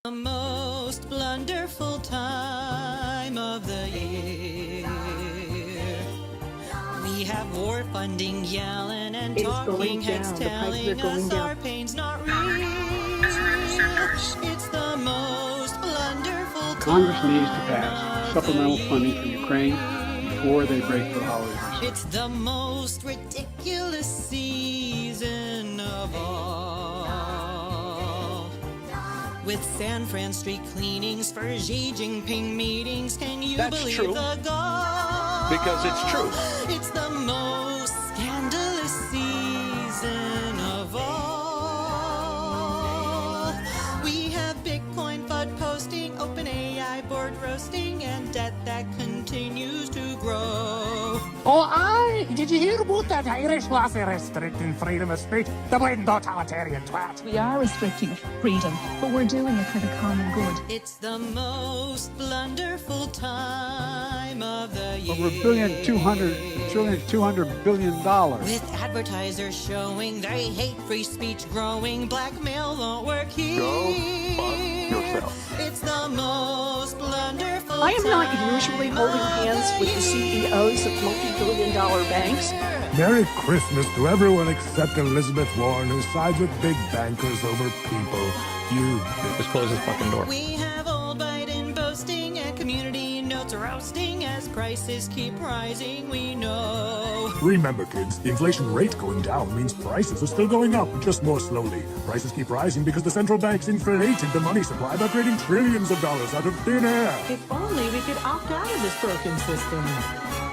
The most wonderful time of the year. We have war funding yelling and talking heads telling us our pain's not real. It's the most wonderful time. Congress needs to pass supplemental funding for Ukraine before they break the holidays. It's the most ridiculous season of all. With San Fran street cleanings for Xi Jinping meetings, can you believe true. the gall? Because it's true. It's the most scandalous season of all. We have Bitcoin FUD posting, OpenAI board roasting, and debt that continues to grow. Oh, aye! Did you hear about that Irish lassie restricting freedom of speech? The blind totalitarian twat. We are restricting freedom, but we're doing it for the common good. It's the most wonderful time of the year. Over $200 billion. With advertisers showing they hate free speech growing, blackmail won't work here. Go fuck yourself. It's the most wonderful I am not usually holding hands with the CEOs of multi-billion-dollar banks. Merry Christmas to everyone except Elizabeth Warren, who sides with big bankers over people. You Just close this fucking door. We have old Biden boasting and community notes roasting as prices keep rising, we know. remember, kids, the inflation rate going down means prices are still going up, just more slowly. Prices keep rising because the central banks inflated the money supply by creating trillions of dollars out of thin air. If only we could opt out of this broken system.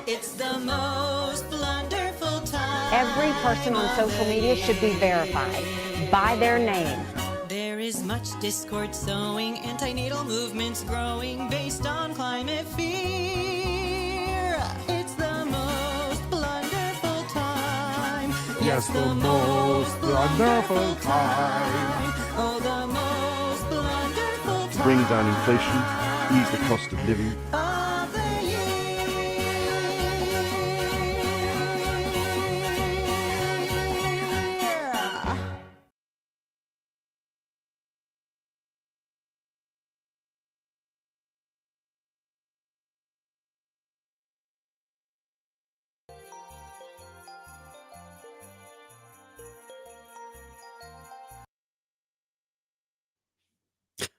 It's the most wonderful time. Every person on social media should be verified by their name. There is much discord sowing, anti-natal movements growing based on climate fear. It's the most wonderful time. Yes, the most wonderful time. Oh, the most wonderful time. Bring down inflation, ease the cost of living. Of the year.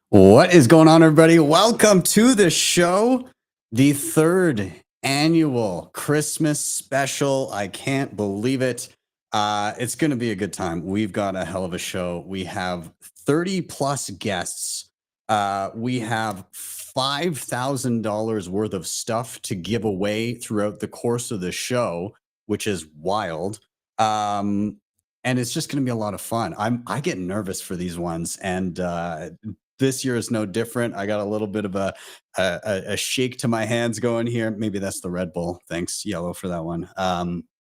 What is going on, everybody? Welcome to the show, the third annual Christmas special. I can't believe it. It's going to be a good time. We've got a hell of a show. We have 30 plus guests. We have $5,000 worth of stuff to give away throughout the course of the show, which is wild. And it's just going to be a lot of fun. I get nervous for these ones, and this year is no different. I got a little bit of a shake to my hands going here. Maybe that's the Red Bull. Thanks, Yellow, for that one.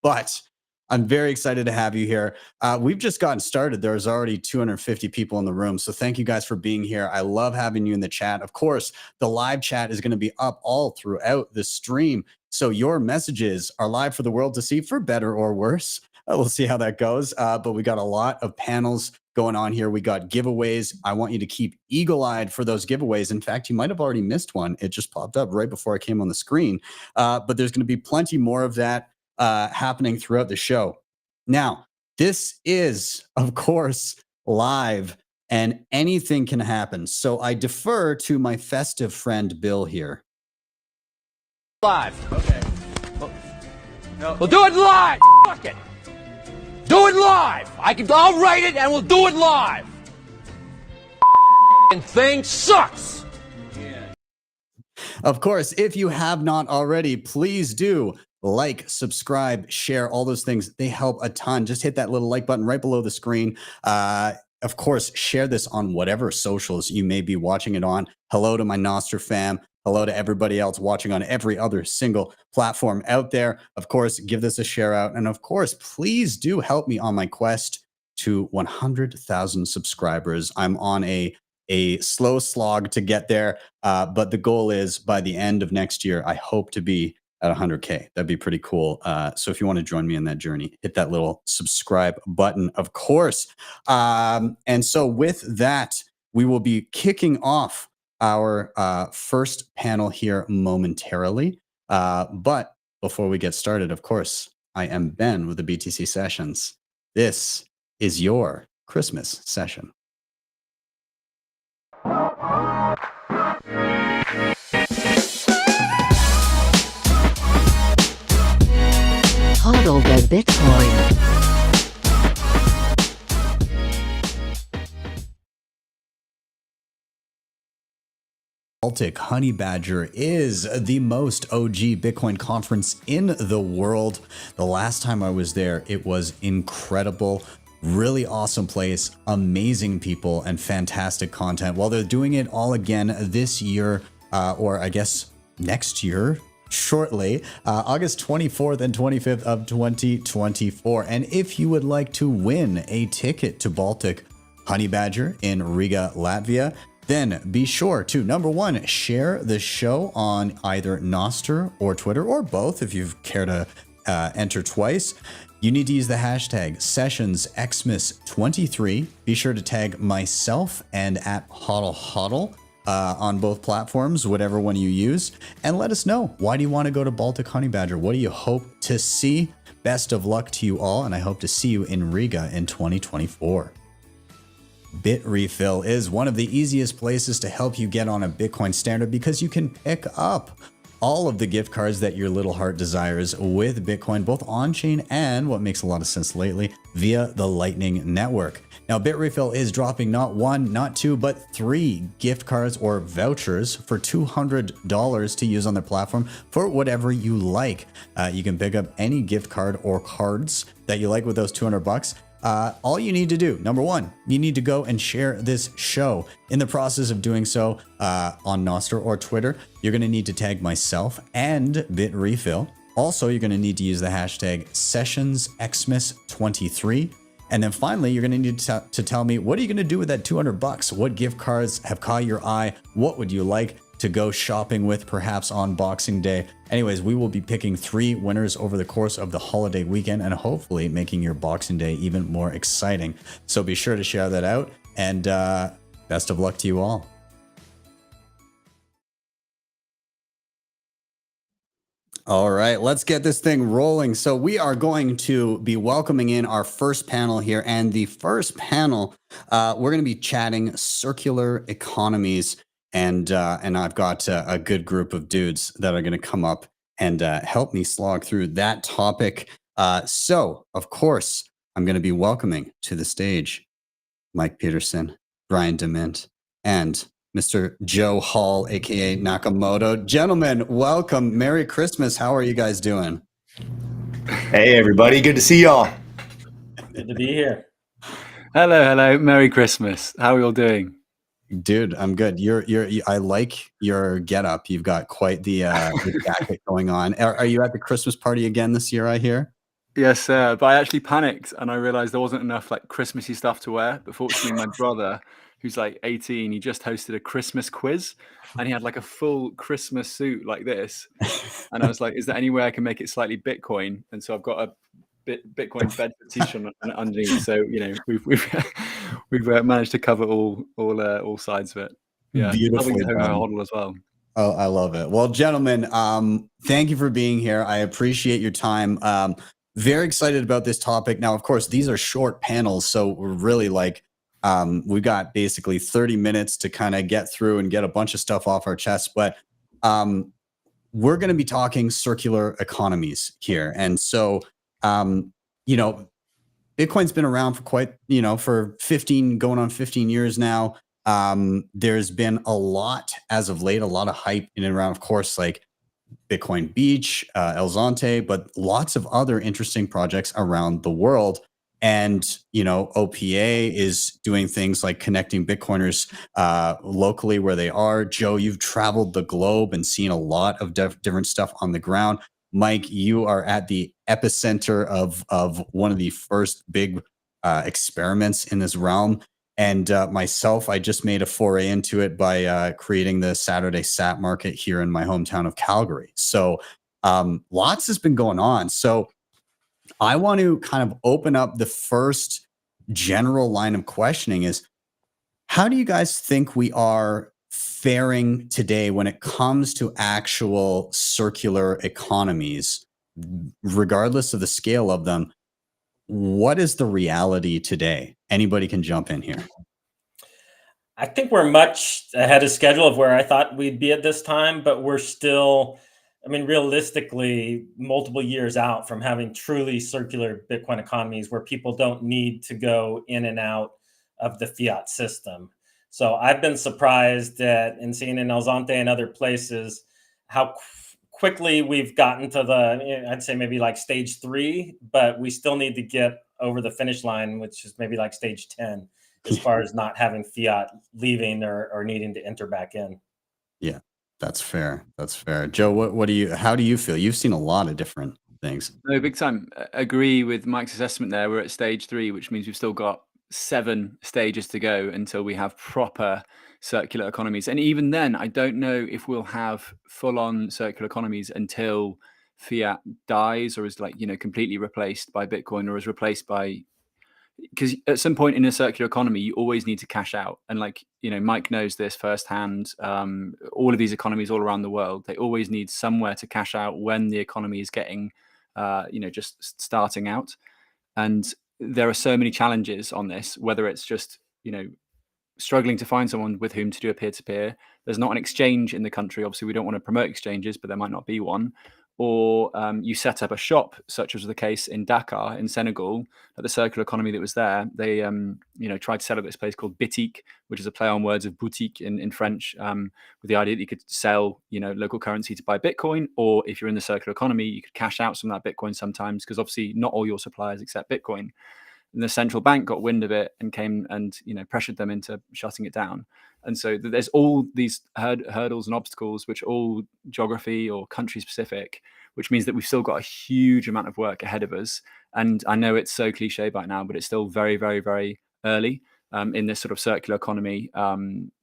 But I'm very excited to have you here. We've just gotten started. There's already 250 people in the room. So thank you guys for being here. I love having you in the chat. Of course, the live chat is going to be up all throughout the stream. So your messages are live for the world to see, for better or worse. We'll see how that goes. But we got a lot of panels going on here. We got giveaways. I want you to keep eagle-eyed for those giveaways. In fact, you might have already missed one. It just popped up right before I came on the screen. But there's going to be plenty more of that happening throughout the show. Now, this is, of course, live, and anything can happen. So I defer to my festive friend, Bill, here. Live. Okay. We'll do it live. Fuck it. Do it live. I'll write it and we'll do it live. And thing sucks. Of course, if you have not already, please do like, subscribe, share, all those things. They help a ton. Just hit that little like button right below the screen. Of course, share this on whatever socials you may be watching it on. Hello to my Nostr fam. Hello to everybody else watching on every other single platform out there. Of course, give this a share out. And of course, please do help me on my quest to 100,000 subscribers. I'm on a slow slog to get there. But the goal is by the end of next year, I hope to be at 100K. That'd be pretty cool. So if you want to join me in that journey, hit that little subscribe button, of course. And so with that, we will be kicking off our first panel here momentarily. But before we get started, of course, I am Ben with the BTC Sessions. This is your Christmas session. Hodl the Bitcoin. Baltic Honey Badger is the most OG Bitcoin conference in the world. The last time I was there, it was incredible. Really awesome place, amazing people, and fantastic content. Well, they're doing it all again this year, or I guess next year, shortly, August 24th and 25th of 2024. And if you would like to win a ticket to Baltic Honey Badger in Riga, Latvia, then be sure to, number one, share the show on either Nostr or Twitter, or both if you care to enter twice. You need to use the hashtag Sessions XMAS 23. Be sure to tag myself and at Hodl on both platforms, whatever one you use, and let us know, why do you want to go to Baltic Honey Badger? What do you hope to see? Best of luck to you all, and I hope to see you in Riga in 2024. Bitrefill is one of the easiest places to help you get on a Bitcoin standard because you can pick up all of the gift cards that your little heart desires with Bitcoin, both on-chain and, what makes a lot of sense lately, via the Lightning Network. Now, Bitrefill is dropping not one, not two, but 3 gift cards or vouchers for $200 to use on their platform for whatever you like. You can pick up any gift card or cards that you like with those $200. All you need to do, number one, you need to go and share this show. In the process of doing so on Nostr or Twitter, you're going to need to tag myself and Bitrefill. Also, you're going to need to use the hashtag Sessions XMAS 23. And then finally, you're going to need to tell me, what are you going to do with that $200? What gift cards have caught your eye? What would you like to go shopping with, perhaps on Boxing Day? Anyways, we will be picking 3 winners over the course of the holiday weekend and hopefully making your Boxing Day even more exciting. So be sure to share that out, and best of luck to you all. All right, let's get this thing rolling. So we are going to be welcoming in our first panel here, and the first panel, we're going to be chatting circular economies. And I've got a good group of dudes that are going to come up and help me slog through that topic. So, of course, I'm going to be welcoming to the stage Mike Peterson, Brian DeMint, and Mr. Joe Hall, a.k.a. Nakamoto. Gentlemen, welcome. Merry Christmas. How are you guys doing? Hey, everybody. Good to see y'all. Good to be here. Hello. Merry Christmas. How are you all doing? Dude, I'm good. I like your getup. You've got quite the jacket going on. Are you at the Christmas party again this year, I hear? Yes, sir. But I actually panicked and I realized there wasn't enough like Christmassy stuff to wear. But fortunately, my brother, who's like 18, he just hosted a Christmas quiz and he had like a full Christmas suit like this. And I was like, is there any way I can make it slightly Bitcoin? And so I've got a Bitcoin Bedford t-shirt underneath. So, you know, we've managed to cover all sides of it. Yeah, beautifully done. Hodl as well. Oh, I love it. Well, gentlemen, thank you for being here. I appreciate your time. Very excited about this topic. Now, of course, these are short panels, so we're really like, we've got basically 30 minutes to kind of get through and get a bunch of stuff off our chest. But we're going to be talking circular economies here. And so, you know, Bitcoin's been around for for 15, going on 15 years now. There's been a lot as of late, a lot of hype in and around, of course, like Bitcoin Beach, El Zonte, but lots of other interesting projects around the world. And, you know, OPA is doing things like connecting Bitcoiners locally where they are. Joe, you've traveled the globe and seen a lot of different stuff on the ground. Mike, you are at the epicenter of one of the first big experiments in this realm. And myself, I just made a foray into it by creating the Saturday Sat Market here in my hometown of Calgary. So lots has been going on. So I want to kind of open up the first general line of questioning is, How do you guys think we are faring today when it comes to actual circular economies, regardless of the scale of them? What is the reality today? Anybody can jump in here. I think we're much ahead of schedule of where I thought we'd be at this time, but we're still, I mean, realistically, multiple years out from having truly circular Bitcoin economies where people don't need to go in and out of the fiat system. So I've been surprised at, and seeing in El Zonte and other places, how quickly we've gotten to the, I'd say maybe like stage 3, but we still need to get over the finish line, which is maybe like stage 10. As far as not having fiat leaving or needing to enter back in. Yeah, that's fair. That's fair. Joe, how do you feel? You've seen a lot of different things. No, big time. Agree with Mike's assessment there. We're at stage 3, which means we've still got 7 stages to go until we have proper circular economies. And even then, I don't know if we'll have full-on circular economies until fiat dies or is completely replaced by Bitcoin or is replaced by, because at some point in a circular economy, you always need to cash out. And Mike knows this firsthand. All of these economies all around the world, they always need somewhere to cash out when the economy is getting, just starting out. And there are so many challenges on this, whether it's just, struggling to find someone with whom to do a peer-to-peer. There's not an exchange in the country. Obviously, we don't want to promote exchanges, but there might not be one. Or you set up a shop, such as the case in Dakar in Senegal, at the circular economy that was there. They tried to set up this place called Bitique, which is a play on words of boutique in French, with the idea that you could sell local currency to buy Bitcoin, or if you're in the circular economy, you could cash out some of that Bitcoin sometimes, because obviously not all your suppliers accept Bitcoin. And the central bank got wind of it and came and pressured them into shutting it down. And so there's all these hurdles and obstacles, which are all geography or country specific, which means that we've still got a huge amount of work ahead of us. And I know it's so cliche by now, but it's still very, very, very early in this sort of circular economy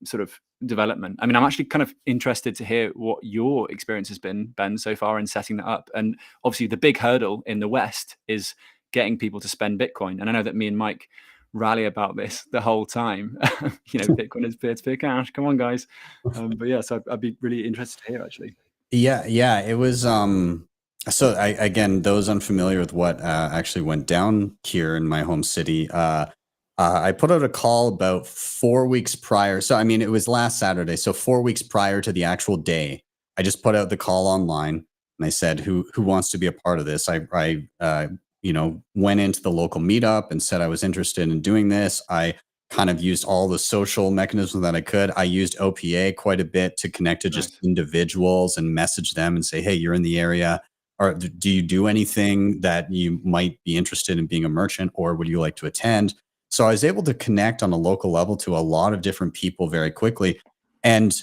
sort of development. I mean, I'm actually kind of interested to hear what your experience has been, Ben, so far in setting that up. And obviously the big hurdle in the West is getting people to spend Bitcoin. And I know that me and Mike rally about this the whole time. Bitcoin is peer-to-peer cash. Come on, guys. But yeah, so I'd be really interested to hear, actually. Yeah, it was. So again, those unfamiliar with what actually went down here in my home city, I put out a call about 4 weeks prior. So I mean, it was last Saturday. So 4 weeks prior to the actual day, I just put out the call online and I said, "Who wants to be a part of this?" I went into the local meetup and said I was interested in doing this. I kind of used all the social mechanisms that I could. I used OPA quite a bit to connect to just individuals and message them and say, "Hey, you're in the area. Or do you do anything that you might be interested in being a merchant, or would you like to attend?" So I was able to connect on a local level to a lot of different people very quickly. And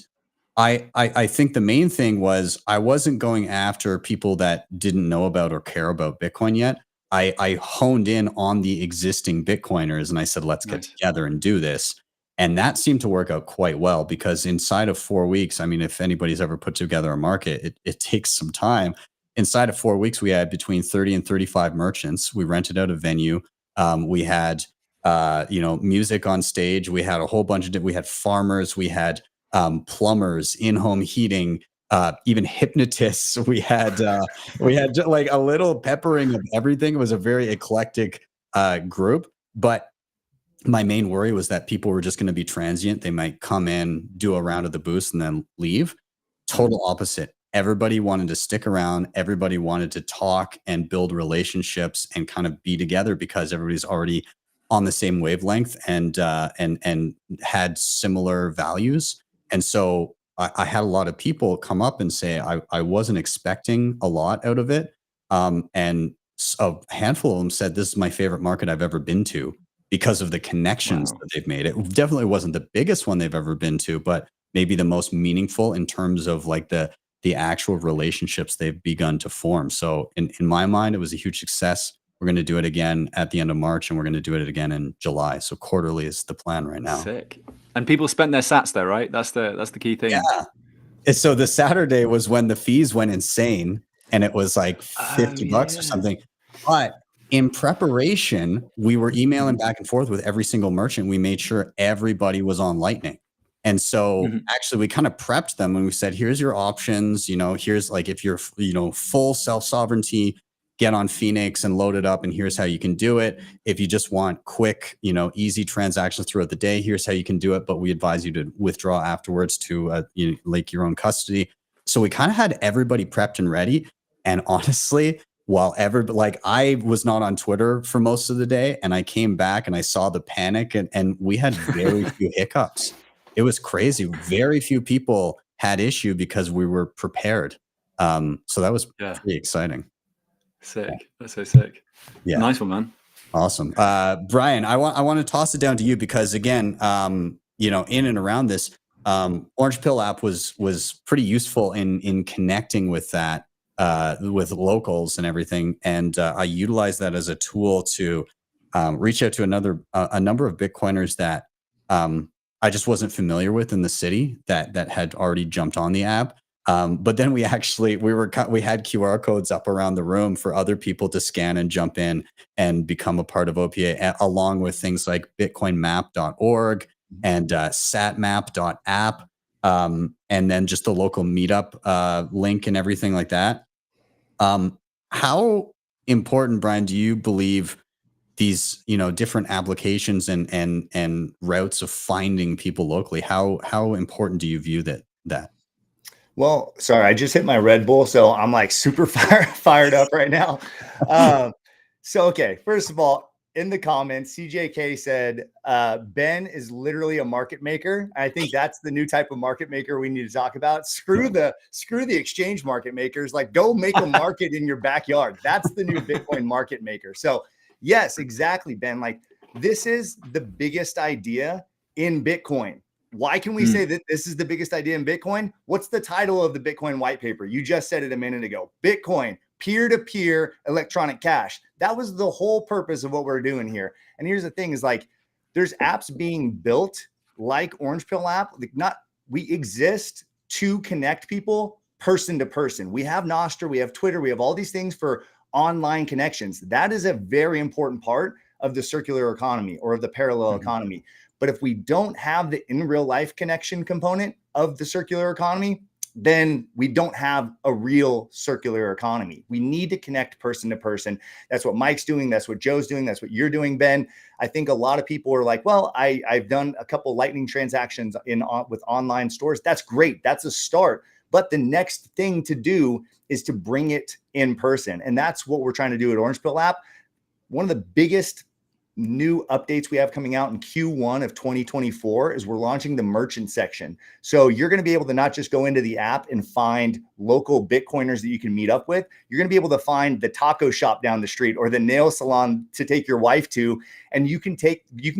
I think the main thing was I wasn't going after people that didn't know about or care about Bitcoin yet. I honed in on the existing Bitcoiners and I said, let's get together and do this. And that seemed to work out quite well, because inside of 4 weeks, I mean, if anybody's ever put together a market, it takes some time. Inside of 4 weeks, we had between 30 and 35 merchants. We rented out a venue. We had, music on stage. We had a whole bunch of, we had farmers, we had plumbers, in-home heating, even hypnotists. We had like a little peppering of everything. It was a very eclectic group. But my main worry was that people were just going to be transient. They might come in, do a round of the boost, and then leave. Total opposite. Everybody wanted to stick around. Everybody wanted to talk and build relationships and kind of be together, because everybody's already on the same wavelength and had similar values. And so I had a lot of people come up and say, I wasn't expecting a lot out of it. And a handful of them said, this is my favorite market I've ever been to, because of the connections that they've made. It definitely wasn't the biggest one they've ever been to, but maybe the most meaningful in terms of like the actual relationships they've begun to form. So in my mind, it was a huge success. We're going to do it again at the end of March, and we're going to do it again in July. So quarterly is the plan right now. Sick. And people spent their sats there, right? That's the key thing. Yeah. And so the Saturday was when the fees went insane, and it was like $50 or something. But in preparation, we were emailing back and forth with every single merchant. We made sure everybody was on Lightning. And so actually we kind of prepped them and we said, here's your options, here's like, if you're, full self-sovereignty, get on Phoenix and load it up. And here's how you can do it. If you just want quick, easy transactions throughout the day, here's how you can do it. But we advise you to withdraw afterwards to like your own custody. So we kind of had everybody prepped and ready. And honestly, while I was not on Twitter for most of the day, and I came back and I saw the panic and we had very few hiccups. It was crazy. Very few people had issue because we were prepared. So that was pretty exciting. Sick. That's so sick. Yeah. Nice one, man. Awesome. Brian, I want to toss it down to you because again, in and around this, Orange Pill app was pretty useful in connecting with that. With locals and everything. And I utilized that as a tool to reach out to a number of Bitcoiners that I just wasn't familiar with in the city that had already jumped on the app. But then we had QR codes up around the room for other people to scan and jump in and become a part of OPA, along with things like bitcoinmap.org and satmap.app. And then just the local meetup link and everything like that. How important, Brian, do you believe these, different applications and routes of finding people locally? How important do you view that? Well, sorry, I just hit my Red Bull, so I'm like super fired up right now. Okay, first of all, in the comments, CJK said, Ben is literally a market maker. I think that's the new type of market maker we need to talk about. Screw the exchange market makers. Like, go make a market in your backyard. That's the new Bitcoin market maker. So yes, exactly, Ben. Like, this is the biggest idea in Bitcoin. Why can we say that this is the biggest idea in Bitcoin? What's the title of the Bitcoin white paper? You just said it a minute ago. Bitcoin, peer-to-peer electronic cash. That was the whole purpose of what we're doing here. And here's the thing is like, there's apps being built like Orange Pill app. Like we exist to connect people person to person. We have Nostr, we have Twitter, we have all these things for online connections. That is a very important part of the circular economy or of the parallel economy. But if we don't have the in real life connection component of the circular economy, then we don't have a real circular economy. We need to connect person to person. That's what Mike's doing. That's what Joe's doing. That's what you're doing, Ben. I think a lot of people are like, well, I've done a couple Lightning transactions with online stores. That's great. That's a start. But the next thing to do is to bring it in person. And that's what we're trying to do at Orange Pill app. One of the biggest new updates we have coming out in Q1 of 2024 is we're launching the merchant section. So you're going to be able to not just go into the app and find local Bitcoiners that you can meet up with. You're going to be able to find the taco shop down the street or the nail salon to take your wife to. And you can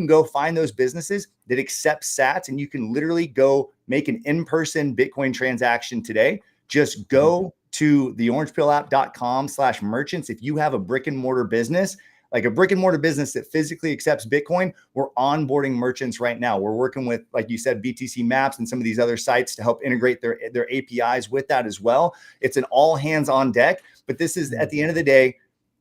go find those businesses that accept sats, and you can literally go make an in-person Bitcoin transaction today. Just go to theorangepillapp.com/merchants. If you have a brick and mortar business, like a brick and mortar business that physically accepts Bitcoin, we're onboarding merchants right now. We're working with, like you said, BTC Maps and some of these other sites to help integrate their APIs with that as well. It's an all hands on deck. But this is, at the end of the day,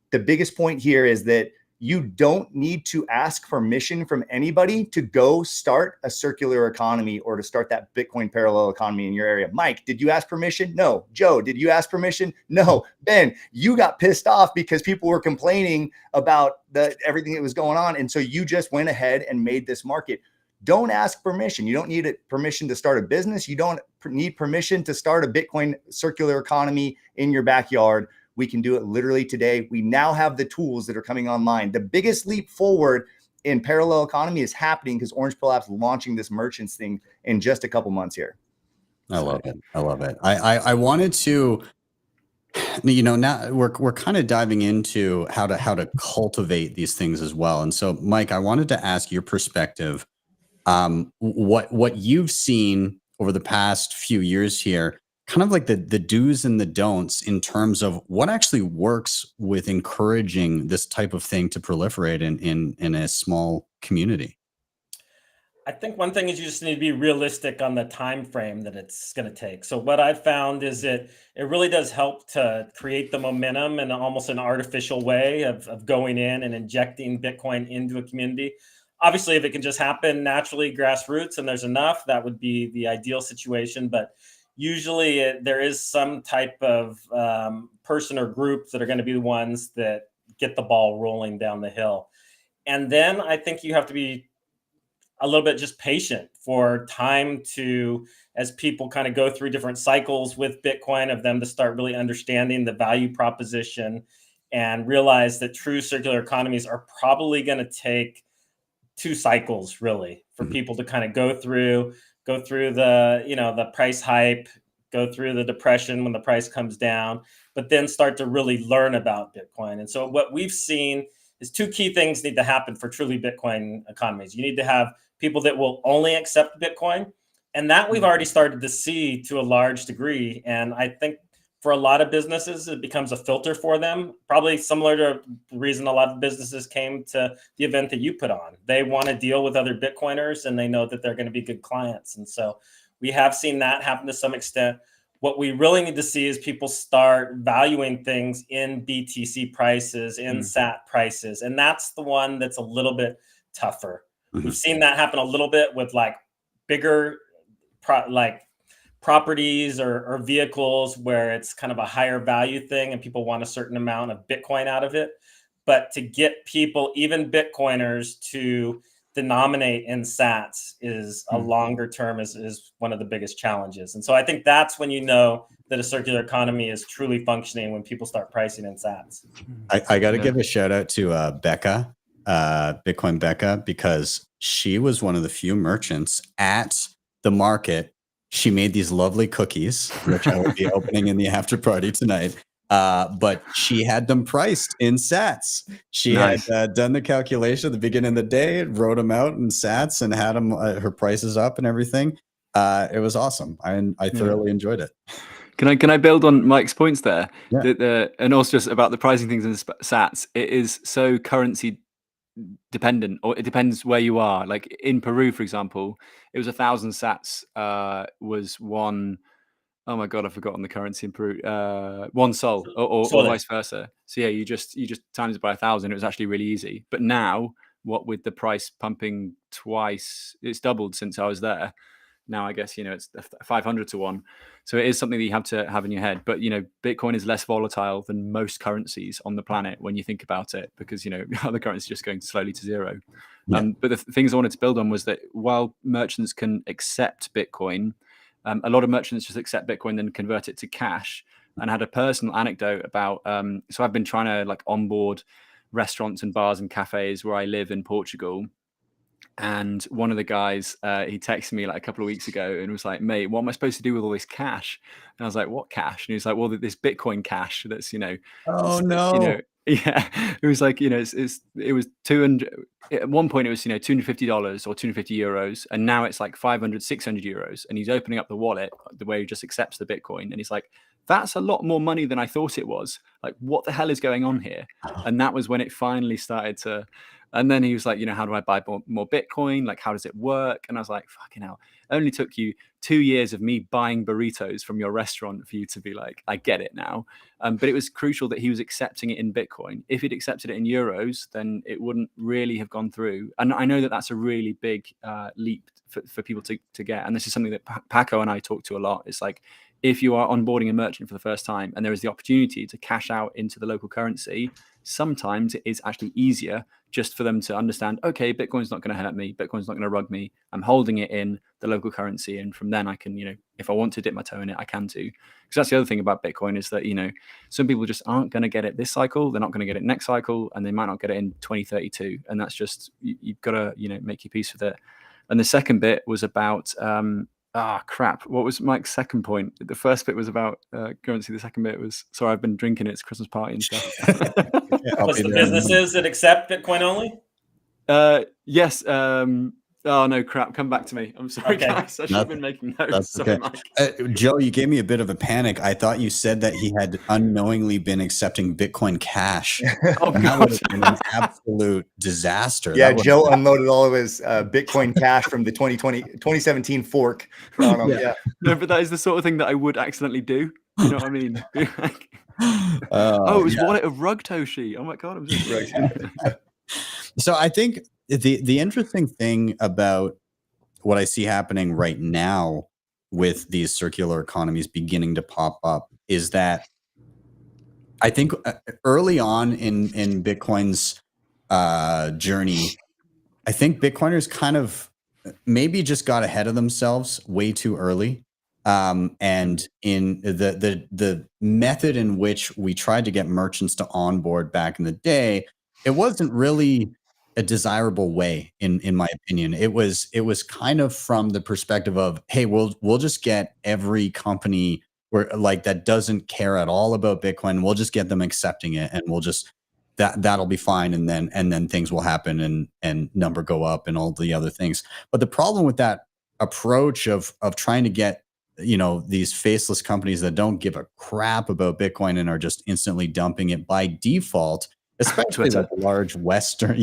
the biggest point here is that you don't need to ask permission from anybody to go start a circular economy or to start that Bitcoin parallel economy in your area. Mike, did you ask permission? No. Joe, did you ask permission? No. Ben, you got pissed off because people were complaining about everything that was going on. And so you just went ahead and made this market. Don't ask permission. You don't need permission to start a business. You don't need permission to start a Bitcoin circular economy in your backyard. We can do it literally today. We now have the tools that are coming online. The biggest leap forward in parallel economy is happening because Orange Pill App's launching this merchants thing in just a couple months here. I love it. I love it. I wanted to, now we're kind of diving into how to cultivate these things as well. And so, Mike, I wanted to ask your perspective, what you've seen over the past few years here, kind of like the do's and the don'ts in terms of what actually works with encouraging this type of thing to proliferate in a small community. I think one thing is you just need to be realistic on the time frame that it's going to take. So what I've found is it really does help to create the momentum in almost an artificial way of going in and injecting Bitcoin into a community. Obviously, if it can just happen naturally, grassroots, and there's enough, that would be the ideal situation. But usually there is some type of person or group that are going to be the ones that get the ball rolling down the hill. And then I think you have to be a little bit just patient for time to, as people kind of go through different cycles with Bitcoin, of them to start really understanding the value proposition and realize that true circular economies are probably going to take 2 cycles really for people to kind of go through the, the price hype, go through the depression when the price comes down, but then start to really learn about Bitcoin. And so what we've seen is 2 key things need to happen for truly Bitcoin economies. You need to have people that will only accept Bitcoin. And that we've already started to see to a large degree. And I think for a lot of businesses, it becomes a filter for them, probably similar to the reason a lot of businesses came to the event that you put on. They want to deal with other Bitcoiners and they know that they're going to be good clients. And so we have seen that happen to some extent. What we really need to see is people start valuing things in BTC prices, in SAT prices. And that's the one that's a little bit tougher. We've seen that happen a little bit with like bigger properties or vehicles where it's kind of a higher value thing and people want a certain amount of Bitcoin out of it. But to get people, even Bitcoiners, to denominate in sats is a longer term is one of the biggest challenges. And so I think that's when you know that a circular economy is truly functioning, when people start pricing in sats. I got to give a shout out to Bekka, Bitcoin Bekka, because she was one of the few merchants at the market. She made these lovely cookies, which I will be opening in the after party tonight. But she had them priced in sats. She had done the calculation at the beginning of the day, wrote them out in sats, and had them her prices up and everything. It was awesome. I thoroughly enjoyed it. Can I build on Mike's points there? Yeah. And also just about the pricing things in sats. It is so currency dependent, or it depends where you are. Like in Peru, for example, it was 1,000 sats was one. Oh my god, I've forgotten the currency in Peru. 1 sol, or vice versa. So yeah, you just times it by 1,000. It was actually really easy. But now, what with the price pumping twice, it's doubled since I was there. Now I guess it's 500 to 1. So it is something that you have to have in your head. But Bitcoin is less volatile than most currencies on the planet when you think about it, because other currencies are just going slowly to zero. Yeah. But the things I wanted to build on was that while merchants can accept Bitcoin, a lot of merchants just accept Bitcoin, then convert it to cash. And I had a personal anecdote about, so I've been trying to onboard restaurants and bars and cafes where I live in Portugal. And one of the guys, he texted me a couple of weeks ago and was like, mate, what am I supposed to do with all this cash? And I was like, what cash? And he was like, well, this Bitcoin cash that's, oh no. Yeah, it was like, it was 200 at one point, it was $250 or 250 euros, and now it's like 500, 600 euros. And he's opening up the wallet the way he just accepts the Bitcoin, and he's like, that's a lot more money than I thought it was. Like, what the hell is going on here? And that was when it finally started to. And then he was like, how do I buy more Bitcoin? Like, how does it work? And I was like, fucking hell. It only took you 2 years of me buying burritos from your restaurant for you to be like, I get it now. But it was crucial that he was accepting it in Bitcoin. If he'd accepted it in euros, then it wouldn't really have gone through. And I know that that's a really big leap for people to get. And this is something that Paco and I talk to a lot. It's like, if you are onboarding a merchant for the first time and there is the opportunity to cash out into the local currency, sometimes it is actually easier just for them to understand, okay, Bitcoin's not going to hurt me. Bitcoin's not going to rug me. I'm holding it in the local currency. And from then I can, if I want to dip my toe in it, I can too. Because that's the other thing about Bitcoin is that, some people just aren't going to get it this cycle. They're not going to get it next cycle, and they might not get it in 2032. And that's just, you've got to, make your peace with it. And the second bit was about, crap. What was Mike's second point? The first bit was about currency. The second bit was, sorry, I've been drinking. It's Christmas party and stuff. What's the businesses that accept Bitcoin only? Yes. Oh no, crap! Come back to me. I'm sorry, Okay. guys. I should have been making notes. That's Sorry, okay. Mike. Joe, you gave me a bit of a panic. I thought you said that he had unknowingly been accepting Bitcoin Cash. Oh And that god! would have been an absolute disaster. Yeah, That would- Joe unloaded all of his Bitcoin Cash from the 2017 fork on him. Yeah. No, but that is the sort of thing that I would accidentally do. You know what I mean? Oh, it was wallet of rug Toshi. Oh my god! I'm just So I think the interesting thing about what I see happening right now with these circular economies beginning to pop up is that I think early on in Bitcoin's journey, I think Bitcoiners kind of maybe just got ahead of themselves way too early. And in the method in which we tried to get merchants to onboard back in the day, it wasn't really a desirable way, in my opinion. It was kind of from the perspective of, hey, we'll just get every company where like that doesn't care at all about Bitcoin. We'll just get them accepting it, and we'll just that'll be fine, and then things will happen and number go up and all the other things. But the problem with that approach of trying to get these faceless companies that don't give a crap about Bitcoin and are just instantly dumping it by default, especially like large Western,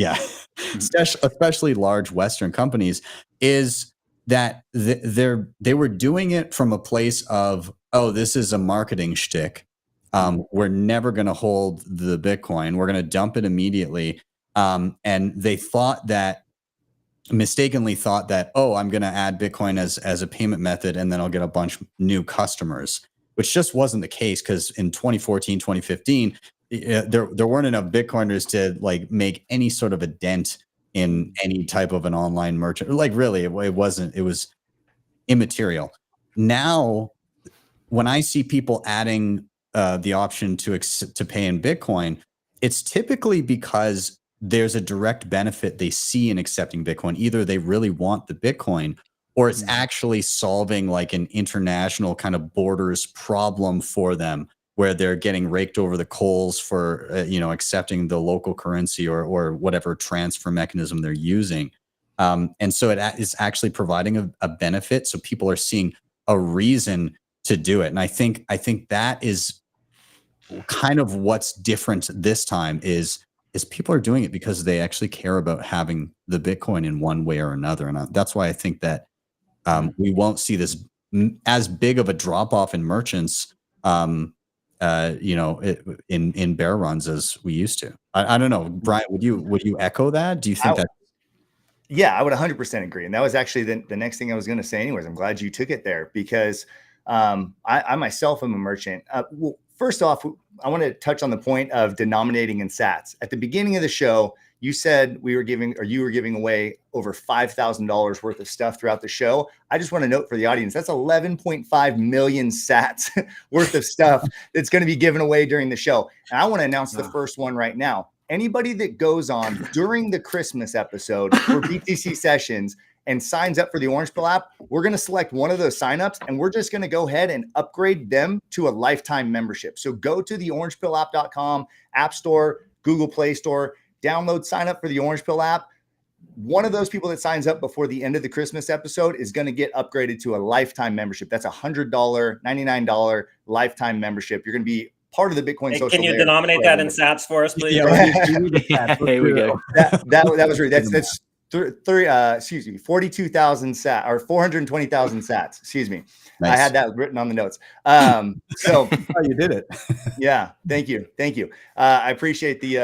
especially large Western companies, is that they were doing it from a place of, oh, this is a marketing shtick. We're never going to hold the Bitcoin. We're going to dump it immediately. And they mistakenly thought that, oh, I'm going to add Bitcoin as a payment method, and then I'll get a bunch of new customers, which just wasn't the case, because in 2014, 2015, there weren't enough Bitcoiners to like make any sort of a dent in any type of an online merchant. Like really, it wasn't. It was immaterial. Now, when I see people adding the option to pay in Bitcoin, it's typically because there's a direct benefit they see in accepting Bitcoin. Either they really want the Bitcoin, or it's actually solving like an international kind of borders problem for them, where they're getting raked over the coals for accepting the local currency or whatever transfer mechanism they're using. And so it is actually providing a benefit. So people are seeing a reason to do it. And I think that is kind of what's different this time is people are doing it because they actually care about having the Bitcoin in one way or another. And that's why I think that we won't see this as big of a drop off in merchants, in bear runs as we used to. I don't know, Brian, would you echo that? Do you think that? Yeah, I would 100% agree. And that was actually the next thing I was going to say anyways. I'm glad you took it there, because I myself am a merchant. Well, first off, I want to touch on the point of denominating in sats. At the beginning of the show, you said you were giving away over $5,000 worth of stuff throughout the show. I just want to note for the audience, that's 11.5 million sats worth of stuff that's going to be given away during the show. And I want to announce the first one right now. Anybody that goes on during the Christmas episode for BTC Sessions and signs up for the Orange Pill app, we're going to select one of those signups, and we're just going to go ahead and upgrade them to a lifetime membership. So go to the orangepillapp.com app store, Google Play Store, download, sign up for the Orange Pill app. One of those people that signs up before the end of the Christmas episode is going to get upgraded to a lifetime membership. That's $100, $99 lifetime membership. You're going to be part of the Bitcoin social. Can you denominate that in sats for us, please? Here we go. That was right. That's 42,000 sats, or 420,000 sats. Excuse me. Nice. I had that written on the notes. So you did it. Yeah. Thank you. I appreciate the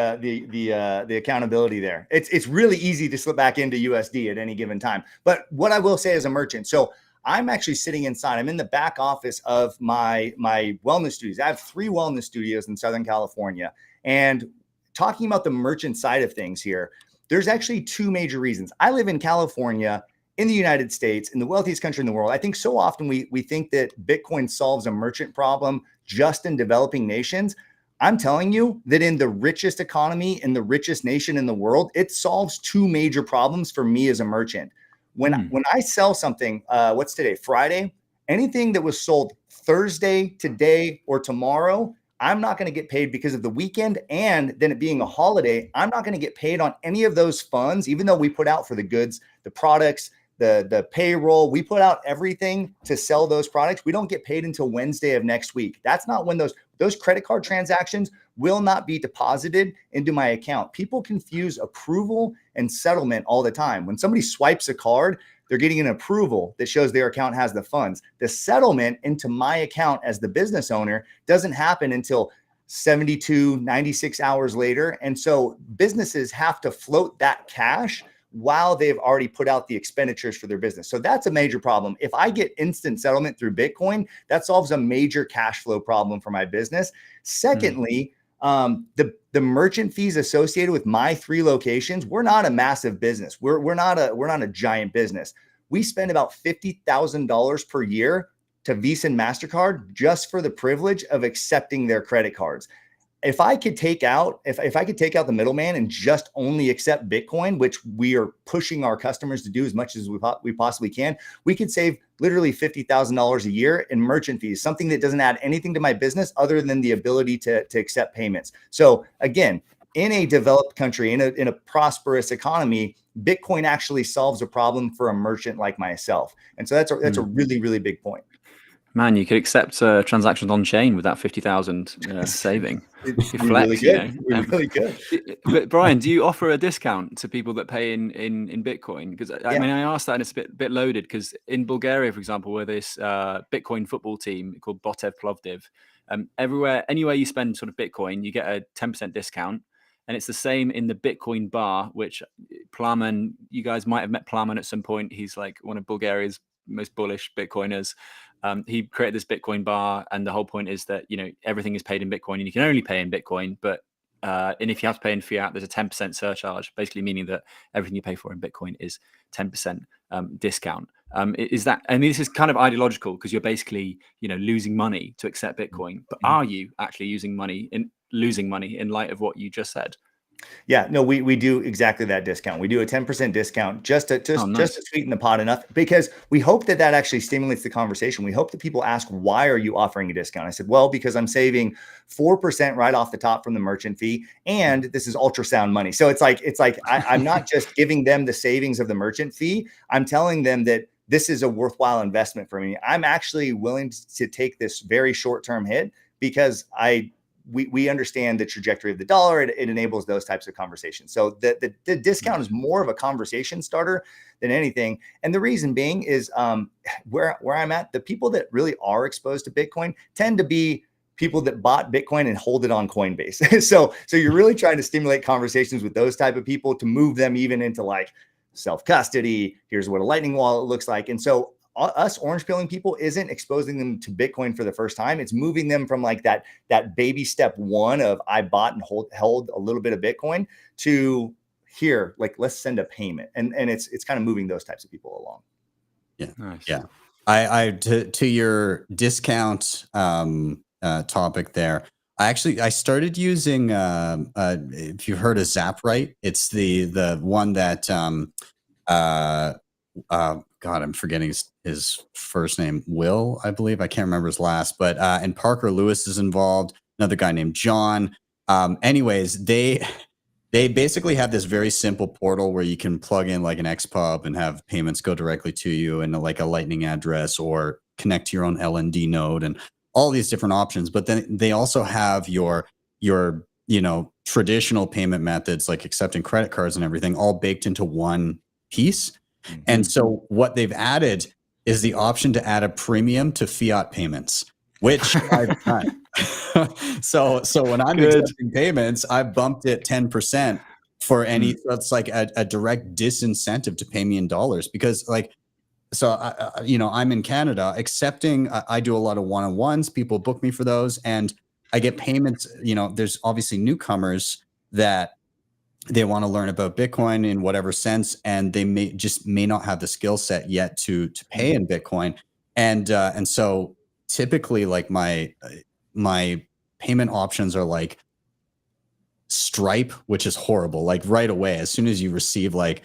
accountability there. It's really easy to slip back into USD at any given time. But what I will say as a merchant, so I'm actually sitting inside. I'm in the back office of my wellness studios. I have 3 wellness studios in Southern California. And talking about the merchant side of things here, there's actually 2 major reasons. I live in California, in the United States, in the wealthiest country in the world. I think so often we think that Bitcoin solves a merchant problem just in developing nations. I'm telling you that in the richest economy, in the richest nation in the world, it solves 2 major problems for me as a merchant. When I sell something, what's today, Friday? Anything that was sold Thursday, today, or tomorrow, I'm not going to get paid because of the weekend, and then it being a holiday, I'm not going to get paid on any of those funds, even though we put out for the goods, the products, the payroll, we put out everything to sell those products. We don't get paid until Wednesday of next week. That's not when those credit card transactions will not be deposited into my account. People confuse approval and settlement all the time. When somebody swipes a card, they're getting an approval that shows their account has the funds. The settlement into my account as the business owner doesn't happen until 72, 96 hours later. And so businesses have to float that cash while they've already put out the expenditures for their business. So that's a major problem. If I get instant settlement through Bitcoin, that solves a major cash flow problem for my business. Secondly, the merchant fees associated with my 3 locations, we're not a massive business. We're not a giant business. We spend about $50,000 per year to Visa and MasterCard just for the privilege of accepting their credit cards. If I could take out, if I could take out the middleman and just only accept Bitcoin, which we are pushing our customers to do as much as we possibly can, we could save literally $50,000 a year in merchant fees, something that doesn't add anything to my business other than the ability to accept payments. So again, in a developed country, in a prosperous economy, Bitcoin actually solves a problem for a merchant like myself. And so that's a really, really big point. Man, you could accept transactions on chain with that 50,000 saving. Really good. Really good. But Brian, do you offer a discount to people that pay in Bitcoin? Because I mean, I asked that and it's a bit loaded because in Bulgaria, for example, where this Bitcoin football team called Botev Plovdiv, anywhere you spend sort of Bitcoin, you get a 10% discount. And it's the same in the Bitcoin bar, which Plamen, you guys might have met Plamen at some point. He's like one of Bulgaria's most bullish Bitcoiners. He created this Bitcoin bar, and the whole point is that everything is paid in Bitcoin, and you can only pay in Bitcoin. But and if you have to pay in fiat, there's a 10% surcharge, basically meaning that everything you pay for in Bitcoin is 10% discount. Is that? I mean, this is kind of ideological because you're basically losing money to accept Bitcoin. But are you actually losing money in light of what you just said? Yeah, no, we do exactly that discount. We do a 10% discount just to sweeten the pot enough, because we hope that actually stimulates the conversation. We hope that people ask, why are you offering a discount? I said, well, because I'm saving 4% right off the top from the merchant fee, and this is ultrasound money. So it's like I'm not just giving them the savings of the merchant fee. I'm telling them that this is a worthwhile investment for me. I'm actually willing to take this very short-term hit because we understand the trajectory of the dollar. It enables those types of conversations. So the discount is more of a conversation starter than anything. And the reason being is where I'm at, the people that really are exposed to Bitcoin tend to be people that bought Bitcoin and hold it on Coinbase. so you're really trying to stimulate conversations with those type of people to move them even into like self-custody. Here's what a Lightning wallet looks like. And so us orange pilling people isn't exposing them to Bitcoin for the first time. It's moving them from like that baby step one of I bought and held a little bit of Bitcoin to here, like let's send a payment. And it's kind of moving those types of people along. Yeah. Nice. Yeah. I to your discount topic there. I started using if you've heard of Zaprite, it's the one that God, I'm forgetting his first name, Will, I believe. I can't remember his last, but and Parker Lewis is involved. Another guy named John. Anyways, they basically have this very simple portal where you can plug in like an XPub and have payments go directly to you and like a Lightning address or connect to your own LND node and all these different options. But then they also have your traditional payment methods like accepting credit cards and everything all baked into one piece. And so what they've added is the option to add a premium to fiat payments, which I've done. So when I'm accepting payments, I bumped it 10% for any, that's like a direct disincentive to pay me in dollars because I'm in Canada accepting, I do a lot of one-on-ones, people book me for those and I get payments, there's obviously newcomers that they want to learn about Bitcoin in whatever sense, and they may not have the skill set yet to pay in Bitcoin, and so typically like my payment options are like Stripe, which is horrible. Like right away, as soon as you receive like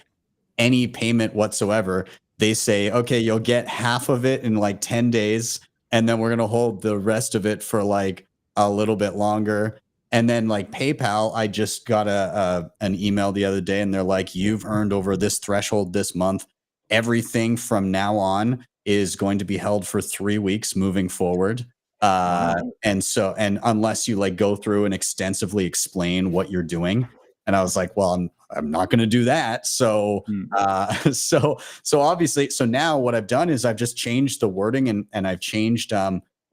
any payment whatsoever, they say, okay, you'll get half of it in like 10 days, and then we're gonna hold the rest of it for like a little bit longer. And then like PayPal, I just got an email the other day and they're like, you've earned over this threshold this month. Everything from now on is going to be held for 3 weeks moving forward. And unless you like go through and extensively explain what you're doing. And I was like, well, I'm not going to do that. So, so obviously, so now what I've done is I've just changed the wording and I've changed,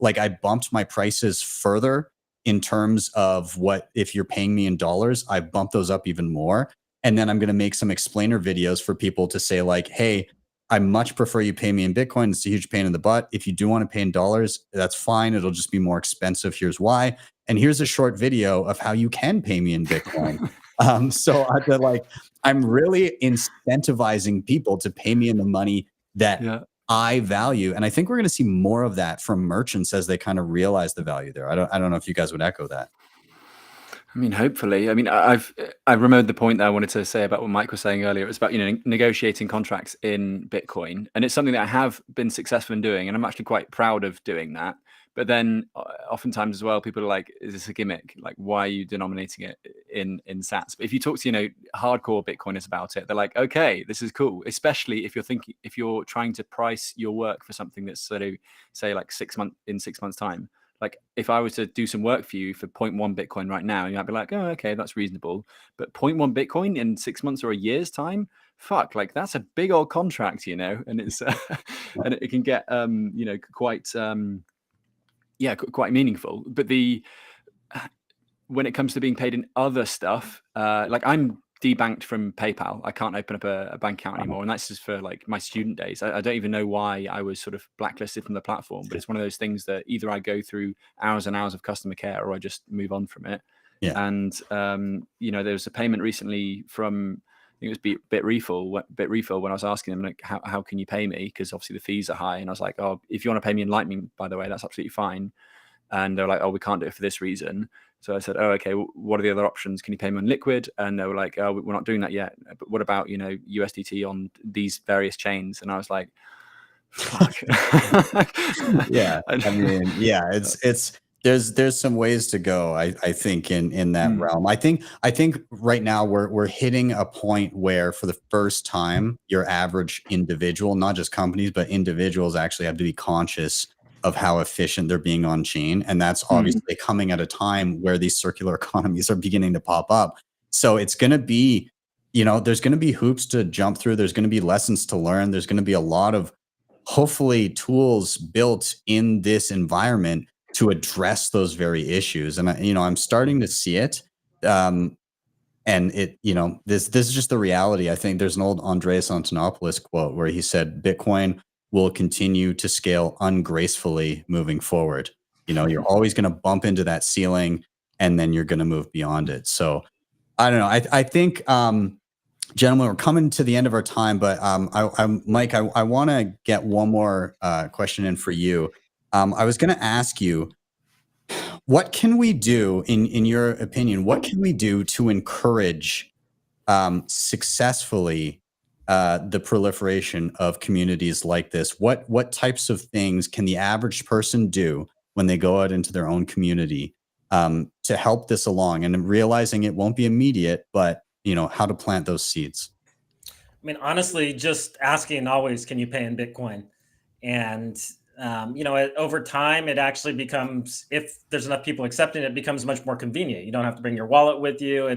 like I bumped my prices further in terms of what, if you're paying me in dollars, I bumped those up even more. And then I'm going to make some explainer videos for people to say like, hey, I much prefer you pay me in Bitcoin. It's a huge pain in the butt. If you do want to pay in dollars, that's fine. It'll just be more expensive. Here's why. And here's a short video of how you can pay me in Bitcoin. So I feel like I'm really incentivizing people to pay me in the money that I value. And I think we're going to see more of that from merchants as they kind of realize the value there. I don't know if you guys would echo that. I mean, hopefully. I mean, I remembered the point that I wanted to say about what Mike was saying earlier. It was about, negotiating contracts in Bitcoin. And it's something that I have been successful in doing. And I'm actually quite proud of doing that. But then oftentimes as well, people are like, is this a gimmick? Like, why are you denominating it in sats? But if you talk to, hardcore Bitcoiners about it, they're like, okay, this is cool. Especially if you're trying to price your work for something that's sort of, say like 6 months time. Like if I was to do some work for you for 0.1 Bitcoin right now, you might be like, oh, okay, that's reasonable. But 0.1 Bitcoin in 6 months or a year's time, fuck, like that's a big old contract, and it's and it can get quite meaningful. But when it comes to being paid in other stuff, like I'm debanked from PayPal. I can't open up a bank account anymore, and that's just for like my student days. I don't even know why I was sort of blacklisted from the platform, but it's one of those things that either I go through hours and hours of customer care or I just move on from it. And there was a payment recently from, I think it was Bitrefill when I was asking them like, how can you pay me, because obviously the fees are high, and I was like, oh, if you want to pay me in Lightning, by the way, that's absolutely fine. And they're like, oh, we can't do it for this reason. So I said, oh, okay, what are the other options? Can you pay me on Liquid? And they were like, oh, we're not doing that yet. But what about, USDT on these various chains? And I was like, fuck. Yeah. I mean, yeah, it's there's some ways to go, I think, in that realm. I think right now we're hitting a point where for the first time, your average individual, not just companies, but individuals actually have to be conscious of how efficient they're being on chain. And that's obviously coming at a time where these circular economies are beginning to pop up. So it's going to be, there's going to be hoops to jump through. There's going to be lessons to learn. There's going to be a lot of, hopefully, tools built in this environment to address those very issues. And, I'm starting to see it. And it, this is just the reality. I think there's an old Andreas Antonopoulos quote where he said, Bitcoin will continue to scale ungracefully moving forward. You're always going to bump into that ceiling and then you're going to move beyond it. So I don't know. I think, gentlemen, we're coming to the end of our time, but Mike, I want to get one more question in for you. I was going to ask you, what can we do, in your opinion, what can we do to encourage successfully the proliferation of communities like this? What types of things can the average person do when they go out into their own community to help this along, and realizing it won't be immediate, but how to plant those seeds? I mean, honestly, just asking always, can you pay in Bitcoin? And over time, it actually becomes, if there's enough people accepting it, becomes much more convenient. You don't have to bring your wallet with you.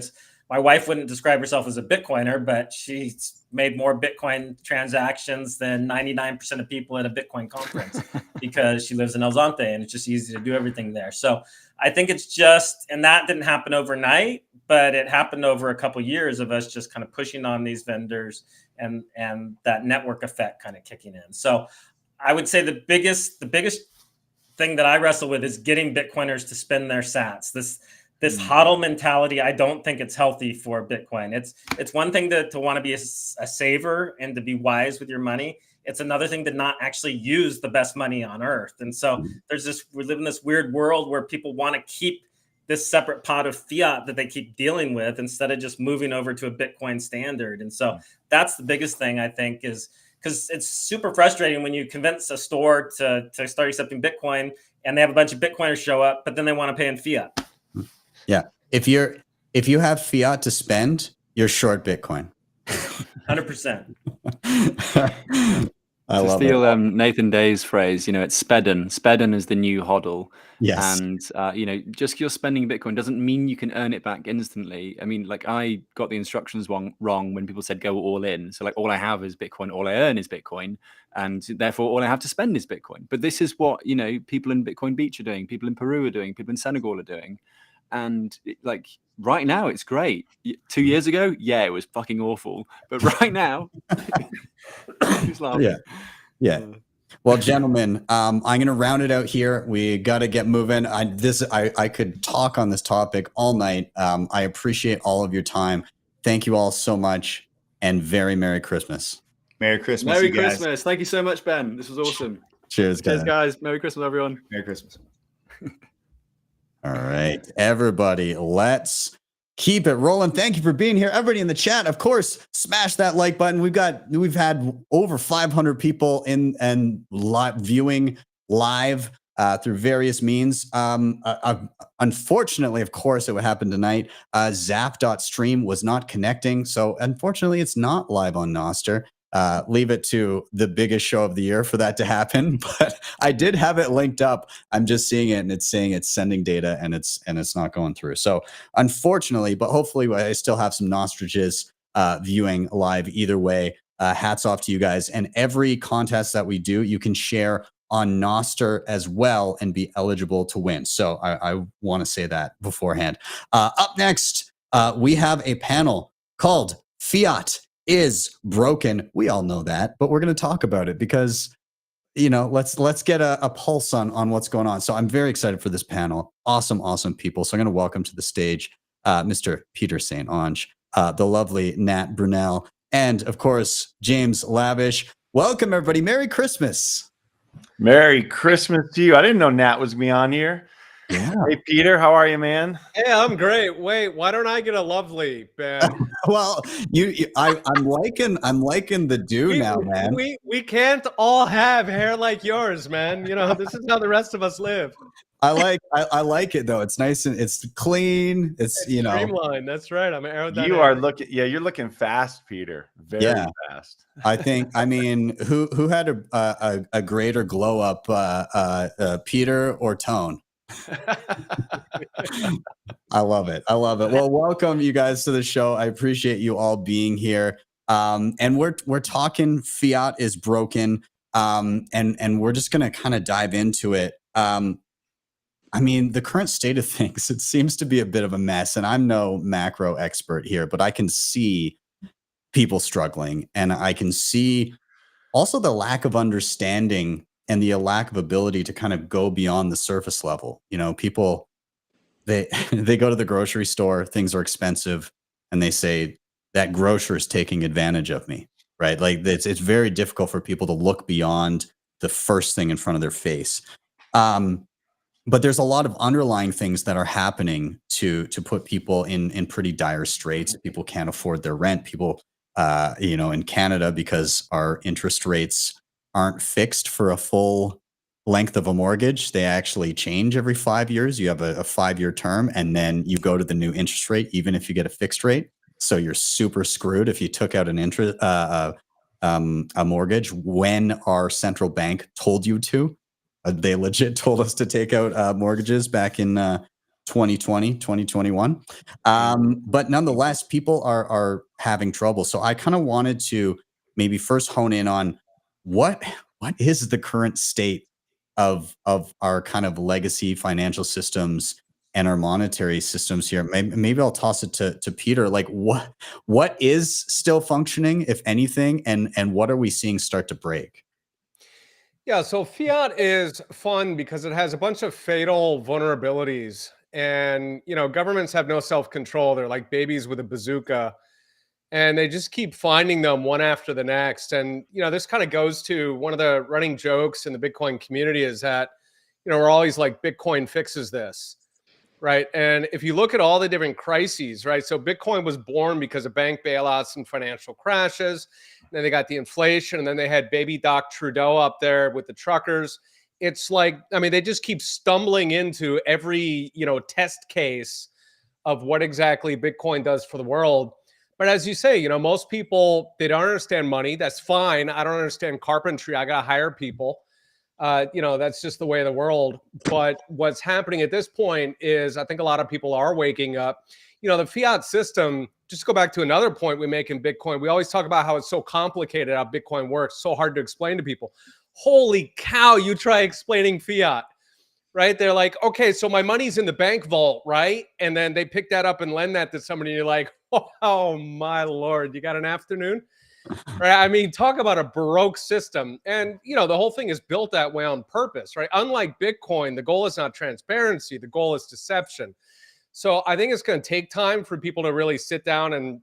My wife wouldn't describe herself as a Bitcoiner, but she's made more Bitcoin transactions than 99% of people at a Bitcoin conference because she lives in El Zonte and it's just easy to do everything there. So I think it's just, and that didn't happen overnight, but it happened over a couple of years of us just kind of pushing on these vendors and that network effect kind of kicking in. So I would say the biggest thing that I wrestle with is getting Bitcoiners to spend their sats. This hodl mentality, I don't think it's healthy for Bitcoin. It's one thing to want to be a saver and to be wise with your money. It's another thing to not actually use the best money on earth. And so we live in this weird world where people want to keep this separate pot of fiat that they keep dealing with instead of just moving over to a Bitcoin standard. And so that's the biggest thing, I think, is because it's super frustrating when you convince a store to start accepting Bitcoin and they have a bunch of Bitcoiners show up, but then they want to pay in fiat. Yeah. If you have fiat to spend, you're short Bitcoin. 100%. I to love steal it. Nathan Day's phrase, it's spedden. Spedden is the new hodl. Yes. And, just 'cause you're spending Bitcoin doesn't mean you can earn it back instantly. I mean, like, I got the instructions wrong when people said go all in. So, like, all I have is Bitcoin, all I earn is Bitcoin, and therefore all I have to spend is Bitcoin. But this is what, people in Bitcoin Beach are doing, people in Peru are doing, people in Senegal are doing. And, right now, it's great. 2 years ago, yeah, it was fucking awful. But right now, who's laughing? Yeah. Well, gentlemen, I'm going to round it out here. We got to get moving. I could talk on this topic all night. I appreciate all of your time. Thank you all so much, and very Merry Christmas. Merry Christmas. Merry Christmas. Thank you so much, Ben. This was awesome. Cheers, guys. Cheers, guys. Merry Christmas, everyone. Merry Christmas. All right, everybody, let's keep it rolling. Thank you for being here. Everybody in the chat, of course, smash that like button. We've had over 500 people in and viewing live through various means. Unfortunately, of course, it would happen tonight. Zap.stream was not connecting, so unfortunately, it's not live on Nostr. Leave it to the biggest show of the year for that to happen. But I did have it linked up. I'm just seeing it and it's saying it's sending data and it's not going through. So unfortunately, but hopefully I still have some Nostrages viewing live either way. Hats off to you guys. And every contest that we do, you can share on Nostr as well and be eligible to win. So I want to say that beforehand. Up next, we have a panel called Fiat is broken. We all know that, but we're going to talk about it because, let's get a pulse on what's going on. So I'm very excited for this panel. Awesome people. So I'm going to welcome to the stage Mr. Peterson, Onge, the lovely Nat Brunell, and of course, James Lavish. Welcome, everybody. Merry Christmas. Merry Christmas to you. I didn't know Nat was me on here. Yeah. Hey, Peter, how are you, man? Hey, I'm great. Wait, why don't I get a lovely, Ben? Well, I'm liking the now, man. We can't all have hair like yours, man. This is how the rest of us live. I like it though. It's nice and it's clean. It's streamlined. That's right. I'm aerodynamic. You're looking fast, Peter. Very fast. I mean, who had a greater glow up, Peter or Tone? I love it. Well, welcome you guys to the show. I appreciate you all being here. And we're talking Fiat is broken. And we're just gonna kind of dive into it. I mean, the current state of things, it seems to be a bit of a mess. And I'm no macro expert here, but I can see people struggling, and I can see also the lack of understanding and the lack of ability to kind of go beyond the surface level. People, they go to the grocery store, things are expensive, and they say that grocer is taking advantage of me, right? Like it's very difficult for people to look beyond the first thing in front of their face. But there's a lot of underlying things that are happening to put people in pretty dire straits. People can't afford their rent. People, in Canada, because our interest rates aren't fixed for a full length of a mortgage. They actually change every 5 years. You have a 5-year term, and then you go to the new interest rate, even if you get a fixed rate. So you're super screwed if you took out an a mortgage when our central bank told you to. They legit told us to take out mortgages back in 2020, 2021. But nonetheless, people are having trouble. So I kind of wanted to maybe first hone in on what is the current state of our kind of legacy financial systems and our monetary systems here. Maybe I'll toss it to Peter. Like what is still functioning, if anything, and what are we seeing start to break? Yeah, so Fiat is fun because it has a bunch of fatal vulnerabilities, and governments have no self-control. They're like babies with a bazooka, and they just keep finding them one after the next. And this kind of goes to one of the running jokes in the Bitcoin community is that we're always like, Bitcoin fixes this, right? And if you look at all the different crises, right? So Bitcoin was born because of bank bailouts and financial crashes. Then they got the inflation, and then they had baby Doc Trudeau up there with the truckers. it's like, I mean, they just keep stumbling into every, test case of what exactly Bitcoin does for the world. But as you say, most people, they don't understand money. That's fine. I don't understand carpentry. I got to hire people. That's just the way of the world. But what's happening at this point is I think a lot of people are waking up. The fiat system, just go back to another point we make in Bitcoin. We always talk about how it's so complicated, how Bitcoin works, so hard to explain to people. Holy cow, you try explaining fiat, right? They're like, okay, so my money's in the bank vault, right? And then they pick that up and lend that to somebody. And you're like, oh my Lord, you got an afternoon? Right? I mean, talk about a Baroque system. And, the whole thing is built that way on purpose, right? Unlike Bitcoin, the goal is not transparency. The goal is deception. So I think it's going to take time for people to really sit down and,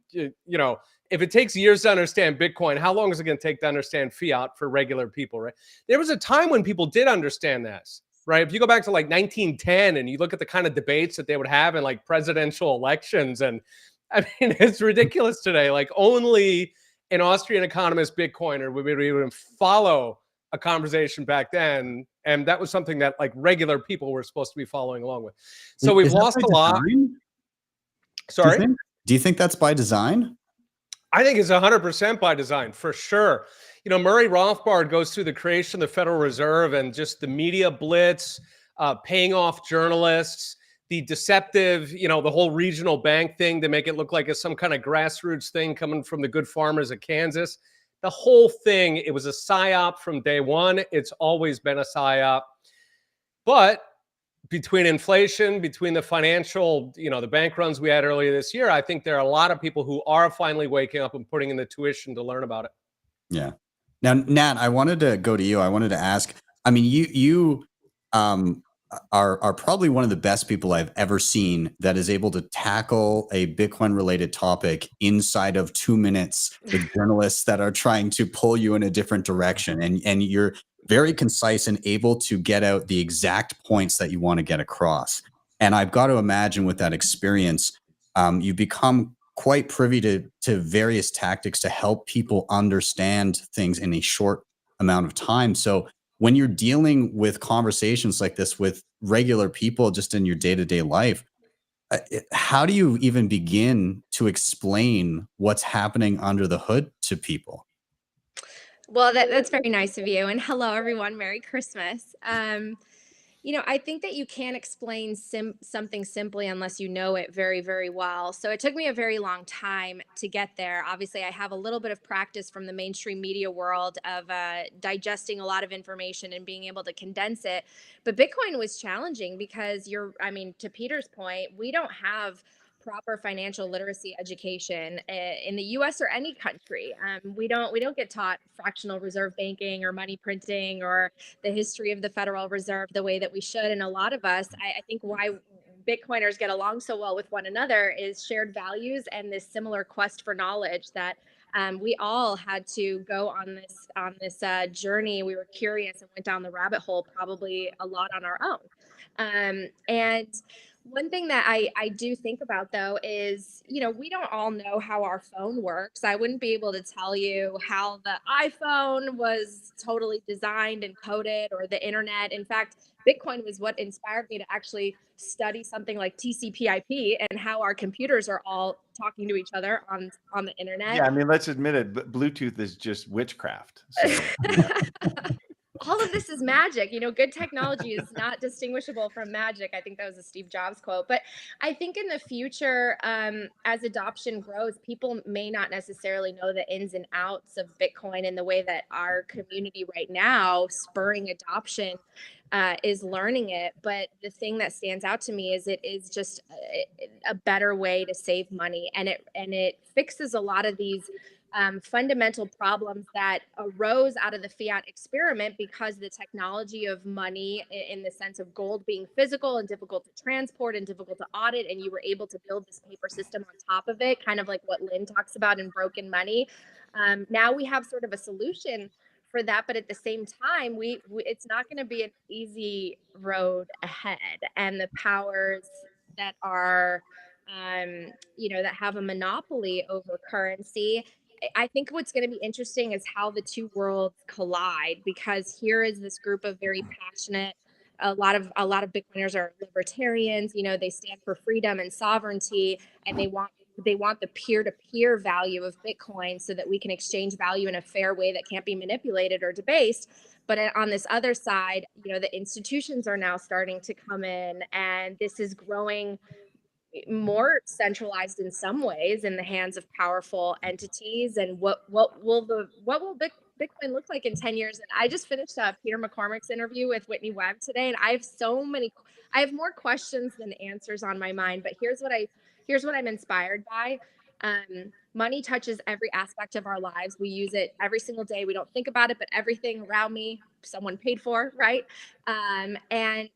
if it takes years to understand Bitcoin, how long is it going to take to understand fiat for regular people, right? There was a time when people did understand this, right? If you go back to like 1910 and you look at the kind of debates that they would have in like presidential elections, and I mean, it's ridiculous today. Like only an Austrian economist Bitcoiner would even follow a conversation back then. And that was something that like regular people were supposed to be following along with. So we've lost a lot. Sorry? Do you think that's by design? I think it's 100% by design, for sure. Murray Rothbard goes through the creation of the Federal Reserve and just the media blitz, paying off journalists, the deceptive, the whole regional bank thing to make it look like it's some kind of grassroots thing coming from the good farmers of Kansas. The whole thing, it was a psyop from day one. It's always been a psyop. But between inflation, between the financial, the bank runs we had earlier this year, I think there are a lot of people who are finally waking up and putting in the tuition to learn about it. Yeah. Now, Nat, I wanted to go to you. I wanted to ask, I mean, you are probably one of the best people I've ever seen that is able to tackle a Bitcoin related topic inside of 2 minutes with journalists that are trying to pull you in a different direction. And you're very concise and able to get out the exact points that you want to get across. And I've got to imagine with that experience, you become quite privy to various tactics to help people understand things in a short amount of time. So when you're dealing with conversations like this with regular people just in your day-to-day life, how do you even begin to explain what's happening under the hood to people? Well, that's very nice of you. And hello, everyone. Merry Christmas. I think that you can't explain something simply unless you know it very, very well. So it took me a very long time to get there. Obviously, I have a little bit of practice from the mainstream media world of digesting a lot of information and being able to condense it. But Bitcoin was challenging because to Peter's point, we don't have proper financial literacy education in the U.S. or any country. We don't get taught fractional reserve banking or money printing or the history of the Federal Reserve the way that we should. And a lot of us, I think why Bitcoiners get along so well with one another is shared values and this similar quest for knowledge that we all had to go on this journey. We were curious and went down the rabbit hole probably a lot on our own. And one thing that I do think about, though, is, we don't all know how our phone works. I wouldn't be able to tell you how the iPhone was totally designed and coded or the internet. In fact, Bitcoin was what inspired me to actually study something like TCP/IP and how our computers are all talking to each other on the internet. Yeah, I mean, let's admit it. Bluetooth is just witchcraft. So, yeah. All of this is magic. Good technology is not distinguishable from magic. I think that was a Steve Jobs quote. But I think in the future, as adoption grows, people may not necessarily know the ins and outs of Bitcoin in the way that our community right now, spurring adoption, is learning it. But the thing that stands out to me is it is just a better way to save money, and it fixes a lot of these fundamental problems that arose out of the fiat experiment because the technology of money, in the sense of gold being physical and difficult to transport and difficult to audit, and you were able to build this paper system on top of it, kind of like what Lynn talks about in Broken Money. Now we have sort of a solution for that, but at the same time, it's not going to be an easy road ahead, and the powers that are that have a monopoly over currency, I think what's going to be interesting is how the two worlds collide, because here is this group of very passionate, a lot of Bitcoiners are libertarians, you know, they stand for freedom and sovereignty, and they want the peer-to-peer value of Bitcoin so that we can exchange value in a fair way that can't be manipulated or debased. But on this other side, you know, the institutions are now starting to come in, and this is growing more centralized in some ways in the hands of powerful entities. And what will Bitcoin look like in 10 years? And I just finished Peter McCormick's interview with Whitney Webb today, and I have more questions than answers on my mind. But here's what I'm inspired by. Money touches every aspect of our lives. We use it every single day. We don't think about it, but everything around me, someone paid for, right? And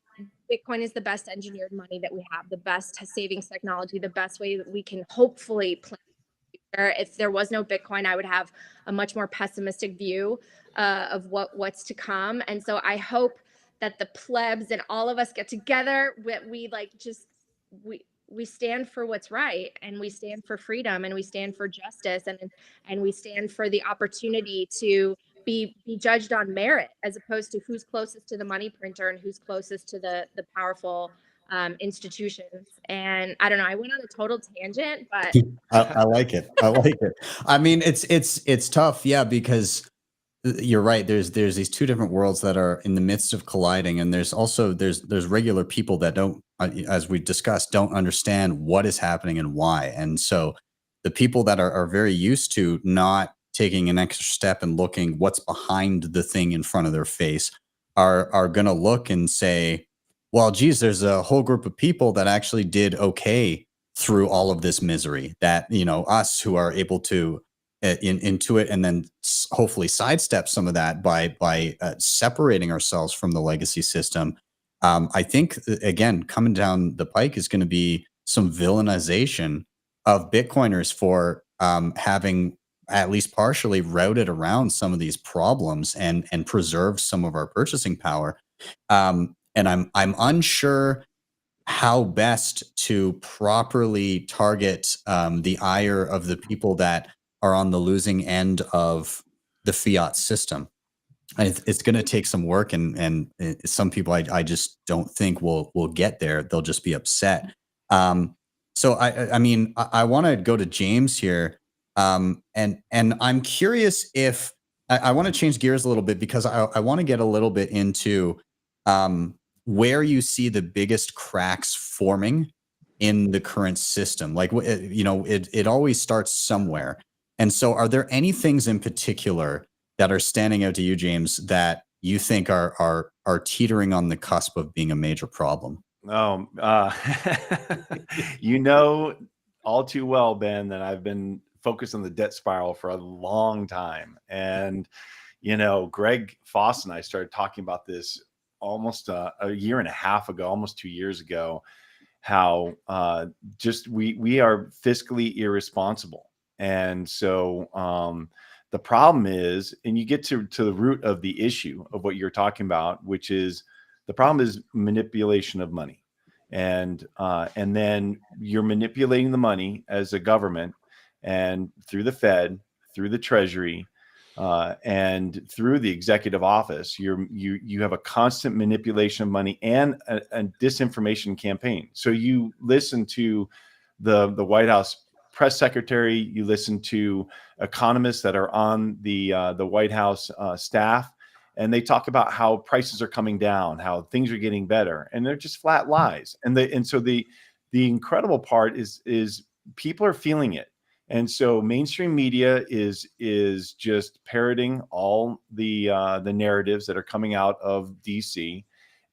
Bitcoin is the best engineered money that we have, the best savings technology, the best way that we can hopefully plan. If there was no Bitcoin, I would have a much more pessimistic view of what's to come. And so I hope that the plebs and all of us get together. We stand for what's right, and we stand for freedom, and we stand for justice, and we stand for the opportunity to be judged on merit, as opposed to who's closest to the money printer and who's closest to the powerful institutions. And I don't know, I went on a total tangent, but I like it. I like it. I mean, it's tough, yeah, because you're right. There's these two different worlds that are in the midst of colliding, and there's also there's regular people that don't, as we discussed, don't understand what is happening and why. And so the people that are very used to not taking an extra step and looking what's behind the thing in front of their face are going to look and say, well, geez, there's a whole group of people that actually did okay through all of this misery, that, you know, us who are able to intuit and then hopefully sidestep some of that by separating ourselves from the legacy system. I think, again, coming down the pike is going to be some villainization of Bitcoiners for having at least partially routed around some of these problems and preserved some of our purchasing power. And I'm unsure how best to properly target the ire of the people that are on the losing end of the fiat system. It's going to take some work, and some people I just don't think will get there. They'll just be upset. So I mean, I want to go to James here, and I'm curious if I want to change gears a little bit, because I want to get a little bit into where you see the biggest cracks forming in the current system. Like, you know, it always starts somewhere. And so are there any things in particular that are standing out to you, James, that you think are teetering on the cusp of being a major problem? Oh, you know all too well, Ben, that I've been focused on the debt spiral for a long time. And, you know, Greg Foss and I started talking about this almost a year and a half ago, almost 2 years ago, how just we are fiscally irresponsible. And so the problem is, and you get to the root of the issue of what you're talking about, which is the problem is manipulation of money. And then you're manipulating the money as a government, and through the Fed, through the Treasury, and through the executive office, you have a constant manipulation of money and a disinformation campaign. So you listen to the White House press secretary, you listen to economists that are on the White House staff, and they talk about how prices are coming down, how things are getting better, and they're just flat lies. And so the incredible part is people are feeling it. And so mainstream media is just parroting all the narratives that are coming out of DC,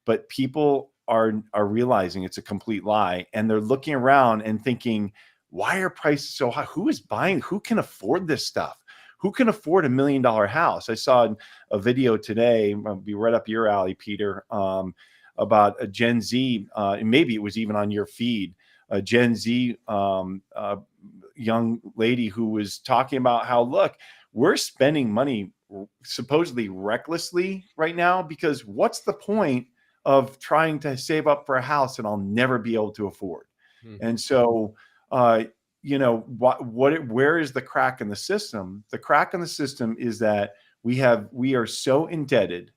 but people are realizing it's a complete lie, and they're looking around and thinking, why are prices so high? Who is buying? Who can afford this stuff? Who can afford $1 million house? I saw a video today, be right up your alley, Peter, about a Gen Z, maybe it was even on your feed, a Gen Z young lady who was talking about how, look, we're spending money supposedly recklessly right now, because what's the point of trying to save up for a house that I'll never be able to afford? And so, where is the crack in the system? The crack in the system is that we are so indebted,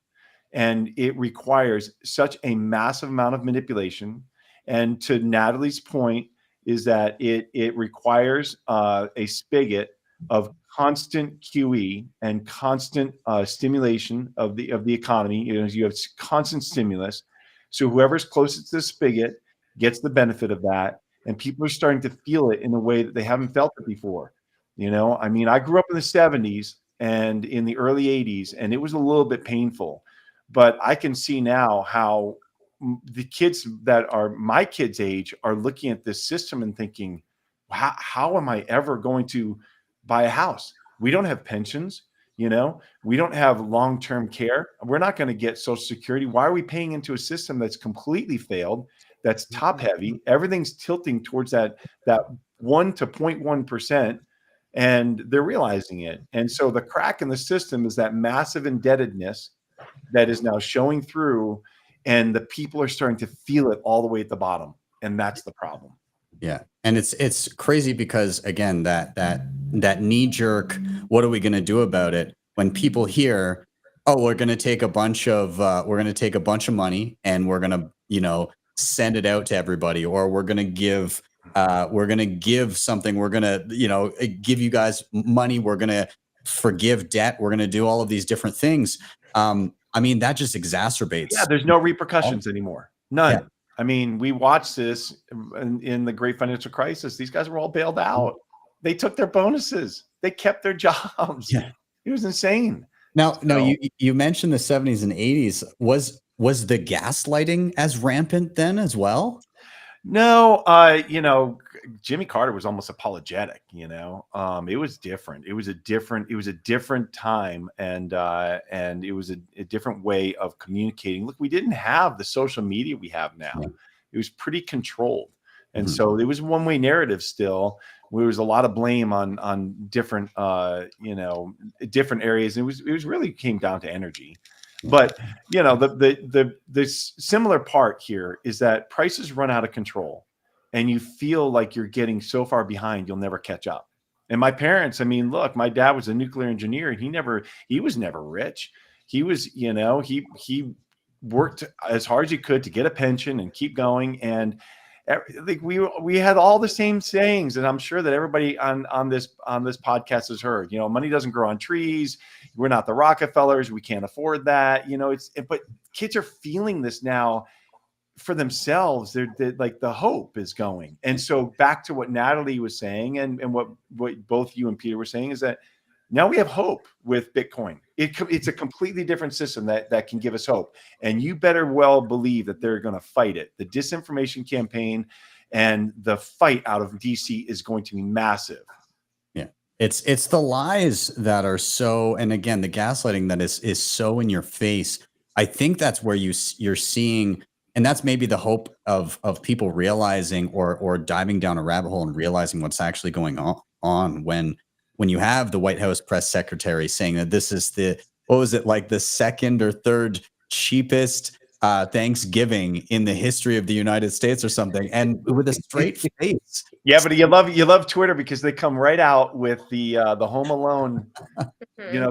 and it requires such a massive amount of manipulation. And to Natalie's point is that it requires a spigot of constant QE and constant stimulation of the economy. You have constant stimulus. So whoever's closest to the spigot gets the benefit of that. And people are starting to feel it in a way that they haven't felt it before. I mean, I grew up in the 70s and in the early 80s, and it was a little bit painful. But I can see now how the kids that are my kids' age are looking at this system and thinking, how am I ever going to buy a house? We don't have pensions. We don't have long-term care. We're not going to get Social Security. Why are we paying into a system that's completely failed, that's top heavy? Everything's tilting towards that 1 to 0.1%, and they're realizing it. And so the crack in the system is that massive indebtedness that is now showing through, and the people are starting to feel it all the way at the bottom. And that's the problem. Yeah. And it's crazy because, again, that knee jerk, what are we going to do about it? When people hear, oh, we're going to take a bunch of money and we're going to, send it out to everybody, or we're going to give something, we're going to, give you guys money. We're going to forgive debt. We're going to do all of these different things. I mean, that just exacerbates. Yeah. There's no repercussions anymore. None. Yeah. I mean, we watched this in the great financial crisis. These guys were all bailed out. They took their bonuses. They kept their jobs. Yeah. It was insane. Now, you mentioned the 70s and 80s. Was the gaslighting as rampant then as well? No, Jimmy Carter was almost apologetic. It was different. It was a different time, and it was a different way of communicating. Look, we didn't have the social media we have now. Yeah. It was pretty controlled, and so it was one-way narrative still. There was a lot of blame on different different areas. It was really came down to energy. But the similar part here is that prices run out of control, and you feel like you're getting so far behind you'll never catch up. And my parents, I mean, look, my dad was a nuclear engineer, and he was never rich. He was, he worked as hard as he could to get a pension and keep going. And like we had all the same sayings, and I'm sure that everybody on this podcast has heard. Money doesn't grow on trees. We're not the Rockefellers. We can't afford that. But kids are feeling this now for themselves. They're like, the hope is going. And so back to what Natalie was saying, and what both you and Peter were saying, is that now we have hope with Bitcoin. It's a completely different system that can give us hope. And you better well believe that they're going to fight it. The disinformation campaign and the fight out of DC is going to be massive. Yeah. It's the lies that are so, and again, the gaslighting that is so in your face. I think that's where you're seeing, and that's maybe the hope of people realizing or diving down a rabbit hole and realizing what's actually going on when you have the White House press secretary saying that this is the second or third cheapest Thanksgiving in the history of the United States or something, and with a straight face. Yeah, but you love Twitter because they come right out with the Home Alone,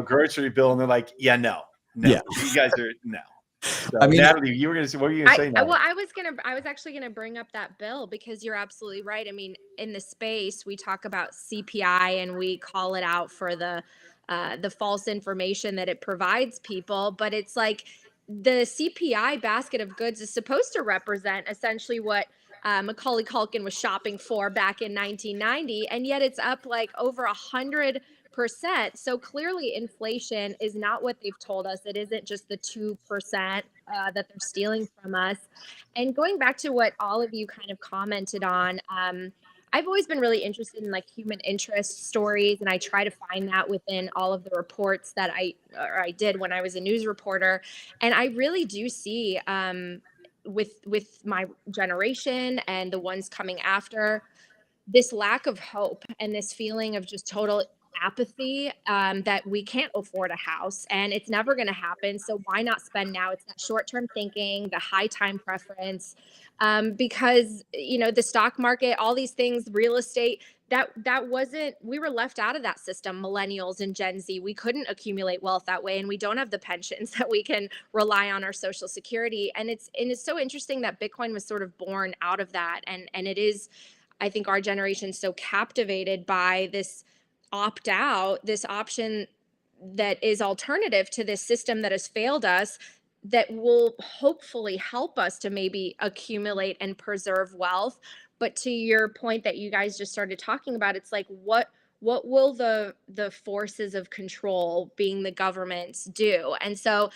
grocery bill, and they're like, no, you guys are no. So, I mean, Natalie, you were going to say, what were you going to say? Well, I was actually going to bring up that bill because you're absolutely right. I mean, in the space, we talk about CPI and we call it out for the false information that it provides people, but it's like the CPI basket of goods is supposed to represent essentially what Macaulay Culkin was shopping for back in 1990, and yet it's up like over 100%. So clearly inflation is not what they've told us. It isn't just the 2% that they're stealing from us. And going back to what all of you kind of commented on, I've always been really interested in like human interest stories, and I try to find that within all of the reports that I did when I was a news reporter. And I really do see with my generation and the ones coming after, this lack of hope and this feeling of just total apathy, that we can't afford a house and it's never going to happen. So why not spend now? It's that short-term thinking, the high time preference, because the stock market, all these things, real estate, that wasn't, we were left out of that system, millennials and Gen Z. We couldn't accumulate wealth that way, and we don't have the pensions that we can rely on our social security. And it's so interesting that Bitcoin was sort of born out of that. And it is, I think our generation is so captivated by this opt out, this option that is alternative to this system that has failed us, that will hopefully help us to maybe accumulate and preserve wealth. But to your point that you guys just started talking about, it's like, what will the forces of control, being the governments, do? And so,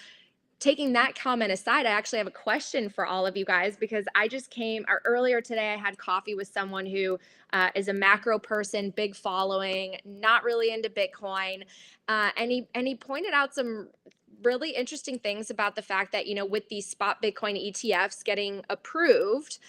taking that comment aside, I actually have a question for all of you guys, because I just came, or earlier today, I had coffee with someone who is a macro person, big following, not really into Bitcoin, and he pointed out some really interesting things about the fact that, you know, with these spot Bitcoin ETFs getting approved,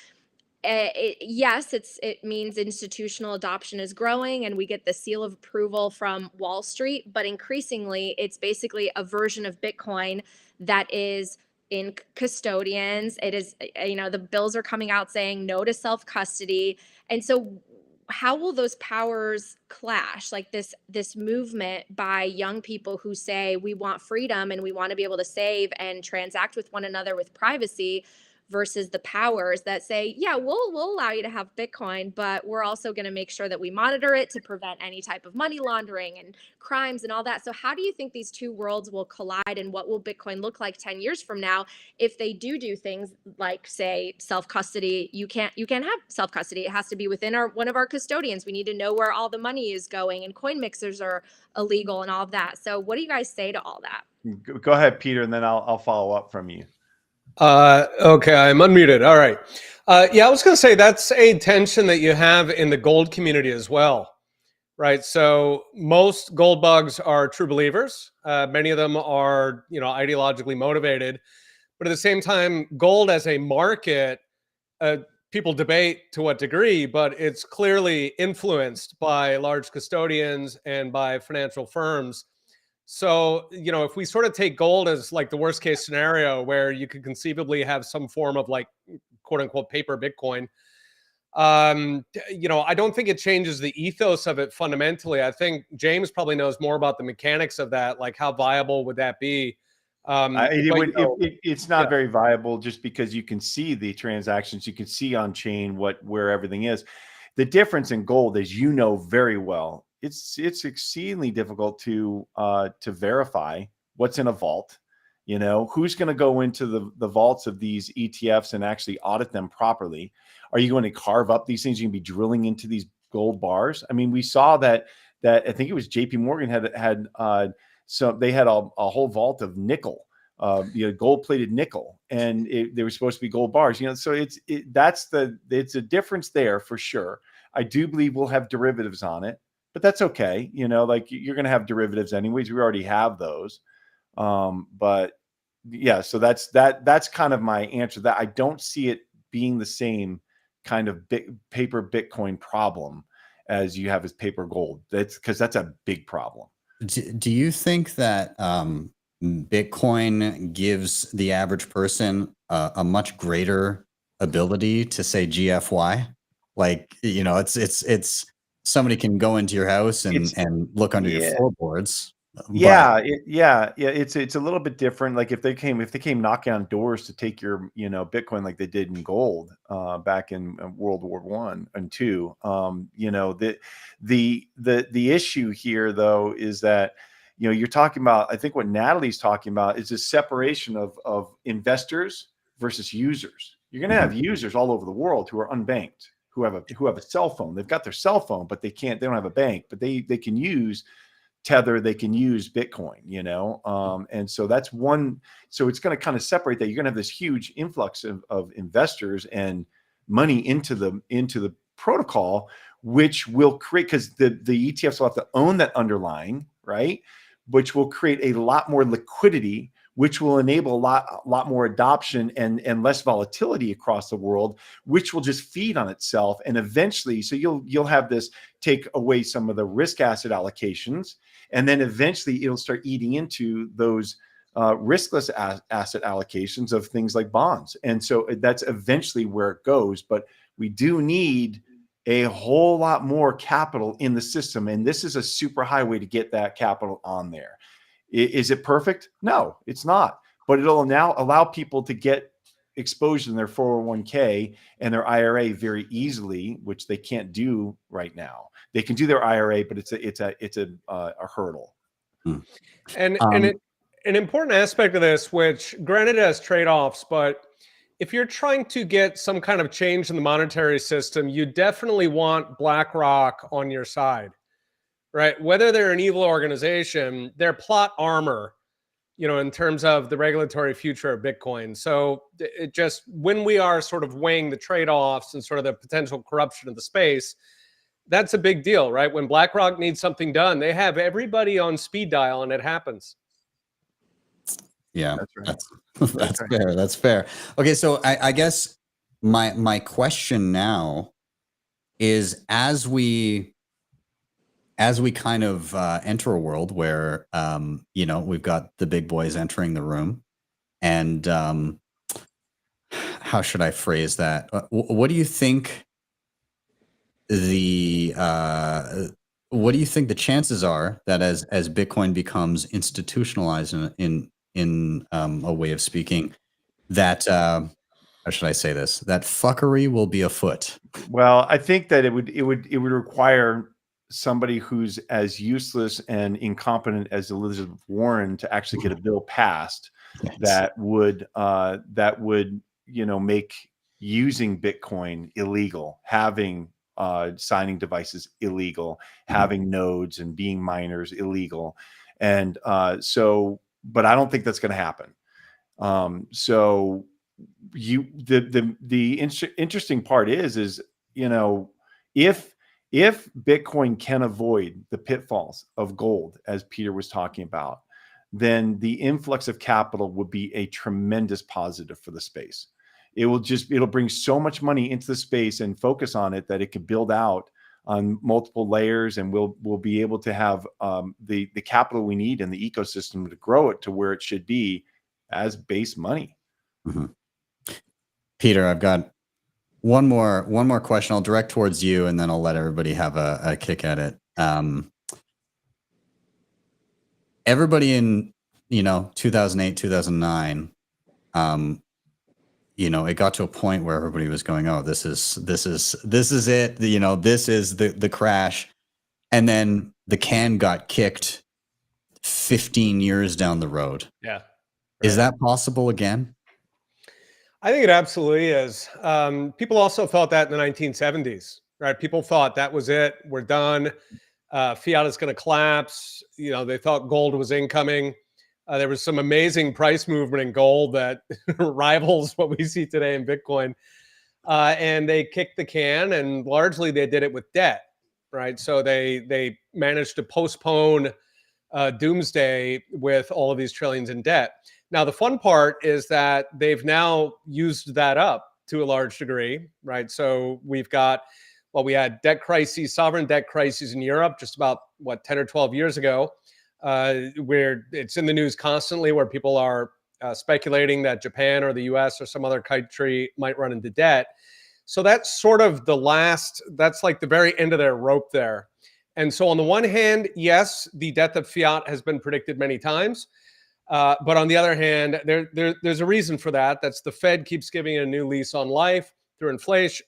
yes, it means institutional adoption is growing and we get the seal of approval from Wall Street, but increasingly it's basically a version of Bitcoin that is in custodians. It is, you know, the bills are coming out saying no to self-custody. And so how will those powers clash? Like this movement by young people who say we want freedom and we want to be able to save and transact with one another with privacy, versus the powers that say, yeah, we'll allow you to have Bitcoin, but we're also going to make sure that we monitor it to prevent any type of money laundering and crimes and all that. So how do you think these two worlds will collide, and what will Bitcoin look like 10 years from now if they do things like, say, self-custody? You can't have self-custody. It has to be within one of our custodians. We need to know where all the money is going, and coin mixers are illegal and all of that. So what do you guys say to all that? Go ahead, Peter, and then I'll follow up from you. Okay, I'm unmuted. All right. Yeah, I was going to say that's a tension that you have in the gold community as well, right? So most gold bugs are true believers. Many of them are, you know, ideologically motivated, but at the same time, gold as a market, people debate to what degree, but it's clearly influenced by large custodians and by financial firms. So, you know, if we sort of take gold as like the worst case scenario where you could conceivably have some form of like quote unquote paper Bitcoin, you know, I don't think it changes the ethos of it fundamentally. I think James probably knows more about the mechanics of that, like how viable would that be? It's not very viable, just because you can see the transactions, you can see on chain where everything is. The difference in gold, as you know very well, it's exceedingly difficult to verify what's in a vault. You know, who's going to go into the vaults of these ETFs and actually audit them properly? Are you going to carve up these things? You can be drilling into these gold bars. I mean, we saw that I think it was JP Morgan had so they had a whole vault of nickel, you know, gold-plated nickel, and they were supposed to be gold bars. You know, so it's a difference there for sure. I do believe we'll have derivatives on it, but that's okay. You know, like you're going to have derivatives anyways. We already have those. But yeah, so that's kind of my answer. That I don't see it being the same kind of paper Bitcoin problem as you have as paper gold. That's because that's a big problem. Do you think that Bitcoin gives the average person a much greater ability to say GFY? Like, you know, it's somebody can go into your house and look under your floorboards. It's a little bit different. Like if they came knocking on doors to take your, you know, Bitcoin like they did in gold back in World War I and II. You know, the issue here though is that, you know, you're talking about, I think what Natalie's talking about is this separation of investors versus users. You're going to have users all over the world who are unbanked, who have a cell phone. They've got their cell phone, but they don't have a bank, but they can use Tether, they can use Bitcoin, you know? And so that's one, so it's going to kind of separate that. You're going to have this huge influx of investors and money into the protocol, which will create, because the ETFs will have to own that underlying, right? Which will create a lot more liquidity, which will enable a lot more adoption and less volatility across the world, which will just feed on itself. And eventually, so you'll have this take away some of the risk asset allocations, and then eventually it'll start eating into those riskless asset allocations of things like bonds. And so that's eventually where it goes. But we do need a whole lot more capital in the system. And this is a super highway to get that capital on there. Is it perfect? No, it's not. But it'll now allow people to get exposure in their 401k and their IRA very easily, which they can't do right now. They can do their IRA, but it's a hurdle. And an important aspect of this, which granted has trade-offs, but if you're trying to get some kind of change in the monetary system, you definitely want BlackRock on your side, right? Whether they're an evil organization, they're plot armor, you know, in terms of the regulatory future of Bitcoin. So it just, when we are sort of weighing the trade-offs and sort of the potential corruption of the space, that's a big deal, right? When BlackRock needs something done, they have everybody on speed dial and it happens. Yeah, that's right. That's fair. That's fair. Okay, so I guess my question now is, as we kind of enter a world where you know, we've got the big boys entering the room, and how should I phrase that? What do you think the chances are that as Bitcoin becomes institutionalized in a way of speaking, that how should I say this? That fuckery will be afoot. Well, I think that it would require somebody who's as useless and incompetent as Elizabeth Warren to actually get a bill passed that would you know, make using Bitcoin illegal, having signing devices illegal, having nodes and being miners illegal, and so. But I don't think that's going to happen. So the interesting part is, you know, if Bitcoin can avoid the pitfalls of gold, as Peter was talking about, then the influx of capital would be a tremendous positive for the space. It'll bring so much money into the space and focus on it that it could build out on multiple layers, and we'll be able to have the capital we need in the ecosystem to grow it to where it should be as base money. Mm-hmm. Peter, I've got one more question. I'll direct towards you, and then I'll let everybody have a kick at it. Everybody in, you know, 2008, 2009, you know, it got to a point where everybody was going, oh, this is it. You know, this is the crash. And then the can got kicked 15 years down the road. Yeah. Right. Is that possible again? I think it absolutely is. People also felt that in the 1970s, right? People thought that was it. We're done. Fiat is going to collapse. You know, they thought gold was incoming. There was some amazing price movement in gold that rivals what we see today in Bitcoin. And they kicked the can, and largely they did it with debt, right? So they managed to postpone doomsday with all of these trillions in debt. Now, the fun part is that they've now used that up to a large degree, right? So we've got, well, we had debt crises, sovereign debt crises in Europe just about, 10 or 12 years ago. Where it's in the news constantly, where people are speculating that Japan or the US or some other country might run into debt. So that's sort of that's like the very end of their rope there. And so on the one hand, yes, the death of fiat has been predicted many times. But on the other hand, there's a reason for that. That's the Fed keeps giving a new lease on life through inflation,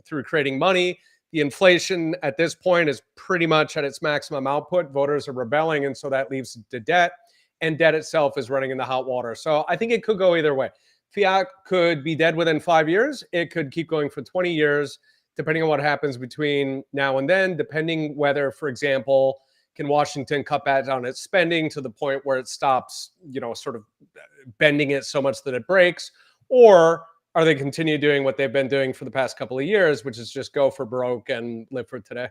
through creating money. The inflation at this point is pretty much at its maximum output. Voters are rebelling, and so that leaves to debt, and debt itself is running in the hot water. So I think it could go either way. Fiat could be dead within 5 years. It could keep going for 20 years, depending on what happens between now and then, depending whether, for example, can Washington cut back on its spending to the point where it stops, you know, sort of bending it so much that it breaks, or are they continue doing what they've been doing for the past couple of years, which is just go for broke and live for today?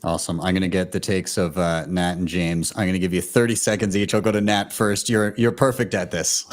Awesome. I'm going to get the takes of Nat and James. I'm going to give you 30 seconds each. I'll go to Nat first. You're perfect at this.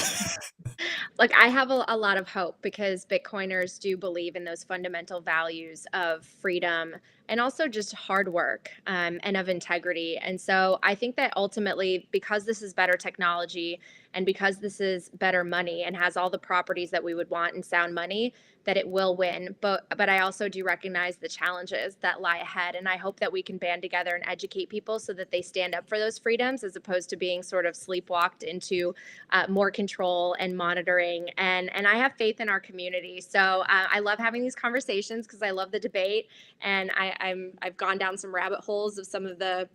Look, I have a lot of hope because Bitcoiners do believe in those fundamental values of freedom, and also just hard work and of integrity. And so I think that ultimately, because this is better technology and because this is better money and has all the properties that we would want in sound money, that it will win. But I also do recognize the challenges that lie ahead. And I hope that we can band together and educate people so that they stand up for those freedoms, as opposed to being sort of sleepwalked into more control and monitoring. And I have faith in our community. So I love having these conversations because I love the debate. And I've gone down some rabbit holes of some of the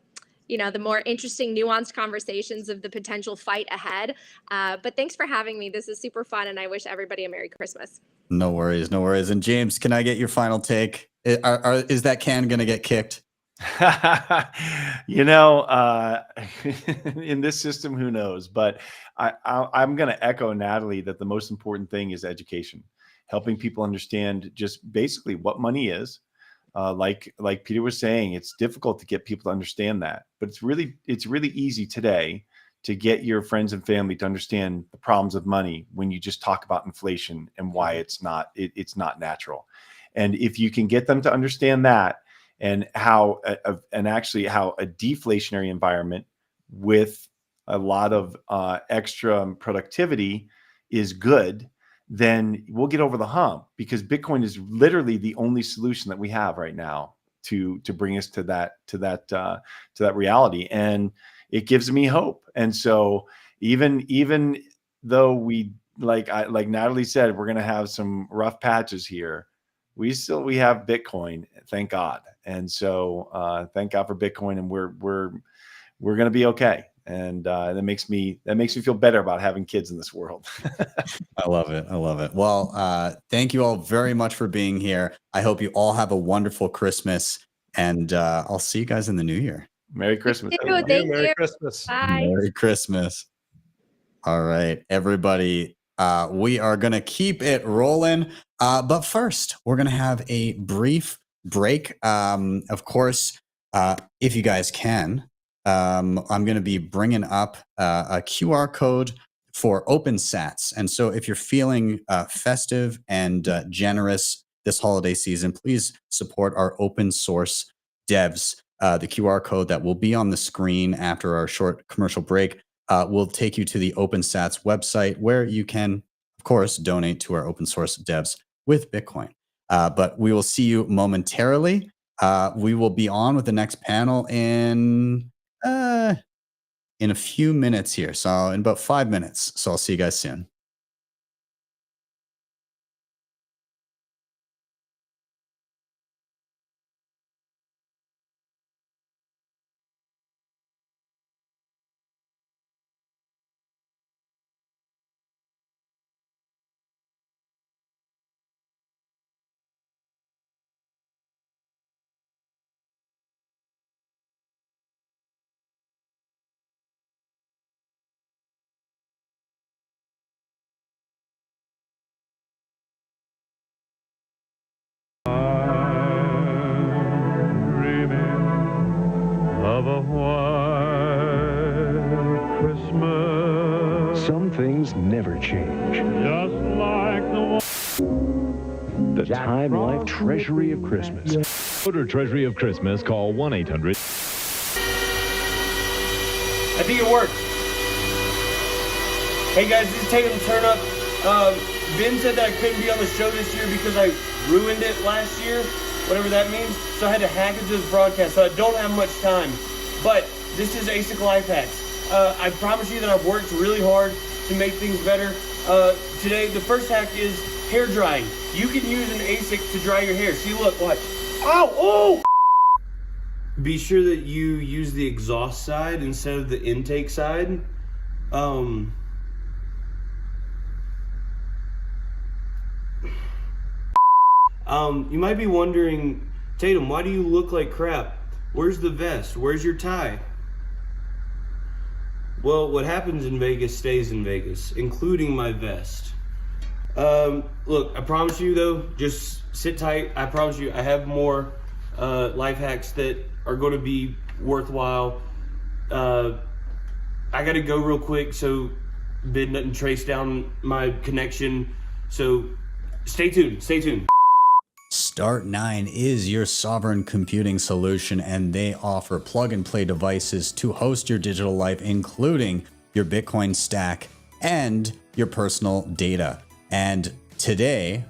the more interesting, nuanced conversations of the potential fight ahead. But thanks for having me. This is super fun, and I wish everybody a Merry Christmas. No worries, no worries. And James, can I get your final take? Is that can going to get kicked? In this system, who knows? But I'm going to echo Natalie that the most important thing is education, helping people understand just basically what money is. Like Peter was saying, it's difficult to get people to understand that, but it's really easy today to get your friends and family to understand the problems of money when you just talk about inflation and why it's not natural. And if you can get them to understand that, and how how a deflationary environment with a lot of extra productivity is good, then we'll get over the hump, because Bitcoin is literally the only solution that we have right now to bring us to that reality. And it gives me hope. And so even though we, like Natalie said, we're going to have some rough patches here, we have Bitcoin, thank God. And so thank God for Bitcoin, and we're going to be okay. And that makes me feel better about having kids in this world. I love it. I love it. Well, thank you all very much for being here. I hope you all have a wonderful Christmas, and I'll see you guys in the new year. Merry Christmas. Thank you. Merry Christmas. Bye. Merry Christmas. All right, everybody. We are going to keep it rolling. But first, we're going to have a brief break. Of course, if you guys can, I'm going to be bringing up a QR code for OpenSats. And so if you're feeling festive and generous this holiday season, please support our open source devs. The QR code that will be on the screen after our short commercial break will take you to the OpenSats website, where you can, of course, donate to our open source devs with Bitcoin. But we will see you momentarily. We will be on with the next panel in a few minutes here. So in about 5 minutes. So I'll see you guys soon. Of a white Christmas. Some things never change. Just like the Time Life Treasury of Christmas. Order Treasury of Christmas, call 1-800. I think it worked. Hey guys, this is Tatum Turn Up. Ben said that I couldn't be on the show this year because I ruined it last year, whatever that means. So I had to hack into this broadcast, so I don't have much time. But this is ASIC Life Hacks. I promise you that I've worked really hard to make things better. Today, the first hack is hair drying. You can use an ASIC to dry your hair. See, look, watch. Ow! Oh! Be sure that you use the exhaust side instead of the intake side. You might be wondering, Tatum, why do you look like crap? Where's the vest? Where's your tie? Well, what happens in Vegas stays in Vegas, including my vest. Look, I promise you though, just sit tight. I promise you, I have more life hacks that are going to be worthwhile. I gotta go real quick so Ben doesn't trace down my connection. So stay tuned, stay tuned. Start9 is your sovereign computing solution, and they offer plug-and-play devices to host your digital life, including your Bitcoin stack and your personal data. And tonight,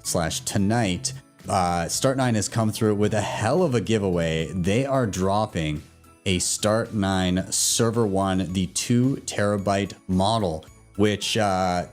Start9 has come through with a hell of a giveaway. They are dropping a Start9 Server One, the 2 terabyte model, which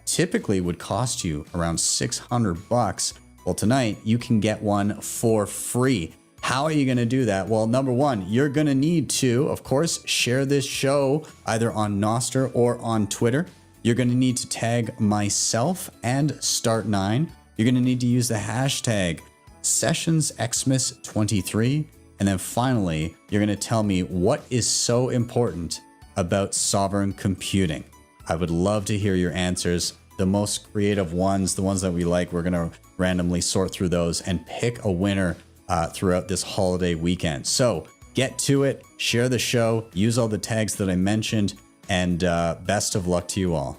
typically would cost you around $600. Well, tonight you can get one for free. How are you going to do that? Well, number one, you're going to need to, of course, share this show either on Nostr or on Twitter. You're going to need to tag myself and Start9. You're going to need to use the hashtag Sessions XMAS 23. And then finally, you're going to tell me what is so important about sovereign computing. I would love to hear your answers. The most creative ones, the ones that we like, we're going to randomly sort through those and pick a winner throughout this holiday weekend. So get to it, share the show, use all the tags that I mentioned, and best of luck to you all.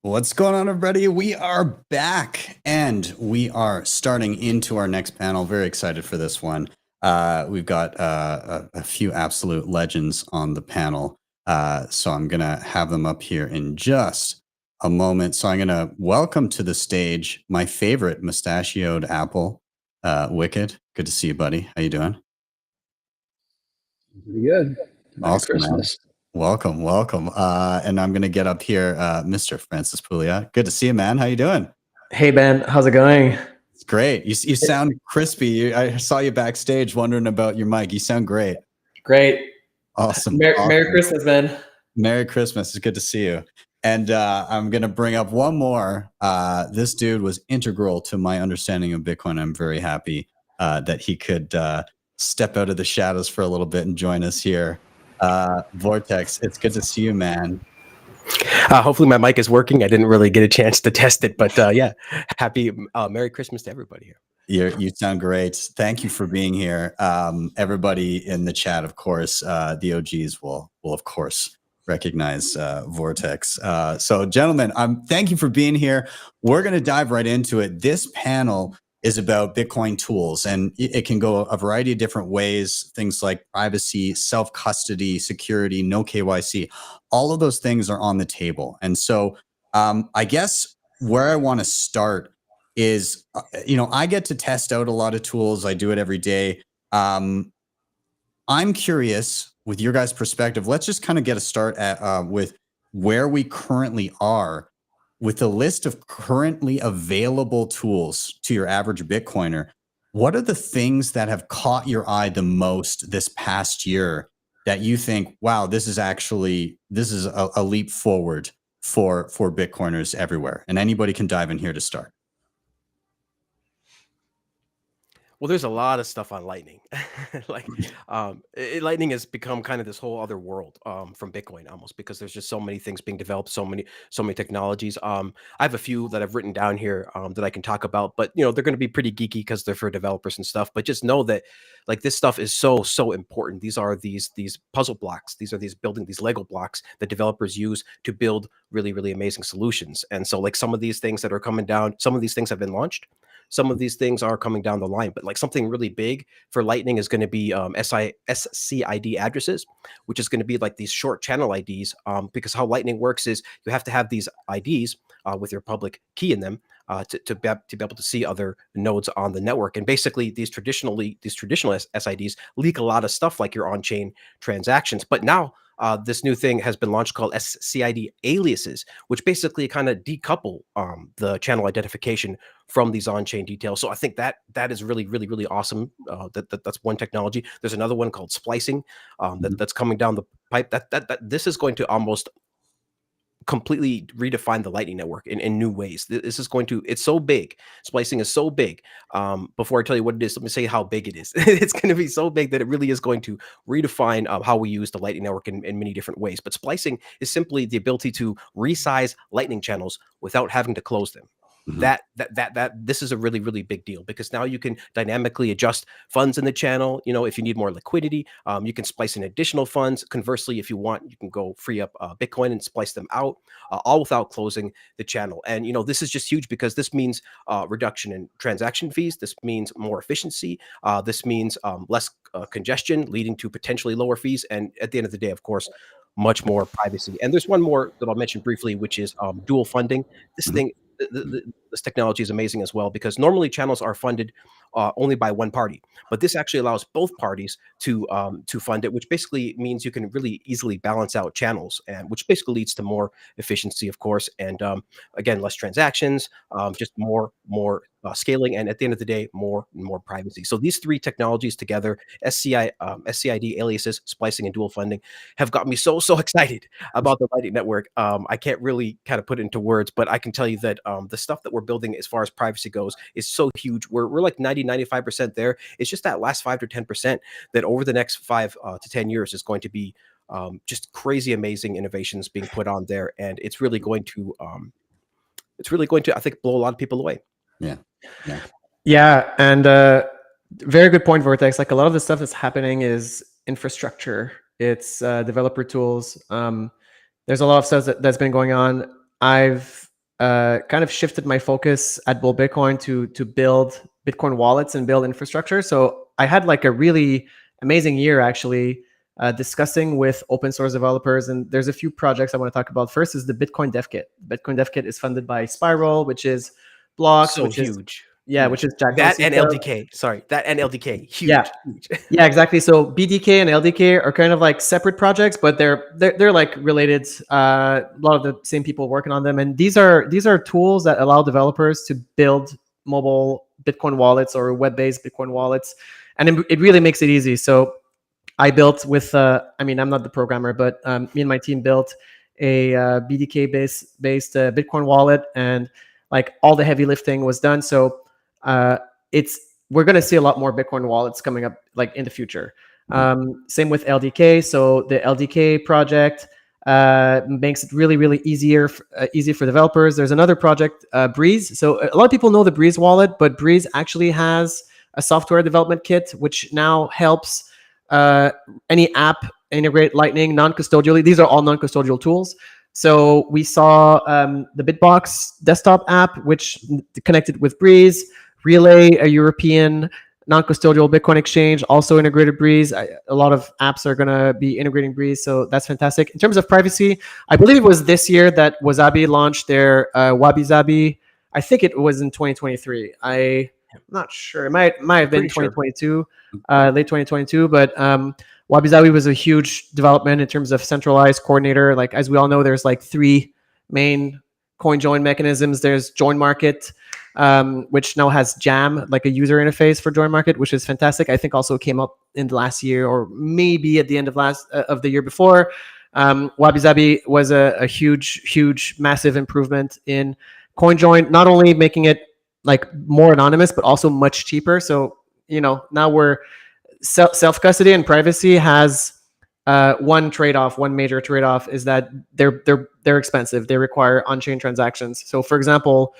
What's going on, everybody? We are back and we are starting into our next panel. Very excited for this one. We've got a few absolute legends on the panel. So I'm going to have them up here in just a moment. So I'm going to welcome to the stage my favorite mustachioed apple, Wicked. Good to see you, buddy. How you doing? Pretty good. Merry Awesome, Christmas. Man. Welcome. And I'm going to get up here, Mr. Francis Pouliot. Good to see you, man. How you doing? Hey, Ben. How's it going? It's great. You sound crispy. I saw you backstage wondering about your mic. You sound great. Great. Awesome. Merry Christmas, Ben. Merry Christmas. It's good to see you. And I'm going to bring up one more. This dude was integral to my understanding of Bitcoin. I'm very happy that he could step out of the shadows for a little bit and join us here. Vortex, it's good to see you, man. Hopefully my mic is working. I didn't really get a chance to test it, but yeah, happy Merry Christmas to everybody here. You sound great. Thank you for being here. Everybody in the chat, of course, the OGs will of course recognize Vortex. So gentlemen, thank you for being here. We're going to dive right into it. This panel is about Bitcoin tools, and it can go a variety of different ways. Things like privacy, self-custody, security, no KYC. All of those things are on the table. And so I guess where I want to start is, I get to test out a lot of tools. I do it every day. I'm curious, with your guys' perspective, let's just kind of get a start at with where we currently are with the list of currently available tools to your average Bitcoiner. What are the things that have caught your eye the most this past year that you think, wow, this is a leap forward for Bitcoiners everywhere? And anybody can dive in here to start. Well, there's a lot of stuff on Lightning. Lightning has become kind of this whole other world from Bitcoin almost, because there's just so many things being developed, so many technologies. I have a few that I've written down here that I can talk about, but they're going to be pretty geeky because they're for developers and stuff. But just know that this stuff is so important. These are these puzzle blocks. These are these Lego blocks that developers use to build really, really amazing solutions. And so some of these things that are coming down, some of these things have been launched. some of these things are coming down the line, but like something really big for Lightning is going to be SCID addresses, which is going to be like these short channel IDs. Because how Lightning works is you have to have these IDs with your public key in them to be able to see other nodes on the network. And basically these traditional SIDs leak a lot of stuff like your on-chain transactions. But now this new thing has been launched called SCID aliases, which basically kind of decouple the channel identification from these on-chain details. So I think that is really, really, really awesome. That's one technology. There's another one called splicing that's coming down the pipe. That this is going to almost completely redefine the Lightning Network in new ways. This is going to, it's so big. Splicing is so big. Before I tell you what it is, let me say how big it is. It's going to be so big that it really is going to redefine how we use the Lightning Network in many different ways. But splicing is simply the ability to resize Lightning channels without having to close them. This is a really, really big deal, because now you can dynamically adjust funds in the channel. You know, if you need more liquidity, you can splice in additional funds. Conversely, if you want, you can go free up Bitcoin and splice them out, all without closing the channel. And, you know, this is just huge, because this means reduction in transaction fees. This means more efficiency. This means less congestion, leading to potentially lower fees. And at the end of the day, of course, much more privacy. And there's one more that I'll mention briefly, which is dual funding. This thing, this technology is amazing as well, because normally channels are funded only by one party, but this actually allows both parties to fund it, which basically means you can really easily balance out channels, and which basically leads to more efficiency, of course, and again, less transactions, just more scaling, and at the end of the day, more privacy. So these three technologies together, SCID aliases, splicing, and dual funding, have got me so excited about the Lightning Network. I can't really kind of put it into words, but I can tell you that the stuff that we're building as far as privacy goes is so huge. We're like 95% there. It's just that last 5 to 10% that over the next 5 to 10 years is going to be just crazy amazing innovations being put on there, and it's really going to I think blow a lot of people away. Yeah, and very good point, Vortex. Like, a lot of the stuff that's happening is infrastructure. It's developer tools. There's a lot of stuff that's been going on. I've kind of shifted my focus at Bull Bitcoin to build Bitcoin wallets and build infrastructure. So I had like a really amazing year, actually, discussing with open source developers. And there's a few projects I want to talk about. First is the Bitcoin Dev Kit. Bitcoin Dev Kit is funded by Spiral, which is Blocks, So which huge. which is Jack That Dorsey and stuff. LDK. Sorry, that and LDK. Huge. Huge. Yeah, exactly. So BDK and LDK are kind of like separate projects, but they're like related. A lot of the same people working on them, and these are tools that allow developers to build mobile Bitcoin wallets or web-based Bitcoin wallets, and it really makes it easy. So I built with, I mean, I'm not the programmer, but me and my team built a BDK based Bitcoin wallet, and like all the heavy lifting was done. So we're going to see a lot more Bitcoin wallets coming up like in the future. Same with LDK. So the LDK project makes it really, really easy for developers. There's another project, Breeze. So a lot of people know the Breeze wallet, but Breeze actually has a software development kit, which now helps any app integrate Lightning non-custodially. These are all non-custodial tools. So we saw the Bitbox desktop app, which connected with Breeze. Relay, a European non-custodial Bitcoin exchange, also integrated Breeze. A lot of apps are going to be integrating Breeze, so that's fantastic. In terms of privacy, I believe it was this year that Wasabi launched their Wabi Sabi. I think it was in 2023. I'm not sure. It might have been 2022, late 2022. But Wabi Sabi was a huge development in terms of centralized coordinator. Like, as we all know, there's like 3 main coin join mechanisms. There's Join Market, which now has Jam, like a user interface for Join Market, which is fantastic. I think also came up in the last year, or maybe at the end of the year before. Wabi Sabi was a huge, massive improvement in CoinJoin, not only making it like more anonymous, but also much cheaper. So, now we're self-custody and privacy has one major trade-off is that they're expensive. They require on-chain transactions. So for example,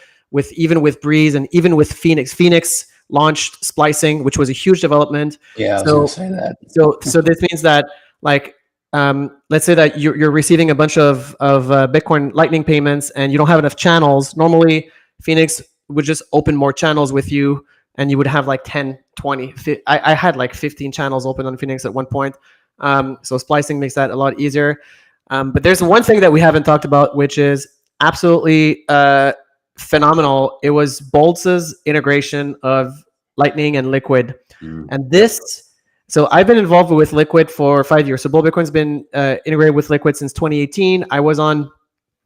even with Breeze and even with Phoenix launched splicing, which was a huge development. Yeah, I was going to say that. So this means that, like, let's say that you're receiving a bunch of Bitcoin Lightning payments and you don't have enough channels. Normally, Phoenix would just open more channels with you, and you would have like 10, 20. I had like 15 channels open on Phoenix at one point. So splicing makes that a lot easier. But there's one thing that we haven't talked about, which is absolutely phenomenal. It was Boltz's integration of Lightning and Liquid. And this, so I've been involved with Liquid for 5 years. So Bull Bitcoin's been integrated with Liquid since 2018. I was on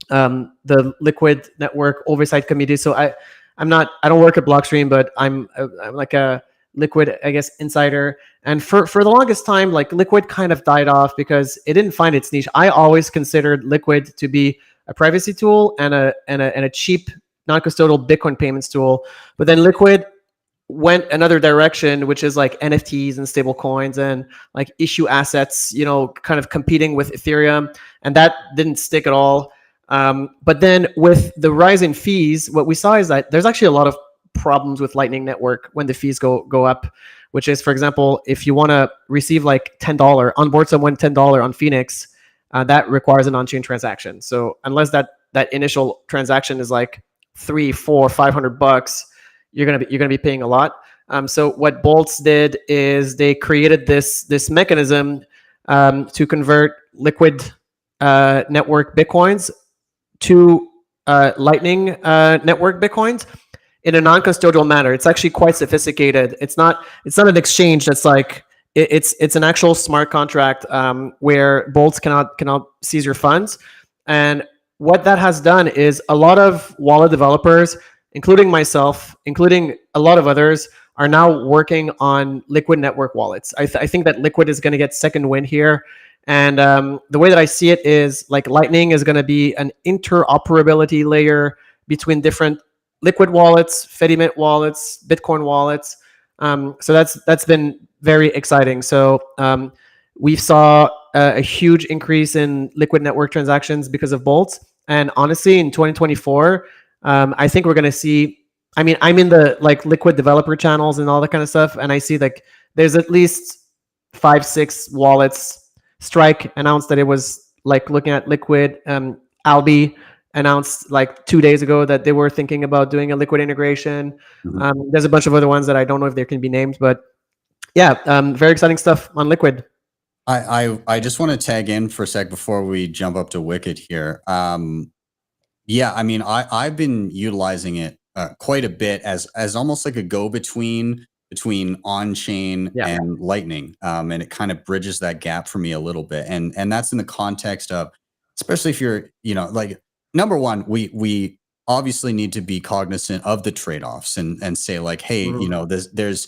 the Liquid Network Oversight Committee. So I don't work at Blockstream, but I'm like a Liquid, I guess, insider. And for the longest time, like Liquid kind of died off because it didn't find its niche. I always considered Liquid to be a privacy tool and a cheap non-custodial Bitcoin payments tool. But then Liquid went another direction, which is like NFTs and stable coins and like issue assets, you know, kind of competing with Ethereum. And that didn't stick at all. But then with the rise in fees, what we saw is that there's actually a lot of problems with Lightning Network when the fees go up, which is, for example, if you want to receive like $10, onboard someone $10 on Phoenix, that requires an on-chain transaction. So unless that initial transaction is like $300, $400, $500, you're gonna be paying a lot. So what Boltz did is they created this mechanism to convert Liquid network Bitcoins to Lightning network Bitcoins in a non-custodial manner. It's actually quite sophisticated. It's not an exchange that's like it's an actual smart contract where Boltz cannot seize your funds. And what that has done is a lot of wallet developers, including myself, including a lot of others, are now working on Liquid network wallets. I think that Liquid is going to get second wind here. And the way that I see it is like Lightning is going to be an interoperability layer between different Liquid wallets, Fedimint wallets, Bitcoin wallets. So that's been very exciting. So we saw a huge increase in Liquid network transactions because of Boltz. And honestly, in 2024, I think we're going to see, I mean, I'm in the like Liquid developer channels and all that kind of stuff. And I see like there's at least 5-6 wallets. Strike announced that it was like looking at Liquid. Albi announced like 2 days ago that they were thinking about doing a Liquid integration. There's a bunch of other ones that I don't know if they can be named, but yeah, very exciting stuff on Liquid. I just want to tag in for a sec before we jump up to Wicked here. Yeah, I mean, I've been utilizing it quite a bit as almost like a go-between between on-chain and Lightning, and it kind of bridges that gap for me a little bit. And that's in the context of, especially if you're, you know, like, number one, we obviously need to be cognizant of the trade-offs and say like, hey, you know, there's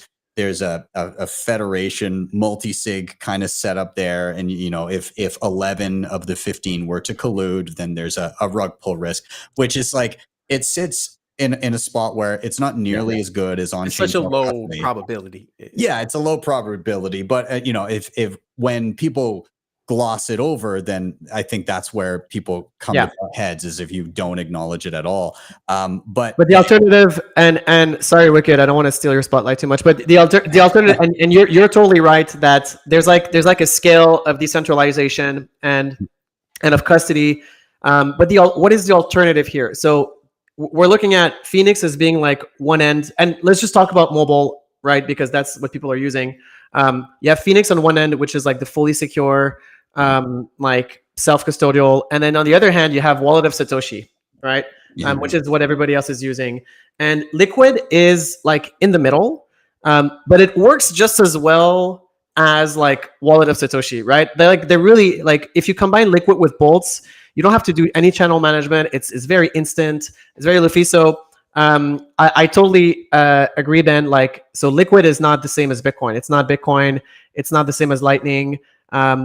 a federation multi-sig kind of setup there. And, you know, if 11 of the 15 were to collude, then there's a rug pull risk, which is like, it sits in a spot where it's not nearly as good as on-chain. It's such a low probability. Yeah, it's a low probability. But, you know, if when people gloss it over, then I think that's where people come to their heads, is if you don't acknowledge it at all. But the alternative, and sorry, Wicked, I don't want to steal your spotlight too much, but the alternative, and you're totally right that there's like a scale of decentralization and of custody. But what is the alternative here? So we're looking at Phoenix as being like one end, and let's just talk about mobile, right? Because that's what people are using. You have Phoenix on one end, which is like the fully secure, like self-custodial, and then on the other hand, you have Wallet of Satoshi, right? Which is what everybody else is using. And Liquid is like in the middle, but it works just as well as like Wallet of Satoshi, right? They're really like, if you combine Liquid with Boltz, you don't have to do any channel management. It's very instant. It's very Luffy. So I totally agree, Ben. Like, so Liquid is not the same as Bitcoin. It's not Bitcoin. It's not the same as Lightning.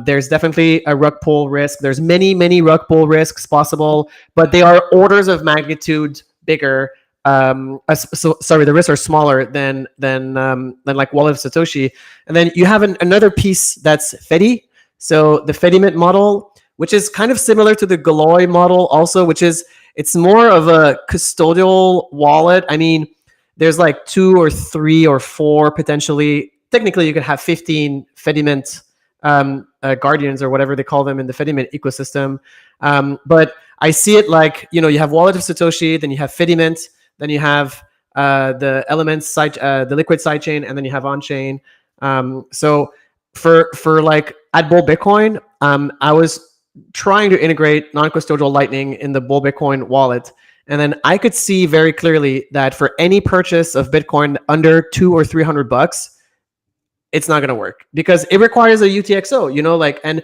There's definitely a rug pull risk. There's many rug pull risks possible, but they are orders of magnitude bigger. Sorry, the risks are smaller than like Wallet of Satoshi. And then you have another piece that's Fedi. So the Fedimint model, which is kind of similar to the Galoy model also, which is, it's more of a custodial wallet. I mean, there's like 2 or 3 or 4 potentially. Technically, you could have 15 Fedimint guardians or whatever they call them in the Fedimint ecosystem. But I see it like, you know, you have Wallet of Satoshi, then you have Fedimint, then you have the elements side, the liquid sidechain, and then you have on chain. So for like at Bull Bitcoin, I was trying to integrate non-custodial Lightning in the Bull Bitcoin wallet. And then I could see very clearly that for any purchase of Bitcoin under $200 or $300, it's not going to work because it requires a UTXO, and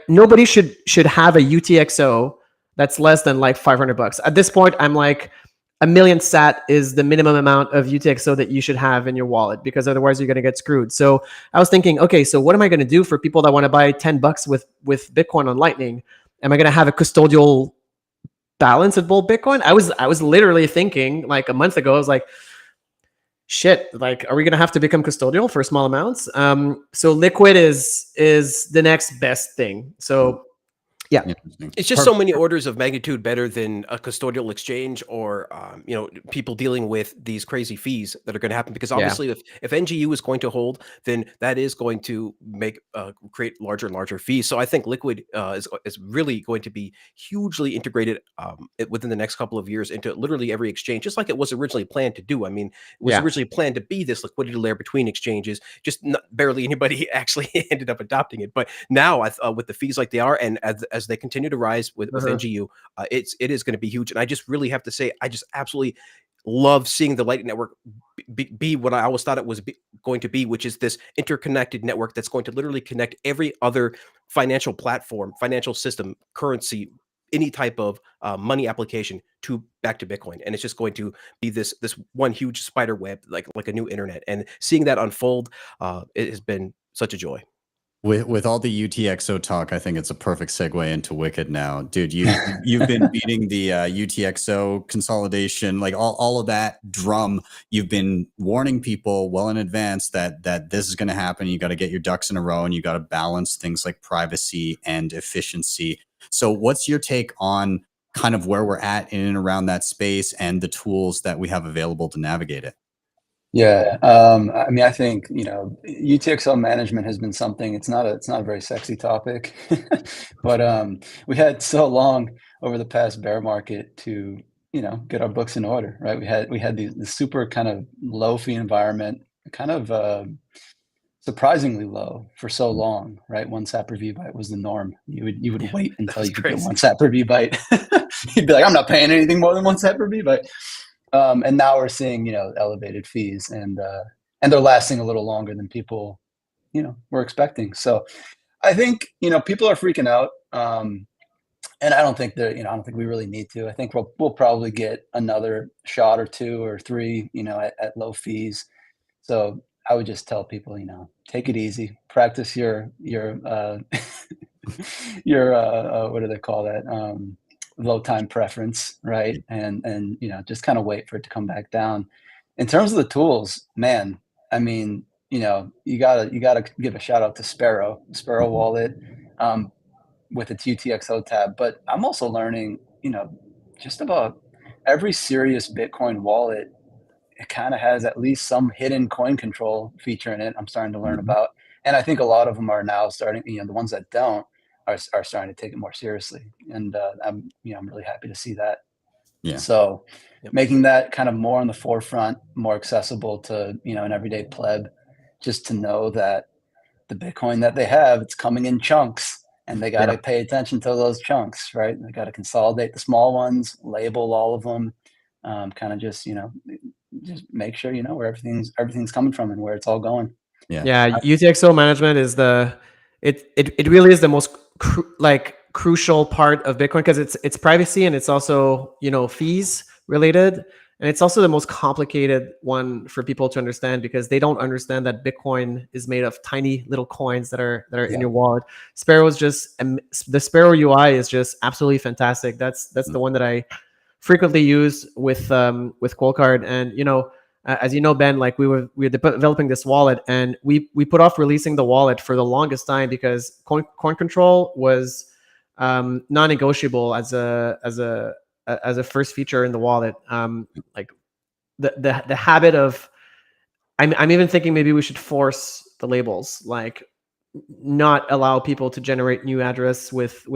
nobody should have a UTXO that's less than like $500. At this point, I'm like, 1 million sat is the minimum amount of UTXO that you should have in your wallet because otherwise you're going to get screwed. So I was thinking, okay, so what am I going to do for people that want to buy $10 with Bitcoin on Lightning? Am I going to have a custodial balance at Bull Bitcoin? I was literally thinking like a month ago, I was like, shit, like, are we going to have to become custodial for small amounts? So liquid is the next best thing. So yeah, it's just so many orders of magnitude better than a custodial exchange or people dealing with these crazy fees that are going to happen, because obviously if NGU is going to hold, then that is going to make create larger and larger fees. So I think liquid is really going to be hugely integrated within the next couple of years into literally every exchange, just like it was originally planned to do. I mean, it was originally planned to be this liquidity layer between exchanges, just barely anybody actually ended up adopting it. But now with the fees like they are, and as they continue to rise with NGU, it is going to be huge. And I just really have to say, I just absolutely love seeing the Lightning Network be what I always thought it was going to be, which is this interconnected network that's going to literally connect every other financial platform, financial system, currency, any type of money application back to Bitcoin. And it's just going to be this one huge spider web, like a new internet. And seeing that unfold, it has been such a joy. With all the UTXO talk, I think it's a perfect segue into Wicked now. Dude, you've been beating the UTXO consolidation, like all of that drum. You've been warning people well in advance that this is going to happen. You got to get your ducks in a row, and you got to balance things like privacy and efficiency. So what's your take on kind of where we're at in and around that space and the tools that we have available to navigate it? Yeah, I mean, I think UTXO management has been something. It's not a very sexy topic, but we had so long over the past bear market to get our books in order, right? We had the super kind of low fee environment, kind of surprisingly low for so long, right? 1 sat per vbyte was the norm. You would wait until you could get 1 sat per vbyte. You'd be like, I'm not paying anything more than 1 sat per vbyte. And now we're seeing, elevated fees, and they're lasting a little longer than people, were expecting. So I think, people are freaking out. And I don't think I don't think we really need to. I think we'll probably get another shot or 2 or 3, at low fees. So I would just tell people, take it easy, practice your what do they call that? Low time preference, right? And just kind of wait for it to come back down. In terms of the tools, man, I mean, you gotta give a shout out to Sparrow Wallet with its UTXO tab. But I'm also learning, just about every serious Bitcoin wallet, it kind of has at least some hidden coin control feature in it. I'm starting to learn about, and I think a lot of them are now starting. The ones that don't are starting to take it more seriously, and I'm really happy to see that. Yeah. So making that kind of more on the forefront, more accessible to an everyday pleb, just to know that the Bitcoin that they have, it's coming in chunks, and they got to pay attention to those chunks, right? They got to consolidate the small ones, label all of them, kind of just make sure where everything's coming from and where it's all going. Yeah, UTXO management is it really is the most crucial part of Bitcoin, because it's privacy, and it's also fees related, and it's also the most complicated one for people to understand, because they don't understand that Bitcoin is made of tiny little coins that are in your wallet. Sparrow is just the Sparrow UI is just absolutely fantastic. That's the one that I frequently use with Coldcard, and as you know, Ben, like we were developing this wallet, and we put off releasing the wallet for the longest time because coin control was non-negotiable as a first feature in the wallet. Like the habit of, I'm even thinking maybe we should force the labels. Like not allow people to generate new address with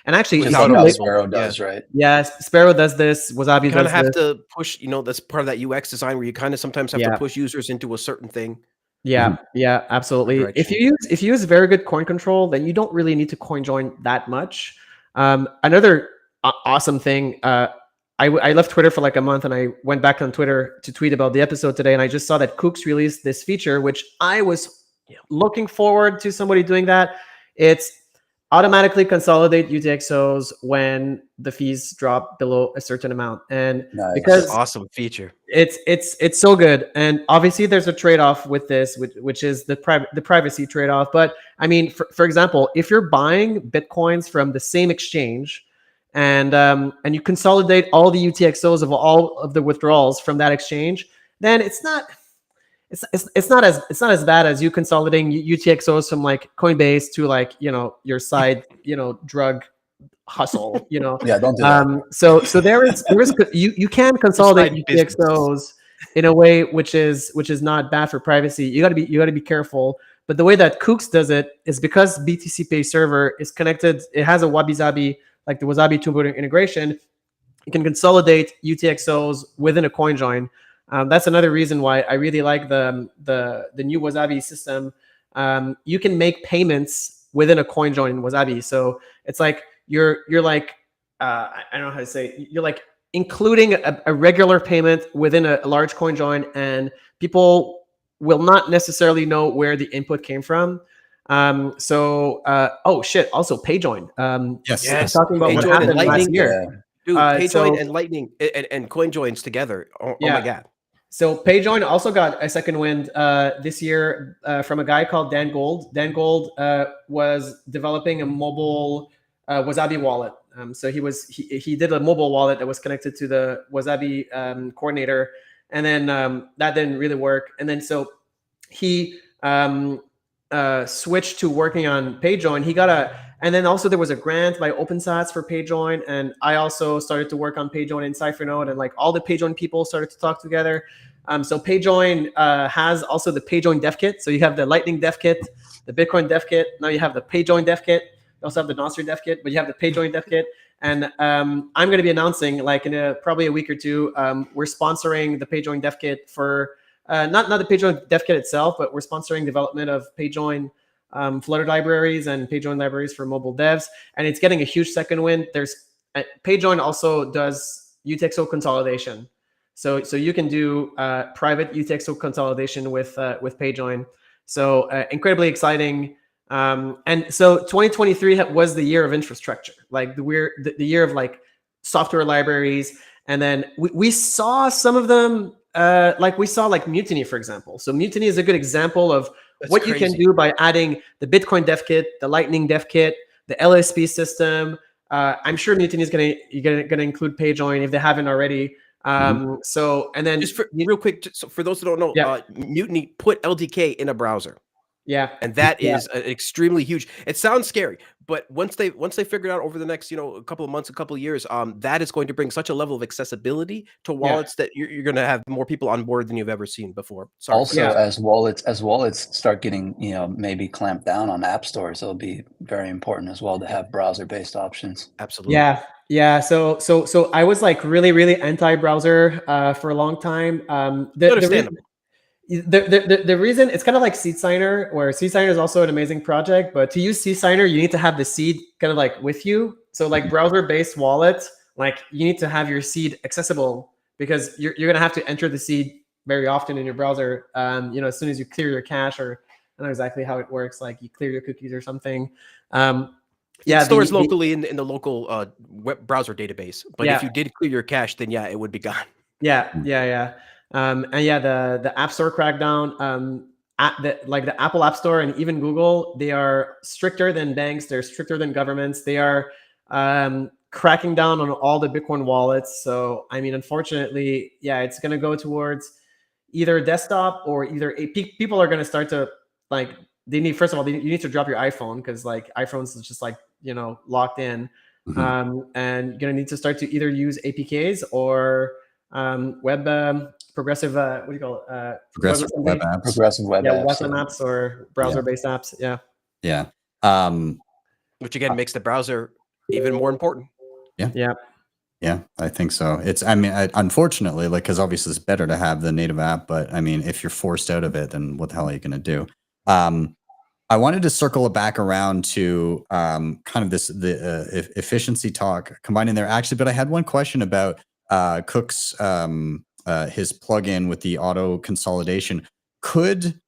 and actually Which is like how Sparrow does, right? Yeah, Sparrow does this. Wasabi You kind does of have this. to push, that's part of that UX design where you kind of sometimes have Yeah. to push users into a certain thing. Yeah, yeah, absolutely. If direction. you use very good coin control, then you don't really need to coin join that much. Another awesome thing, I left Twitter for like a month, and I went back on Twitter to tweet about the episode today, and I just saw that Kooks released this feature, which I was looking forward to somebody doing that. It's automatically consolidate UTXOs when the fees drop below a certain amount, and because awesome feature. It's so good. And obviously there's a trade-off with this, which is the privacy trade-off. But I mean, for example, if you're buying Bitcoins from the same exchange and you consolidate all the UTXOs of all of the withdrawals from that exchange, then it's not as bad as you consolidating UTXOs from like Coinbase to like, your side, drug hustle, Yeah, don't do that. So there is you can consolidate UTXOs in a way which is not bad for privacy. You gotta be careful. But the way that Kooks does it is because BTC Pay server is connected. It has a Wabi-Sabi, like the Wasabi 2.0 integration. You can consolidate UTXOs within a coin join. That's another reason why I really like the new Wasabi system. You can make payments within a coin join in Wasabi. So it's like you're like I don't know how to say. You're like including a regular payment within a large coin join, and people will not necessarily know where the input came from. Oh shit! Also, PayJoin. Yes. Talking about what happened last year. Dude, PayJoin and Lightning and coin joins together. Oh my god. So PayJoin also got a second wind this year from a guy called Dan Gold. Dan Gold was developing a mobile Wasabi wallet. So he did a mobile wallet that was connected to the Wasabi coordinator, and then that didn't really work. And then so he switched to working on PayJoin. And then also there was a grant by OpenSats for PayJoin, and I also started to work on PayJoin in Ciphernote, and like all the PayJoin people started to talk together. So PayJoin has also the PayJoin dev kit. So you have the Lightning dev kit, the Bitcoin dev kit. Now you have the PayJoin dev kit. You also have the Nostr dev kit, but you have the PayJoin dev kit. And I'm going to be announcing, like in probably a week or two, we're sponsoring the PayJoin dev kit for not the PayJoin dev kit itself, but we're sponsoring development of PayJoin Flutter libraries and PayJoin libraries for mobile devs, and it's getting a huge second wind. There's PayJoin also does UTXO consolidation, so you can do private UTXO consolidation with PayJoin. So incredibly exciting. And so 2023 was the year of infrastructure, like the year of like software libraries, and then we saw some of them. Like we saw like Mutiny, for example. So Mutiny is a good example of what you can do by adding the Bitcoin dev kit, the Lightning dev kit, the LSP system. I'm sure Mutiny is gonna include PayJoin if they haven't already. So and then just real quick, so for those who don't know, Mutiny put LDK in a browser. Yeah, and that is extremely huge. It sounds scary, but once they figure it out over the next a couple of months, a couple of years, that is going to bring such a level of accessibility to wallets that you're going to have more people on board than you've ever seen before. Sorry. Also, as wallets start getting maybe clamped down on app stores, it'll be very important as well to have browser-based options. Absolutely. Yeah. So I was like really anti-browser for a long time. The reason it's kind of like Seed Signer, where Seed Signer is also an amazing project, but to use Seed Signer, you need to have the seed kind of like with you. So like browser-based wallets, like you need to have your seed accessible because you're going to have to enter the seed very often in your browser. As soon as you clear your cache, or I don't know exactly how it works, like you clear your cookies or something. It stores locally in the local web browser database. But if you did clear your cache, then it would be gone. Yeah. And the App Store crackdown, the Apple App Store and even Google, they are stricter than banks. They're stricter than governments. They are cracking down on all the Bitcoin wallets. So, I mean, unfortunately, it's going to go towards either desktop or either people are going to start to like, you need to drop your iPhone because like iPhones is just like, locked in. And you're going to need to start to either use APKs or web progressive progressive web apps. Web apps or browser-based apps. Yeah. Which again makes the browser even more important. Yeah. Yeah. Yeah, I think so. I mean, unfortunately, like, because obviously it's better to have the native app, but I mean, if you're forced out of it, then what the hell are you going to do? I wanted to circle it back around to kind of the efficiency talk combined in there, actually, but I had one question about Cook's his plugin with the auto consolidation. Could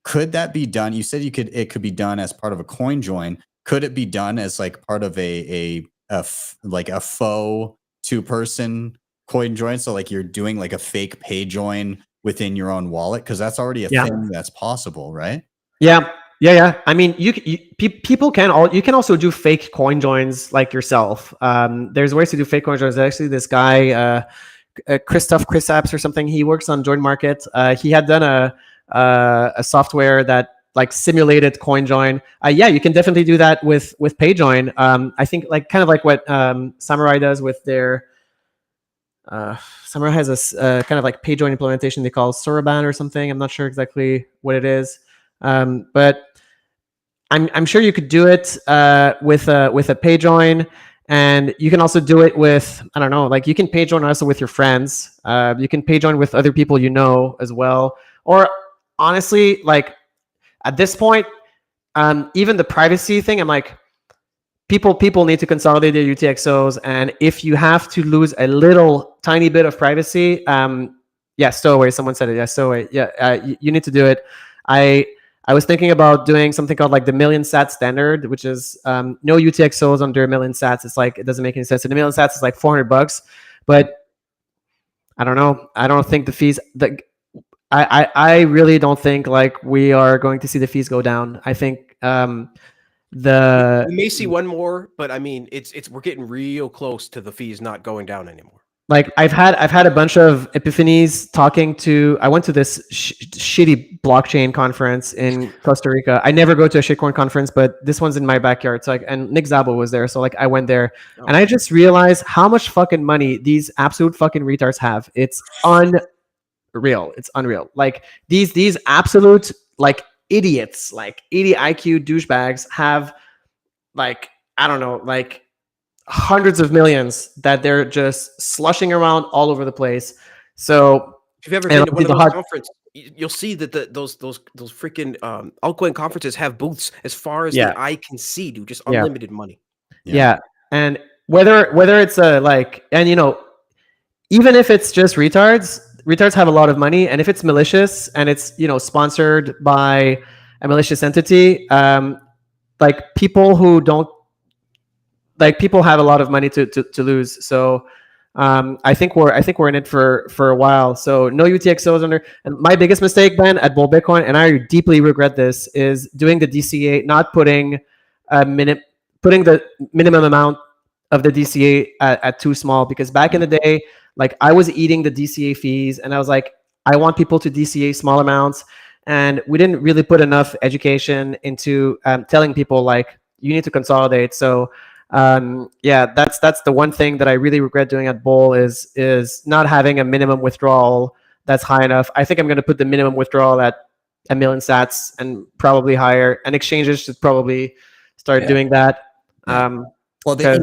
that be done? You said it could be done as part of a coin join. Could it be done as like part of like a faux 2-person coin join? So like you're doing like a fake pay join within your own wallet, because that's already a thing that's possible, right? Yeah. I mean, people can you can also do fake coin joins like yourself. There's ways to do fake coin joins. Actually, this guy, Christoph Apps or something, he works on Join Market. He had done a software that like simulated coin join. Yeah, you can definitely do that with pay join. I think like kind of like what Samurai does with their Samurai has a kind of like pay join implementation they call Soroban or something. I'm not sure exactly what it is, but I'm sure you could do it with a pay join, and you can also do it with, I don't know, like you can pay join also with your friends. You can pay join with other people you know as well. Or honestly, like at this point, even the privacy thing, I'm like, people need to consolidate their UTXOs, and if you have to lose a little tiny bit of privacy, yeah, stowaway. Someone said it. Yeah, stowaway. Yeah, you need to do it. I was thinking about doing something called like the million sat standard, which is no UTXOs under 1 million sats. It's like, it doesn't make any sense. And 1 million sats is like $400, but I don't know. I don't think the fees. I really don't think like we are going to see the fees go down. I think We may see one more, but I mean, we're getting real close to the fees not going down anymore. Like I've had a bunch of epiphanies talking to. I went to this shitty blockchain conference in Costa Rica. I never go to a shitcoin conference, but this one's in my backyard. So like, and Nick Szabo was there, so like I went there, and I just realized how much fucking money these absolute fucking retards have. It's unreal. It's unreal. Like these absolute like idiots, like 80 IQ douchebags have like, I don't know, like hundreds of millions that they're just slushing around all over the place. So if you've ever been to one of those conferences, you'll see that those freaking altcoin conferences have booths as far as the eye can see, dude. Just unlimited money. Yeah. And whether it's a like, and you know, even if it's just retards have a lot of money, and if it's malicious and it's, you know, sponsored by a malicious entity, like people who don't, like people have a lot of money to lose. So I think we're in it for a while. So no UTXOs under. And my biggest mistake, Ben, at Bull Bitcoin, and I deeply regret this, is doing the DCA, not putting the minimum amount of the DCA at too small. Because back in the day, like I was eating the DCA fees, and I was like, I want people to DCA small amounts, and we didn't really put enough education into telling people like you need to consolidate. So yeah, that's the one thing that I really regret doing at Bull is not having a minimum withdrawal that's high enough. I think I'm going to put the minimum withdrawal at 1 million sats and probably higher, and exchanges should probably start doing that. Well, this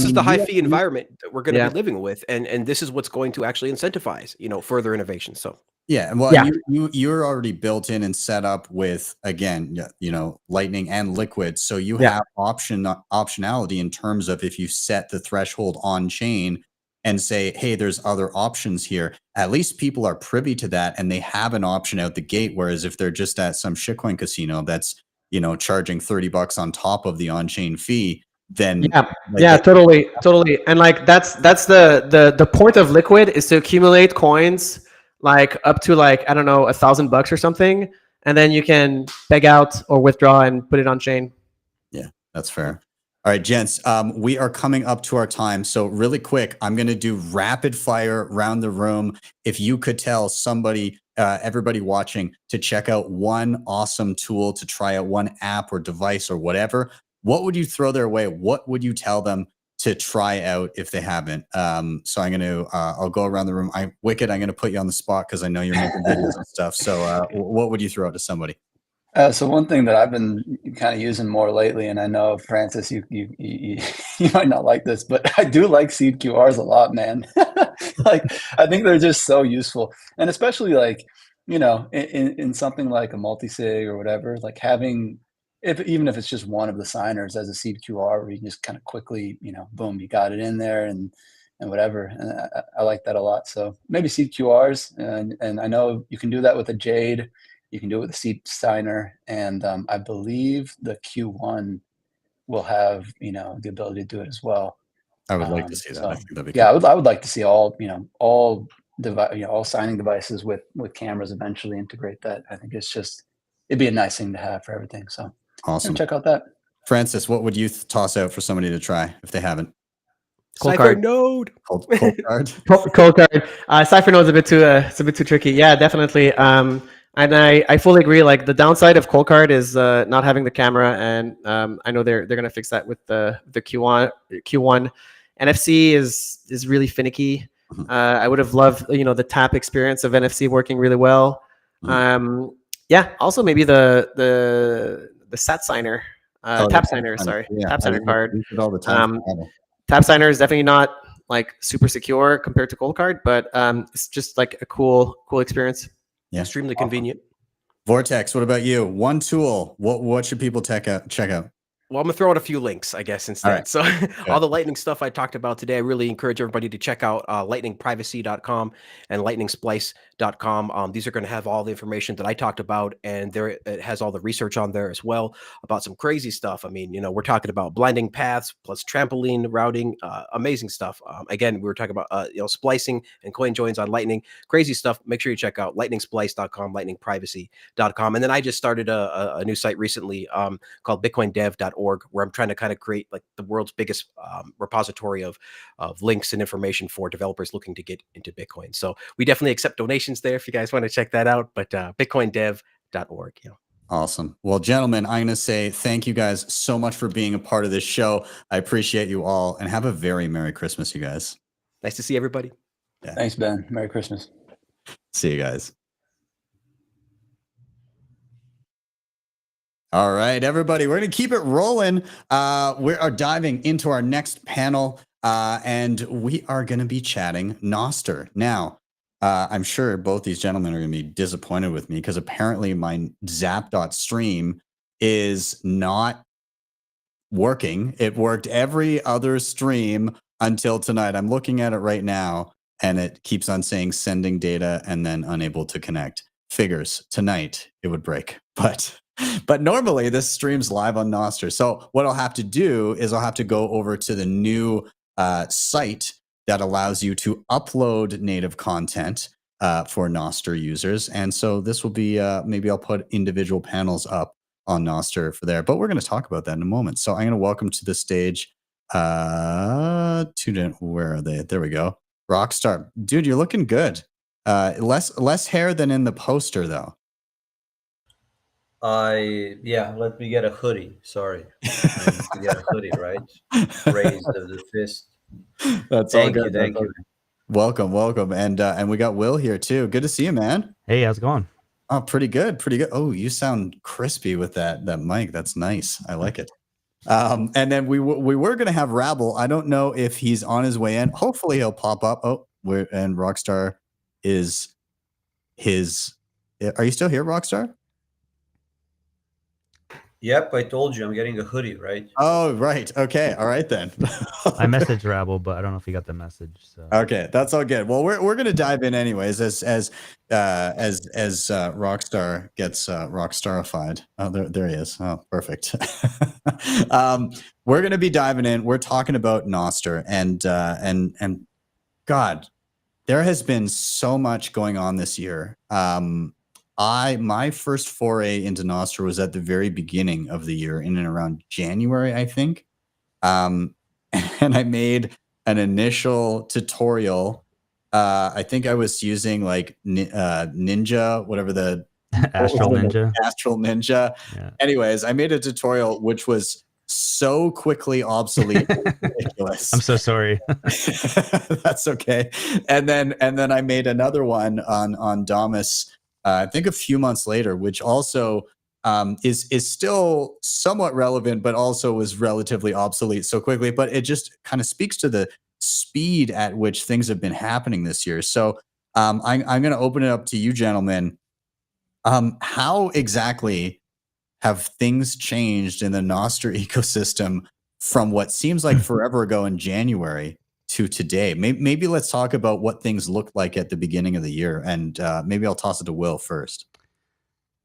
is the high fee environment that we're going to be living with, and this is what's going to actually incentivize, you know, further innovation. So yeah, well, you're already built in and set up with, again, you know, Lightning and Liquid, so you have optionality in terms of if you set the threshold on chain and say, hey, there's other options here. At least people are privy to that, and they have an option out the gate. Whereas if they're just at some shitcoin casino that's, you know, charging $30 on top of the on-chain fee, then totally. And like that's the point of Liquid is to accumulate coins like up to like, I don't know, $1,000 or something, and then you can peg out or withdraw and put it on chain. Yeah, that's fair. All right, gents, we are coming up to our time. So really quick, I'm going to do rapid fire around the room. If you could tell somebody, everybody watching, to check out one awesome tool, to try out one app or device or whatever, what would you throw their way? What would you tell them to try out if they haven't? So I'm going to, I'll go around the room. Wicked, I'm going to put you on the spot because I know you're making videos and stuff. So what would you throw out to somebody? So one thing that I've been kind of using more lately, and I know Francis, you you might not like this, but I do like seed QRs a lot, man. Like I think they're just so useful, and especially like in something like a multi-sig or whatever, like having even if it's just one of the signers as a seed QR, where you can just kind of quickly boom, you got it in there and whatever, and I like that a lot. So maybe seed QRs, and I know you can do that with a Jade. You can do it with a seed signer, and I believe the Q1 will have the ability to do it as well. I would like to see that. So, I think that'd be yeah, cool. I would like to see all all signing devices with cameras eventually integrate that. I think it'd be a nice thing to have for everything. So Awesome. check out that. Francis, what would you toss out for somebody to try if they haven't? Cold card. Node. Cold card. Cold card. Cypher node's it's a bit too tricky. Yeah, definitely. And I fully agree. Like the downside of cold card is not having the camera, and I know they're gonna fix that with the Q1. NFC is really finicky. I would have loved the tap experience of NFC working really well. Yeah. Also maybe the SAT signer, tap signer. Sorry, Yeah, tap signer card. use it all the time. Tap signer is definitely not like super secure compared to cold card, but it's just like a cool experience. Yeah. Extremely convenient. Vortex, what about you? One tool. What should people check out? Well, I'm gonna throw out a few links, I guess, instead. All right. So all the Lightning stuff I talked about today, I really encourage everybody to check out lightningprivacy.com and lightningsplice.com. These are going to have all the information that I talked about, and it has all the research on there as well about some crazy stuff. I mean, we're talking about blinding paths plus trampoline routing, amazing stuff. Again, we were talking about splicing and coin joins on Lightning, crazy stuff. Make sure you check out lightningsplice.com, lightningprivacy.com, and then I just started a new site recently called bitcoindev.org, where I'm trying to kind of create like the world's biggest repository of links and information for developers looking to get into Bitcoin. So we definitely accept donations there if you guys want to check that out, but bitcoindev.org. Awesome. Well, gentlemen, I'm going to say thank you guys so much for being a part of this show. I appreciate you all, and have a very Merry Christmas, you guys. Nice to see everybody. Yeah. Thanks, Ben. Merry Christmas. See you guys. All right, everybody, we're going to keep it rolling. We are diving into our next panel, and we are going to be chatting Nostr. Now, I'm sure both these gentlemen are going to be disappointed with me because apparently my zap.stream is not working. It worked every other stream until tonight. I'm looking at it right now, and it keeps on saying sending data and then unable to connect. Figures tonight it would break, but normally this stream's live on Nostr. So what I'll have to do is I'll have to go over to the new site that allows you to upload native content for Nostr users. And so this will be, maybe I'll put individual panels up on Nostr for there, but we're going to talk about that in a moment. So I'm going to welcome to the stage, where are they? There we go. Rockstar. Dude, you're looking good. Less hair than in the poster though. Yeah, let me get a hoodie. Sorry. I need to get a hoodie, right? Raise the fist. That's all good. Thank you. Welcome. And we got Will here too. Good to see you, man. Hey, how's it going? Oh, pretty good. Oh, you sound crispy with that mic. That's nice. I like it. And then we were gonna have Rabble. I don't know if he's on his way in. Hopefully he'll pop up. And Rockstar is his. Are you still here, Rockstar? Yep, I told you I'm getting a hoodie, right? Oh, right. Okay. All right then. I messaged Rabble, but I don't know if he got the message. So. Okay, that's all good. Well, we're gonna dive in anyways as Rockstar gets rockstarified. Oh, there he is. Oh, perfect. We're gonna be diving in. We're talking about Nostr and God, there has been so much going on this year. My first foray into Nostr was at the very beginning of the year, in and around January, I think. And I made an initial tutorial. I think I was using like Ninja, whatever the Astral Ninja. Astral Ninja. Yeah. Anyways, I made a tutorial which was so quickly obsolete. Ridiculous. I'm so sorry. That's okay. And then I made another one on Damus. I think a few months later, which also is still somewhat relevant, but also was relatively obsolete so quickly. But it just kind of speaks to the speed at which things have been happening this year. So I'm going to open it up to you, gentlemen. How exactly have things changed in the Nostr ecosystem from what seems like forever ago in January to today? Maybe let's talk about what things looked like at the beginning of the year, and maybe I'll toss it to Will first.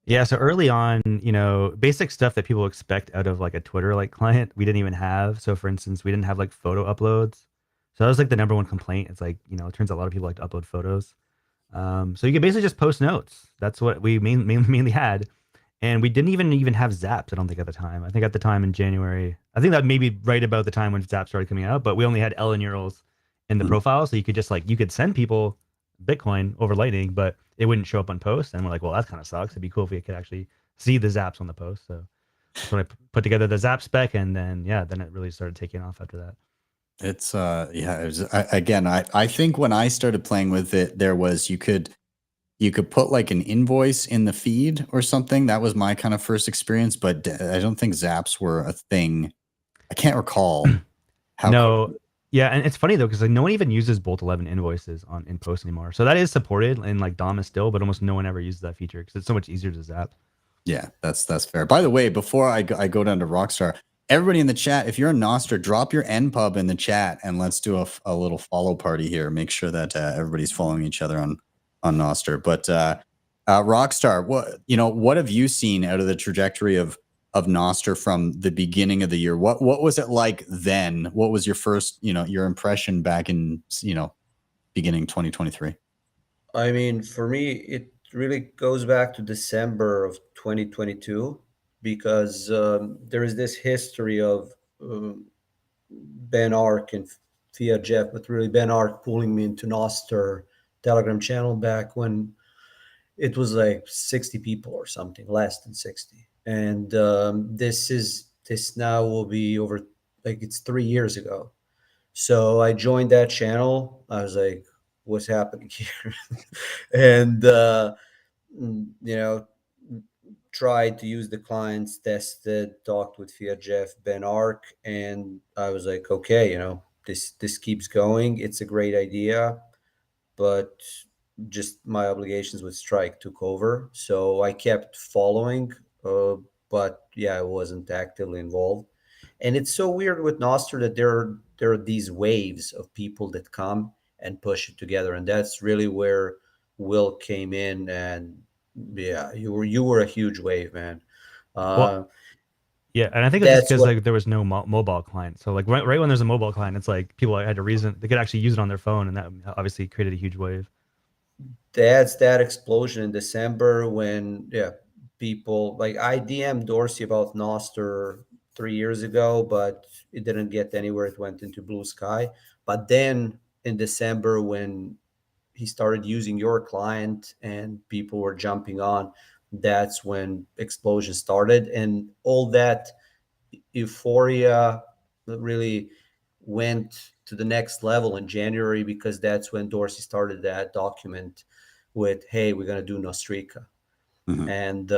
Yeah, so early on, you know, basic stuff that people expect out of like a Twitter like client, we didn't even have. So for instance, we didn't have like photo uploads. So that was like the number one complaint. It's like, you know, it turns out a lot of people like to upload photos. So you could basically just post notes. That's what we mainly had. And we didn't even have Zaps, I don't think, at the time. I think at the time in January, I think that maybe right about the time when Zaps started coming out, but we only had Ellen Urls in the profile. So you could just like, you could send people Bitcoin over Lightning, but it wouldn't show up on post. And we're like, well, that kind of sucks. It'd be cool if we could actually see the Zaps on the post. So that's when I put together the Zap spec, and then, yeah, then it really started taking off after that. It's yeah, it was, I think when I started playing with it, there was, you could put like an invoice in the feed or something. That was my kind of first experience, but I don't think Zaps were a thing. I can't recall how. No. Yeah, and it's funny though, because like no one even uses Bolt 11 invoices in post anymore. So that is supported in like DOM still, but almost no one ever uses that feature because it's so much easier to zap. Yeah, that's fair. By the way, before I go down to Rockstar, everybody in the chat, if you're a Nostr, drop your NPub in the chat, and let's do a little follow party here. Make sure that everybody's following each other on Nostr. But Rockstar, what have you seen out of the trajectory of Nostr from the beginning of the year? What was it like then? What was your first, your impression back in, beginning 2023? I mean, for me, it really goes back to December of 2022 because there is this history of Ben Ark and Fiat Jeff, but really Ben Ark pulling me into Nostr Telegram channel back when it was like 60 people or something, less than 60. And this now will be over, like, it's 3 years ago. So I joined that channel. I was like, what's happening here? And tried to use the clients, tested, talked with Fiat Jeff, Ben Ark, and I was like, okay, this keeps going. It's a great idea, but just my obligations with Strike took over. So I kept following, but yeah, I wasn't actively involved. And it's so weird with Nostr that there are these waves of people that come and push it together, and that's really where Will came in. And yeah, you were a huge wave, man. Yeah, and I think it's just because like there was no mobile client. So like right when there's a mobile client, it's like people had a reason they could actually use it on their phone, and that obviously created a huge wave. That's that explosion in December when people like, I DM'd Dorsey about Nostr 3 years ago, but it didn't get anywhere. It went into blue sky. But then in December, when he started using your client and people were jumping on, that's when explosion started, and all that euphoria really went to the next level in January, because that's when Dorsey started that document with, hey, we're going to do Nostrika. Mm-hmm. And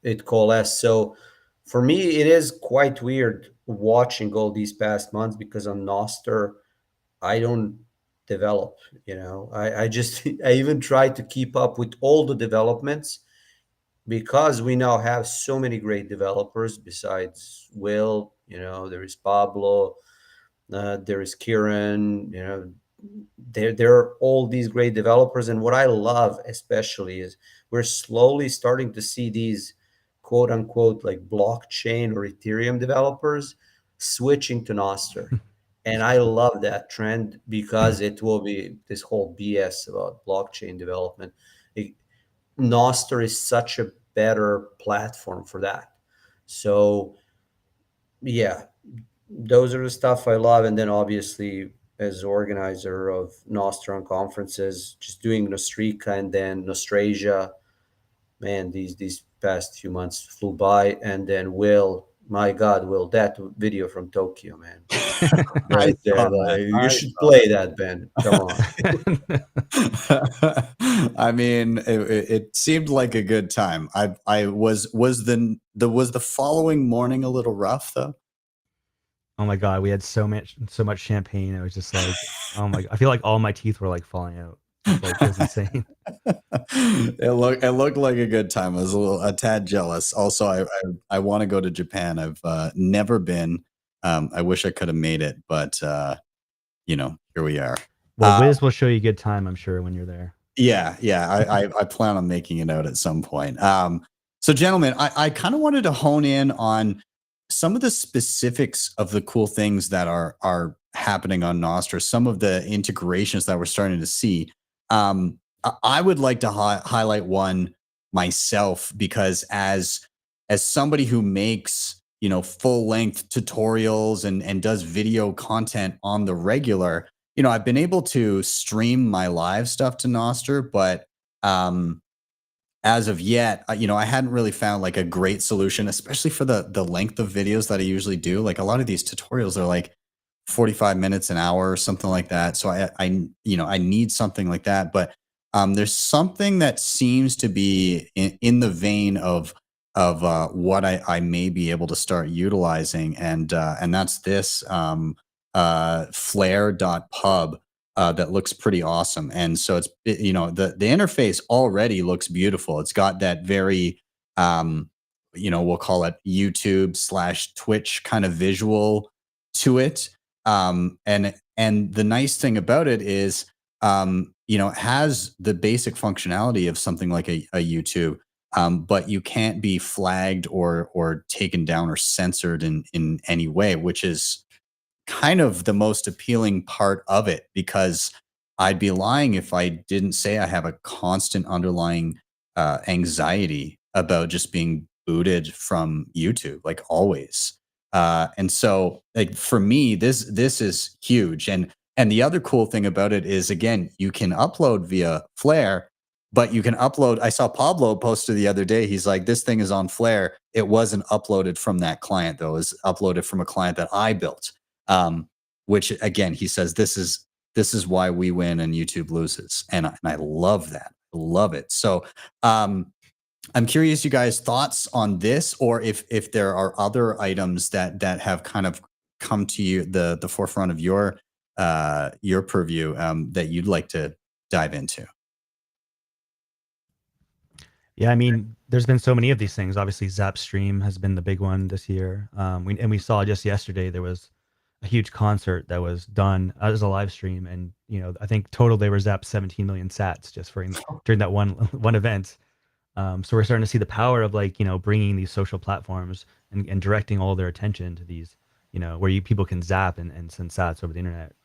it coalesced. So for me, it is quite weird watching all these past months, because on Nostr, I don't develop, I even try to keep up with all the developments, because we now have so many great developers besides Will. There is Pablo, there is Kieran, there are all these great developers. And what I love especially is we're slowly starting to see these quote unquote like blockchain or Ethereum developers switching to Nostr. And I love that trend, because it will be this whole BS about blockchain development. Nostr is such a better platform for that. So yeah, those are the stuff I love. And then obviously, as organizer of Nostr conferences, just doing Nostrika and then Nostrasia, man, these past few months flew by. And then Will, my God, Will, that video from Tokyo, man. right there. Like, you should play that, Ben. Come on. I mean, it seemed like a good time. Was the following morning a little rough though? Oh my god, we had so much champagne. It was just like, oh my! I feel like all my teeth were like falling out. It was insane. It looked like a good time. I was a tad jealous. Also, I want to go to Japan. I've never been. I wish I could have made it, but you know, here we are. Well, Wiz will show you a good time, I'm sure, when you're there. Yeah. I plan on making it out at some point. So, gentlemen, I kind of wanted to hone in on some of the specifics of the cool things that are happening on Nostr, some of the integrations that we're starting to see. I would like to highlight one myself, because as somebody who makes, you know, full length tutorials and does video content on the regular, you know, I've been able to stream my live stuff to Nostr, but as of yet, you know, I hadn't really found like a great solution, especially for the length of videos that I usually do. Like a lot of these tutorials are like 45 minutes, an hour, or something like that. So I you know, I need something like that. But there's something that seems to be in the vein of what I may be able to start utilizing, and that's this flare.pub. That looks pretty awesome. And so it's, you know, the interface already looks beautiful. It's got that very, you know, we'll call it YouTube/Twitch kind of visual to it. And the nice thing about it is, you know, it has the basic functionality of something like a YouTube, but you can't be flagged or taken down or censored in any way, which is kind of the most appealing part of it, because I'd be lying if I didn't say I have a constant underlying anxiety about just being booted from YouTube, like always. And so, like, for me, this is huge. And the other cool thing about it is, again, you can upload via Flare, but you can upload. I saw Pablo posted the other day. He's like, this thing is on Flare. It wasn't uploaded from that client though. It was uploaded from a client that I built. Which again, he says this is why we win and YouTube loses, and I love that, love it. So I'm curious, you guys' thoughts on this, or if there are other items that have kind of come to you the forefront of your purview that you'd like to dive into. Yeah, I mean, there's been so many of these things. Obviously, Zapstream has been the big one this year. We saw just yesterday there was a huge concert that was done as a live stream, and you know, I think total they were zapped 17 million sats just during that one event. So we're starting to see the power of, like, you know, bringing these social platforms and directing all their attention to these, you know, where people can zap and send sats over the internet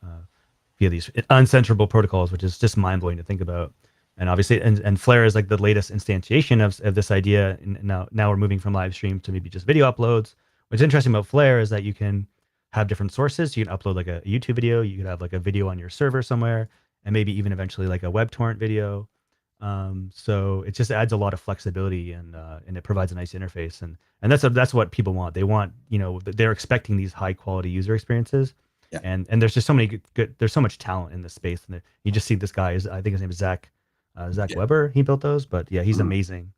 via these uncensorable protocols, which is just mind blowing to think about. And obviously, and Flare is like the latest instantiation of this idea. And now we're moving from live stream to maybe just video uploads. What's interesting about Flare is that you can have different sources. You can upload like a YouTube video. You could have like a video on your server somewhere, and maybe even eventually like a web torrent video. So it just adds a lot of flexibility, and it provides a nice interface. And that's what people want. They want, you know, they're expecting these high quality user experiences. Yeah. And there's just so many good. There's so much talent in this space. And you just see this guy I think his name is Zach Weber. He built those, but yeah, he's amazing.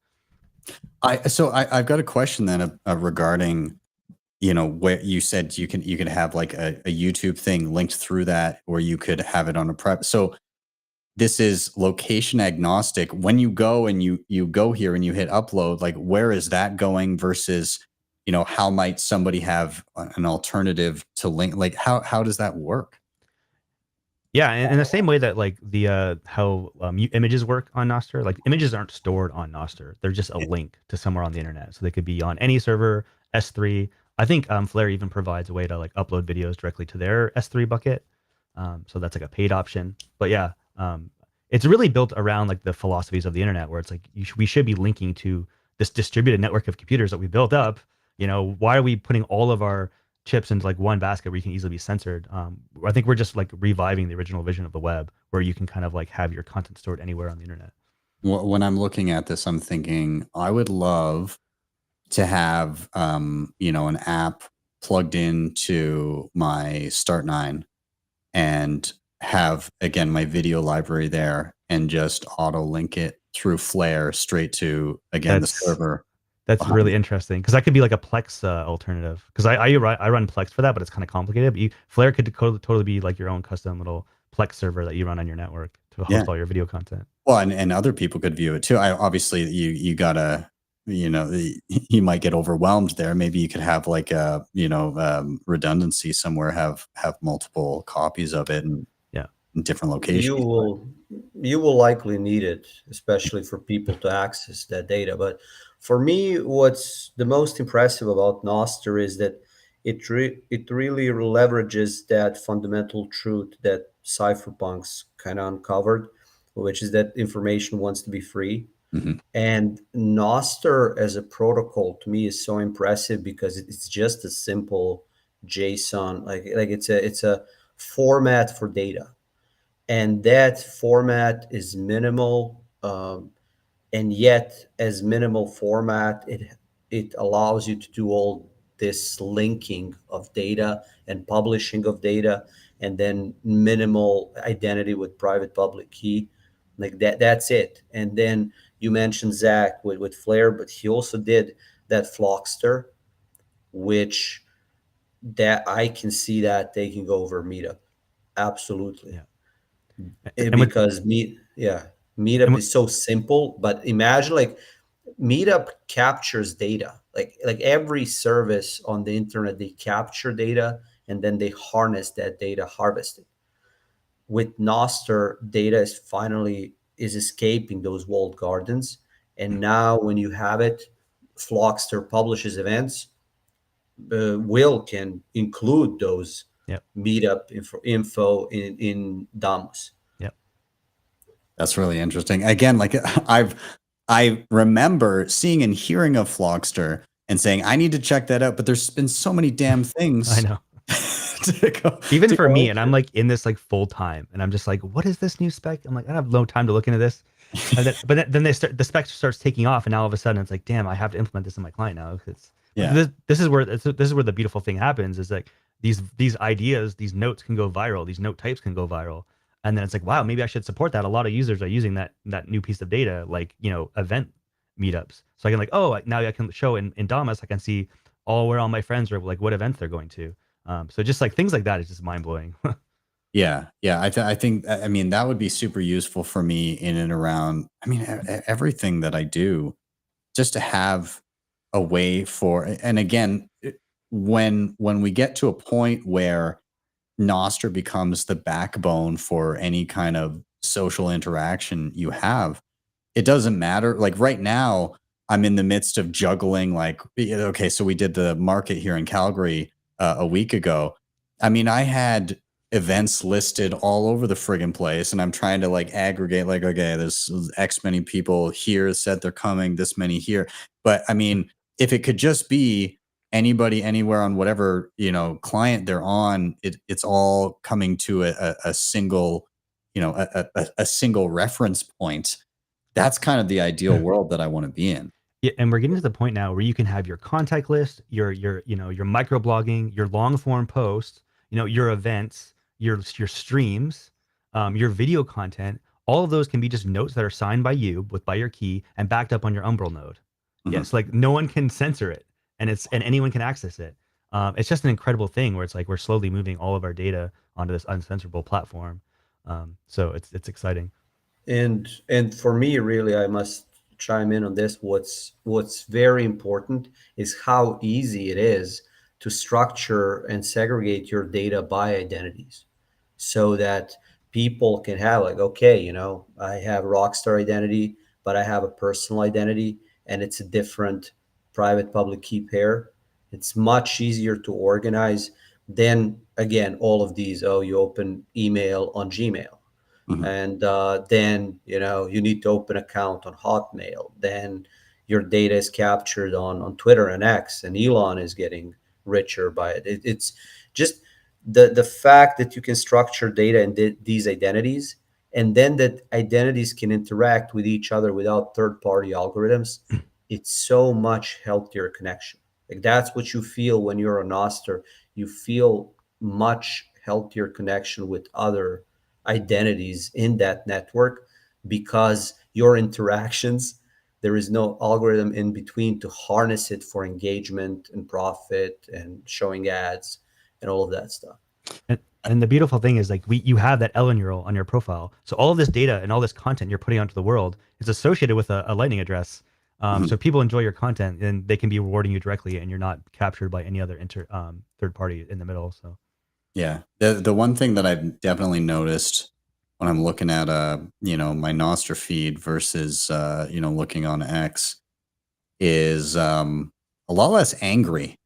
I've got a question then regarding, you know, where you said you can have like a YouTube thing linked through that, or you could have it on a prep. So this is location agnostic. When you go and you go here and you hit upload, like, where is that going versus, you know, how might somebody have an alternative to link? Like, how does that work? Yeah, in the same way that like the how images work on Nostr, like images aren't stored on Nostr. They're just a link to somewhere on the internet. So they could be on any server, S3. I think Flare even provides a way to like upload videos directly to their S3 bucket. So that's like a paid option. But yeah, it's really built around like the philosophies of the internet, where it's like we should be linking to this distributed network of computers that we built up. You know, why are we putting all of our chips into like one basket where you can easily be censored? I think we're just like reviving the original vision of the web, where you can kind of like have your content stored anywhere on the internet. When I'm looking at this, I'm thinking I would love to have, you know, an app plugged into my Start9 and have, again, my video library there and just auto link it through Flare straight to, again, the server. That's really interesting because that could be like a Plex alternative. Because I run Plex for that, but it's kind of complicated. But Flare could totally be like your own custom little Plex server that you run on your network to host all your video content. Well, and other people could view it too. Obviously you gotta, you might get overwhelmed there. Maybe you could have like a, redundancy somewhere, have multiple copies of it and in different locations. You will likely need it, especially for people to access that data. But for me, what's the most impressive about Nostr is that it really leverages that fundamental truth that cypherpunks kind of uncovered, which is that information wants to be free. And Nostr as a protocol to me is so impressive because it's just a simple JSON, like it's a format for data, and that format is minimal, and yet as minimal format, it allows you to do all this linking of data and publishing of data, and then minimal identity with private public key, like that's it. And then you mentioned Zach with Flare, but he also did that Flockster, which that I can see that taking over Meetup. Absolutely. Because Meetup is so simple, but imagine like Meetup captures data, like every service on the internet, they capture data and then they harness that data, harvest it. With Nostr, data is escaping those walled gardens. And now when you have it, Flockster publishes events. Will can include those Meetup info in Damos. That's really interesting. Again, like I remember seeing and hearing of Flockster and saying, I need to check that out, but there's been so many damn things. I know. Even for me, and I'm like in this like full time, and I'm just like, what is this new spec? I'm like, I have no time to look into this. And then, then the spec starts taking off, and now all of a sudden it's like, damn, I have to implement this in my client now. This is where the beautiful thing happens, is like these ideas, these notes can go viral, these note types can go viral, and then it's like, wow, maybe I should support that. A lot of users are using that new piece of data, like event meetups. So I can now I can show in Damas, I can see where all my friends are, like what events they're going to. So just like things like that is just mind blowing. Yeah. I think, I mean, that would be super useful for me in and around, I mean, everything that I do, just to have a way for, and again, when we get to a point where Nostr becomes the backbone for any kind of social interaction you have, it doesn't matter. Like right now, I'm in the midst of juggling, like, okay, so we did the market here in Calgary a week ago. I mean, I had events listed all over the friggin' place, and I'm trying to like aggregate, like, okay, there's X many people here said they're coming, this many here. But I mean, if it could just be anybody anywhere on whatever client they're on, it's all coming to a single, a single reference point. That's kind of the ideal world that I want to be in. Yeah, and we're getting to the point now where you can have your contact list, your microblogging, your long form posts, your events, your streams, your video content. All of those can be just notes that are signed by you by your key and backed up on your Umbrel node. Yes, like no one can censor it, and anyone can access it. It's just an incredible thing where it's like we're slowly moving all of our data onto this uncensorable platform. So it's exciting. And for me, really, I must chime in on this. What's very important is how easy it is to structure and segregate your data by identities, so that people can have like, okay, I have Rockstar identity, but I have a personal identity, and it's a different private public key pair. It's much easier to organize than, again, all of these. Oh, you open email on Gmail. And then, you need to open an account on Hotmail. Then your data is captured on Twitter and X, and Elon is getting richer by it. It's just the fact that you can structure data in these identities, and then that identities can interact with each other without third-party algorithms. It's so much healthier connection. Like that's what you feel when you're a Nostr. You feel much healthier connection with other identities in that network because your interactions, there is no algorithm in between to harness it for engagement and profit and showing ads and all of that stuff. And the beautiful thing is like you have that Ellen URL on your profile. So all of this data and all this content you're putting onto the world is associated with a Lightning address. So if people enjoy your content, then they can be rewarding you directly, and you're not captured by any other third party in the middle. So Yeah. The one thing that I've definitely noticed when I'm looking at my Nostr feed versus looking on X is a lot less angry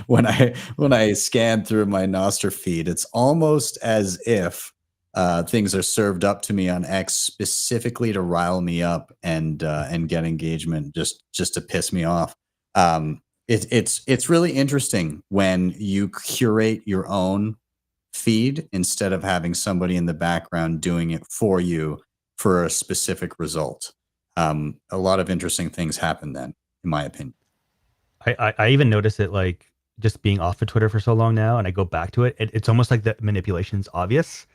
when I scan through my Nostr feed. It's almost as if things are served up to me on X specifically to rile me up and get engagement just to piss me off. It's really interesting when you curate your own feed instead of having somebody in the background doing it for you for a specific result. A lot of interesting things happen then, in my opinion. I even notice it like just being off of Twitter for so long now, and I go back to it. It's almost like the manipulation's obvious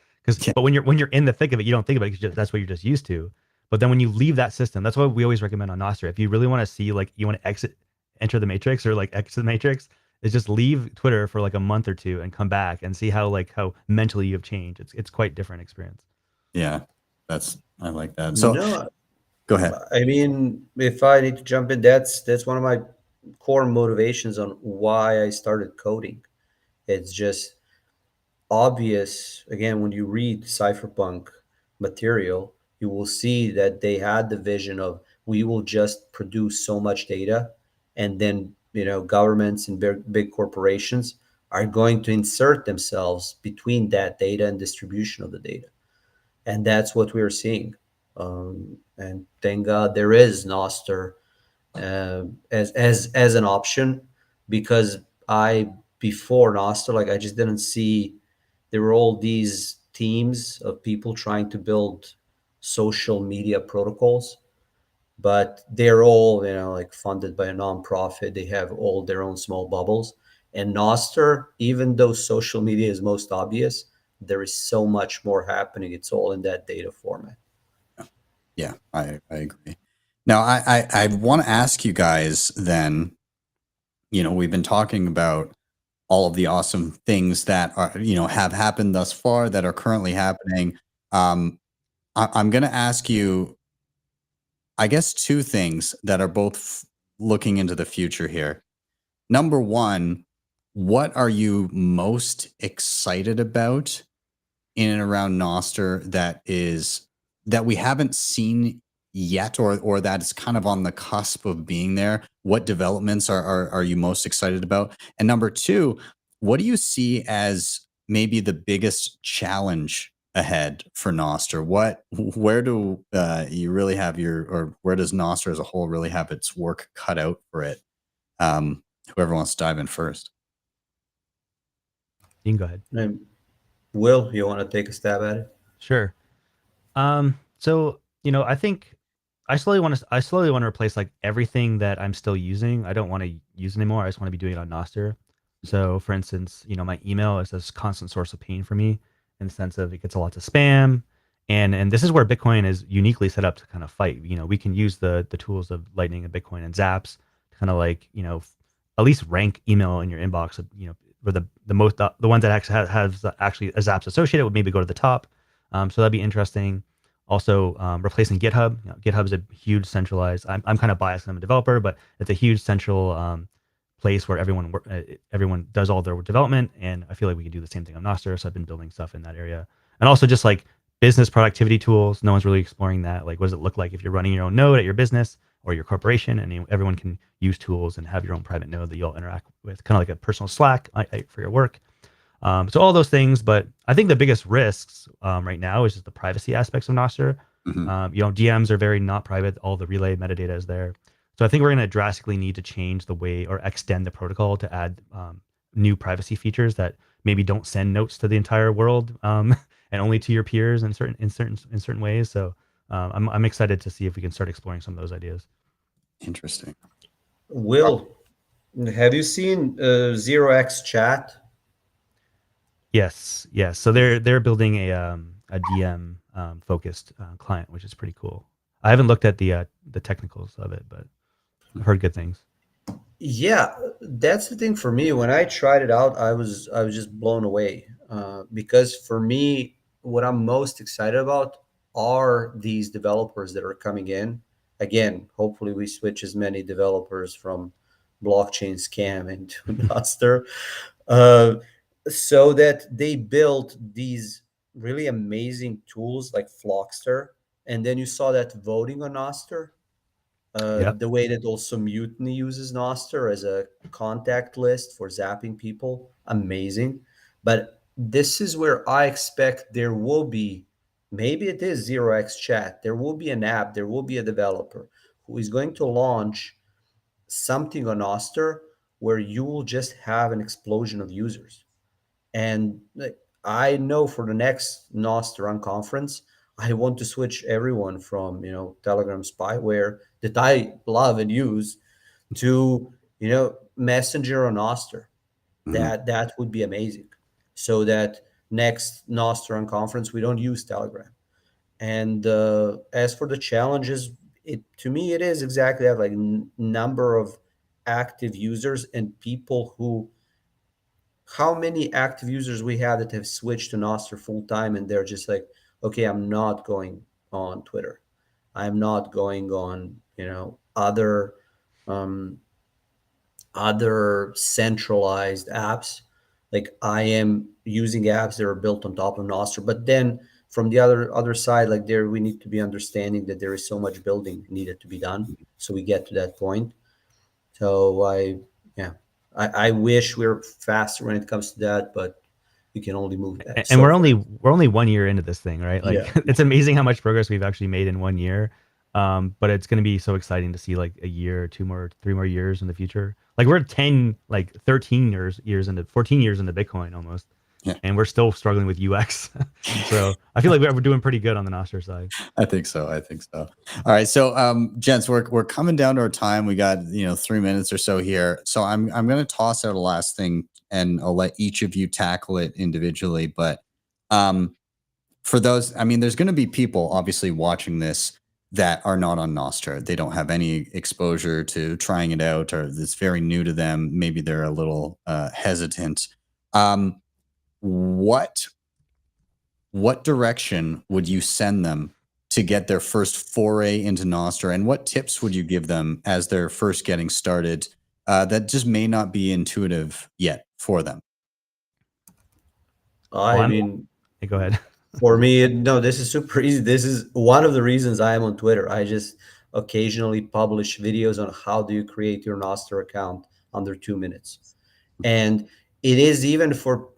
but when you're in the thick of it, you don't think about it because that's what you're just used to. But then when you leave that system, that's what we always recommend on Nostr. If you really want to see like you want to enter the matrix or like exit the matrix, is just leave Twitter for like a month or two and come back and see how mentally you've changed. It's quite different experience. Yeah, I like that. So No, go ahead. I mean, if I need to jump in, that's one of my core motivations on why I started coding. It's just obvious. Again, when you read cypherpunk material, you will see that they had the vision of we will just produce so much data, and then governments and big corporations are going to insert themselves between that data and distribution of the data. And that's what we're seeing. And thank God there is Nostr as an option, because before Nostr, like I just didn't see, there were all these teams of people trying to build social media protocols, but they're all like funded by a nonprofit. They have all their own small bubbles. And Nostr, even though social media is most obvious, there is so much more happening. It's all in that data format. Yeah, I agree. Now, I want to ask you guys then, we've been talking about all of the awesome things that are, have happened thus far, that are currently happening. I'm going to ask you, I guess, two things that are both looking into the future here. Number one, what are you most excited about in and around Nostr that we haven't seen yet, or that is kind of on the cusp of being there? What developments are you most excited about? And number two, what do you see as maybe the biggest challenge ahead for Nostr? Where do you really have where does Nostr as a whole really have its work cut out for it? Whoever wants to dive in first. You can go ahead. Will, you want to take a stab at it? Sure. So I think I slowly want to replace like everything that I'm still using. I don't want to use anymore. I just want to be doing it on Nostr. So for instance, my email is this constant source of pain for me in the sense of it gets a lot of spam. And this is where Bitcoin is uniquely set up to kind of fight. We can use the tools of Lightning and Bitcoin and Zaps to kind of like, at least rank email in your inbox, where the ones that actually has actually a Zaps associated would maybe go to the top. So that'd be interesting. Also, replacing GitHub. GitHub is a huge centralized. I'm kind of biased. I'm a developer, but it's a huge central place where everyone does all their development, and I feel like we can do the same thing on Nostr. So I've been building stuff in that area, and also just like business productivity tools. No one's really exploring that. Like, what does it look like if you're running your own node at your business or your corporation, and everyone can use tools and have your own private node that you'll interact with, kind of like a personal Slack for your work. So all those things, but I think the biggest risks right now is just the privacy aspects of Nostr. DMs are very not private. All the relay metadata is there. So I think we're going to drastically need to change the way or extend the protocol to add new privacy features that maybe don't send notes to the entire world and only to your peers in certain ways. So I'm excited to see if we can start exploring some of those ideas. Interesting. Will, Have you seen 0x chat? Yes, yes. So they're building a DM focused client, which is pretty cool. I haven't looked at the technicals of it, but I've heard good things. Yeah, that's the thing for me. When I tried it out, I was just blown away because for me, what I'm most excited about are these developers that are coming in. Again, hopefully we switch as many developers from blockchain scam into Nostr, so that they build these really amazing tools like Flockster, and then you saw that voting on Nostr. Yep. The way that also Mutiny uses Nostr as a contact list for zapping people, amazing. But this is where I expect there will be, maybe it is 0x chat, there will be an app, there will be a developer who is going to launch something on Nostr where you will just have an explosion of users. And I know for the next Nostr conference, I want to switch everyone from, Telegram spyware that I love and use to, Messenger or Nostr. That would be amazing. So that next Nostr conference, we don't use Telegram. And as for the challenges, to me, it is exactly that, like number of active users and people who, how many active users we have that have switched to Nostr full time and they're just like, okay, I'm not going on Twitter. I'm not going on, other centralized apps. Like I am using apps that are built on top of Nostr. But then from the other side, like there, we need to be understanding that there is so much building needed to be done. So we get to that point. So I wish we were faster when it comes to that, but we can only move that. And we're only 1 year into this thing, right? Like Yeah. it's amazing how much progress we've actually made in 1 year. But it's going to be so exciting to see like a year, 2 more, 3 more years in the future. Like we're 13 years into 14 years into Bitcoin almost. Yeah. And we're still struggling with UX. So I feel like we're doing pretty good on the Nostr side. I think so. All right. So, gents, we're coming down to our time. We got 3 minutes or so here. So I'm going to toss out a last thing, and I'll let each of you tackle it individually. But for those, I mean, there's going to be people obviously watching this that are not on Nostr. They don't have any exposure to trying it out, or it's very new to them. Maybe they're a little hesitant. What direction would you send them to get their first foray into Nostr, and what tips would you give them as they're first getting started that just may not be intuitive yet for them? I mean, hey, go ahead. For me, no, this is super easy. This is one of the reasons I am on Twitter. I just occasionally publish videos on how do you create your Nostr account under 2 minutes. And it is, even for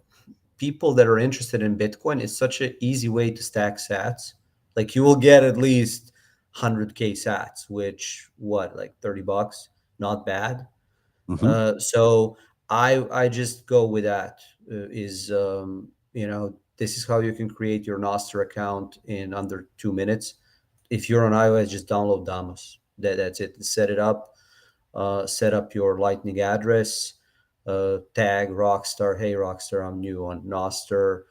people that are interested in Bitcoin, it's such an easy way to stack sats. Like you will get at least 100K sats, which like $30, not bad. So I just go with that. This is how you can create your Nostr account in under 2 minutes. If you're on iOS, just download Damus. That's it. Set it up. Set up your Lightning address. Tag Rockstar. Hey, Rockstar, I'm new on Nostr.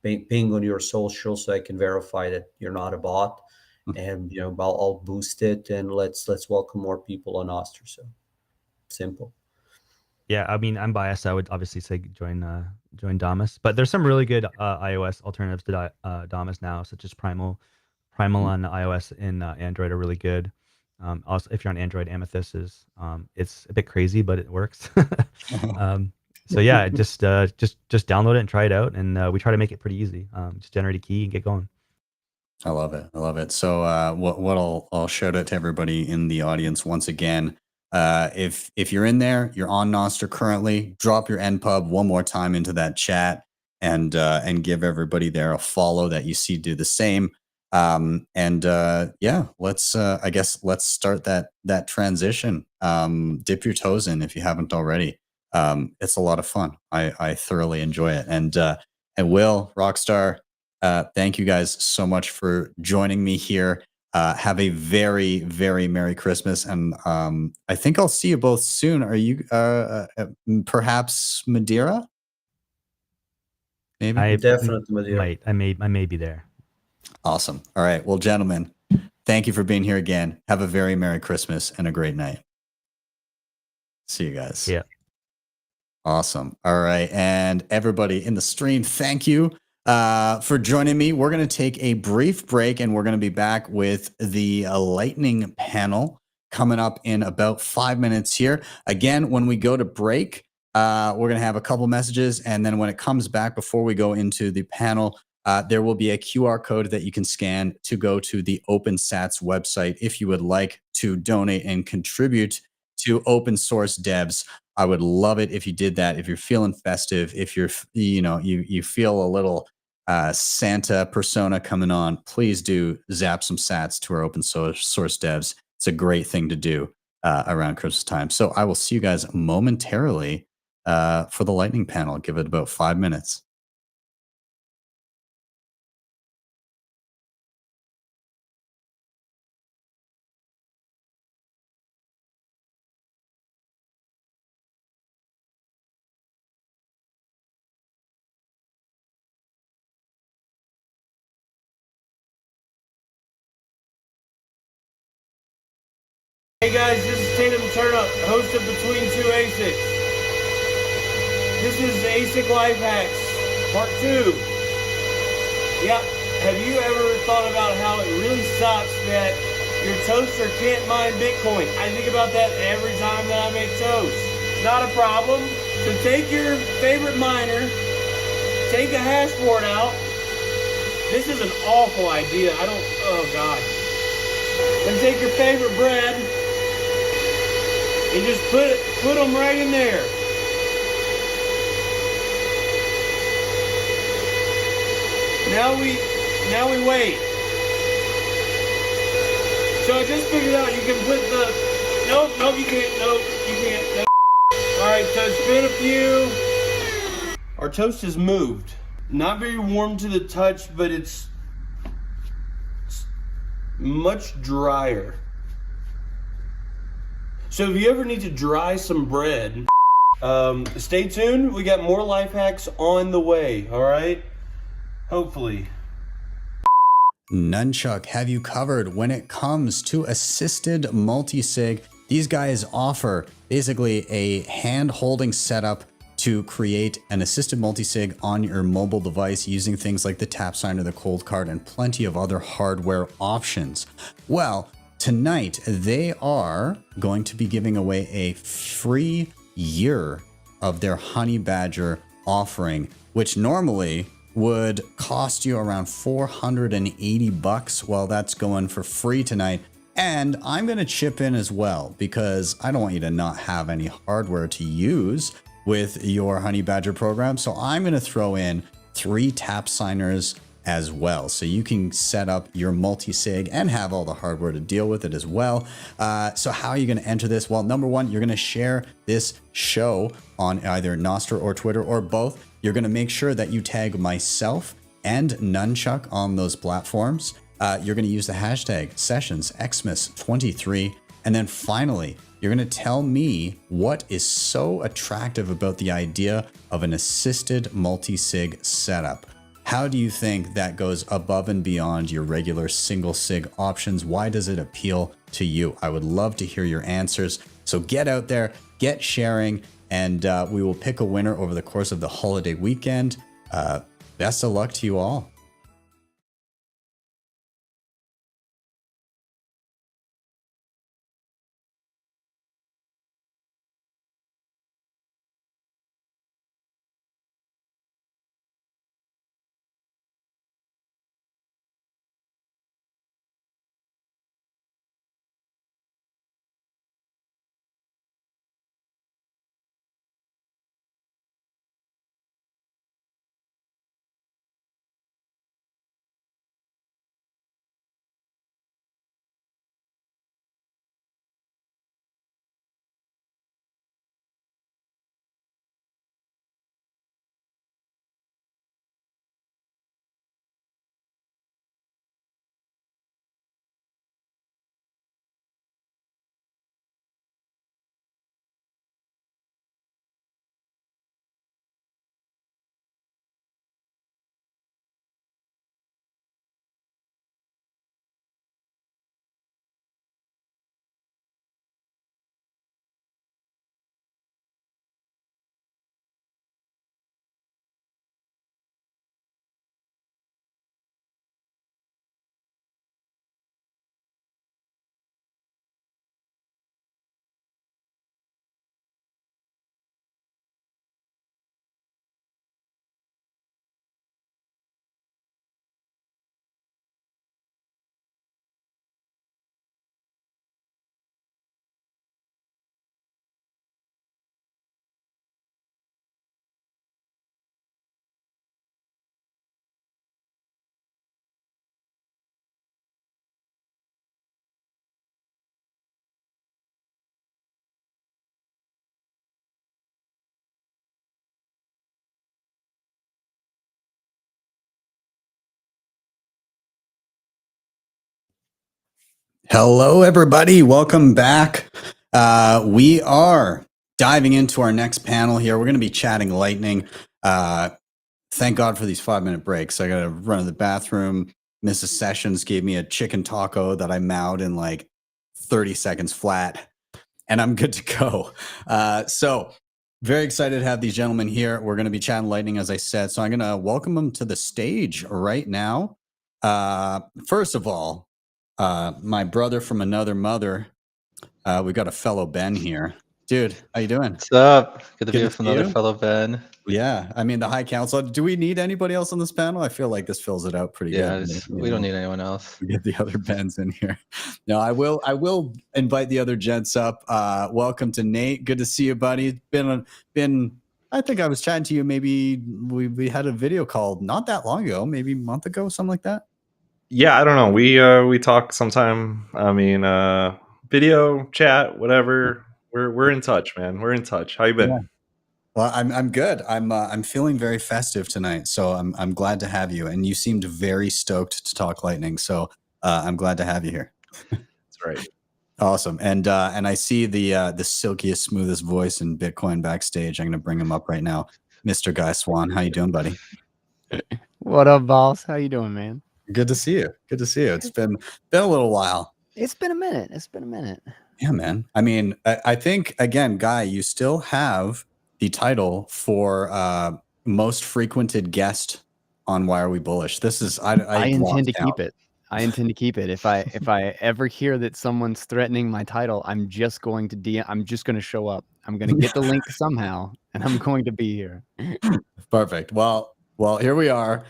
Ping on your social so I can verify that you're not a bot. And I'll boost it, and let's welcome more people on Nostr. So simple. Yeah, I mean, I'm biased. I would obviously say join Damus, but there's some really good iOS alternatives to Damus now, such as Primal on iOS and Android are really good. Also, if you're on Android, Amethyst is it's a bit crazy, but it works. So yeah, just download it and try it out, and we try to make it pretty easy. Just generate a key and get going. I love it. So what I'll shout out to everybody in the audience once again. If you're in there, you're on Nostr currently, drop your npub one more time into that chat and give everybody there a follow that you see do the same. Yeah, let's start that transition. Dip your toes in if you haven't already. It's a lot of fun. I thoroughly enjoy it. And Will, Rockstar, thank you guys so much for joining me here. Have a very, very Merry Christmas. And I think I'll see you both soon. Are you perhaps Madeira? Maybe. I Definitely Madeira. I may be there. Awesome. All right. Well, gentlemen, thank you for being here again. Have a very Merry Christmas and a great night. See you guys. Yeah. Awesome. All right. And everybody in the stream, thank you for joining me. We're going to take a brief break and we're going to be back with the lightning panel coming up in about 5 minutes here. Again, when we go to break, we're going to have a couple messages. And then when it comes back, before we go into the panel, there will be a QR code that you can scan to go to the OpenSats website if you would like to donate and contribute to open source devs. I would love it if you did that. If you're feeling festive, if you're, you feel a little Santa persona coming on, please do zap some sats to our open source devs. It's a great thing to do around Christmas time. So I will see you guys momentarily for the lightning panel. Give it about 5 minutes. Hey guys, this is Tatum Turnup, host of Between Two ASICs. This is ASIC Life Hacks, Part 2. Yep, have you ever thought about how it really sucks that your toaster can't mine Bitcoin? I think about that every time that I make toast. Not a problem. So take your favorite miner, take a hash board out. This is an awful idea. Oh God. Then take your favorite bread and just put them right in there. Now we wait. So I just figured out you can put the nope, you can't. Nope. All right, so it's been a few. Our toast has moved. Not very warm to the touch, but it's much drier. So if you ever need to dry some bread, stay tuned. We got more life hacks on the way, all right? Hopefully. Nunchuk have you covered when it comes to assisted multi-sig. These guys offer basically a hand-holding setup to create an assisted multi-sig on your mobile device using things like the tap sign or the cold card and plenty of other hardware options. Well, tonight they are going to be giving away a free year of their Honey Badger offering, which normally would cost you around $480. Well, that's going for free tonight. And I'm going to chip in as well because I don't want you to not have any hardware to use with your Honey Badger program. So I'm going to throw in 3 tap signers as well. So you can set up your multi-sig and have all the hardware to deal with it as well. So how are you going to enter this? Well, number one, you're going to share this show on either Nostr or Twitter or both. You're going to make sure that you tag myself and Nunchuk on those platforms. You're going to use the hashtag Sessions XMAS 23. And then finally, you're going to tell me what is so attractive about the idea of an assisted multi-sig setup. How do you think that goes above and beyond your regular single sig options? Why does it appeal to you? I would love to hear your answers. So get out there, get sharing, and we will pick a winner over the course of the holiday weekend. Best of luck to you all. Hello, everybody. Welcome back. We are diving into our next panel here. We're going to be chatting Lightning. Thank God for these 5-minute breaks. I got to run to the bathroom. Mrs. Sessions gave me a chicken taco that I mowed in like 30 seconds flat, and I'm good to go. So very excited to have these gentlemen here. We're going to be chatting Lightning, as I said. So I'm going to welcome them to the stage right now. First of all, my brother from another mother. We got a fellow Ben here. Dude, how you doing? What's up? Good to be Good with see another you. fellow Ben. Yeah, I mean the High Council. Do we need anybody else on this panel? I feel like this fills it out pretty Yeah, good. we don't need anyone else. We get the other Bens in here. No, I will invite the other gents up. Welcome to Nate. Good to see you, buddy. Been. I think I was chatting to you. Maybe we had a video call not that long ago, maybe a month ago, something like that. Yeah, I don't know. We talk sometime. I mean, video chat, whatever. We're in touch, man. We're in touch. How you been? Yeah. Well, I'm good. I'm feeling very festive tonight, so I'm glad to have you. And you seemed very stoked to talk Lightning, so I'm glad to have you here. That's right. Awesome. And I see the silkiest, smoothest voice in Bitcoin backstage. I'm going to bring him up right now, Mr. Guy Swann. How you doing, buddy? What up, boss? How you doing, man? Good to see you. Good to see you. It's been a little while. It's been a minute. Yeah, man. I mean, I think again, Guy, you still have the title for most frequented guest on Why Are We Bullish? This is I intend to keep it. I intend to keep it. If I ever hear that someone's threatening my title, I'm just going to I'm just going to show up. I'm going to get the link somehow, and I'm going to be here. Perfect. Well, here we are.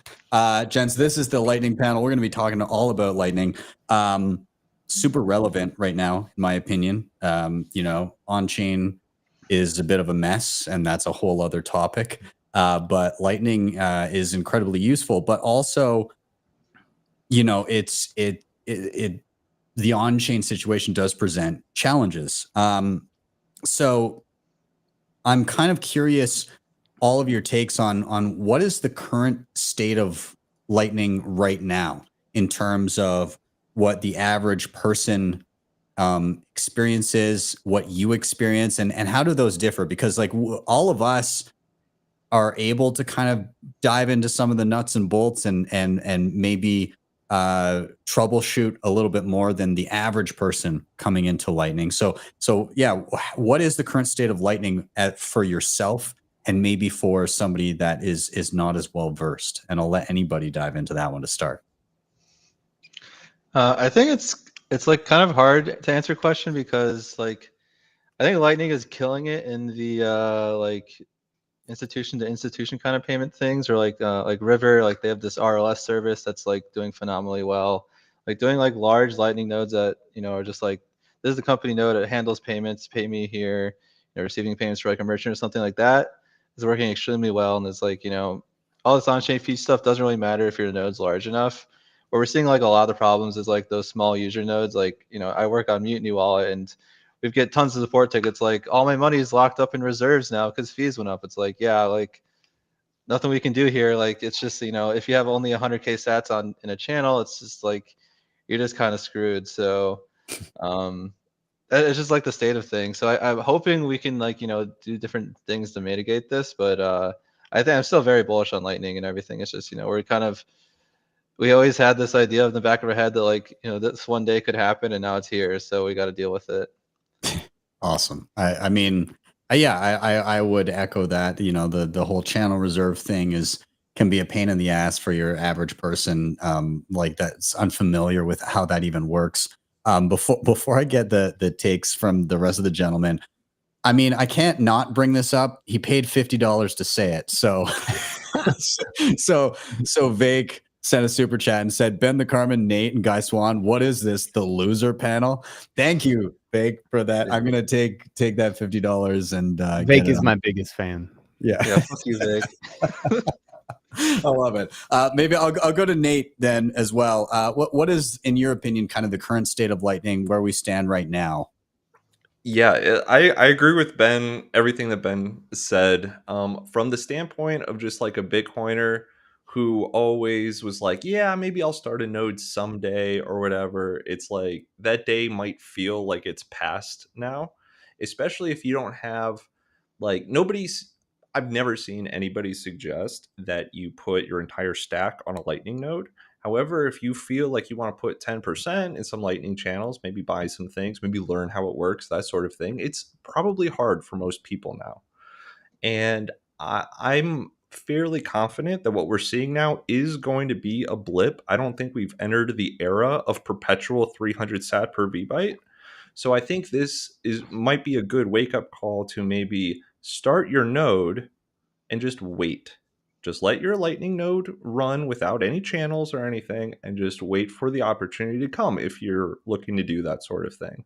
Gents, this is the Lightning panel. We're going to be talking all about Lightning. Super relevant right now, in my opinion. On-chain is a bit of a mess, and that's a whole other topic. But Lightning is incredibly useful, but also, the on-chain situation does present challenges. So I'm kind of curious all of your takes on what is the current state of Lightning right now in terms of what the average person experiences, what you experience, and how do those differ? Because like all of us are able to kind of dive into some of the nuts and bolts and maybe troubleshoot a little bit more than the average person coming into Lightning. So yeah, what is the current state of Lightning for yourself? And maybe for somebody that is not as well versed, and I'll let anybody dive into that one to start. I think it's like kind of hard to answer a question because like I think Lightning is killing it in the like institution to institution kind of payment things, or like River, like they have this RLS service that's like doing phenomenally well. Like doing like large Lightning nodes that are just like, this is the company node, it handles payments, pay me here, receiving payments for like a merchant or something like that is working extremely well. And it's like, all this on-chain fee stuff doesn't really matter if your node's large enough. Where we're seeing like a lot of the problems is like those small user nodes. Like, I work on Mutiny Wallet and we get tons of support tickets. Like all my money is locked up in reserves now because fees went up. It's like, yeah, like nothing we can do here. Like, it's just, if you have only 100K sats in a channel, it's just like, you're just kind of screwed. So, it's just like the state of things. So I'm hoping we can like, do different things to mitigate this, but I think I'm still very bullish on Lightning and everything. It's just, we always had this idea in the back of our head that like, this one day could happen and now it's here. So we got to deal with it. Awesome. I mean, I would echo that, the whole channel reserve thing can be a pain in the ass for your average person, like that's unfamiliar with how that even works. Before I get the takes from the rest of the gentlemen, I mean, I can't not bring this up. He paid $50 to say it. So, so Vake sent a super chat and said, Ben the Carman, Nate, and Guy Swann, what is this? The loser panel? Thank you, Vake, for that. I'm gonna take that $50 and Vake is my biggest fan. Yeah. Fuck you, Vake. I love it. Maybe I'll go to Nate then as well. What is, in your opinion, kind of the current state of Lightning, where we stand right now? Yeah, I agree with Ben, everything that Ben said. From the standpoint of just like a Bitcoiner who always was like, yeah, maybe I'll start a node someday or whatever. It's like that day might feel like it's past now, especially if you don't have like I've never seen anybody suggest that you put your entire stack on a Lightning node. However, if you feel like you want to put 10% in some Lightning channels, maybe buy some things, maybe learn how it works, that sort of thing, it's probably hard for most people now. And I'm fairly confident that what we're seeing now is going to be a blip. I don't think we've entered the era of perpetual 300 sat per vbyte. So I think this might be a good wake-up call to maybe start your node and just wait. Just let your Lightning node run without any channels or anything, and just wait for the opportunity to come if you're looking to do that sort of thing.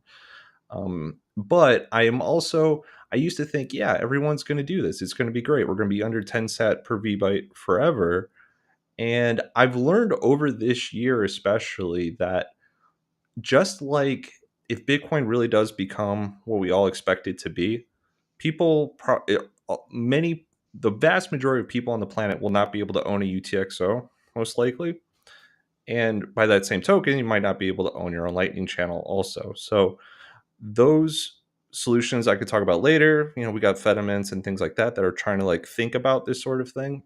But I used to think, yeah, everyone's going to do this. It's going to be great. We're going to be under 10 sat per vbyte forever. And I've learned over this year, especially, that just like if Bitcoin really does become what we all expect it to be, the vast majority of people on the planet will not be able to own a UTXO, most likely. And by that same token, you might not be able to own your own Lightning channel also. So those solutions I could talk about later. We got Fediments and things like that are trying to like think about this sort of thing.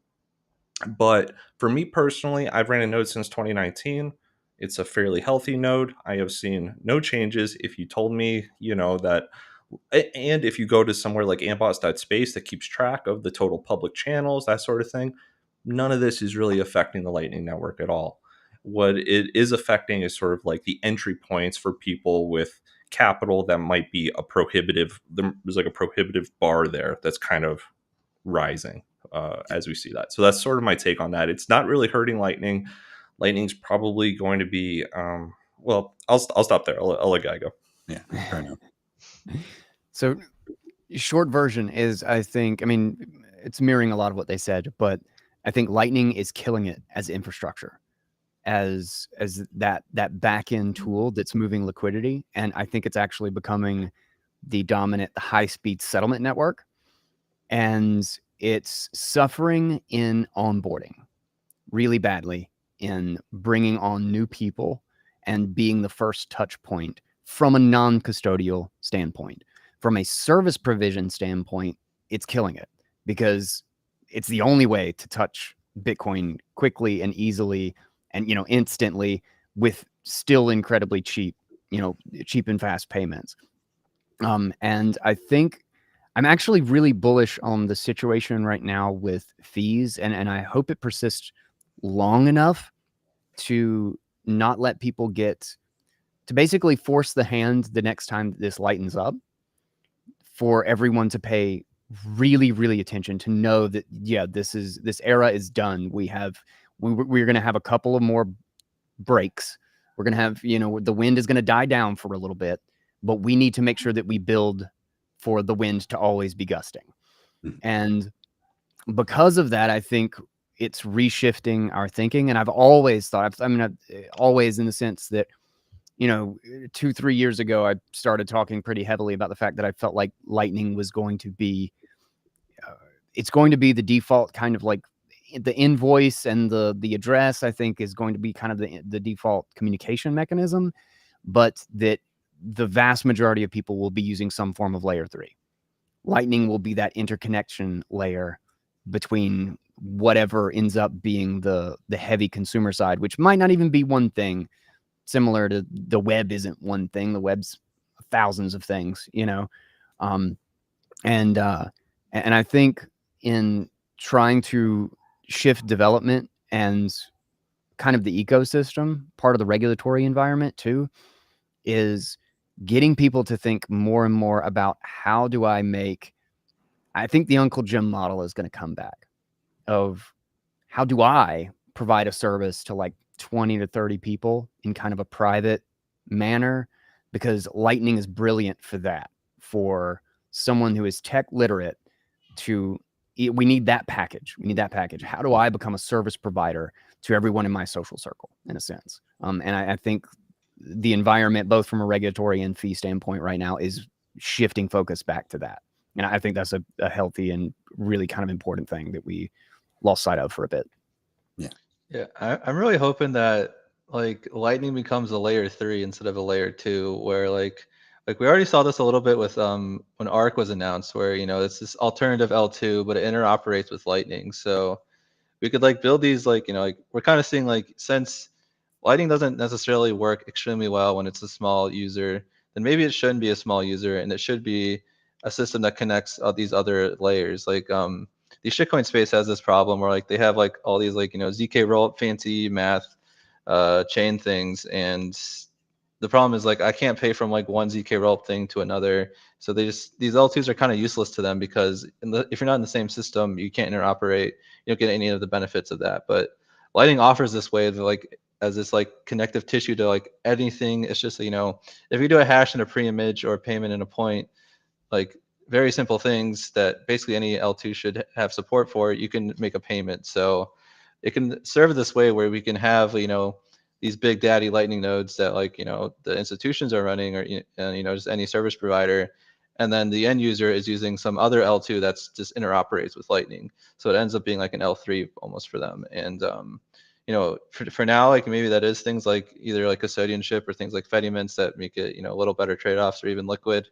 But for me personally, I've ran a node since 2019. It's a fairly healthy node. I have seen no changes. If you told me, that, and if you go to somewhere like amboss.space that keeps track of the total public channels, that sort of thing, none of this is really affecting the Lightning Network at all. What it is affecting is sort of like the entry points for people with capital that might be there's like a prohibitive bar there that's kind of rising as we see that. So that's sort of my take on that. It's not really hurting Lightning. Lightning's probably going to be well, I'll stop there. I'll let Guy go. Yeah, fair enough. So short version is, it's mirroring a lot of what they said, but I think Lightning is killing it as infrastructure, as that back end tool that's moving liquidity. And I think it's actually becoming the dominant high speed settlement network. And it's suffering in onboarding really badly, in bringing on new people and being the first touch point from a non-custodial standpoint. From a service provision standpoint, it's killing it because it's the only way to touch Bitcoin quickly and easily and, instantly with still incredibly cheap and fast payments. And I think I'm actually really bullish on the situation right now with fees, and I hope it persists long enough to not let people to basically force the hand the next time this lightens up, for everyone to pay really, really attention, to know that, yeah, this era is done. We're going to have a couple of more breaks. We're going to have, the wind is going to die down for a little bit, but we need to make sure that we build for the wind to always be gusting. And because of that, I think it's reshifting our thinking. And I've always thought, always in the sense that, 2-3 years ago, I started talking pretty heavily about the fact that I felt like Lightning was going to be, it's going to be the default kind of like the invoice and the address, I think, is going to be kind of the default communication mechanism, but that the vast majority of people will be using some form of layer 3. Lightning will be that interconnection layer between whatever ends up being the heavy consumer side, which might not even be one thing. Similar to the web isn't one thing. The web's thousands of things, and I think in trying to shift development and kind of the ecosystem, part of the regulatory environment too, is getting people to think more and more about how do I think the Uncle Jim model is going to come back, of how do I provide a service to like 20 to 30 people in kind of a private manner, because Lightning is brilliant for that, for someone who is tech literate we need that package. How do I become a service provider to everyone in my social circle, in a sense? And I think the environment, both from a regulatory and fee standpoint right now, is shifting focus back to that. And I think that's a healthy and really kind of important thing that we lost sight of for a bit. Yeah, I'm really hoping that like Lightning becomes a layer 3 instead of a layer 2, where like we already saw this a little bit with when Arc was announced, where it's this alternative L2, but it interoperates with Lightning. So we could like build these like like we're kind of seeing like, since Lightning doesn't necessarily work extremely well when it's a small user, then maybe it shouldn't be a small user, and it should be a system that connects all these other layers. Like the shitcoin space has this problem where like they have like all these like ZK rollup fancy math chain things, and the problem is like I can't pay from like one ZK rollup thing to another. So these L2s are kind of useless to them, because if you're not in the same system, you can't interoperate. You don't get any of the benefits of that. But Lightning offers this way to like, as this like connective tissue to like anything. It's just if you do a hash and a pre-image or a payment and a point, like very simple things that basically any L2 should have support for, you can make a payment. So it can serve this way where we can have these big daddy Lightning nodes that like the institutions are running, or just any service provider, and then the end user is using some other L2 that's just interoperates with Lightning. So it ends up being like an L3 almost for them. And for now, like maybe that is things like either like custodianship or things like Fedimints that make it a little better trade-offs, or even Liquid.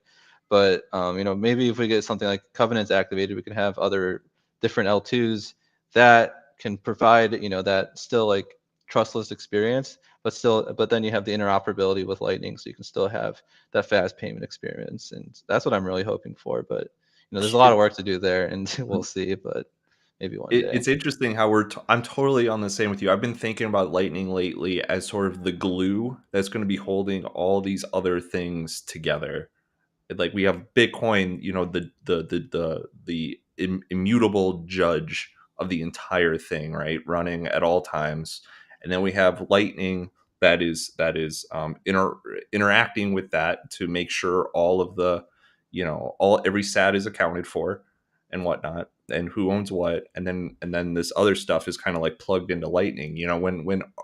But maybe if we get something like Covenants activated, we can have other different L2s that can provide that still like trustless experience, but then you have the interoperability with Lightning, so you can still have that fast payment experience. And that's what I'm really hoping for. But there's a lot of work to do there, and we'll see. But maybe one day. It's interesting how I'm totally on the same with you. I've been thinking about Lightning lately as sort of the glue that's going to be holding all these other things together. Like we have Bitcoin, the immutable judge of the entire thing, right, running at all times, and then we have Lightning that is interacting with that to make sure all of the every SAT is accounted for and whatnot, and who owns what, and then this other stuff is kind of like plugged into Lightning.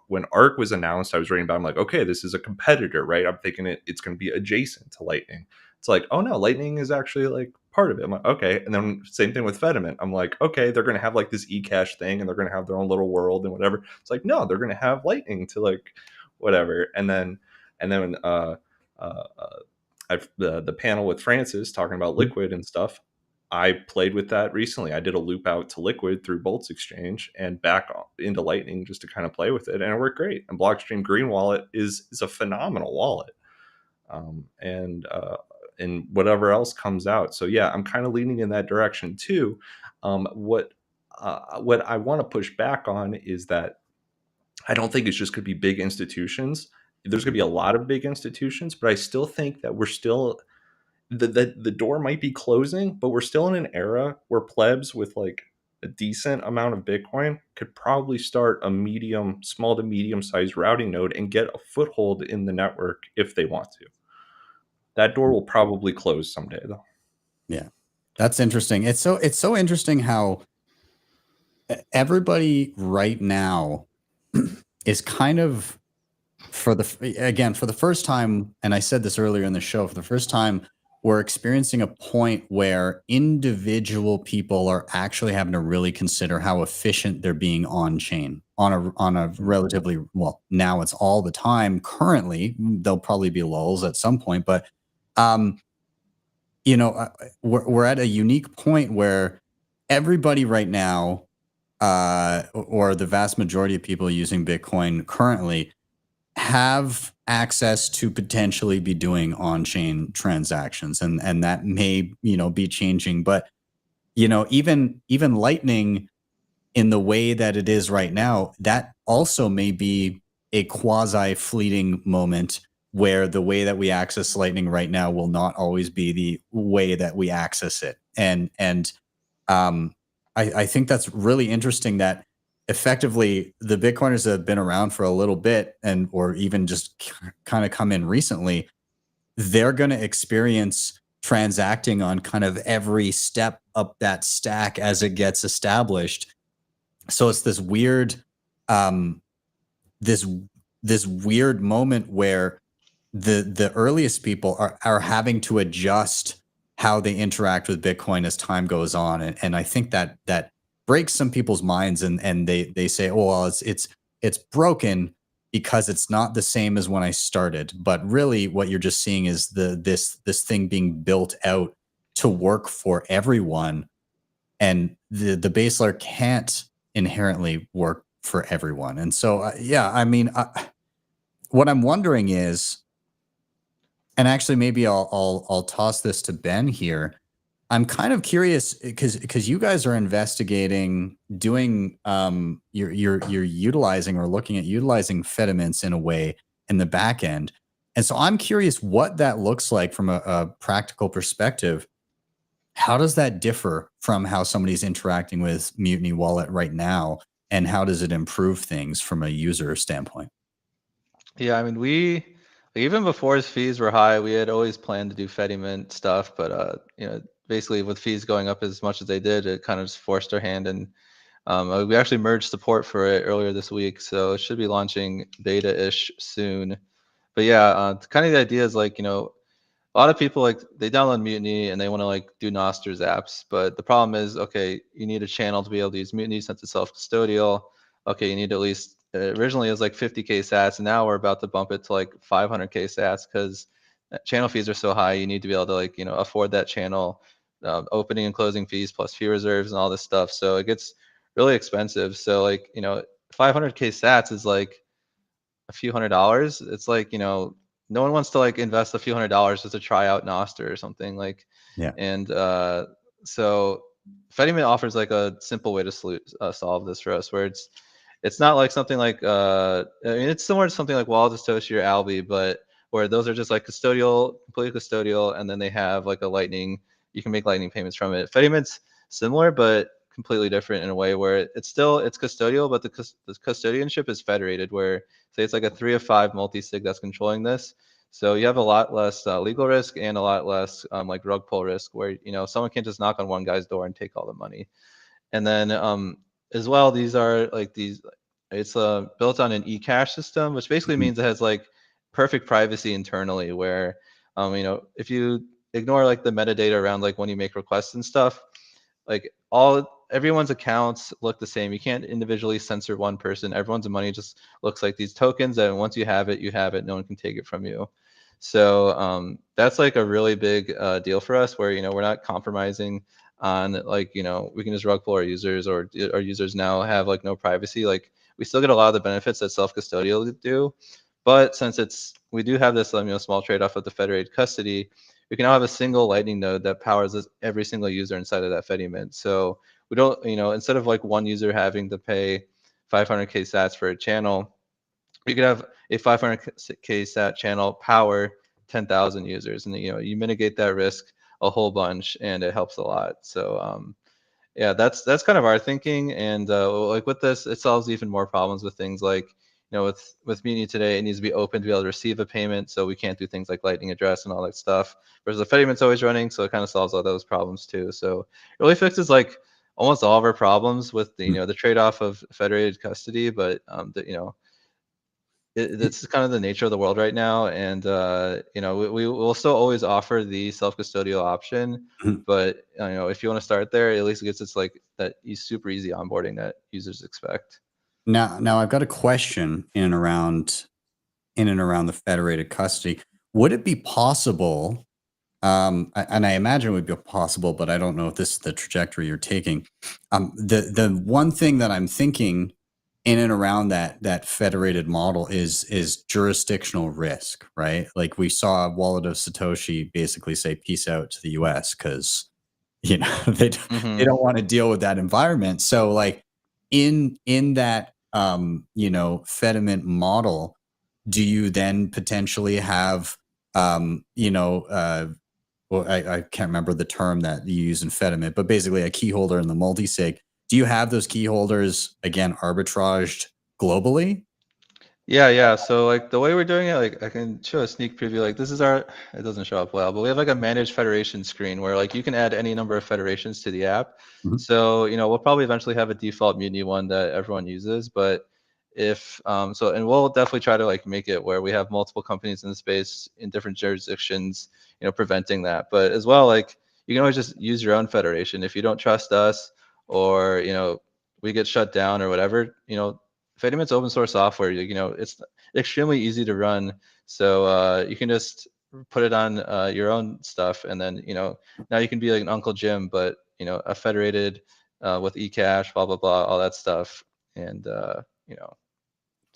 When Arc was announced, I was reading about it, I'm like, okay, this is a competitor, right? I'm thinking it's going to be adjacent to Lightning. It's like, oh no, Lightning is actually like part of it. I'm like, okay. And then same thing with Fedimint. I'm like, okay, they're going to have like this eCash thing, and they're going to have their own little world and whatever. It's like, no, they're going to have Lightning to like whatever. And then the panel with Francis talking about Liquid and stuff, I played with that recently. I did a loop out to Liquid through Bolts Exchange and back into Lightning just to kind of play with it, and it worked great. And Blockstream Green Wallet is a phenomenal wallet, and whatever else comes out. So yeah, I'm kind of leaning in that direction too. What I want to push back on is that I don't think it's just going to be big institutions. There's going to be a lot of big institutions, but I still think that we're still the door might be closing, but we're still in an era where plebs with like a decent amount of Bitcoin could probably start a small to medium sized routing node and get a foothold in the network if they want to. That door will probably close someday, though. Yeah, that's interesting. It's so interesting how everybody right now is kind of for the first time, and I said this earlier in the show, for the first time, we're experiencing a point where individual people are actually having to really consider how efficient they're being on chain on a relatively, well, now it's all the time. Currently, there'll probably be lulls at some point, but we're at a unique point where everybody right now, or the vast majority of people using Bitcoin currently, have access to potentially be doing on-chain transactions, and that may be changing. But even Lightning, in the way that it is right now, that also may be a quasi fleeting moment where the way that we access Lightning right now will not always be the way that we access it. And I think that's really interesting that effectively the Bitcoiners that have been around for a little bit or even just kind of come in recently, they're going to experience transacting on kind of every step up that stack as it gets established. So it's this weird, this weird moment where the earliest people are having to adjust how they interact with Bitcoin as time goes on. And I think that breaks some people's minds, and they say, oh well, it's broken because it's not the same as when I started. But really what you're just seeing is this thing being built out to work for everyone, and the base layer can't inherently work for everyone. And so yeah, I mean, what I'm wondering is, and actually maybe I'll toss this to Ben here. I'm kind of curious because you guys are investigating doing you're utilizing or looking at utilizing Fedimints in a way in the back end. And so I'm curious what that looks like from a practical perspective. How does that differ from how somebody's interacting with Mutiny Wallet right now? And how does it improve things from a user standpoint? Yeah, I mean, even before his fees were high, we had always planned to do Fedimint stuff, but you know, basically with fees going up as much as they did, it kind of just forced our hand. And we actually merged support for it earlier this week, so it should be launching beta-ish soon. But yeah, kind of the idea is like, you know, a lot of people like they download Mutiny and they want to like do Nostr's apps, but the problem is, okay, you need a channel to be able to use Mutiny since it's self-custodial. Okay, you need at least originally it was like 50k sats, and now we're about to bump it to like 500k sats because channel fees are so high. You need to be able to like, you know, afford that channel, opening and closing fees plus fee reserves and all this stuff. So it gets really expensive. So like, you know, 500k sats is like a few $100s. It's like, you know, no one wants to like invest a few $100s just to try out Nostr or something like. Yeah. And so Fedimint offers like a simple way to solve this for us, where it's not like something like I mean, it's similar to something like Wallet Satoshi or Alby, but where those are just like custodial, completely custodial, and then they have like a Lightning. You can make Lightning payments from it. Fedimint's similar, but completely different in a way where it's custodial, but the custodianship is federated. Where say it's like a 3 of 5 multi-sig that's controlling this. So you have a lot less legal risk and a lot less like rug pull risk, where you know someone can't just knock on one guy's door and take all the money. And then as well, these are like these. It's built on an eCash system, which basically means it has like perfect privacy internally. Where you know, if you ignore like the metadata around like when you make requests and stuff, like everyone's accounts look the same. You can't individually censor one person. Everyone's money just looks like these tokens, and once you have it, you have it. No one can take it from you. So that's like a really big deal for us, where you know we're not compromising on like, you know, we can just rug pull our users, or our users now have like no privacy. Like we still get a lot of the benefits that self-custodial do, but since we do have this you know, small trade-off of the federated custody, we can now have a single Lightning node that powers every single user inside of that Fedimint. So we don't, you know, instead of like one user having to pay 500k sats for a channel, you could have a 500k sat channel power 10,000 users, and you know, you mitigate that risk a whole bunch, and it helps a lot. So yeah, that's kind of our thinking. And like with this, it solves even more problems with things like, you know, with Mutiny today, it needs to be open to be able to receive a payment, so we can't do things like Lightning address and all that stuff. Whereas the Fedimint's always running, so it kind of solves all those problems too. So it really fixes like almost all of our problems with the, you know, the trade-off of federated custody. But you know, it's kind of the nature of the world right now, and you know, we will still always offer the self-custodial option. But you know, if you want to start there, at least it gets like that super easy onboarding that users expect. Now I've got a question in and around the federated custody. Would it be possible, and I imagine it would be possible, but I don't know if this is the trajectory you're taking. The one thing that I'm thinking in and around that federated model is jurisdictional risk, right? Like we saw Wallet of Satoshi basically say peace out to the US because, you know, they don't want to deal with that environment. So like in that you know, Fedimint model, do you then potentially have you know, well, I can't remember the term that you use in Fedimint, but basically a key holder in the multisig. Do you have those key holders again arbitraged globally? Yeah. So like the way we're doing it, like I can show a sneak preview. Like this is it doesn't show up well, but we have like a manage federation screen where like you can add any number of federations to the app. So, you know, we'll probably eventually have a default Mutiny one that everyone uses, but if and we'll definitely try to like make it where we have multiple companies in the space in different jurisdictions, you know, preventing that. But as well, like you can always just use your own federation if you don't trust us, or we get shut down or whatever, DeMint's open source software. It's extremely easy to run, so you can just put it on your own stuff, and then now you can be like an Uncle Jim, but a federated with eCash, blah blah blah, all that stuff, and I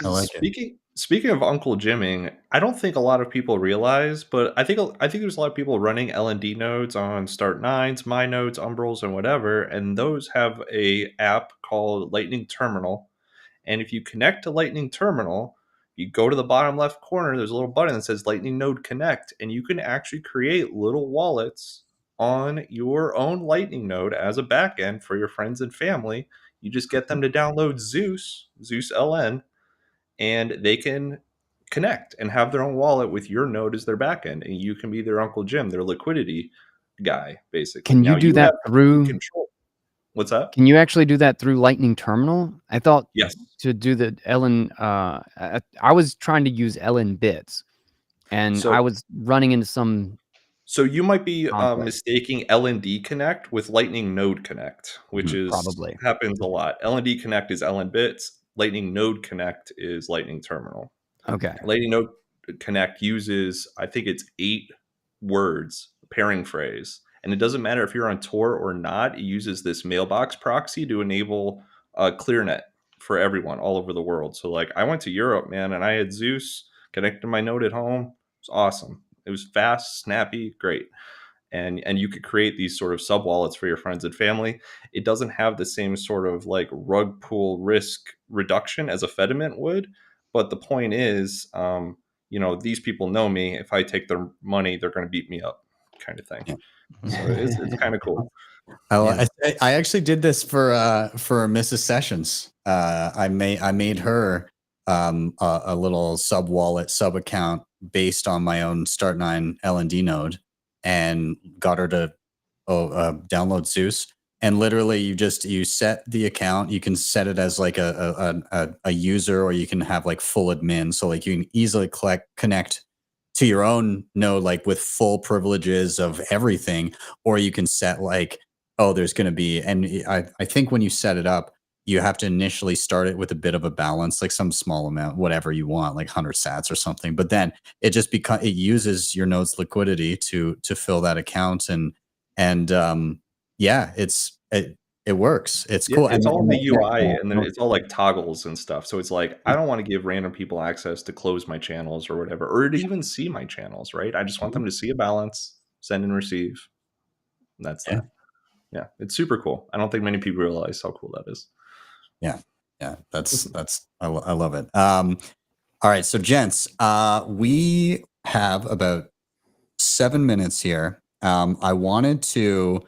like it. Speaking of Uncle Jimming, I don't think a lot of people realize, but I think there's a lot of people running LND nodes on Start9s, My Nodes, Umbrals, and whatever, and those have a app called Lightning Terminal. And if you connect to Lightning Terminal, you go to the bottom left corner, there's a little button that says Lightning Node Connect, and you can actually create little wallets on your own Lightning node as a backend for your friends and family. You just get them to download Zeus LN, and they can connect and have their own wallet with your node as their backend, and you can be their Uncle Jim, their liquidity guy, basically. Can you do that through control? What's that? Can you actually do that through Lightning Terminal? I thought yes. To do the LN, I was trying to use LN bits, and I was running into some. So you might be mistaking LND Connect with Lightning Node Connect, which is probably happens a lot. LND Connect is LN bits. Lightning Node Connect is Lightning Terminal. Okay. Lightning Node Connect uses, I think it's 8 words, pairing phrase. And it doesn't matter if you're on Tuur or not. It uses this mailbox proxy to enable ClearNet for everyone all over the world. So like I went to Europe, man, and I had Zeus connected to my node at home. It was awesome. It was fast, snappy, great. And you could create these sort of sub wallets for your friends and family. It doesn't have the same sort of like rug pull risk reduction as a Fedimint would. But the point is, these people know me. If I take their money, they're going to beat me up, kind of thing. Yeah. So it's kind of cool. I actually did this for Mrs. Sessions. I made her a little sub wallet sub account based on my own Start9 LND node, and got her to download Zeus. And literally, you set the account. You can set it as like a user, or you can have like full admin. So like you can easily connect to your own node, like with full privileges of everything, or you can set like, oh, there's going to be, and I think when you set it up, you have to initially start it with a bit of a balance, like some small amount, whatever you want, like 100 sats or something. But then it just it uses your node's liquidity to fill that account, and yeah, it works. It's cool. It's all in the UI, and then it's all like toggles and stuff. So it's like, I don't want to give random people access to close my channels or whatever, or to even see my channels, right? I just want them to see a balance, send and receive. And that's that. Yeah, it's super cool. I don't think many people realize how cool that is. Yeah, that's I love it. All right, so gents, we have about 7 minutes here. I wanted to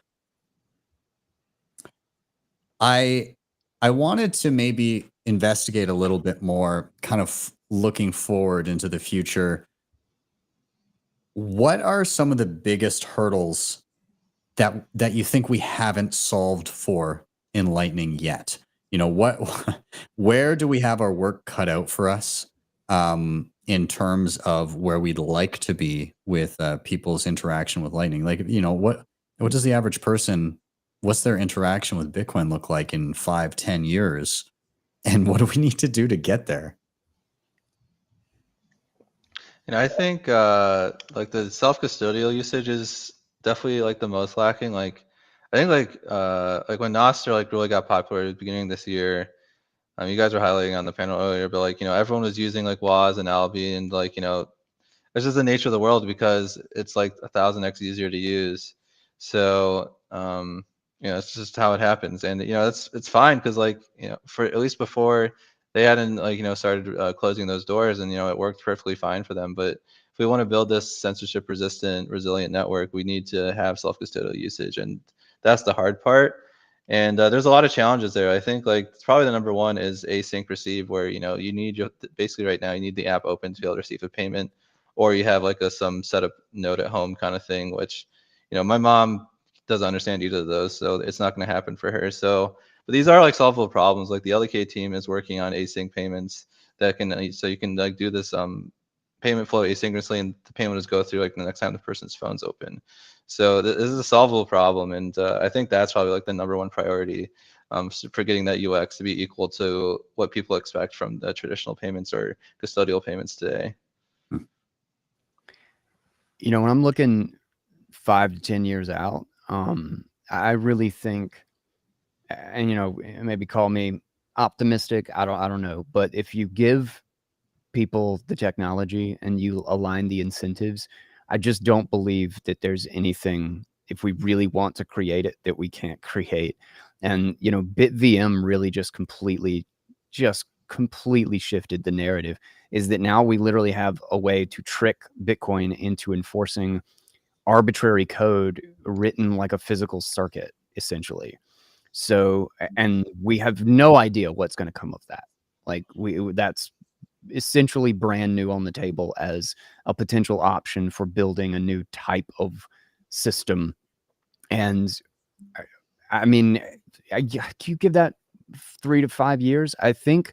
maybe investigate a little bit more, kind of looking forward into the future. What are some of the biggest hurdles that you think we haven't solved for in Lightning yet? Where do we have our work cut out for us in terms of where we'd like to be with people's interaction with Lightning? Like, what does the average person, what's their interaction with Bitcoin look like in 5-10 years? And what do we need to do to get there? I think like the self-custodial usage is definitely like the most lacking. Like I think like when Nostr like really got popular at the beginning of this year, you guys were highlighting on the panel earlier, but like everyone was using like WAS and Albi, and like it's just the nature of the world because it's like 1,000x easier to use. So it's just how it happens, and it's fine because like for at least before they hadn't like started closing those doors, and it worked perfectly fine for them. But if we want to build this censorship resistant resilient network, we need to have self-custodial usage, and that's the hard part. And there's a lot of challenges there. I think like probably the number one is async receive, where you need basically right now you need the app open to be able to receive a payment, or you have like some setup node at home kind of thing, which my mom doesn't understand either of those, so it's not going to happen for her. So but these are like solvable problems. Like the LDK team is working on async payments that can, so you can like do this payment flow asynchronously, and the payment will just go through like the next time the person's phone's open. So this is a solvable problem, and I think that's probably like the #1 priority, for getting that UX to be equal to what people expect from the traditional payments or custodial payments today. You know, when I'm looking 5 to 10 years out, I really think, and you know, maybe call me optimistic. I don't know, but if you give people the technology and you align the incentives, I just don't believe that there's anything, if we really want to create it, that we can't create. And you know, BitVM really just completely shifted the narrative. Is that now we literally have a way to trick Bitcoin into enforcing arbitrary code written like a physical circuit, essentially. So, and we have no idea what's going to come of that. Like that's essentially brand new on the table as a potential option for building a new type of system. And I mean, you give that 3 to 5 years, I think.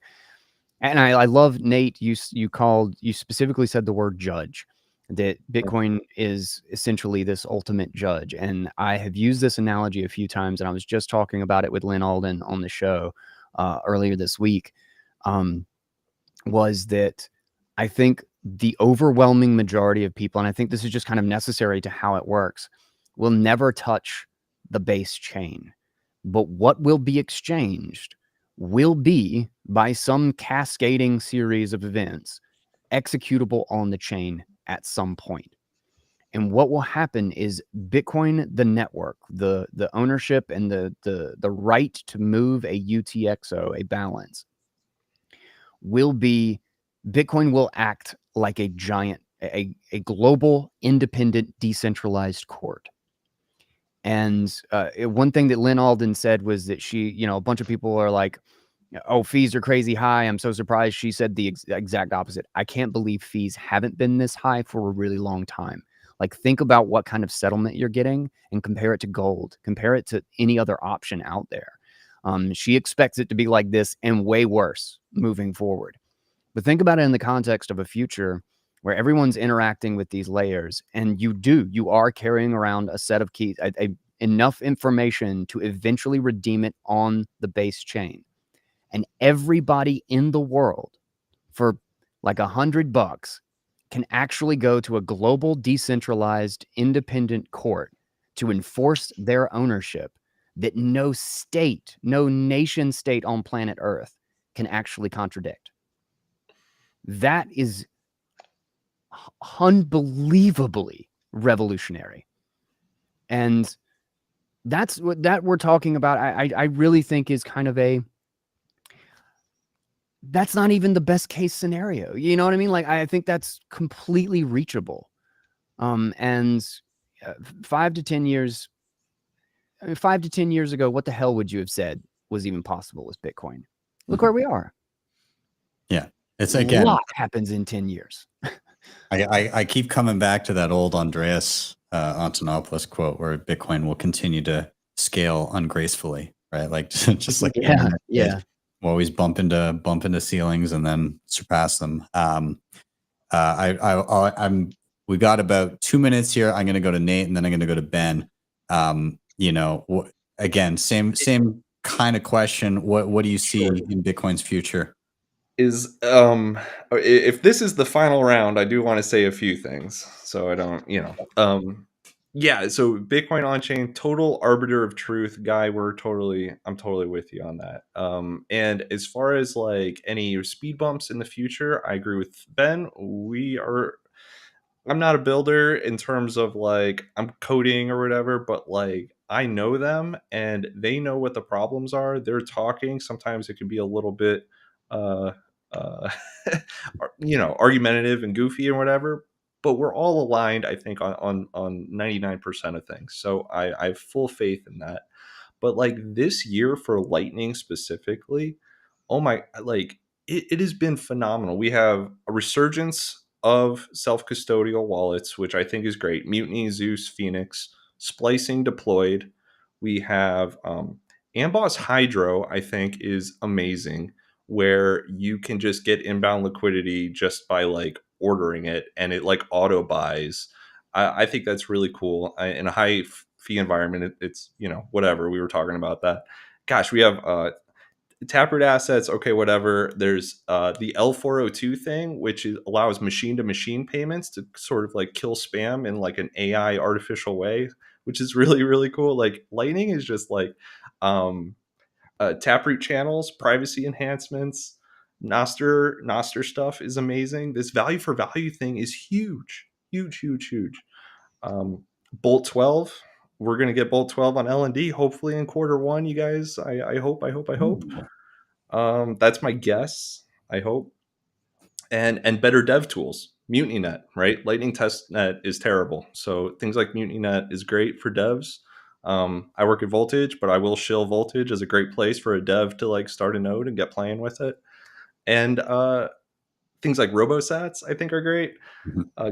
And I love, Nate, you specifically said the word judge, that Bitcoin is essentially this ultimate judge. And I have used this analogy a few times, and I was just talking about it with Lynn Alden on the show earlier this week, was that I think the overwhelming majority of people, and I think this is just kind of necessary to how it works, will never touch the base chain. But what will be exchanged will be, by some cascading series of events, executable on the chain at some point. And what will happen is Bitcoin, the network, the ownership and the right to move a UTXO, a balance, will be, Bitcoin will act like a giant, a global, independent, decentralized court. And one thing that Lynn Alden said was that she, you know, a bunch of people are like, oh, fees are crazy high. I'm so surprised. She said the exact opposite. I can't believe fees haven't been this high for a really long time. Like, think about what kind of settlement you're getting and compare it to gold. Compare it to any other option out there. She expects it to be like this and way worse moving forward. But think about it in the context of a future where everyone's interacting with these layers, and you are carrying around a set of keys, enough information to eventually redeem it on the base chain. And everybody in the world, for like $100, can actually go to a global, decentralized, independent court to enforce their ownership that no state, no nation state on planet Earth can actually contradict. That is unbelievably revolutionary. And that's what that we're talking about. I really think is kind of that's not even the best case scenario. You know what I mean? Like, I think that's completely reachable. And 5 to 10 years, 5 to 10 years ago, what the hell would you have said was even possible with Bitcoin? Look where we are. Yeah. It's again, a lot happens in 10 years. I keep coming back to that old Andreas Antonopoulos quote where Bitcoin will continue to scale ungracefully, right? Like just like yeah. We'll always bump into ceilings and then surpass them. We got about 2 minutes here. I'm going to go to Nate and then I'm going to go to Ben. You know, again, same kind of question. What do you see in Bitcoin's future? Is if this is the final round, I do want to say a few things, so I don't, yeah. So Bitcoin on chain, total arbiter of truth, guy. I'm totally with you on that. And as far as like any speed bumps in the future, I agree with Ben. I'm not a builder in terms of like I'm coding or whatever, but like I know them and they know what the problems are. They're talking. Sometimes it can be a little bit argumentative and goofy and whatever, but we're all aligned, I think, on 99% of things. So I have full faith in that. But like this year for Lightning specifically, it has been phenomenal. We have a resurgence of self-custodial wallets, which I think is great. Mutiny, Zeus, Phoenix, splicing deployed. We have Amboss Hydro, I think, is amazing, where you can just get inbound liquidity just by like ordering it and it like auto buys. I think that's really cool. In a high fee environment, it's, you know, whatever. We were talking about that. Gosh, we have Taproot assets. Okay, whatever. There's the L402 thing, which allows machine-to-machine payments to sort of like kill spam in like an AI artificial way, which is really, really cool. Like Lightning is just like Taproot channels, privacy enhancements, Nostr stuff is amazing. This value for value thing is huge, huge, huge, huge. Bolt 12, we're gonna get Bolt 12 on L&D hopefully in Q1. You guys, I hope. That's my guess. I hope. And better dev tools. MutinyNet, right? Lightning testnet is terrible. So things like MutinyNet is great for devs. I work at Voltage, but I will shill Voltage as a great place for a dev to like start a node and get playing with it. And things like RoboSats, I think, are great.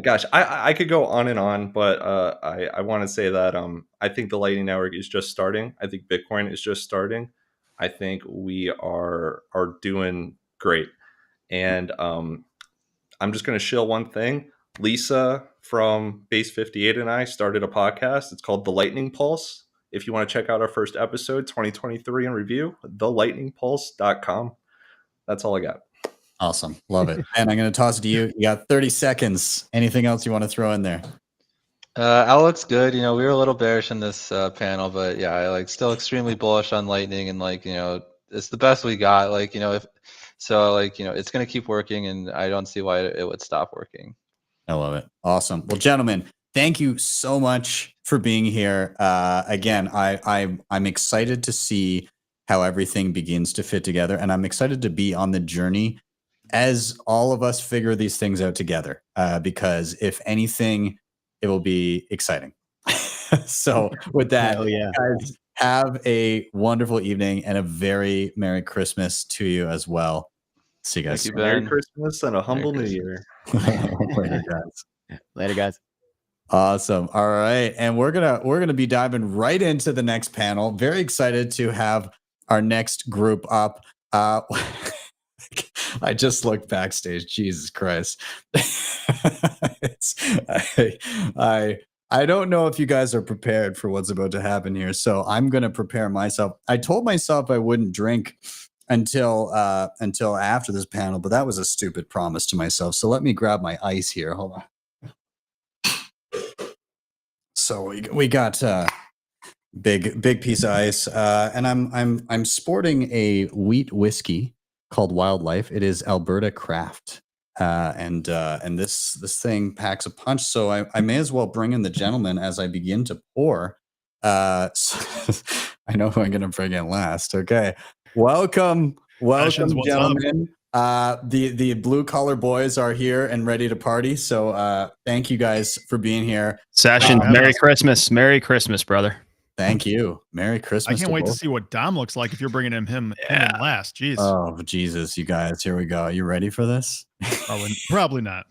Gosh, I could go on, but I want to say that I think the Lightning Network is just starting. I think Bitcoin is just starting. I think we are doing great. And I'm just going to shill one thing. Lisa from Base 58 and I started a podcast. It's called The Lightning Pulse. If you want to check out our first episode, 2023 in review, thelightningpulse.com. That's all I got. Awesome. Love it. And I'm going to toss it to you. You got 30 seconds. Anything else you want to throw in there? Outlook's good. You know, we were a little bearish in this panel, but yeah, I like still extremely bullish on Lightning, and like, you know, it's the best we got. Like, you know, it's going to keep working, and I don't see why it would stop working. I love it. Awesome. Well, gentlemen, thank you so much for being here. Again, I'm excited to see how everything begins to fit together, and I'm excited to be on the journey as all of us figure these things out together, because if anything, it will be exciting. So with that, guys, have a wonderful evening and a very Merry Christmas to you as well. See you guys. Thank you, Merry Christmas and a humble New Year. Later, guys. Later, guys. Awesome. All right, and we're gonna be diving right into the next panel. Very excited to have our next group up. I just looked backstage. Jesus Christ. I don't know if you guys are prepared for what's about to happen here, so I'm going to prepare myself. I told myself I wouldn't drink until after this panel, but that was a stupid promise to myself. So let me grab my ice here. Hold on. So we got big piece of ice, and I'm sporting a wheat whiskey called Wildlife. It is Alberta craft, and this thing packs a punch. So I may as well bring in the gentleman as I begin to pour. So I know who I'm going to bring in last. Okay, welcome, Sessions, what's gentlemen. The blue collar boys are here and ready to party. So thank you guys for being here. Sessions, Merry Christmas, brother. Thank you. Merry Christmas. I can't wait to see what Dom looks like if you're bringing him in last. Jeez. Oh, Jesus, you guys. Here we go. You ready for this? Probably not.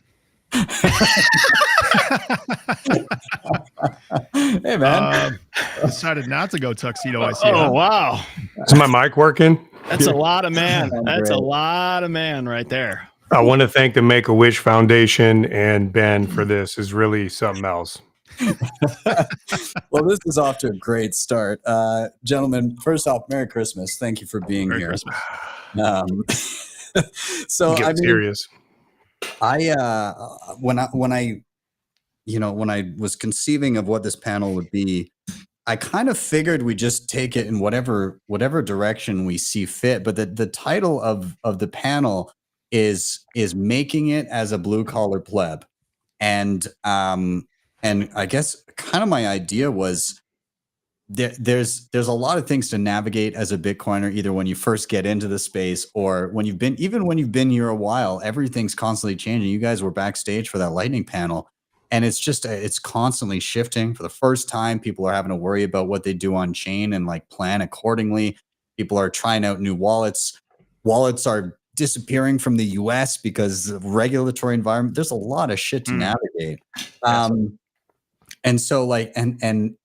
Hey, man. Decided not to go tuxedo. I see. Oh, wow. Is my mic working? That's a lot of man. That's a lot of man right there. I want to thank the Make-A-Wish Foundation and Ben for this. Is really something else. Well, this is off to a great start. Gentlemen, first off, Merry Christmas. Thank you for being Merry here. Christmas. So Get serious. When I was conceiving of what this panel would be, I kind of figured we just take it in whatever direction we see fit. But the title of the panel is making it as a blue collar pleb, and I guess kind of my idea was there's a lot of things to navigate as a Bitcoiner, either when you first get into the space or when you've been here a while. Everything's constantly changing. You guys were backstage for that Lightning panel, and it's just it's constantly shifting. For the first time, people are having to worry about what they do on chain and like plan accordingly. People are trying out new wallets. Wallets are disappearing from the US because of regulatory environment. There's a lot of shit to navigate. And so like, and in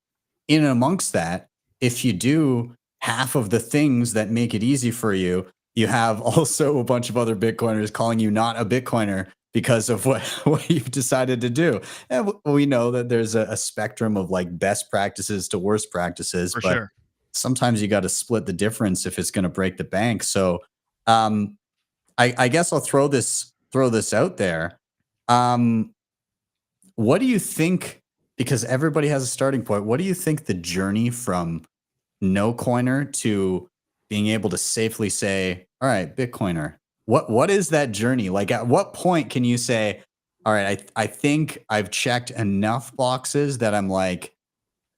and amongst that, if you do half of the things that make it easy for you, you have also a bunch of other Bitcoiners calling you not a Bitcoiner because of what you've decided to do. And we know that there's a spectrum of like best practices to worst practices, For but sure. sometimes you got to split the difference if it's going to break the bank. So I guess I'll throw this out there. What do you think? Because everybody has a starting point. What do you think the journey from no coiner to being able to safely say, all right, Bitcoiner, what is that journey? Like at what point can you say, all right, I think I've checked enough boxes that I'm like,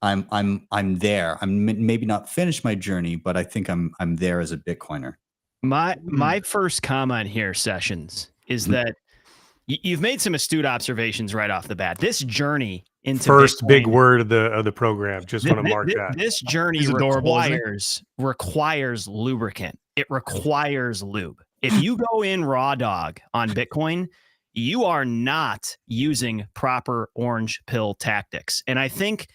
I'm there. I'm maybe not finished my journey, but I think I'm there as a Bitcoiner. My first comment here, Sessions, is that you've made some astute observations right off the bat. This journey into First Bitcoin, big word of the program. Just want to mark that. This journey He's adorable, isn't he? requires lubricant. It requires lube. If you go in raw dog on Bitcoin, you are not using proper orange pill tactics. And I think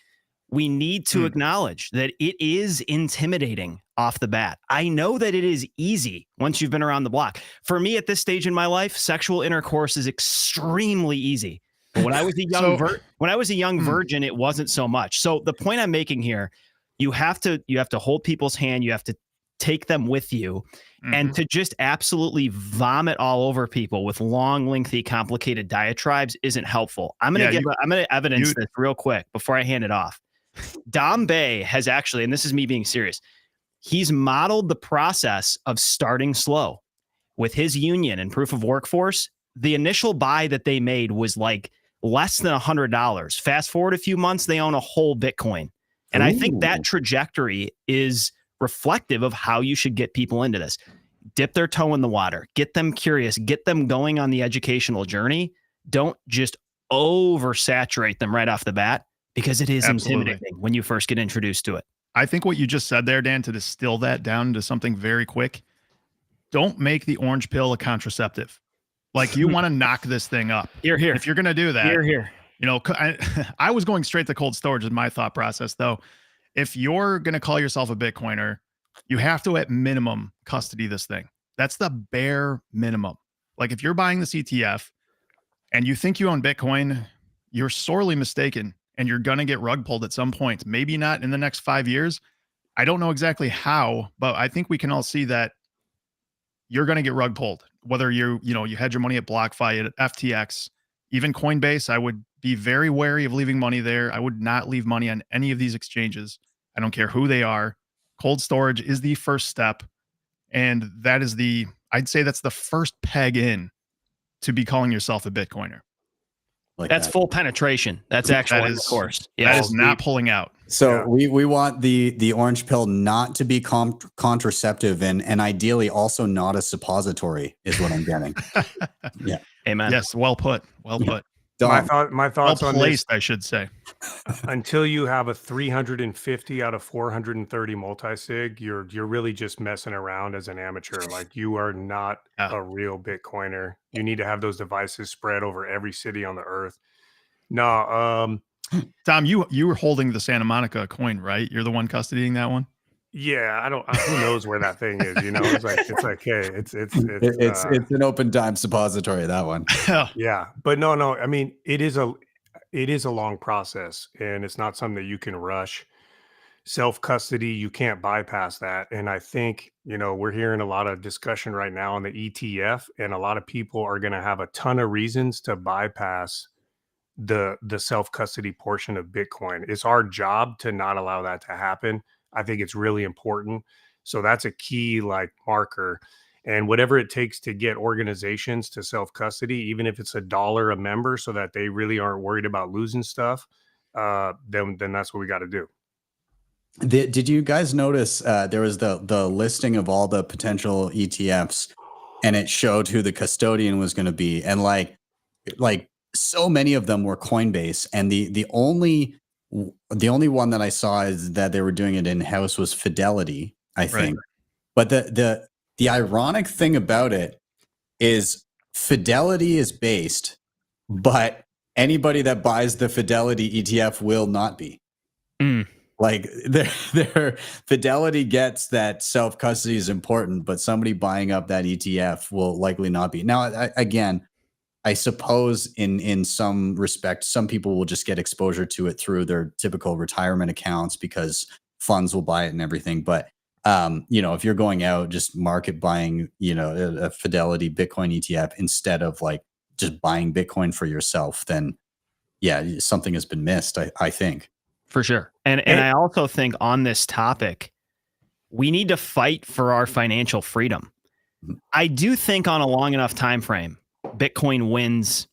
we need to acknowledge that it is intimidating off the bat. I know that it is easy once you've been around the block. For me at this stage in my life, sexual intercourse is extremely easy. But when I was a young virgin, it wasn't so much. So the point I'm making here, you have to hold people's hand, you have to take them with you, and to just absolutely vomit all over people with long, lengthy, complicated diatribes isn't helpful. I'm gonna evidence this real quick before I hand it off. Dom Bay has actually, and this is me being serious, he's modeled the process of starting slow with his union and proof of workforce. The initial buy that they made was like less than $100. Fast forward a few months, they own a whole Bitcoin. And I think that trajectory is reflective of how you should get people into this. Dip their toe in the water, get them curious, get them going on the educational journey. Don't just oversaturate them right off the bat, because it is intimidating when you first get introduced to it. I think what you just said there, Dan, to distill that down into something very quick, don't make the orange pill a contraceptive. Like, you want to knock this thing up. Here. If you're going to do that, here. You know, I was going straight to cold storage in my thought process, though. If you're going to call yourself a Bitcoiner, you have to, at minimum, custody this thing. That's the bare minimum. Like, if you're buying this ETF and you think you own Bitcoin, you're sorely mistaken, and you're going to get rug pulled at some point. Maybe not in the next 5 years. I don't know exactly how, but I think we can all see that you're going to get rug pulled. Whether you had your money at BlockFi, at FTX, even Coinbase, I would be very wary of leaving money there. I would not leave money on any of these exchanges. I don't care who they are. Cold storage is the first step. And that is I'd say that's the first peg in to be calling yourself a Bitcoiner. Like that's full penetration. That's actual intercourse. That is not pulling out. So we want the orange pill not to be contraceptive and ideally also not a suppository is what I'm getting. Yeah. Amen. Yes. Well put. Well put. My thoughts well on placed, this, I should say. Until you have a 350 out of 430 multi-sig, you're really just messing around as an amateur. Like, you are not a real Bitcoiner. You need to have those devices spread over every city on the earth. No, Tom, you were holding the Santa Monica coin, right? You're the one custodying that one. Yeah, who knows where that thing is? You know, it's like, hey, it's an open time suppository, that one. Yeah, but no. I mean, it is a long process, and it's not something that you can rush. Self custody, you can't bypass that. And I think, we're hearing a lot of discussion right now on the ETF, and a lot of people are going to have a ton of reasons to bypass the self custody portion of Bitcoin. It's our job to not allow that to happen. I think it's really important. So that's a key marker, and whatever it takes to get organizations to self-custody, even if it's $1 a member so that they really aren't worried about losing stuff, then that's what we got to do. Did you guys notice there was the listing of all the potential ETFs, and it showed who the custodian was going to be, and like so many of them were Coinbase, and the only one that I saw is that they were doing it in-house was Fidelity, I think. Right. But the ironic thing about it is Fidelity is based, but anybody that buys the Fidelity ETF will not be. Like their Fidelity gets that self-custody is important, but somebody buying up that ETF will likely not be. Now, again, I suppose in some respect, some people will just get exposure to it through their typical retirement accounts because funds will buy it and everything. But if you're going out just market buying, a Fidelity Bitcoin ETF instead of like just buying Bitcoin for yourself, then yeah, something has been missed, I think. For sure. And I also think on this topic, we need to fight for our financial freedom. I do think on a long enough time frame, Bitcoin wins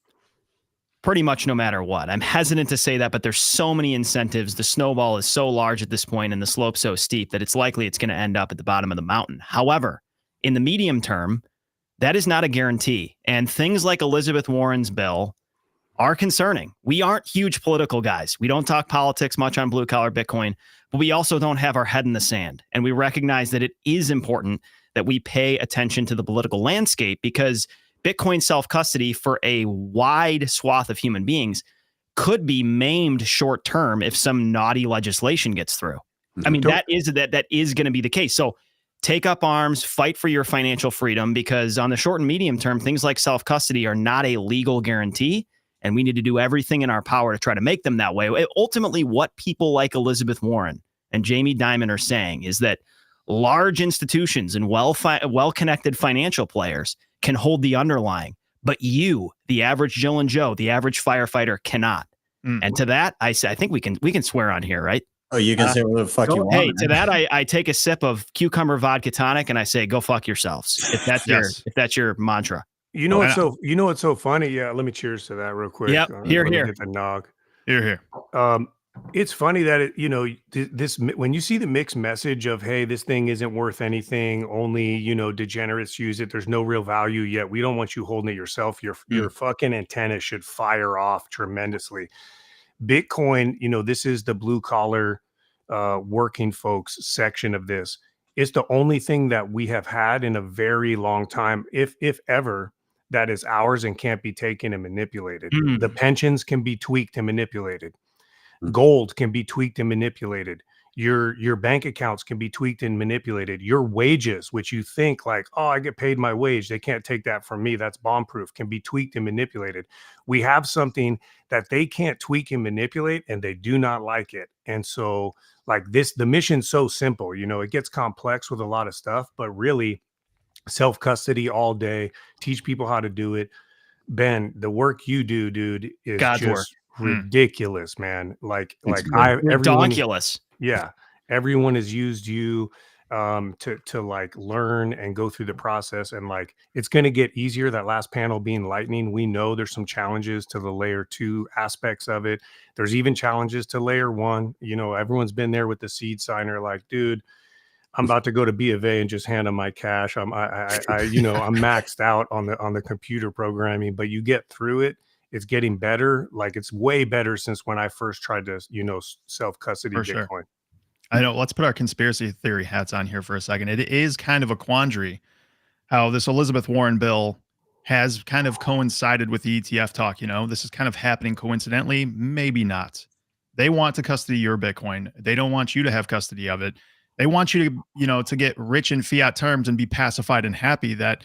pretty much no matter what. I'm hesitant to say that, but there's so many incentives. The snowball is so large at this point and the slope so steep that it's likely it's going to end up at the bottom of the mountain. However, in the medium term, that is not a guarantee. And things like Elizabeth Warren's bill are concerning. We aren't huge political guys. We don't talk politics much on Blue Collar Bitcoin, but we also don't have our head in the sand. And we recognize that it is important that we pay attention to the political landscape because Bitcoin self-custody for a wide swath of human beings could be maimed short term if some naughty legislation gets through. I mean, that is going to be the case. So take up arms, fight for your financial freedom, because on the short and medium term, things like self-custody are not a legal guarantee, and we need to do everything in our power to try to make them that way. Ultimately, what people like Elizabeth Warren and Jamie Dimon are saying is that large institutions and well-connected financial players can hold the underlying, but you, the average Jill and Joe, the average firefighter, cannot. And to that, I say, I think we can swear on here, right? Oh, you can say whatever the fuck you want. Hey, to that, I take a sip of cucumber vodka tonic and I say, go fuck yourselves. If that's if that's your mantra. You know what's so funny? Yeah, let me cheers to that real quick. Yep, here. Get the nog. Here. It's funny that this when you see the mixed message of, hey, this thing isn't worth anything, only degenerates use it, there's no real value yet, we don't want you holding it yourself, your fucking antenna should fire off tremendously. Bitcoin, this is the blue collar working folks section of this. It's the only thing that we have had in a very long time, if ever, that is ours and can't be taken and manipulated. The pensions can be tweaked and manipulated. Gold can be tweaked and manipulated. Your bank accounts can be tweaked and manipulated. Your wages, which you think like, oh, I get paid my wage, they can't take that from me, that's bomb proof, can be tweaked and manipulated. We have something that they can't tweak and manipulate, and they do not like it. And so like this, the mission's so simple, it gets complex with a lot of stuff, but really self-custody all day, teach people how to do it. Ben, the work you do, dude, is God's just work. Ridiculous, man. Ridiculous. Yeah, everyone has used you to like learn and go through the process, and like it's going to get easier. That last panel being Lightning, we know there's some challenges to the layer 2 aspects of it. There's even challenges to layer 1. Everyone's been there with the seed signer, like, dude, I'm about to go to B of A and just hand them my cash. I'm maxed out on the computer programming, but you get through it. It's getting better. Like it's way better since when I first tried to, self-custody For Bitcoin. sure. I know. Let's put our conspiracy theory hats on here for a second. It is kind of a quandary how this Elizabeth Warren bill has kind of coincided with the ETF talk. This is kind of happening coincidentally, maybe not. They want to custody your Bitcoin. They don't want you to have custody of it. They want you to, to get rich in fiat terms and be pacified and happy that,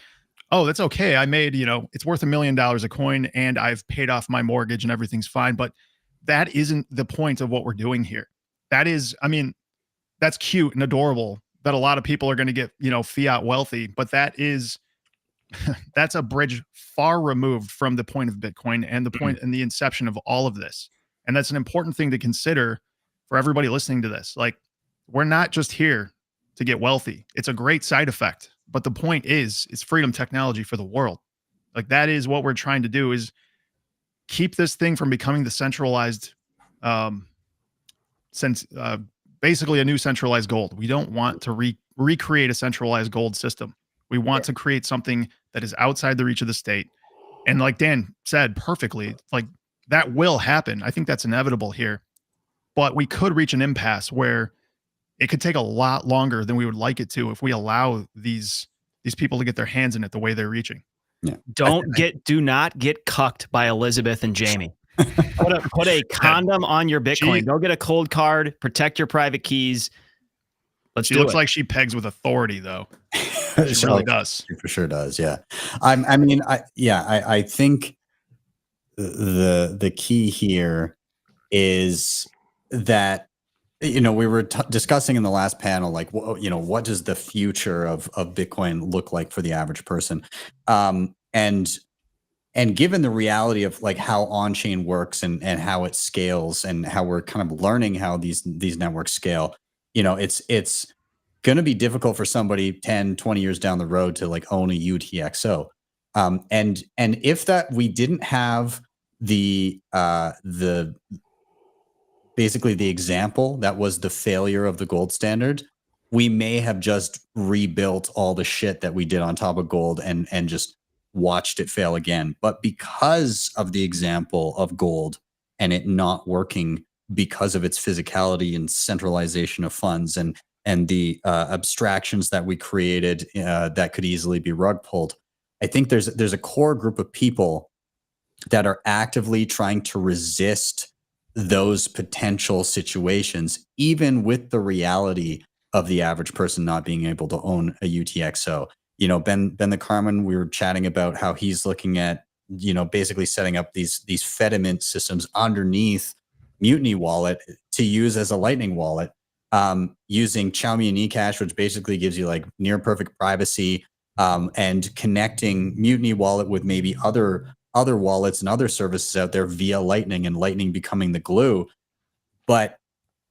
oh, that's okay. I made, it's worth $1 million a coin and I've paid off my mortgage and everything's fine. But that isn't the point of what we're doing here. That is, that's cute and adorable that a lot of people are going to get, fiat wealthy, but that's a bridge far removed from the point of Bitcoin and the point and the inception of all of this. And that's an important thing to consider for everybody listening to this. Like, we're not just here to get wealthy. It's a great side effect. But the point is, it's freedom technology for the world. Like that is what we're trying to do, is keep this thing from becoming the centralized, basically a new centralized gold. We don't want to recreate a centralized gold system. We want to create something that is outside the reach of the state. And like Dan said perfectly, like that will happen. I think that's inevitable here. But we could reach an impasse where it could take a lot longer than we would like it to if we allow these people to get their hands in it the way they're reaching. Yeah. Do not get cucked by Elizabeth and Jamie. Put a condom on your Bitcoin. Go get a cold card. Protect your private keys. She looks like she pegs with authority, though. She really does. She for sure does. Yeah. I think the key here is that, you know, we were discussing in the last panel, like, you know, what does the future of Bitcoin look like for the average person? And given the reality of like how on-chain works and how it scales and how we're kind of learning how these networks scale, you know, it's going to be difficult for somebody 10, 20 years down the road to like own a UTXO. And if that we didn't have the basically the example that was the failure of the gold standard, we may have just rebuilt all the shit that we did on top of gold and just watched it fail again. But because of the example of gold and it not working because of its physicality and centralization of funds and the abstractions that we created that could easily be rug pulled, I think there's a core group of people that are actively trying to resist those potential situations, even with the reality of the average person not being able to own a UTXO. You know, Ben the Carman, we were chatting about how he's looking at, you know, basically setting up these Fedimint systems underneath Mutiny Wallet to use as a Lightning wallet, using Xiaomi and eCash, which basically gives you like near perfect privacy, and connecting Mutiny Wallet with maybe other wallets and other services out there via Lightning, and Lightning becoming the glue. But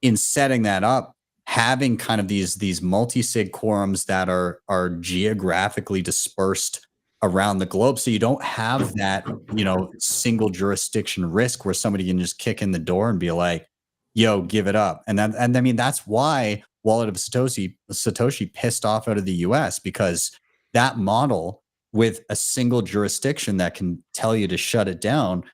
in setting that up, having kind of these multi-sig quorums that are geographically dispersed around the globe, so you don't have that, you know, single jurisdiction risk where somebody can just kick in the door and be like, yo, give it up. And I mean, that's why Wallet of Satoshi pissed off out of the US, because that model with a single jurisdiction that can tell you to shut it down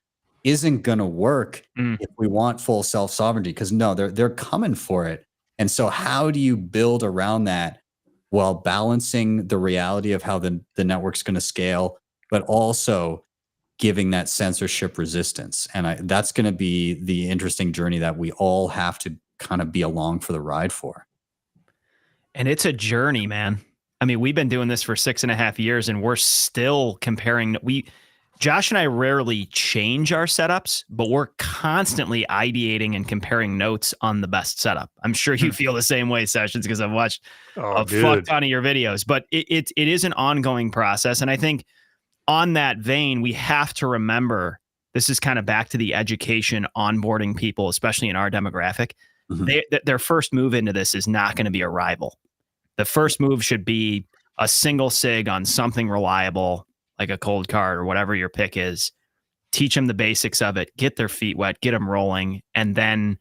isn't going to work if we want full self-sovereignty, because no, they're coming for it. And so how do you build around that while balancing the reality of how the network's going to scale, but also giving that censorship resistance? And that's going to be the interesting journey that we all have to kind of be along for the ride for. And it's a journey, man. I mean, we've been doing this for 6.5 years and we're still comparing. Josh and I rarely change our setups, but we're constantly ideating and comparing notes on the best setup. I'm sure you feel the same way, Sessions, because I've watched fuck ton of your videos, but it is an ongoing process. And I think on that vein, we have to remember, this is kind of back to the education, onboarding people, especially in our demographic. Their first move into this is not going to be a rival. The first move should be a single sig on something reliable, like a cold card or whatever your pick is. Teach them the basics of it, get their feet wet, get them rolling. And then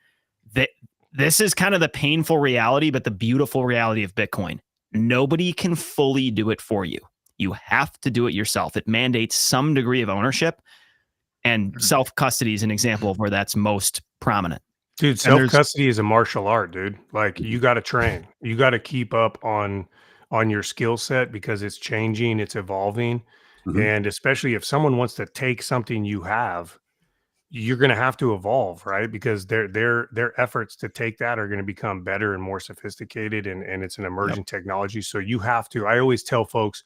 this is kind of the painful reality, but the beautiful reality of Bitcoin. Nobody can fully do it for you. You have to do it yourself. It mandates some degree of ownership, and self-custody is an example of where that's most prominent. Dude, self-custody is a martial art, dude. Like, you got to train. You got to keep up on your skill set, because it's changing, it's evolving. And especially if someone wants to take something you have, you're going to have to evolve, right? Because their efforts to take that are going to become better and more sophisticated, and it's an emerging technology. So you have to, I always tell folks,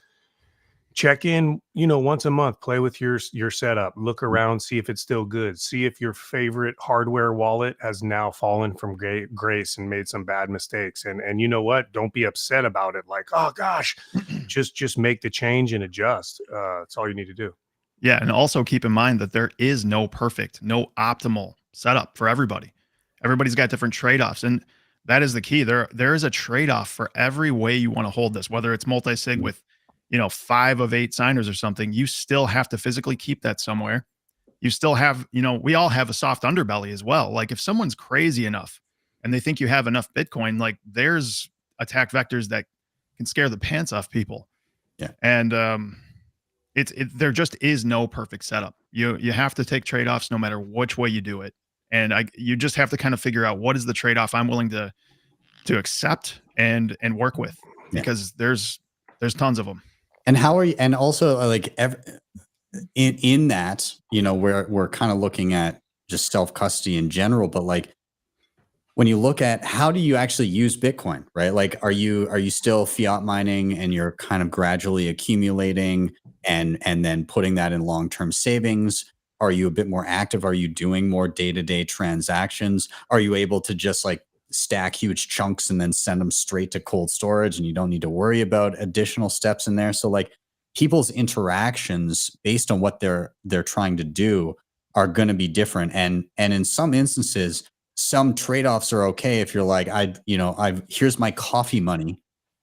check in, you know, once a month, play with your setup, look around, see if it's still good, see if your favorite hardware wallet has now fallen from grace and made some bad mistakes. And you know what? Don't be upset about it. Like, oh gosh, just make the change and adjust. That's all you need to do. Yeah. And also keep in mind that there is no perfect, no optimal setup for everybody. Everybody's got different trade-offs. And that is the key. There is a trade-off for every way you want to hold this, whether it's multi-sig with, you know, 5 of 8 signers or something. You still have to physically keep that somewhere. You still have, you know, we all have a soft underbelly as well. Like, if someone's crazy enough and they think you have enough Bitcoin, like, there's attack vectors that can scare the pants off people. Yeah. And there just is no perfect setup. You have to take trade-offs no matter which way you do it. And you just have to kind of figure out, what is the trade-off I'm willing to accept and work with, because there's tons of them. And how are you? And also, like, in that, you know, we're kind of looking at just self-custody in general, but like, when you look at how do you actually use Bitcoin, right? Like, are you still fiat mining and you're kind of gradually accumulating and then putting that in long-term savings? Are you a bit more active? Are you doing more day-to-day transactions? Are you able to just like stack huge chunks and then send them straight to cold storage, and you don't need to worry about additional steps in there? So like people's interactions based on what they're trying to do are going to be different. And in some instances, some trade-offs are okay. If you're like, here's my coffee money.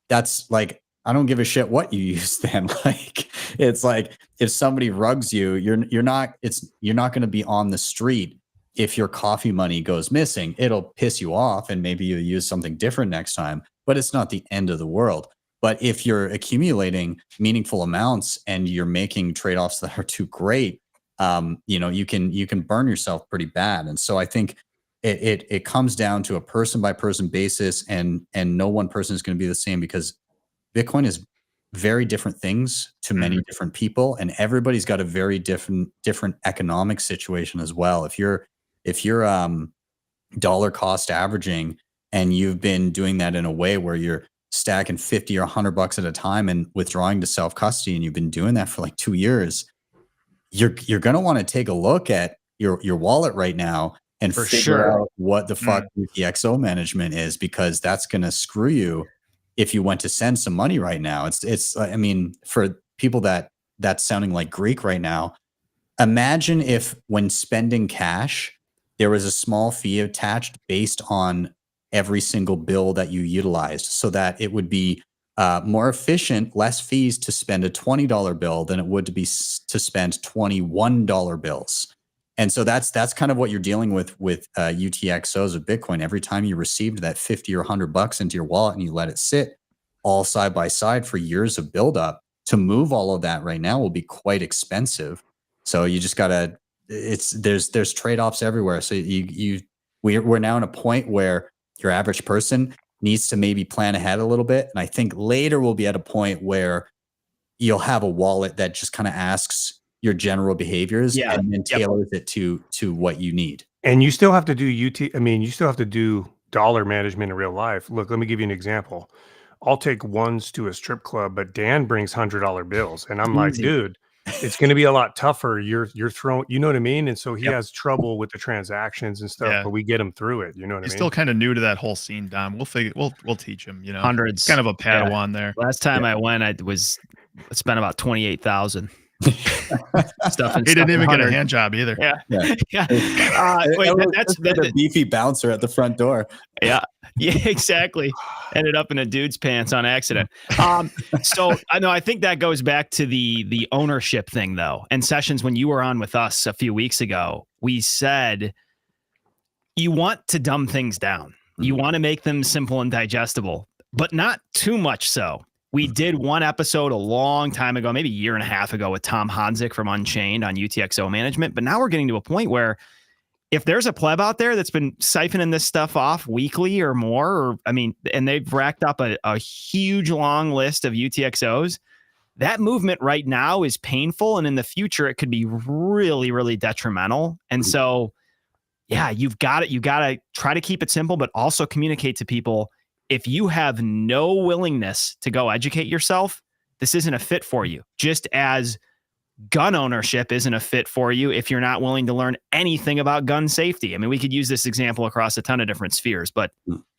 That's like, I don't give a shit what you use then. Like, it's like if somebody rugs you, you're not going to be on the street. If your coffee money goes missing, it'll piss you off and maybe you use something different next time, but it's not the end of the world. But if you're accumulating meaningful amounts and you're making trade-offs that are too great, you can burn yourself pretty bad. And so I think it comes down to a person by person basis, and no one person is going to be the same, because Bitcoin is very different things to many different people, and everybody's got a very different economic situation as well. If you're dollar cost averaging and you've been doing that in a way where you're stacking 50 or $100 at a time and withdrawing to self custody, and you've been doing that for like 2 years, you're going to want to take a look at your wallet right now and figure out what the fuck UTXO management is, because that's going to screw you if you went to send some money right now. It's I mean, for people that's sounding like Greek right now, imagine if when spending cash, there was a small fee attached based on every single bill that you utilized, so that it would be more efficient, less fees to spend a $20 bill than it would to spend $21 bills. And so that's kind of what you're dealing with UTXOs of Bitcoin. Every time you received that 50 or $100 into your wallet and you let it sit all side by side for years of buildup, to move all of that right now will be quite expensive. So you just gotta, there's trade-offs everywhere. So we're now in a point where your average person needs to maybe plan ahead a little bit. And I think later we'll be at a point where you'll have a wallet that just kind of asks your general behaviors and then tailors it to what you need. And you still have to do you still have to do dollar management in real life. Look, let me give you an example. I'll take ones to a strip club, but Dan brings $100 bills. And I'm like, dude, it's going to be a lot tougher. You're throwing, you know what I mean? And so he has trouble with the transactions and stuff, but we get him through it. You know what I mean? He's still kind of new to that whole scene, Dom. We'll teach him, Hundreds. Kind of a Padawan there. Last time I went, I spent about 28,000. He didn't even get a hand job either. Wait, that's a beefy bouncer at the front door. Yeah, exactly. Ended up in a dude's pants on accident. So I think that goes back to the ownership thing, though. And Sessions, when you were on with us a few weeks ago, we said you want to dumb things down. You want to make them simple and digestible, but not too much so. We did one episode a long time ago, maybe a year and a half ago, with Tom Hanzik from Unchained on UTXO management. But now we're getting to a point where if there's a pleb out there that's been siphoning this stuff off weekly or more, and they've racked up a huge long list of UTXOs, that movement right now is painful. And in the future, it could be really, really detrimental. And so, you've got to try to keep it simple, but also communicate to people. If you have no willingness to go educate yourself, this isn't a fit for you. Just as gun ownership isn't a fit for you if you're not willing to learn anything about gun safety. I mean, we could use this example across a ton of different spheres, but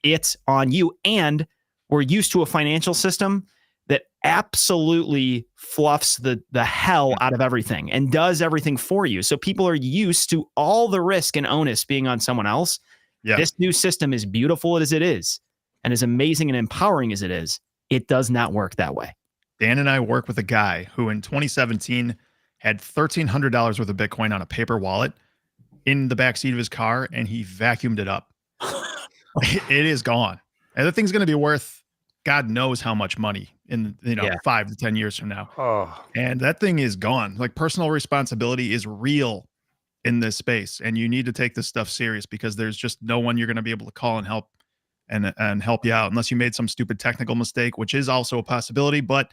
it's on you. And we're used to a financial system that absolutely fluffs the hell out of everything and does everything for you. So people are used to all the risk and onus being on someone else. Yeah. This new system, as beautiful as it is, and as amazing and empowering as it is, it does not work that way. Dan and I work with a guy who in 2017 had $1,300 worth of Bitcoin on a paper wallet in the backseat of his car, and he vacuumed it up. It is gone. And the thing's going to be worth God knows how much money in 5 to 10 years from now. Oh. And that thing is gone. Like, personal responsibility is real in this space, and you need to take this stuff serious, because there's just no one you're going to be able to call and help you out unless you made some stupid technical mistake, which is also a possibility. But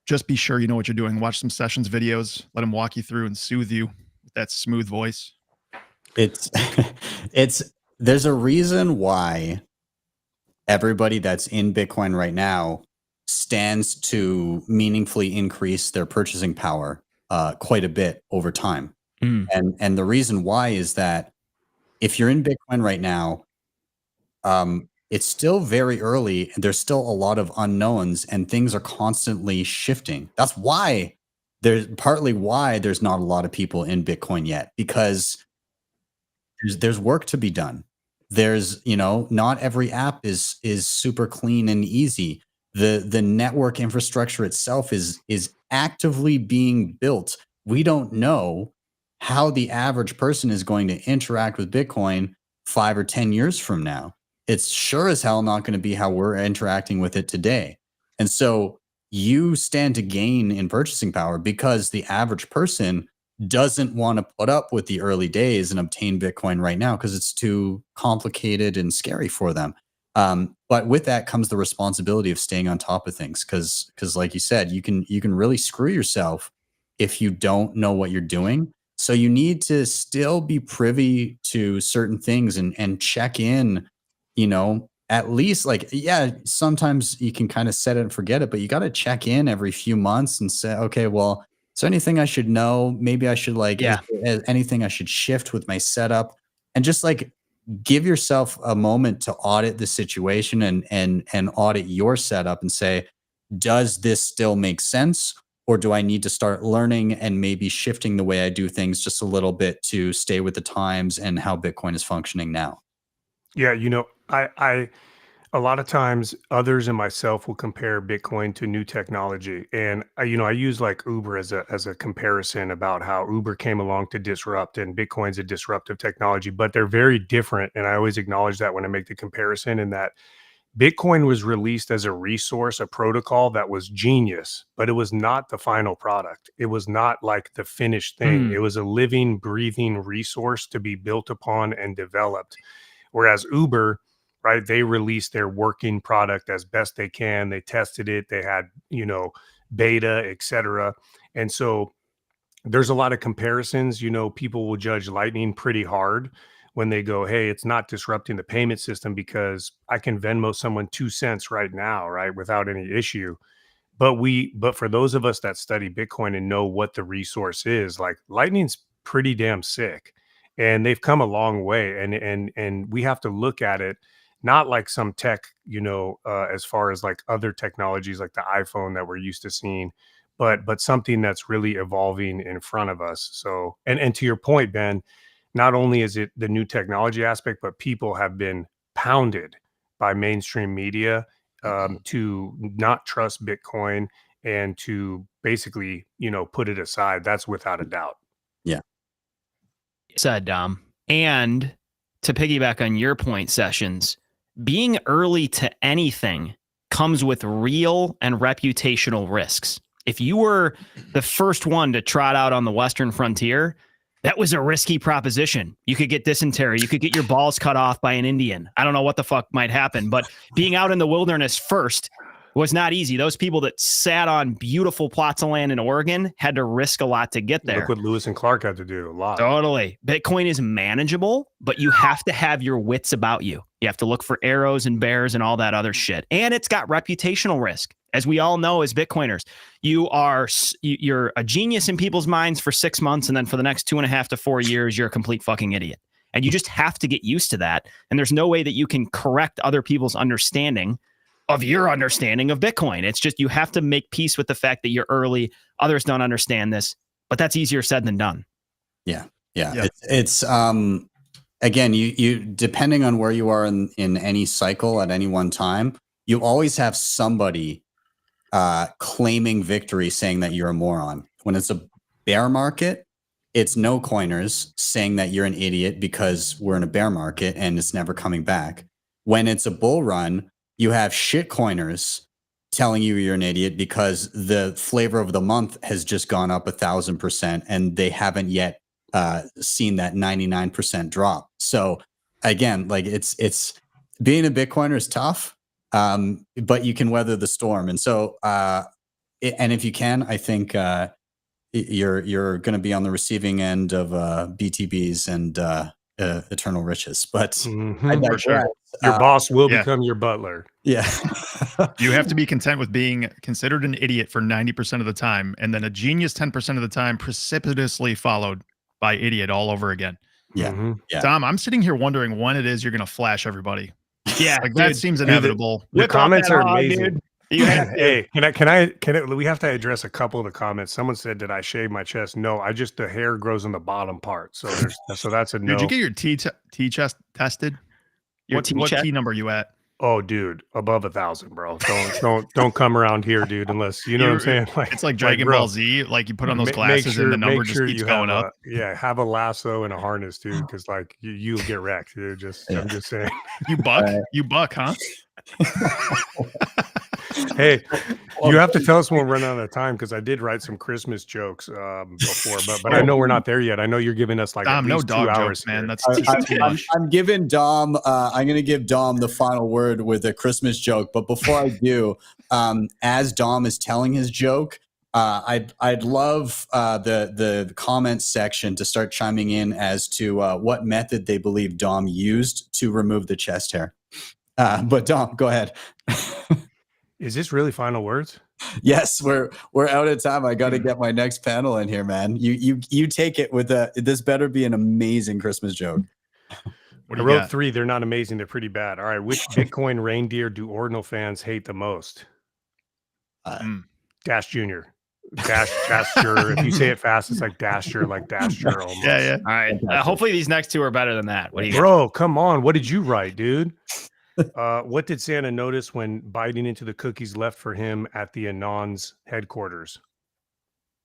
just be sure you know what you're doing. Watch some Sessions videos, let him walk you through and soothe you with that smooth voice. There's a reason why everybody that's in Bitcoin right now stands to meaningfully increase their purchasing power quite a bit over time. And the reason why is that if you're in Bitcoin right now, it's still very early and there's still a lot of unknowns and things are constantly shifting. That's why partly why there's not a lot of people in Bitcoin yet, because there's work to be done. There's, not every app is super clean and easy. The network infrastructure itself is actively being built. We don't know how the average person is going to interact with Bitcoin 5 or 10 years from now. It's sure as hell not going to be how we're interacting with it today. And so you stand to gain in purchasing power because the average person doesn't want to put up with the early days and obtain Bitcoin right now because it's too complicated and scary for them. But with that comes the responsibility of staying on top of things, because like you said, you can really screw yourself if you don't know what you're doing. So you need to still be privy to certain things and check in, at least sometimes you can kind of set it and forget it, but you got to check in every few months and say, okay, well, is there anything I should know? Maybe I should is there anything I should shift with my setup, and just give yourself a moment to audit the situation and audit your setup and say, does this still make sense? Or do I need to start learning and maybe shifting the way I do things just a little bit to stay with the times and how Bitcoin is functioning now? Yeah, I a lot of times others and myself will compare Bitcoin to new technology. And I use Uber as a comparison about how Uber came along to disrupt and Bitcoin's a disruptive technology, but they're very different. And I always acknowledge that when I make the comparison, in that Bitcoin was released as a resource, a protocol that was genius, but it was not the final product. It was not like the finished thing. It was a living, breathing resource to be built upon and developed. Whereas Uber, right, they released their working product as best they can. They tested it. They had, beta, etc. And so there's a lot of comparisons. People will judge Lightning pretty hard when they go, hey, it's not disrupting the payment system because I can Venmo someone 2 cents right now, right, without any issue. But for those of us that study Bitcoin and know what the resource is, Lightning's pretty damn sick. And they've come a long way. And we have to look at it not like some tech, as far as other technologies like the iPhone that we're used to seeing, but something that's really evolving in front of us. So, and to your point, Ben, not only is it the new technology aspect, but people have been pounded by mainstream media to not trust Bitcoin and to basically, put it aside. That's without a doubt. Yeah. Said Dom. And to piggyback on your point, Sessions, being early to anything comes with real and reputational risks. If you were the first one to trot out on the Western frontier, that was a risky proposition. You could get dysentery. You could get your balls cut off by an Indian. I don't know what the fuck might happen, but being out in the wilderness first was not easy. Those people that sat on beautiful plots of land in Oregon had to risk a lot to get there. Look what Lewis and Clark had to do, a lot. Totally. Bitcoin is manageable, but you have to have your wits about you. You have to look for arrows and bears and all that other shit. And it's got reputational risk. As we all know as Bitcoiners, you're a genius in people's minds for 6 months, and then for the next 2.5 to 4 years, you're a complete fucking idiot. And you just have to get used to that. And there's no way that you can correct other people's understanding of your understanding of Bitcoin. It's just, you have to make peace with the fact that you're early. Others don't understand this, but that's easier said than done. Yeah. It's again, you depending on where you are in any cycle at any one time, you always have somebody claiming victory, saying that you're a moron. When it's a bear market, it's no coiners saying that you're an idiot because we're in a bear market and it's never coming back. When it's a bull run, you have shit coiners telling you you're an idiot because the flavor of the month has just gone up 1,000% and they haven't yet seen that 99% drop. So again, it's being a Bitcoiner is tough, but you can weather the storm. And so, and if you can, I think you're going to be on the receiving end of BTBs and eternal riches. But For sure. Your boss will become your butler. Yeah. You have to be content with being considered an idiot for 90% of the time, and then a genius 10% of the time, precipitously followed by idiot all over again. Yeah. Yeah. Dom, I'm sitting here wondering when it is you're going to flash everybody. Yeah, like that dude. seems inevitable. The comments are amazing. Dude. You have to. Hey, can I, we have to address a couple of the comments. Someone said, did I shave my chest? No, the hair grows in the bottom part. So that's a no. Did you get your T chest tested? What T number are you at? Oh, dude, above 1,000, bro. Don't come around here, dude, unless you know what I'm saying. Like, it's like Dragon Ball Z. Like you put on those glasses and the number just keeps going up. Have a lasso and a harness, dude, because like you'll get wrecked, dude. I'm just saying. You buck, huh? Hey, you have to tell us when we're running out of time, because I did write some Christmas jokes before, but I know we're not there yet. I know you're giving us like Dom, at least no dog 2 hours. jokes, man. here. That's too much. I'm giving Dom. I'm going to give Dom the final word with a Christmas joke. But before I do, as Dom is telling his joke, I'd love the comments section to start chiming in as to what method they believe Dom used to remove the chest hair. But Dom, go ahead. Is this really final words? Yes, we're out of time. I got to get my next panel in here, man. You take it with this better be an amazing Christmas joke. I wrote 3. They're not amazing. They're pretty bad. All right. Which Bitcoin reindeer do Ordinal fans hate the most? Dash Jr. Dasher. If you say it fast, it's like Dasher, like Dasher almost. Yeah. All right. Hopefully these next 2 are better than that. What do you Bro, come on. What did you write, dude? What did Santa notice when biting into the cookies left for him at the Anons headquarters?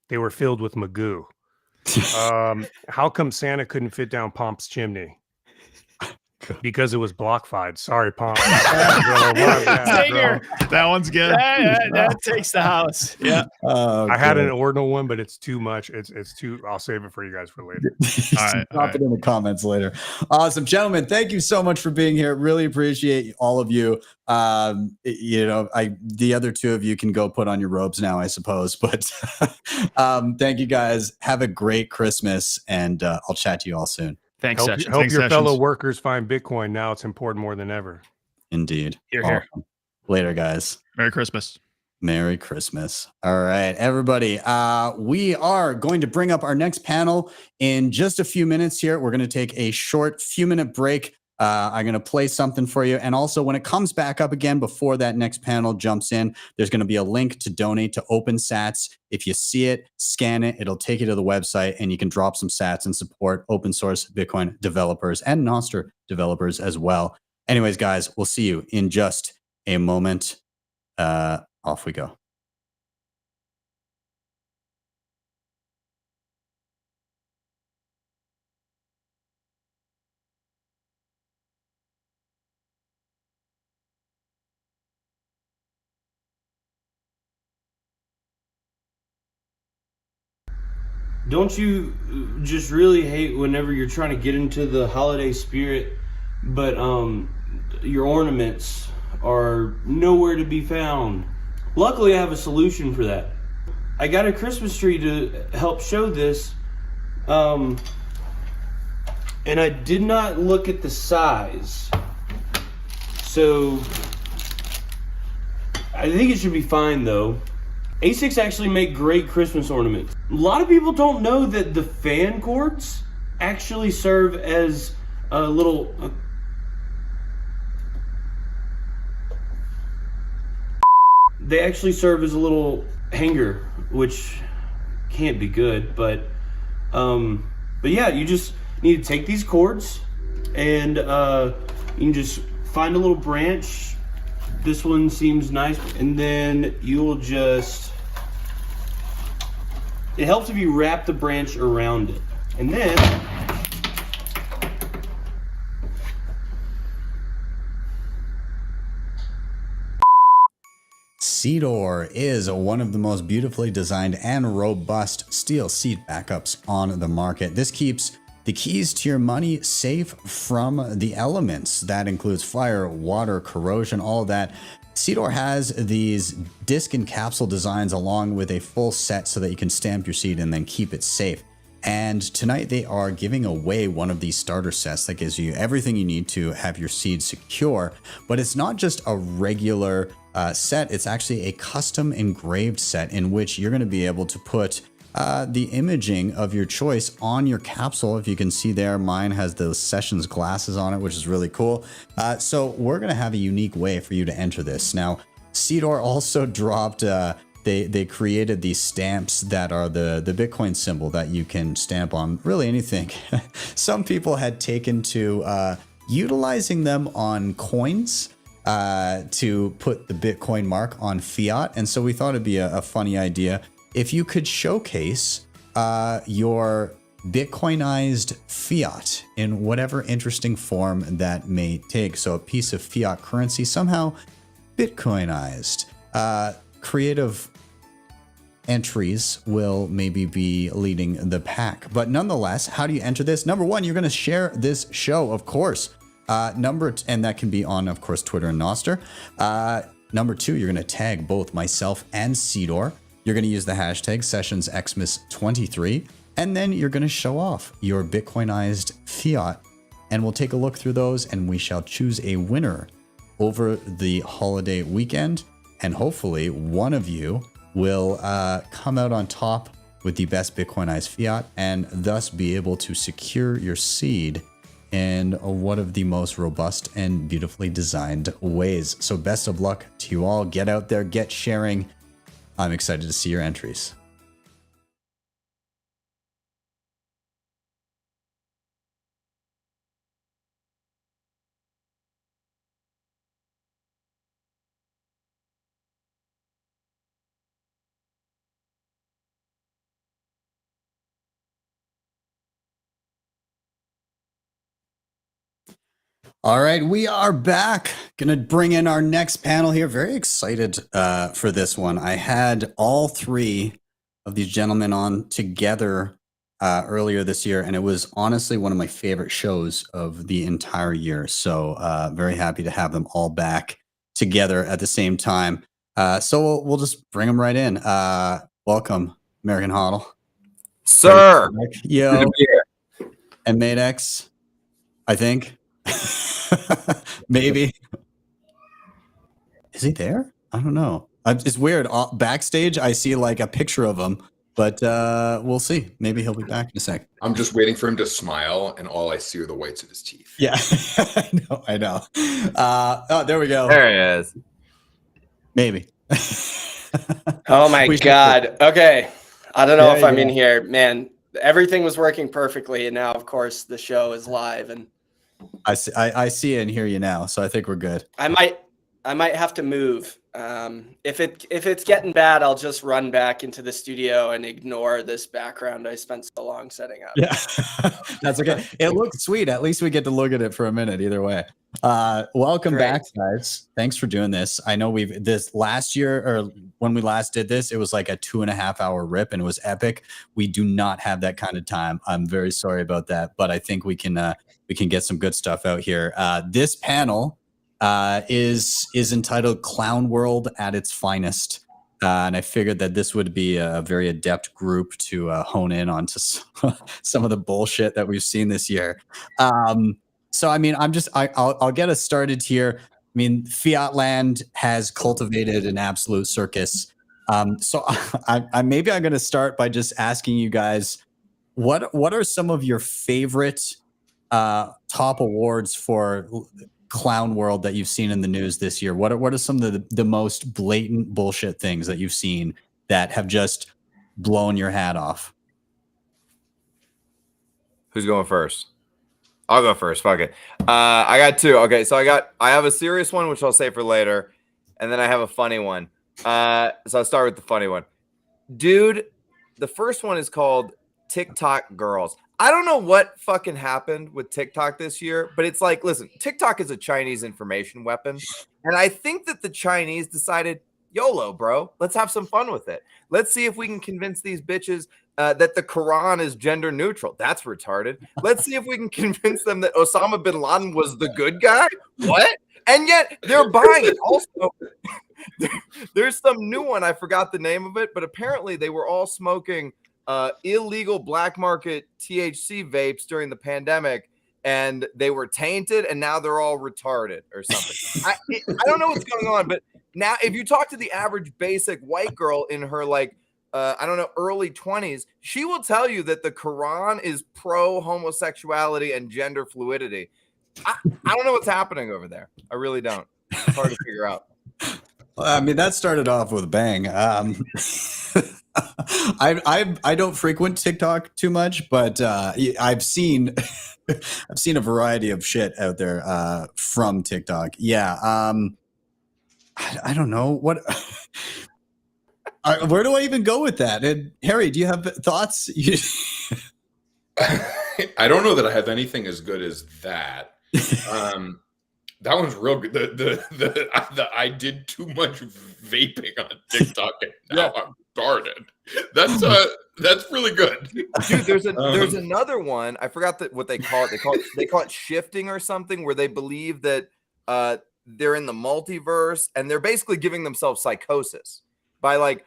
They were filled with Magoo. How come Santa couldn't fit down Pomp's chimney? Because it was blockfied. Sorry, Pomp. That one's good. That takes the house. Yeah. I had an ordinal one, but it's too much. It's too. I'll save it for you guys for later. Drop it in the comments later. Awesome, gentlemen. Thank you so much for being here. Really appreciate all of you. The other 2 of you can go put on your robes now, I suppose. But thank you guys. Have a great Christmas, and I'll chat to you all soon. Thanks, Help your fellow workers find Bitcoin. Now it's important more than ever. Indeed. Here. Later, guys. Merry Christmas. Merry Christmas. All right, everybody. We are going to bring up our next panel in just a few minutes here. We're going to take a short few-minute break. I'm going to play something for you. And also, when it comes back up again, before that next panel jumps in, there's going to be a link to donate to OpenSats. If you see it, scan it. It'll take you to the website, and you can drop some sats and support open source Bitcoin developers and Nostr developers as well. Anyways, guys, we'll see you in just a moment. Off we go. Don't you just really hate whenever you're trying to get into the holiday spirit, but your ornaments are nowhere to be found? Luckily, I have a solution for that. I got a Christmas tree to help show this, and I did not look at the size. So I think it should be fine though. ASICs actually make great Christmas ornaments. A lot of people don't know that the fan cords actually serve as a little... they actually serve as a little hanger, which can't be good, but yeah, you just need to take these cords and you can just find a little branch. This one seems nice, and then you'll just, it helps if you wrap the branch around it. And then Seedor is one of the most beautifully designed and robust steel seed backups on the market. This keeps the keys to your money safe from the elements. That includes fire, water, corrosion, all of that. Seedor has these disc and capsule designs along with a full set so that you can stamp your seed and then keep it safe. And tonight they are giving away one of these starter sets that gives you everything you need to have your seed secure. But it's not just a regular set, it's actually a custom engraved set in which you're going to be able to put the imaging of your choice on your capsule. If you can see there, mine has those Sessions glasses on it, which is really cool. So we're going to have a unique way for you to enter this. Now, Cedar also dropped, they created these stamps that are the Bitcoin symbol that you can stamp on really anything. Some people had taken to utilizing them on coins to put the Bitcoin mark on fiat. And so we thought it'd be a funny idea if you could showcase your Bitcoinized fiat in whatever interesting form that may take. So a piece of fiat currency somehow Bitcoinized. Creative entries will maybe be leading the pack. But nonetheless, how do you enter this? Number one, you're going to share this show, of course. And that can be on, of course, Twitter and Nostr. Number two, you're going to tag both myself and Cedar. You're going to use the hashtag Sessions XMAS 23, and then you're going to show off your Bitcoinized fiat. And we'll take a look through those, and we shall choose a winner over the holiday weekend. And hopefully one of you will come out on top with the best Bitcoinized fiat and thus be able to secure your seed in one of the most robust and beautifully designed ways. So best of luck to you all. Get out there, get sharing. I'm excited to see your entries. All right, we are back. Gonna bring in our next panel here. Very excited for this one. I had all three of these gentlemen on together earlier this year, and it was honestly one of my favorite shows of the entire year. So very happy to have them all back together at the same time. So we'll just bring them right in. Welcome, American Hodl. Sir. Yo. And Madex, I think. Maybe. Is he there? I don't know. It's weird. Backstage, I see like a picture of him, but we'll see. Maybe he'll be back in a sec. I'm just waiting for him to smile, and all I see are the whites of his teeth. Yeah, I know. Oh, there we go. There he is. Maybe. Oh my God. Okay. I don't know if I'm you in go. here. Man, everything was working perfectly. And now, of course, the show is live. And I see and hear you now, so I think we're good. I might have to move. If it's getting bad, I'll just run back into the studio and ignore this background I spent so long setting up. Yeah, that's okay. It looks sweet. At least we get to look at it for a minute. Either way, welcome back, guys. Thanks for doing this. I know this last year, or when we last did this, it was like a 2.5 hour rip, and it was epic. We do not have that kind of time. I'm very sorry about that, but I think we can get some good stuff out here. This panel is entitled Clown World at its Finest. And I figured that this would be a very adept group to hone in onto some of the bullshit that we've seen this year. So, I mean, I'll get us started here. I mean, Fiat Land has cultivated an absolute circus. So maybe I'm going to start by just asking you guys, what are some of your favorite top awards for Clown World that you've seen in the news this year? What are some of the most blatant bullshit things that you've seen that have just blown your hat off? Who's going first? I'll go first. Fuck it. I got two. Okay, so I have a serious one, which I'll save for later, and then I have a funny one. So I'll start with the funny one. Dude, the first one is called TikTok Girls. I don't know what fucking happened with TikTok this year, but it's like, listen, TikTok is a Chinese information weapon. And I think that the Chinese decided, YOLO, bro, let's have some fun with it. Let's see if we can convince these bitches that the Quran is gender neutral. That's retarded. Let's see if we can convince them that Osama bin Laden was the good guy. What? And yet they're buying it. Also, there's some new one. I forgot the name of it, but apparently they were all smoking illegal black market THC vapes during the pandemic, and they were tainted, and now they're all retarded or something. I don't know what's going on, but now if you talk to the average basic white girl in her like I don't know, early 20s, she will tell you that the Quran is pro homosexuality and gender fluidity. I don't know what's happening over there. I really don't. It's hard to figure out. I mean, that started off with a bang. I don't frequent TikTok too much, but I've seen a variety of shit out there from TikTok. Yeah. I don't know what. Where do I even go with that? And Harry, do you have thoughts? I don't know that I have anything as good as that. That one's real good. The I did too much vaping on TikTok and now I'm started. That's really good. Dude, there's another one. I forgot what they call it. They call it shifting or something, where they believe that they're in the multiverse and they're basically giving themselves psychosis by like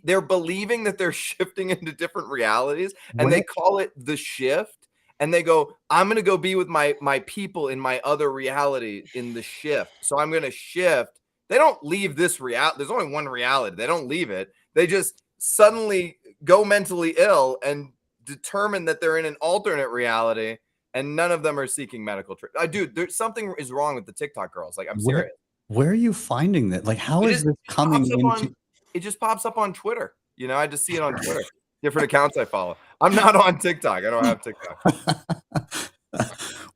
they're believing that they're shifting into different realities, and they call it the shift. And they go, I'm going to go be with my people in my other reality in the shift. So I'm going to shift. They don't leave this reality. There's only one reality. They don't leave it. They just suddenly go mentally ill and determine that they're in an alternate reality, and none of them are seeking medical treatment. Dude, there's something is wrong with the TikTok girls. Like, I'm serious. Where are you finding that? Like, how is this coming into? It just pops up on Twitter. You know, I just see it on Twitter. Different accounts I follow. I'm not on TikTok. I don't have TikTok.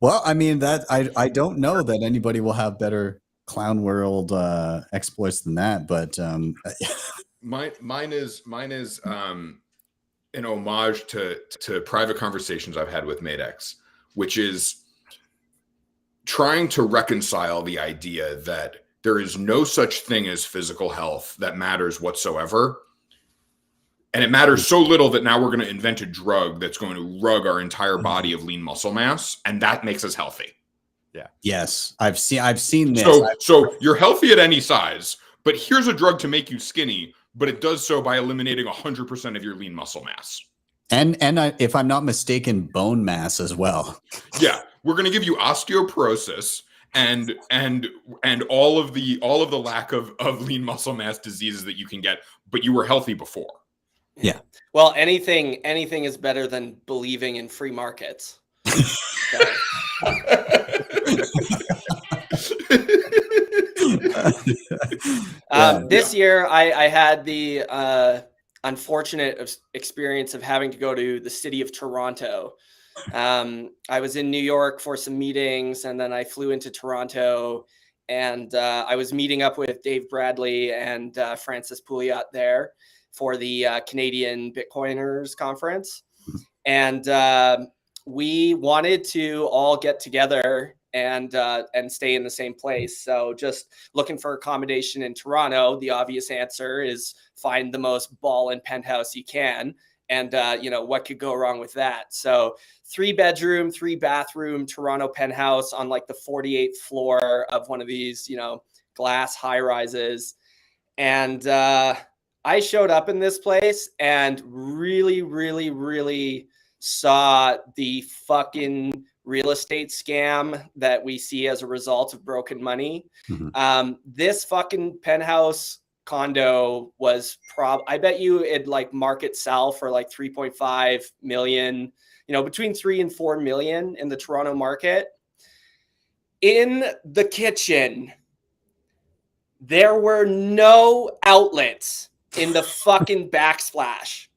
Well, I mean, that I don't know that anybody will have better clown world exploits than that, but mine is an homage to private conversations I've had with Madex, which is trying to reconcile the idea that there is no such thing as physical health that matters whatsoever. And it matters so little that now we're going to invent a drug that's going to rug our entire body of lean muscle mass, and that makes us healthy. Yeah. Yes, I've seen this. So you're healthy at any size, but here's a drug to make you skinny, but it does so by eliminating 100% of your lean muscle mass. And if I'm not mistaken, bone mass as well. Yeah, we're going to give you osteoporosis and all of the lack of lean muscle mass diseases that you can get, but you were healthy before. Yeah. Well, anything is better than believing in free markets. This year, I had the unfortunate experience of having to go to the city of Toronto. I was in New York for some meetings, and then I flew into Toronto, and I was meeting up with Dave Bradley and Francis Pouliot there for the Canadian Bitcoiners conference. And we wanted to all get together and stay in the same place. So just looking for accommodation in Toronto, the obvious answer is find the most ballin' penthouse you can. And, what could go wrong with that? So 3-bedroom, 3-bathroom Toronto penthouse on like the 48th floor of one of these, glass high rises. And I showed up in this place and really, really, really saw the fucking real estate scam that we see as a result of broken money. Mm-hmm. This fucking penthouse condo was I bet you it'd like market sell for like 3.5 million, between 3 and 4 million in the Toronto market. In the kitchen, there were no outlets in the fucking backsplash.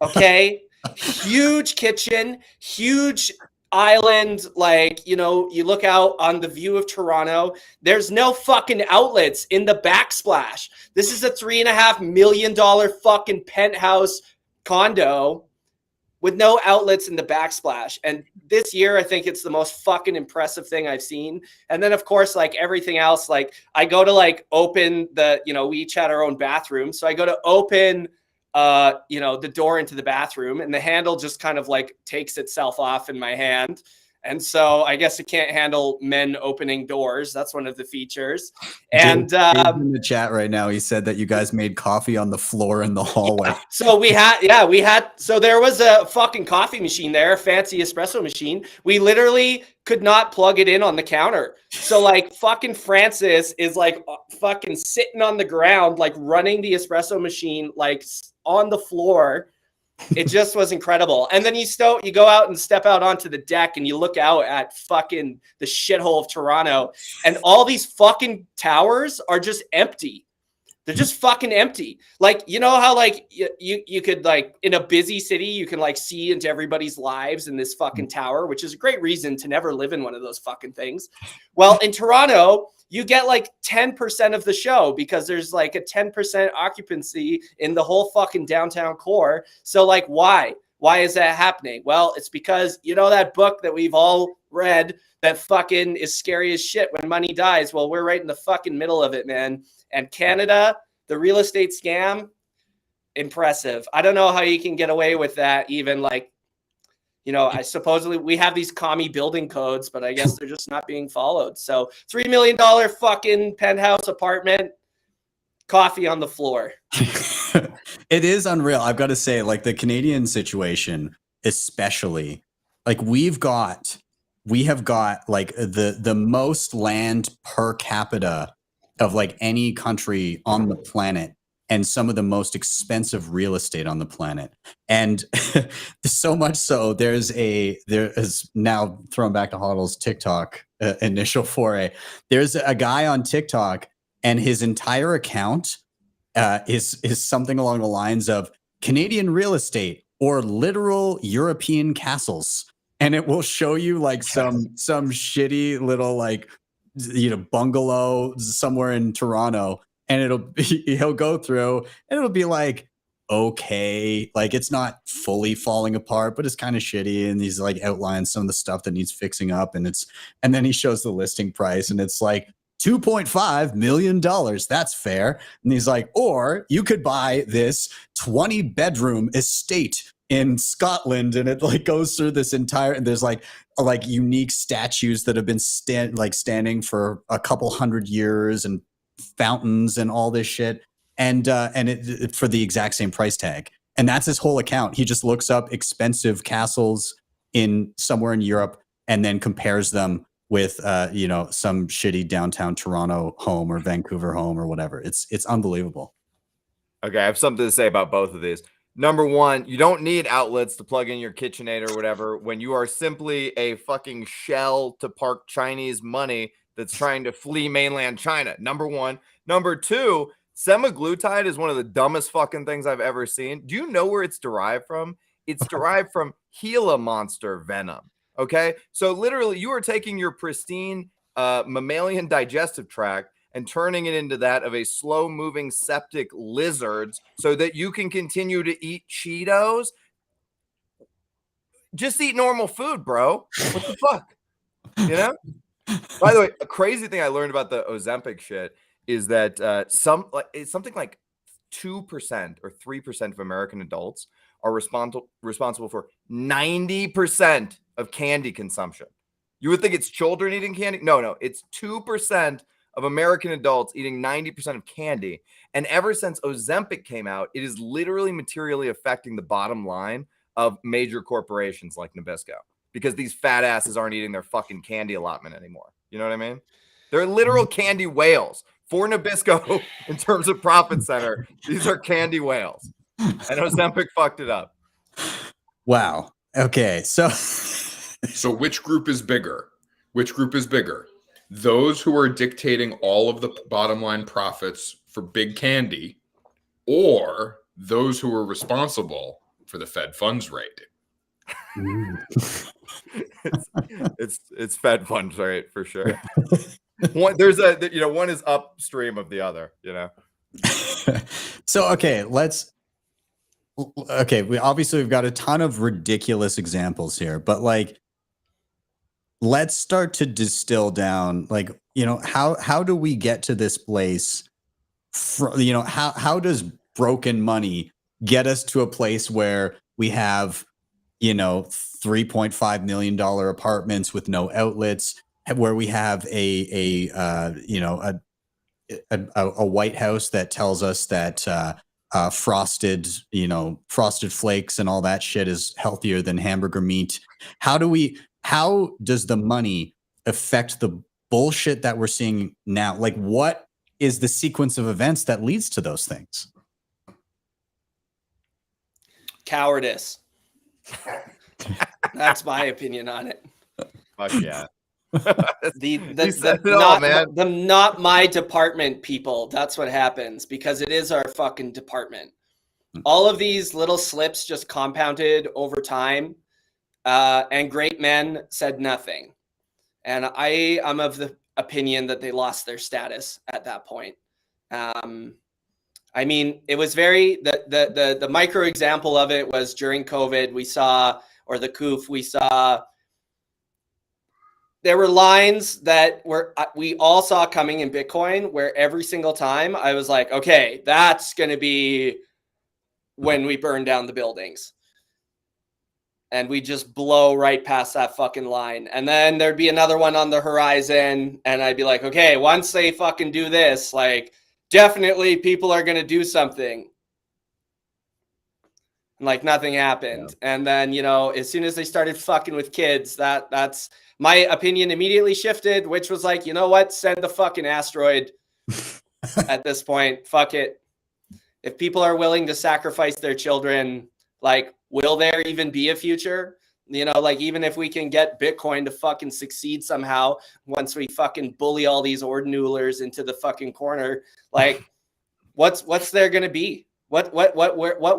Okay. Huge kitchen, huge island. Like, you look out on the view of Toronto. There's no fucking outlets in the backsplash. This is a $3.5 million fucking penthouse condo with no outlets in the backsplash. And this year, I think it's the most fucking impressive thing I've seen. And then, of course, like everything else, like I go to like open the, we each had our own bathroom. So I go to open, the door into the bathroom, and the handle just kind of like takes itself off in my hand. And so I guess it can't handle men opening doors. That's one of the features. And Dave's in the chat right now, he said that you guys made coffee on the floor in the hallway. so so there was a fucking coffee machine there, a fancy espresso machine. We literally could not plug it in on the counter. So like fucking Francis is like fucking sitting on the ground, like running the espresso machine, like on the floor. It just was incredible. And then you go out and step out onto the deck and you look out at fucking the shithole of Toronto, and all these fucking towers are just empty. They're just fucking empty. Like, you know how like you could like in a busy city, you can like see into everybody's lives in this fucking tower, which is a great reason to never live in one of those fucking things. Well, in Toronto, you get like 10% of the show because there's like a 10% occupancy in the whole fucking downtown core. So like, why? Why is that happening? Well, it's because, you know, that book that we've all read that fucking is scary as shit when money dies. Well, we're right in the fucking middle of it, man. And Canada, the real estate scam, impressive. I don't know how you can get away with that. Even like, you know, I supposedly we have these commie building codes, but I guess they're just not being followed. So $3 million fucking penthouse apartment, coffee on the floor. It is unreal. I've got to say, like the Canadian situation, especially, like we have got like the most land per capita of like any country on the planet, and some of the most expensive real estate on the planet. And so much so, there is now thrown back to Hodl's TikTok initial foray. There's a guy on TikTok, and his entire account is something along the lines of Canadian real estate or literal European castles. And it will show you like some shitty little like, you know, bungalow somewhere in Toronto. And he'll go through and it'll be like, okay, like it's not fully falling apart, but it's kind of shitty. And he's like outlines some of the stuff that needs fixing up. And then he shows the listing price and it's like $2.5 million. That's fair. And he's like, or you could buy this 20-bedroom estate in Scotland. And it like goes through this entire, and there's like unique statues that have been standing for a couple hundred years, and fountains and all this shit, and it for the exact same price tag. And that's his whole account. He just looks up expensive castles in somewhere in Europe and then compares them with you know, some shitty downtown Toronto home or Vancouver home or whatever. It's unbelievable. Okay, I have something to say about both of these. Number one, you don't need outlets to plug in your KitchenAid or whatever when you are simply a fucking shell to park Chinese money that's trying to flee mainland China. Number one. Number two, semaglutide is one of the dumbest fucking things I've ever seen. Do you know where it's derived from? It's derived from Gila monster venom. Okay, so literally you are taking your pristine mammalian digestive tract and turning it into that of a slow-moving septic lizards so that you can continue to eat Cheetos. Just eat normal food, bro. What the fuck? You know? By the way, a crazy thing I learned about the Ozempic shit is that it's something like 2% or 3% of American adults are responsible for 90% of candy consumption. You would think it's children eating candy. No, it's 2% of American adults eating 90% of candy. And ever since Ozempic came out, it is literally materially affecting the bottom line of major corporations like Nabisco, because these fat asses aren't eating their fucking candy allotment anymore. You know what I mean? They're literal candy whales for Nabisco in terms of profit center. These are candy whales. And Ozempic fucked it up. Wow. Okay. So which group is bigger? Which group is bigger? Those who are dictating all of the bottom line profits for big candy, or those who are responsible for the Fed funds rate? It's Fed funds rate for sure. One is upstream of the other, you know. So we've got a ton of ridiculous examples here, but like, let's start to distill down, like, you know, how do we get to this place? You know, how does broken money get us to a place where we have you know, $3.5 million apartments with no outlets, where we have a White House that tells us that frosted flakes and all that shit is healthier than hamburger meat. How does the money affect the bullshit that we're seeing now? Like, what is the sequence of events that leads to those things? Cowardice. That's my opinion on it. Fuck yeah. the not my department people. That's what happens, because it is our fucking department. All of these little slips just compounded over time, and great men said nothing. And I am of the opinion that they lost their status at that point. I mean, it was very the micro example of it was during COVID. We saw, or the COOF, we saw. There were lines that we all saw coming in Bitcoin, where every single time I was like, okay, that's going to be when we burn down the buildings. And we just blow right past that fucking line. And then there'd be another one on the horizon. And I'd be like, okay, once they fucking do this, like, definitely people are going to do something. And like nothing happened. Yeah. And then, you know, as soon as they started fucking with kids, that's my opinion immediately shifted, which was like, you know what? Send the fucking asteroid at this point. Fuck it. If people are willing to sacrifice their children, like, will there even be a future? You know, like, even if we can get Bitcoin to fucking succeed somehow, once we fucking bully all these ordinulers into the fucking corner, like, what's there going to be? What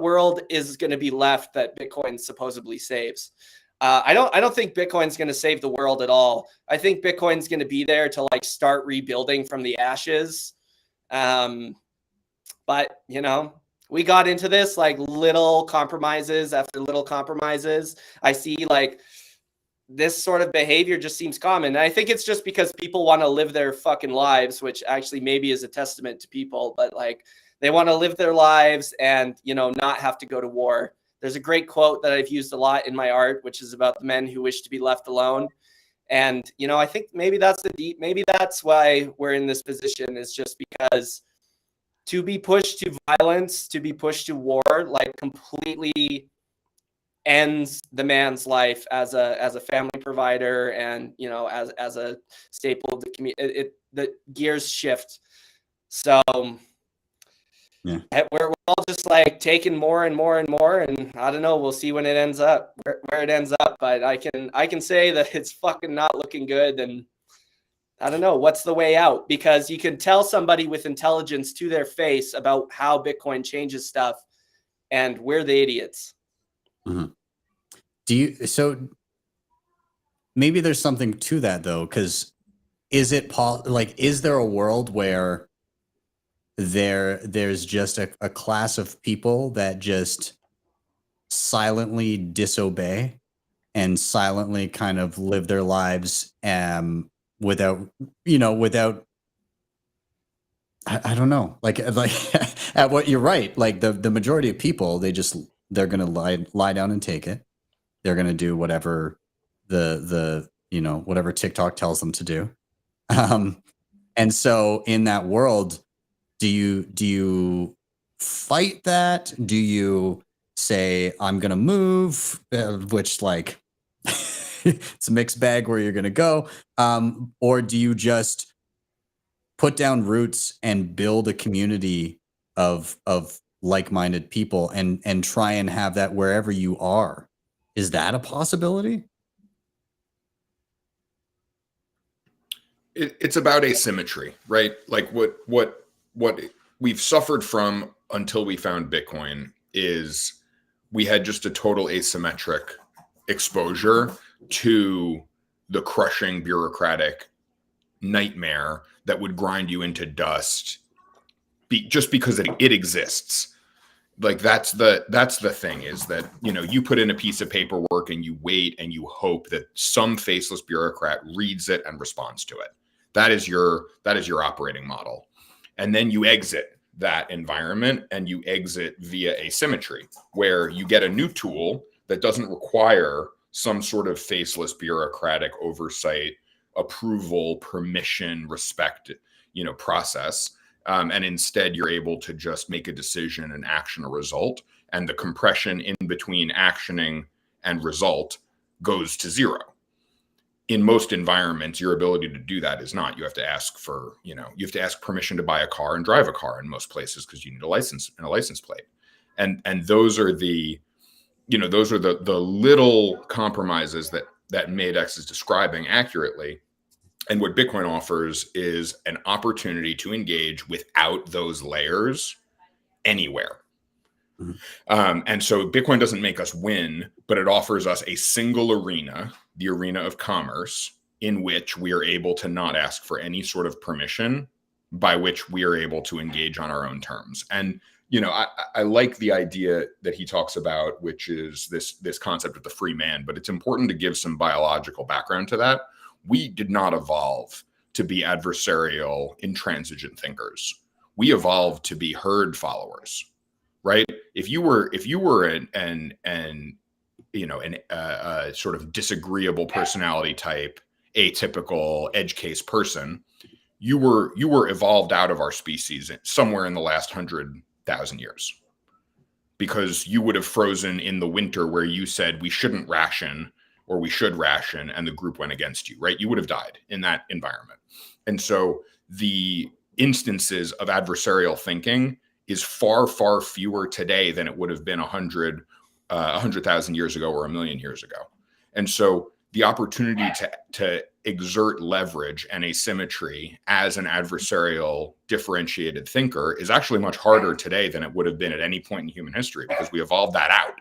world is going to be left that Bitcoin supposedly saves? I don't think Bitcoin's going to save the world at all. I think Bitcoin's going to be there to like start rebuilding from the ashes. But you know, we got into this like little compromises after little compromises. I see like this sort of behavior just seems common. And I think it's just because people want to live their fucking lives, which actually maybe is a testament to people, but like they want to live their lives and, you know, not have to go to war. There's a great quote that I've used a lot in my art, which is about the men who wish to be left alone. And, you know, I think maybe that's maybe that's why we're in this position, is just because to be pushed to violence, to be pushed to war, like completely ends the man's life as a family provider and, you know, as a staple of the community. The gears shift. So yeah, we're all just like taking more and more and more, and I don't know. We'll see when it ends up, where it ends up. But I can say that it's fucking not looking good, and I don't know what's the way out, because you can tell somebody with intelligence to their face about how Bitcoin changes stuff, and we're the idiots. Mm-hmm. So maybe there's something to that though, because is there a world where there's just a class of people that just silently disobey and silently kind of live their lives without I don't know, like at what you're right, like the majority of people, they're gonna lie down and take it. They're gonna do whatever whatever TikTok tells them to do, and so in that world, do you fight that? Do you say, I'm going to move, which like it's a mixed bag where you're going to go? Or do you just put down roots and build a community of like-minded people and try and have that wherever you are? Is that a possibility? It's about asymmetry, right? Like what we've suffered from until we found Bitcoin is we had just a total asymmetric exposure to the crushing bureaucratic nightmare that would grind you into dust just because it exists. Like that's the thing, is that, you know, you put in a piece of paperwork and you wait and you hope that some faceless bureaucrat reads it and responds to it. That is your operating model. And then you exit that environment and you exit via asymmetry, where you get a new tool that doesn't require some sort of faceless bureaucratic oversight, approval, permission, respect, process. And instead you're able to just make a decision and action a result. And the compression in between actioning and result goes to zero. In most environments, your ability to do that is not. You have to ask for, you have to ask permission to buy a car and drive a car in most places because you need a license and a license plate. And those are the, those are the little compromises that Madex is describing accurately. And what Bitcoin offers is an opportunity to engage without those layers anywhere. And so Bitcoin doesn't make us win, but it offers us a single arena, the arena of commerce, in which we are able to not ask for any sort of permission, by which we are able to engage on our own terms. And, I like the idea that he talks about, which is this concept of the free man, but it's important to give some biological background to that. We did not evolve to be adversarial, intransigent thinkers. We evolved to be herd followers. Right? If you were a sort of disagreeable personality type, atypical edge case person, you were evolved out of our species somewhere in the last 100,000 years, because you would have frozen in the winter where you said we shouldn't ration or we should ration, and the group went against you. Right? You would have died in that environment. And so the instances of adversarial thinking is far, far fewer today than it would have been 100,000 years ago or 1,000,000 years ago. And so the opportunity to exert leverage and asymmetry as an adversarial, differentiated thinker is actually much harder today than it would have been at any point in human history, because we evolved that out.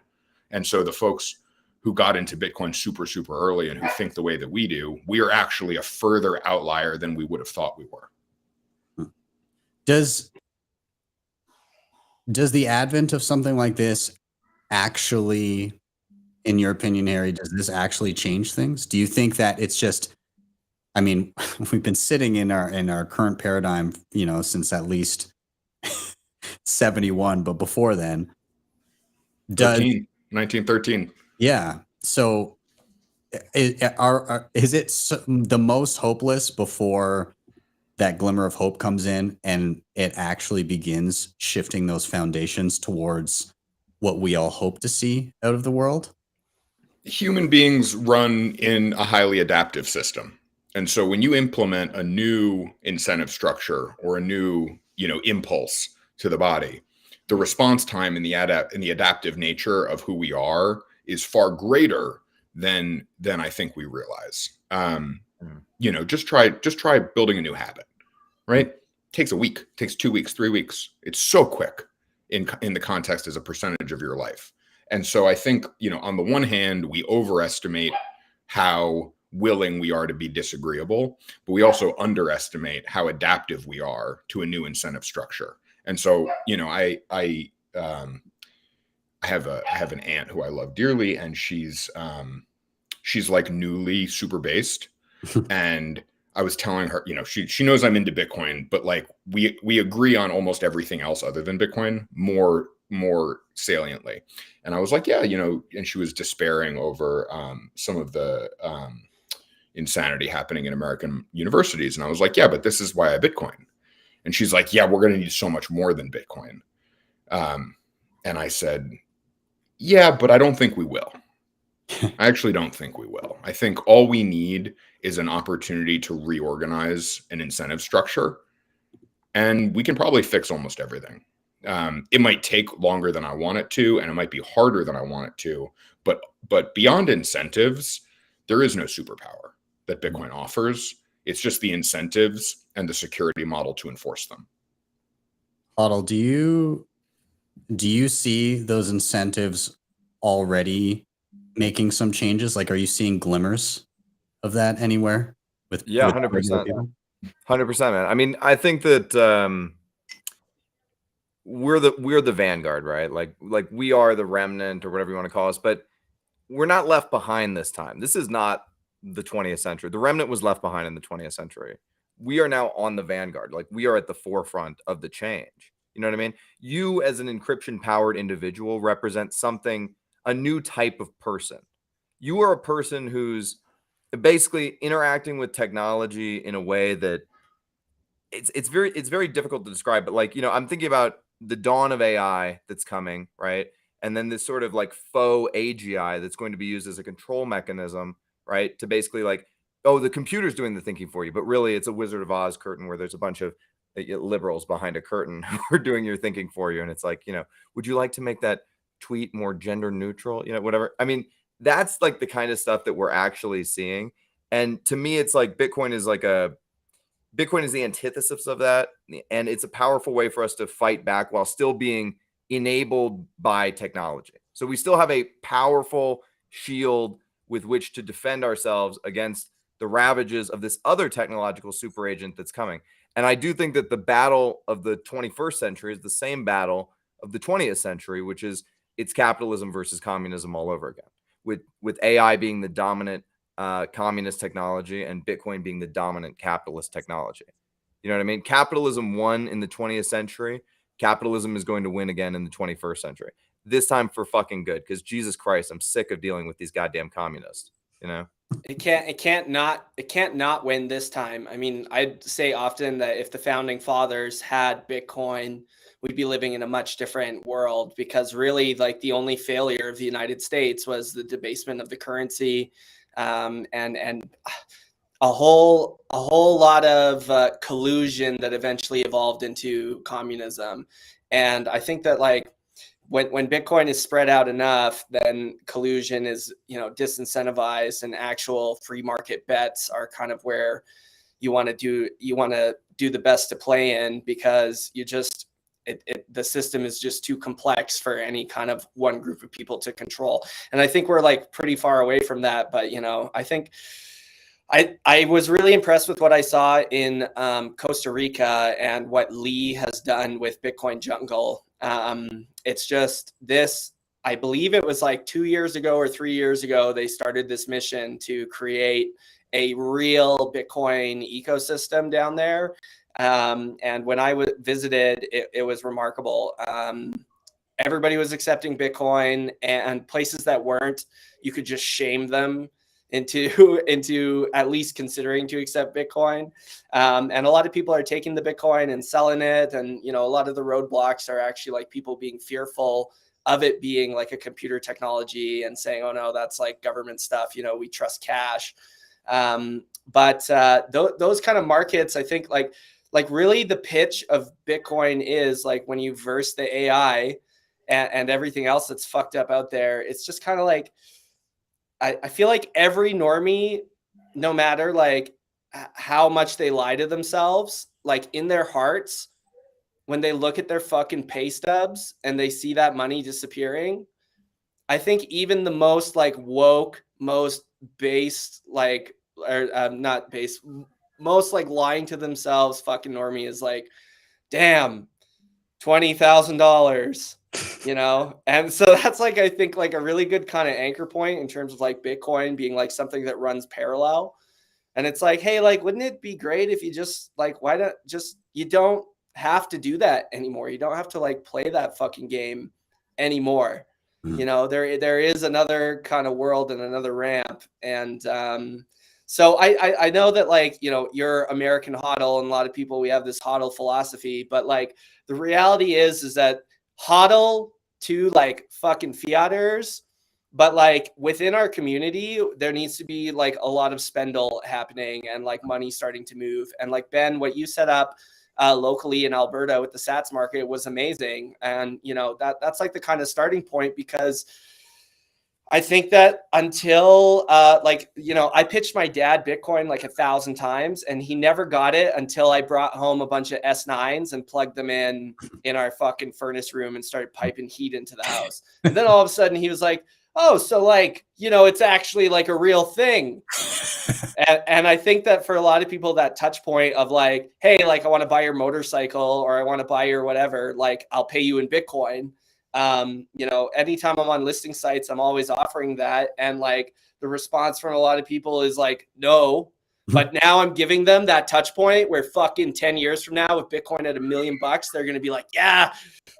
And so the folks who got into Bitcoin super, super early and who think the way that we do, we are actually a further outlier than we would have thought we were. Does the advent of something like this actually, in your opinion, Harry, does this actually change things? Do you think that it's just, I mean, we've been sitting in our current paradigm, since at least 71, but before then, 1913. Yeah. So is it the most hopeless before that glimmer of hope comes in and it actually begins shifting those foundations towards what we all hope to see out of the world? Human beings run in a highly adaptive system. And so when you implement a new incentive structure or a new, impulse to the body, the response time and the adaptive nature of who we are is far greater than I think we realize. Just try building a new habit, right? Takes a week, takes 2 weeks, 3 weeks. It's so quick in the context as a percentage of your life. And so I think, on the one hand, we overestimate how willing we are to be disagreeable, but we also underestimate how adaptive we are to a new incentive structure. And so, I have an aunt who I love dearly, and she's like newly super based. And I was telling her, she knows I'm into Bitcoin, but like we agree on almost everything else other than Bitcoin more saliently. And I was like, yeah, and she was despairing over some of the insanity happening in American universities. And I was like, yeah, but this is why I Bitcoin. And she's like, yeah, we're going to need so much more than Bitcoin. And I said, yeah, but I don't think we will. I actually don't think we will. I think all we need is an opportunity to reorganize an incentive structure, and we can probably fix almost everything. It might take longer than I want it to, and it might be harder than I want it to, but beyond incentives, there is no superpower that Bitcoin offers. It's just the incentives and the security model to enforce them. Hodl, do you see those incentives already making some changes? Like, are you seeing glimmers of that anywhere? With 100%. 100%, man. I mean, I think that we're the vanguard, right? Like we are the remnant or whatever you want to call us, but we're not left behind this time. This is not the 20th century. The remnant was left behind in the 20th century. We are now on the vanguard. Like, we are at the forefront of the change. You know what I mean? You, as an encryption powered individual, represent something a new type of person. You are a person who's basically interacting with technology in a way that it's very difficult to describe. But like, you know, I'm thinking about the dawn of AI that's coming, right? And then this sort of like faux AGI that's going to be used as a control mechanism, right? To basically like, oh, the computer's doing the thinking for you, but really it's a Wizard of Oz curtain where there's a bunch of liberals behind a curtain who are doing your thinking for you. And it's like, you know, would you like to make that tweet more gender neutral? You know, whatever. I mean, that's like the kind of stuff that we're actually seeing. And to me, it's like Bitcoin is the antithesis of that. And it's a powerful way for us to fight back while still being enabled by technology. So we still have a powerful shield with which to defend ourselves against the ravages of this other technological super agent that's coming. And I do think that the battle of the 21st century is the same battle of the 20th century, which is it's capitalism versus communism all over again, with AI being the dominant communist technology and Bitcoin being the dominant capitalist technology. You know what I mean? Capitalism won in the 20th century. Capitalism is going to win again in the 21st century. This time for fucking good, because Jesus Christ, I'm sick of dealing with these goddamn communists. You know? It can't not win this time. I mean, I'd say often that if the founding fathers had Bitcoin, we'd be living in a much different world, because really like the only failure of the United States was the debasement of the currency, and a whole lot of collusion that eventually evolved into communism. And I think that like when Bitcoin is spread out enough, then collusion is, you know, disincentivized, and actual free market bets are kind of where you want to do the best to play in, because you just the system is just too complex for any kind of one group of people to control. And I think we're like pretty far away from that. But, you know, I think I was really impressed with what I saw in Costa Rica and what Lee has done with Bitcoin Jungle. It's just this, I believe it was like 2 years ago or 3 years ago, they started this mission to create a real Bitcoin ecosystem down there. And when I visited, it was remarkable. Everybody was accepting Bitcoin, and places that weren't, you could just shame them into at least considering to accept Bitcoin. And a lot of people are taking the Bitcoin and selling it. And, you know, a lot of the roadblocks are actually like people being fearful of it being like a computer technology and saying, oh no, that's like government stuff. You know, we trust cash. But those kind of markets, I think like really the pitch of Bitcoin is like when you verse the AI and everything else that's fucked up out there, it's just kind of like, I feel like every normie, no matter like how much they lie to themselves, like in their hearts, when they look at their fucking pay stubs and they see that money disappearing, I think even the most like woke, most based, like, or not based, most like lying to themselves fucking normie is like, damn, $20,000. You know, and so that's like, I think like a really good kind of anchor point in terms of like Bitcoin being like something that runs parallel. And it's like, hey, like, wouldn't it be great if you just like, why don't just, you don't have to do that anymore. You don't have to like play that fucking game anymore. You know, there is another kind of world and another ramp. And so I know that like, you know, you're American Hodl, and a lot of people, we have this Hodl philosophy, but like the reality is that Hodl to like fucking fiaters, but like within our community, there needs to be like a lot of spendle happening and like money starting to move. And like Ben, what you set up locally in Alberta with the Sats market was amazing. And you know, that's like the kind of starting point, because I think that until like, you know, I pitched my dad Bitcoin like 1,000 times, and he never got it until I brought home a bunch of S9s and plugged them in our fucking furnace room and started piping heat into the house. And then all of a sudden he was like, oh, so like, you know, it's actually like a real thing. And I think that for a lot of people, that touch point of like, hey, like I want to buy your motorcycle, or I want to buy your whatever, like I'll pay you in Bitcoin. You know, anytime I'm on listing sites, I'm always offering that. And like the response from a lot of people is like, no, But now I'm giving them that touch point where fucking 10 years from now, with Bitcoin at $1 million, they're going to be like, yeah,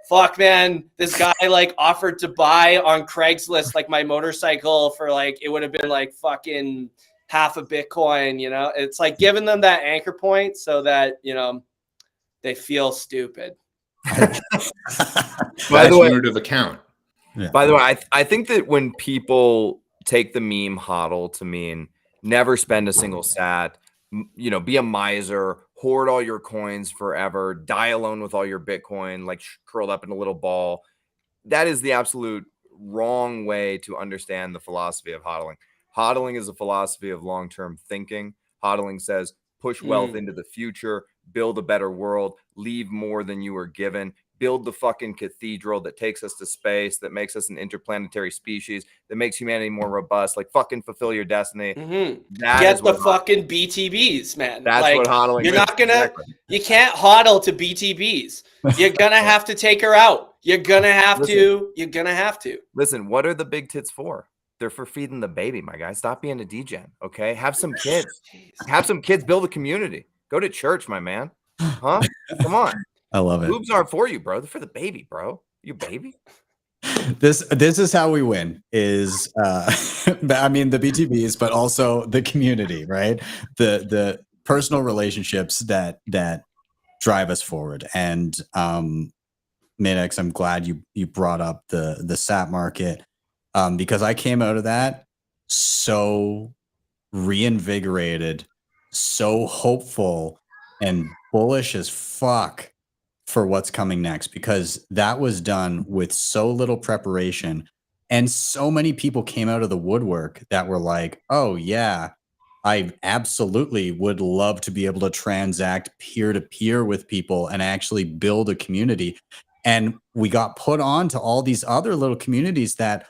fuck, man, this guy like offered to buy on Craigslist, like my motorcycle for like, it would have been like fucking half a Bitcoin, you know? It's like giving them that anchor point so that, you know, they feel stupid. By the way, unit of account. Yeah. By the way, I think that when people take the meme hodl to mean never spend a single sat, you know, be a miser, hoard all your coins forever, die alone with all your Bitcoin, like curled up in a little ball. That is the absolute wrong way to understand the philosophy of hodling. Hodling is a philosophy of long-term thinking. Hodling says, push wealth into the future, build a better world, leave more than you were given, build the fucking cathedral that takes us to space, that makes us an interplanetary species, that makes humanity more robust, like fucking fulfill your destiny. Get the fucking BTBs, man. That's like, what hodling you're is. not gonna, Exactly. you can't hodl to BTBs. You're gonna have to take her out. You're gonna have to. You're gonna have to. Listen, what are the big tits for? They're for feeding the baby, my guy. Stop being a degen, okay? Have some kids. Have some kids. Build a community. Go to church, my man. Huh? Come on. I love it. Boobs aren't for you, bro. They're for the baby, bro. You baby. This is how we win is I mean the BTBs, but also the community, right? The personal relationships that drive us forward. And Madex, I'm glad you brought up the SAT market, because I came out of that so reinvigorated, so hopeful and bullish as fuck for what's coming next, because that was done with so little preparation, and so many people came out of the woodwork that were like, oh yeah, I absolutely would love to be able to transact peer-to-peer with people and actually build a community. And we got put on to all these other little communities that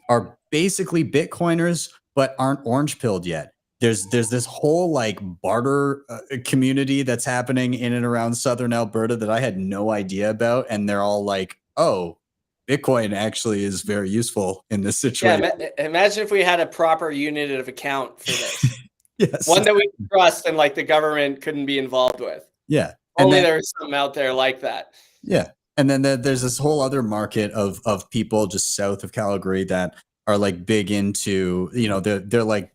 are basically Bitcoiners but aren't orange pilled yet. There's this whole like barter community that's happening in and around Southern Alberta that I had no idea about, and they're all like, "Oh, Bitcoin actually is very useful in this situation." Yeah, imagine if we had a proper unit of account for this. Yes, one that we could trust and like the government couldn't be involved with. Yeah, only there was something out there like that. Yeah, and then there's this whole other market of people just south of Calgary that are like big into, you know, they're like.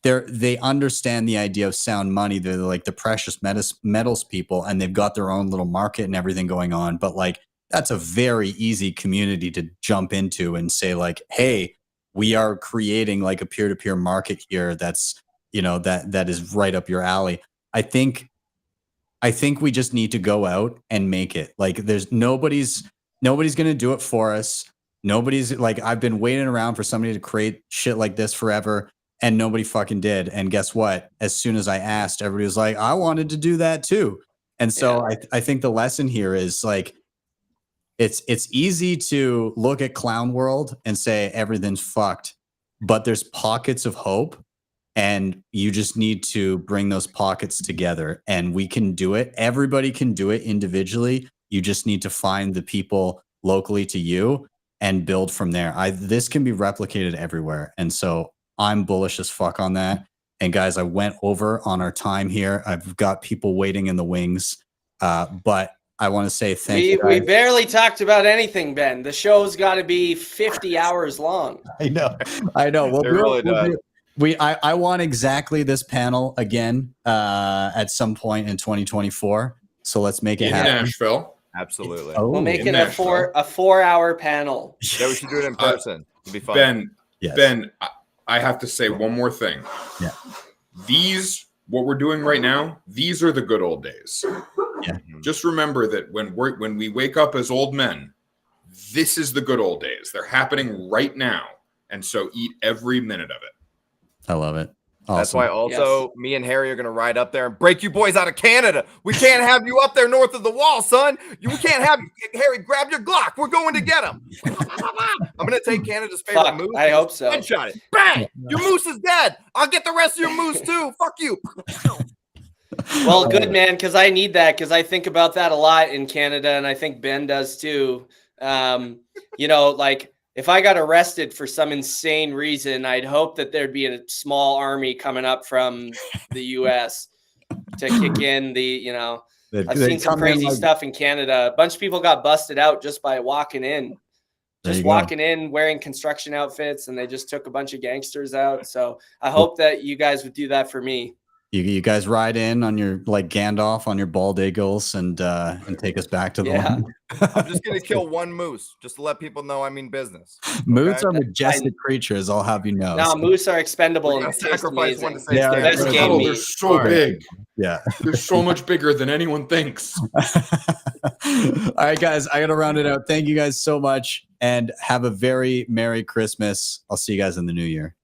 They understand the idea of sound money. They're like the precious metals people, and they've got their own little market and everything going on. But like, that's a very easy community to jump into and say like, hey, we are creating like a peer-to-peer market here. That's, you know, that is right up your alley. I think we just need to go out and make it. Like, there's nobody's going to do it for us. Nobody's like, I've been waiting around for somebody to create shit like this forever. And nobody fucking did. And guess what? As soon as I asked, everybody was like, I wanted to do that too. And so I think the lesson here is like, it's easy to look at Clown World and say everything's fucked, but there's pockets of hope, and you just need to bring those pockets together, and we can do it. Everybody can do it individually. You just need to find the people locally to you and build from there. This can be replicated everywhere. And so I'm bullish as fuck on that. And guys, I went over on our time here. I've got people waiting in the wings. But I want to say thank you. We barely talked about anything, Ben. The show's got to be 50 hours long. I know. We'll It really does. I want exactly this panel again at some point in 2024. So let's make it happen. Nashville. Absolutely. We'll make it a 4-hour panel. Yeah, we should do it in person. It'd be fun. Ben, I have to say one more thing. Yeah. What we're doing right now, these are the good old days. Yeah. Just remember that when we wake up as old men, this is the good old days. They're happening right now. And so eat every minute of it. I love it. Awesome. That's why also me and Harry are going to ride up there and break you boys out of Canada. We can't have you up there north of the wall, son. We can't have you. Harry, grab your Glock. We're going to get him. I'm going to take Canada's favorite moose. I hope so. Headshot it. Bang! Your moose is dead. I'll get the rest of your moose too. Fuck you. Well, good, man, because I need that, because I think about that a lot in Canada, and I think Ben does too. You know, like, if I got arrested for some insane reason, I'd hope that there'd be a small army coming up from the US to kick in the, you know, I've seen some crazy stuff in Canada. A bunch of people got busted out just by walking in. Just walking in wearing construction outfits, and they just took a bunch of gangsters out. So I hope that you guys would do that for me. You guys ride in on your like Gandalf on your bald eagles and take us back to the land. I'm just gonna kill one moose just to let people know I mean business. Moose are majestic creatures, I'll have you know. No, moose are expendable and taste sacrifice one amazing. to save Best Stan. game Oh, meat. they're so big. Yeah. They're so much bigger than anyone thinks. All right, guys, I got to round it out. Thank you guys so much and have a very Merry Christmas. I'll see you guys in the new year.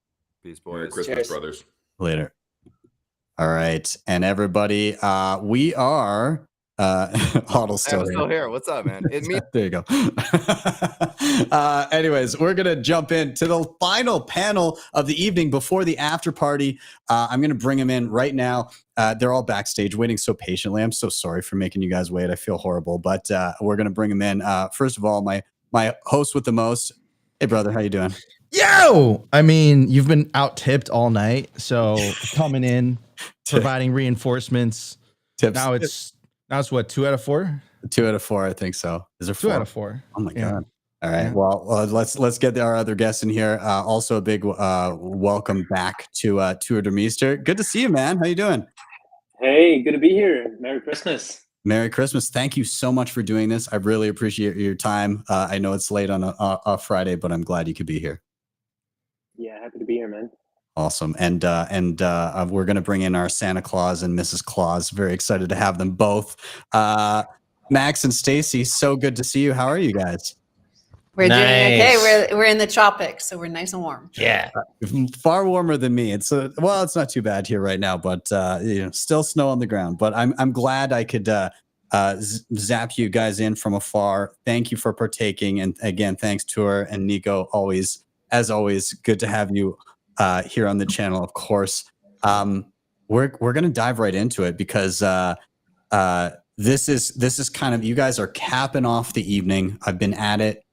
Peace, boys. Merry Christmas, Cheers. brothers. Later. All right. And everybody, we are Hodl's I'm still still here. here. What's up, man? It me. There you go. Anyways, we're going to jump into the final panel of the evening before the after party. I'm going to bring them in right now. They're all backstage waiting so patiently. I'm so sorry for making you guys wait. I feel horrible, but we're going to bring them in. First of all, my host with the most. Hey, brother, how you doing? Yo, I mean, you've been out tipped all night. So coming in, providing reinforcements. Tips. Now it's what, 2 out of 4? 2 out of 4, I think so. Is there 4? 2 out of 4. Oh my Yeah. god! All right. Yeah. Well, let's get our other guests in here. Also, a big welcome back to Tuur Demeester. Good to see you, man. How you doing? Hey, good to be here. Merry Christmas. Merry Christmas. Thank you so much for doing this. I really appreciate your time. I know it's late on a Friday, but I'm glad you could be here. Yeah, happy to be here, man. Awesome. And we're going to bring in our Santa Claus and Mrs. Claus. Very excited to have them both. Max and Stacy, so good to see you. How are you guys? We're doing okay. We're in the tropics, so we're nice and warm. Yeah. Far warmer than me. It's it's not too bad here right now, but still snow on the ground. But I'm glad I could zap you guys in from afar. Thank you for partaking, and again, thanks Tuur and Nico. As always, good to have you here on the channel. Of course, we're gonna dive right into it because this is kind of, you guys are capping off the evening. I've been at it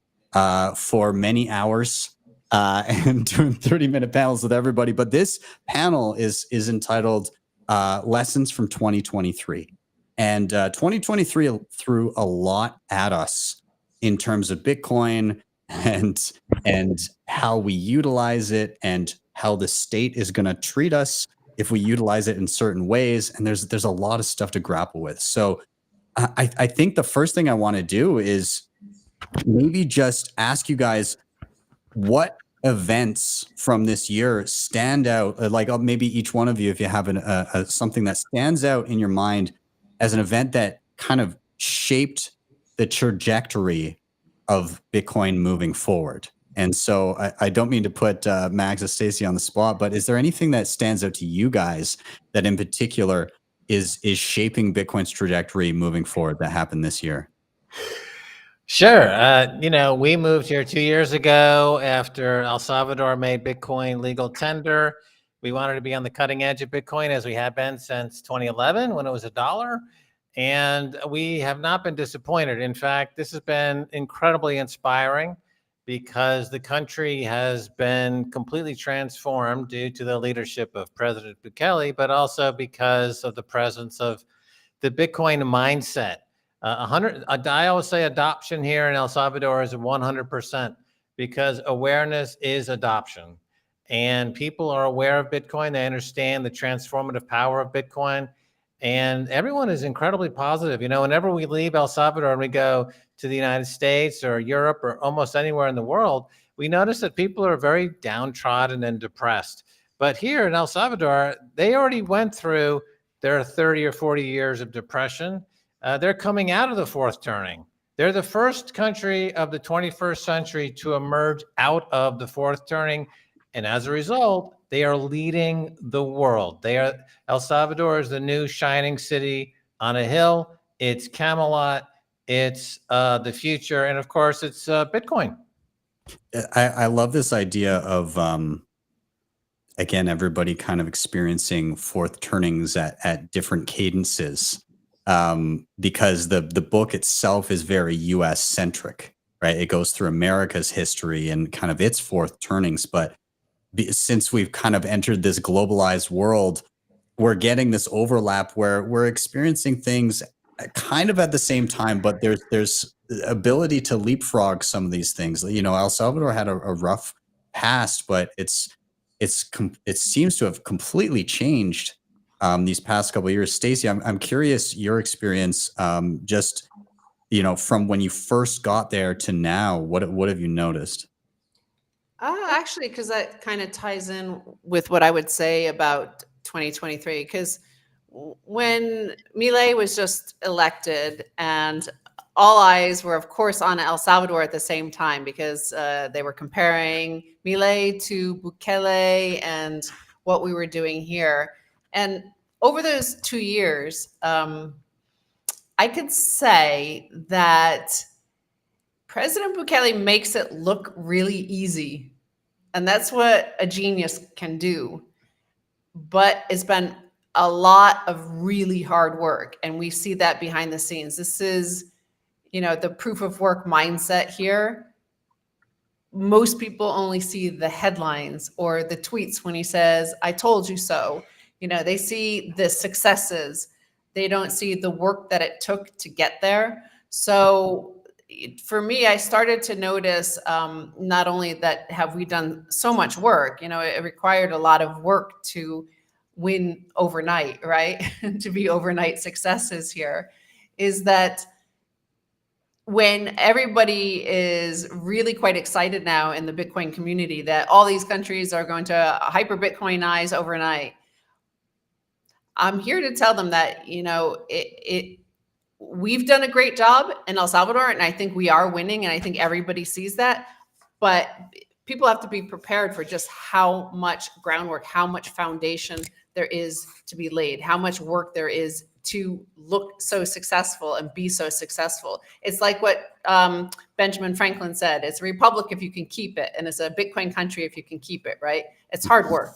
for many hours and doing 30-minute panels with everybody. But this panel is entitled Lessons from 2023. And 2023 threw a lot at us in terms of Bitcoin and how we utilize it and how the state is going to treat us if we utilize it in certain ways. And there's a lot of stuff to grapple with. So I think the first thing I want to do is maybe just ask you guys what events from this year stand out, like maybe each one of you, if you have something that stands out in your mind as an event that kind of shaped the trajectory of Bitcoin moving forward. And so I don't mean to put Max or Stacy on the spot, but is there anything that stands out to you guys that in particular is shaping Bitcoin's trajectory moving forward that happened this year? Sure. We moved here 2 years ago after El Salvador made Bitcoin legal tender. We wanted to be on the cutting edge of Bitcoin, as we have been since 2011 when it was $1. And we have not been disappointed. In fact, this has been incredibly inspiring because the country has been completely transformed due to the leadership of President Bekka, but also because of the presence of the Bitcoin mindset. I always say adoption here in El Salvador is 100% because awareness is adoption. And people are aware of Bitcoin. They understand the transformative power of Bitcoin. And everyone is incredibly positive. Whenever we leave El Salvador and we go to the United States or Europe or almost anywhere in the world, we notice that people are very downtrodden and depressed. But here in El Salvador, they already went through their 30 or 40 years of depression. They're coming out of the fourth turning. They're the first country of the 21st century to emerge out of the fourth turning. And as a result, they are leading the world. El Salvador is the new shining city on a hill. It's Camelot. It's the future. And of course, it's Bitcoin. I love this idea of, again, everybody kind of experiencing fourth turnings at different cadences, because the book itself is very US centric. right? It goes through America's history and kind of its fourth turnings. But since we've kind of entered this globalized world, we're getting this overlap where we're experiencing things kind of at the same time, but there's ability to leapfrog some of these things. You know, El Salvador had a rough past, but it seems to have completely changed these past couple of years. Stacy, I'm curious your experience, just, you know, from when you first got there to now. What have you noticed? Actually, because that kind of ties in with what I would say about 2023. Because when Milei was just elected, and all eyes were, of course, on El Salvador at the same time, because they were comparing Milei to Bukele and what we were doing here. And over those 2 years, I could say that President Bukele makes it look really easy. And that's what a genius can do. But it's been a lot of really hard work. And we see that behind the scenes. This is, you know, the proof of work mindset here. Most people only see the headlines or the tweets when he says, "I told you so." You know, they see the successes. They don't see the work that it took to get there. So for me, I started to notice not only that have we done so much work, you know, it required a lot of work to win overnight, right? To be overnight successes here, is that when everybody is really quite excited now in the Bitcoin community that all these countries are going to hyper Bitcoinize overnight, I'm here to tell them that, you know, we've done a great job in El Salvador, and I think we are winning, and I think everybody sees that. But people have to be prepared for just how much groundwork, how much foundation there is to be laid, how much work there is to look so successful and be so successful. It's like what Benjamin Franklin said, it's a republic if you can keep it, and it's a Bitcoin country if you can keep it, right? It's hard work.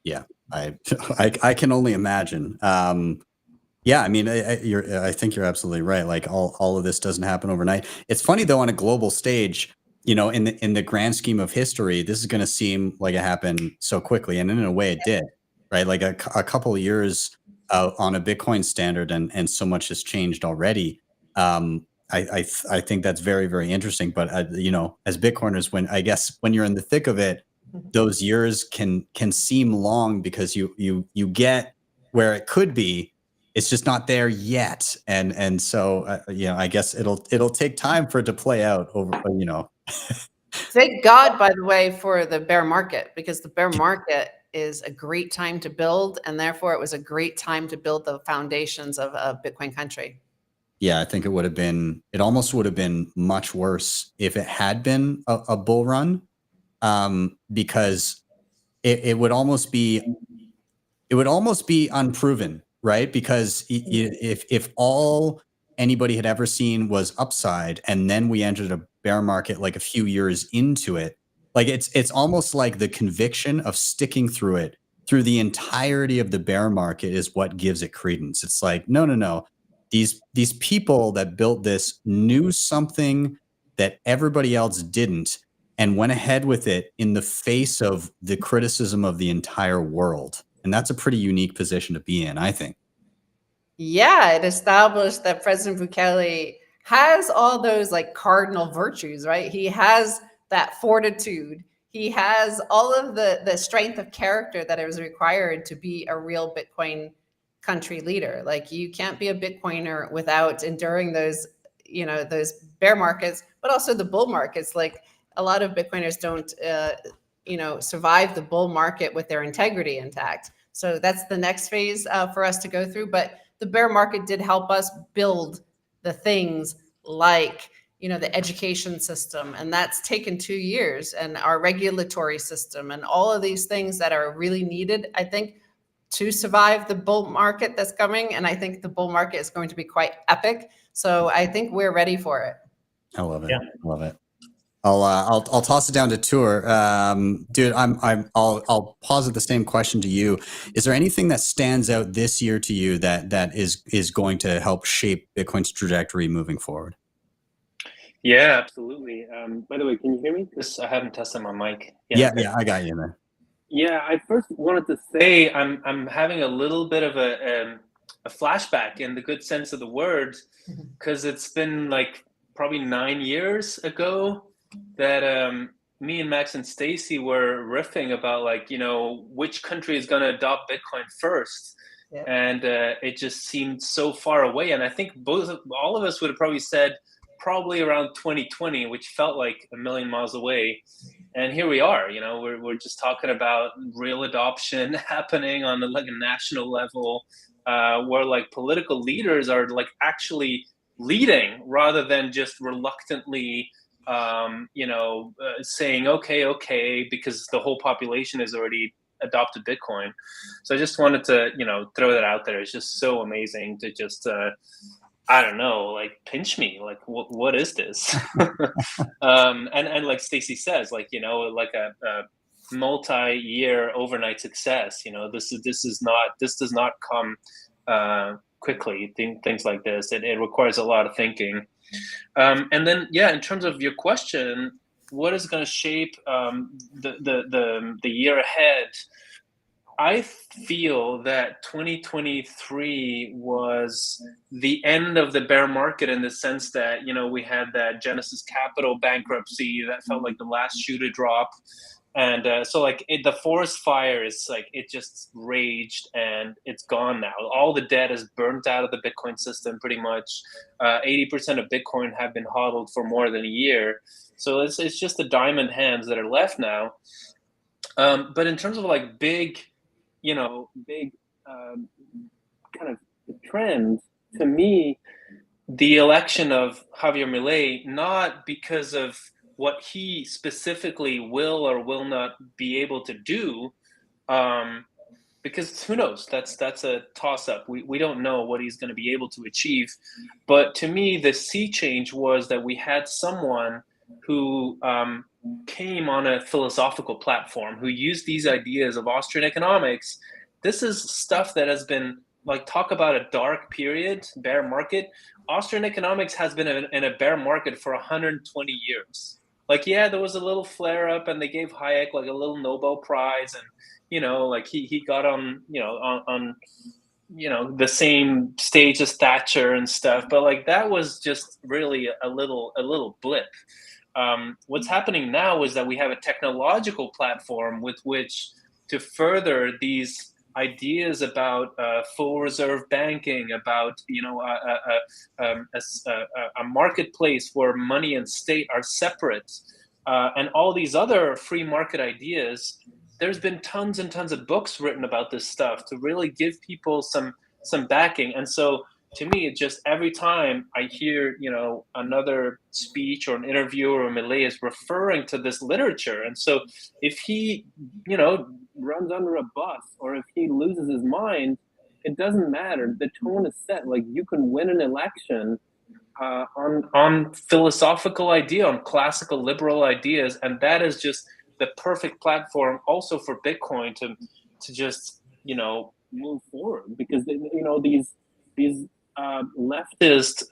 Yeah, I can only imagine. Yeah, I mean, I think you're absolutely right. Like all of this doesn't happen overnight. It's funny though, on a global stage, you know, in the grand scheme of history, this is going to seem like it happened so quickly, and in a way, it did, right? Like a couple of years on a Bitcoin standard, and so much has changed already. I think that's very, very interesting. But you know, as Bitcoiners, when you're in the thick of it, those years can seem long because you get where it could be. It's just not there yet, and so you know, I guess it'll take time for it to play out over. You know, Thank God, by the way, for the bear market, because the bear market is a great time to build, and therefore it was a great time to build the foundations of a Bitcoin country. Yeah, I think it almost would have been much worse if it had been a bull run, because it would almost be unproven, right? Because if all anybody had ever seen was upside, and then we entered a bear market like a few years into it, like it's almost like the conviction of sticking through it through the entirety of the bear market is what gives it credence. It's like, no. These people that built this knew something that everybody else didn't, and went ahead with it in the face of the criticism of the entire world. And that's a pretty unique position to be in, I think. Yeah, it established that President Bukele has all those like cardinal virtues, right? He has that fortitude. He has all of the strength of character that is required to be a real Bitcoin country leader. Like, you can't be a Bitcoiner without enduring those, you know, those bear markets, but also the bull markets. Like, a lot of Bitcoiners don't, you know, survive the bull market with their integrity intact. So that's the next phase for us to go through. But the bear market did help us build the things like, you know, the education system, and that's taken 2 years, and our regulatory system, and all of these things that are really needed, I think, to survive the bull market that's coming. And I think the bull market is going to be quite epic. So I think we're ready for it. I love it. Yeah. I love it. I'll toss it down to Tuur. Dude, I'll posit the same question to you. Is there anything that stands out this year to you that is going to help shape Bitcoin's trajectory moving forward? Yeah, absolutely. By the way, can you hear me? Just I haven't tested my mic. Yeah, I got you, man. Yeah, I first wanted to say I'm having a little bit of a flashback in the good sense of the word, because it's been like probably 9 years ago that me and Max and Stacy were riffing about, like, you know, which country is going to adopt Bitcoin first. Yeah. And it just seemed so far away. And I think all of us would have probably said probably around 2020, which felt like a million miles away. And here we are, you know, we're just talking about real adoption happening on a national level, where like political leaders are like actually leading rather than just reluctantly, saying, okay, because the whole population has already adopted Bitcoin. So I just wanted to, throw that out there. It's just so amazing to just, I don't know, like pinch me, like what is this? and like Stacy says, like, like a multi-year overnight success. This does not come quickly. Things like this, it requires a lot of thinking. And then, in terms of your question, what is going to shape the year ahead? I feel that 2023 was the end of the bear market in the sense that, we had that Genesis Capital bankruptcy that felt like the last shoe to drop. And so like the forest fire is like, it just raged and it's gone now. All the debt is burnt out of the Bitcoin system pretty much. 80% of Bitcoin have been hodled for more than a year. So it's just the diamond hands that are left now. But in terms of like big kind of trend, to me, the election of Javier Milei, not because of what he specifically will or will not be able to do, because who knows? That's a toss-up. We don't know what he's going to be able to achieve. But to me, the sea change was that we had someone who came on a philosophical platform, who used these ideas of Austrian economics. This is stuff that has been, like, talk about a dark period, bear market. Austrian economics has been in a bear market for 120 years. Like, there was a little flare up and they gave Hayek like a little Nobel Prize, and, like he got on the same stage as Thatcher and stuff. But like, that was just really a little blip. What's happening now is that we have a technological platform with which to further these ideas about full reserve banking, about a marketplace where money and state are separate, and all these other free market ideas. There's been tons and tons of books written about this stuff to really give people some backing. And so to me, it just, every time I hear, another speech or an interview or Milei is referring to this literature. And so if he, runs under a bus or if he loses his mind, it doesn't matter. The tone is set. Like, you can win an election on philosophical idea, on classical liberal ideas. And that is just the perfect platform also for Bitcoin to just, move forward, because, these leftist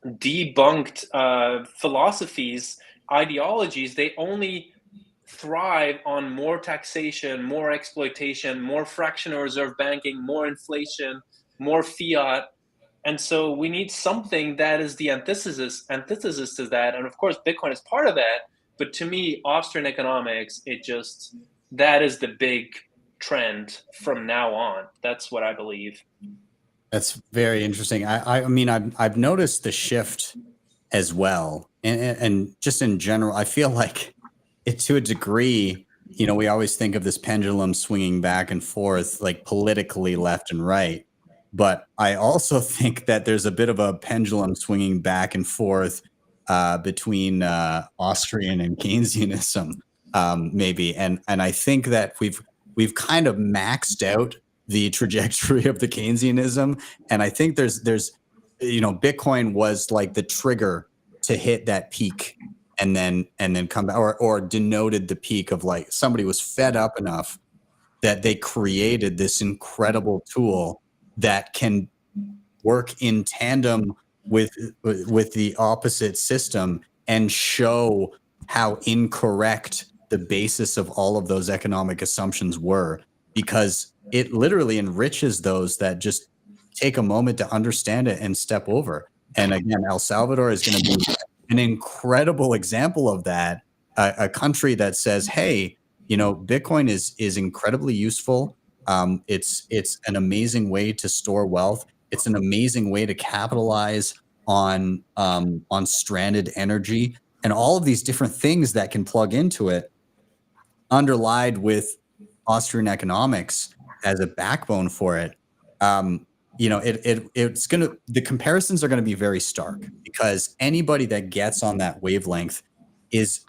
debunked philosophies, ideologies, they only thrive on more taxation, more exploitation, more fractional reserve banking, more inflation, more fiat. And so we need something that is the antithesis to that. And of course, Bitcoin is part of that. But to me, Austrian economics, that is the big trend from now on. That's what I believe. That's very interesting. I mean, I've noticed the shift as well, and just in general, I feel like it, to a degree, we always think of this pendulum swinging back and forth, like politically left and right. But I also think that there's a bit of a pendulum swinging back and forth between Austrian and Keynesianism, maybe. And I think that we've kind of maxed out the trajectory of the Keynesianism. And I think there's Bitcoin was like the trigger to hit that peak and then come back, or denoted the peak of, like, somebody was fed up enough that they created this incredible tool that can work in tandem with the opposite system and show how incorrect the basis of all of those economic assumptions were, because it literally enriches those that just take a moment to understand it and step over. And again, El Salvador is going to be an incredible example of that. A country that says, hey, Bitcoin is incredibly useful. It's an amazing way to store wealth. It's an amazing way to capitalize on stranded energy and all of these different things that can plug into it, underlined with Austrian economics as a backbone for it. The comparisons are gonna be very stark, because anybody that gets on that wavelength is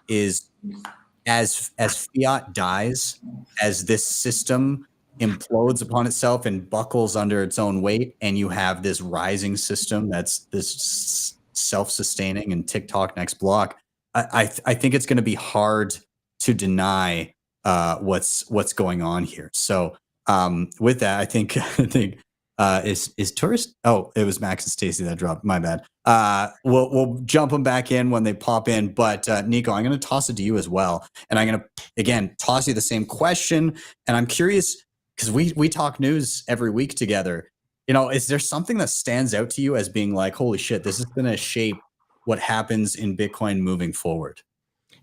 as fiat dies, as this system implodes upon itself and buckles under its own weight, and you have this rising system that's this self-sustaining and TikTok next block. I think it's going to be hard to deny what's going on here. So with that, I think is tourist. Oh, it was Max and Stacy that dropped. My bad. We'll jump them back in when they pop in. But Nico, I'm going to toss it to you as well, and I'm going to again toss you the same question. And I'm curious, because we talk news every week together. Is there something that stands out to you as being like, holy shit, this is going to shape what happens in Bitcoin moving forward?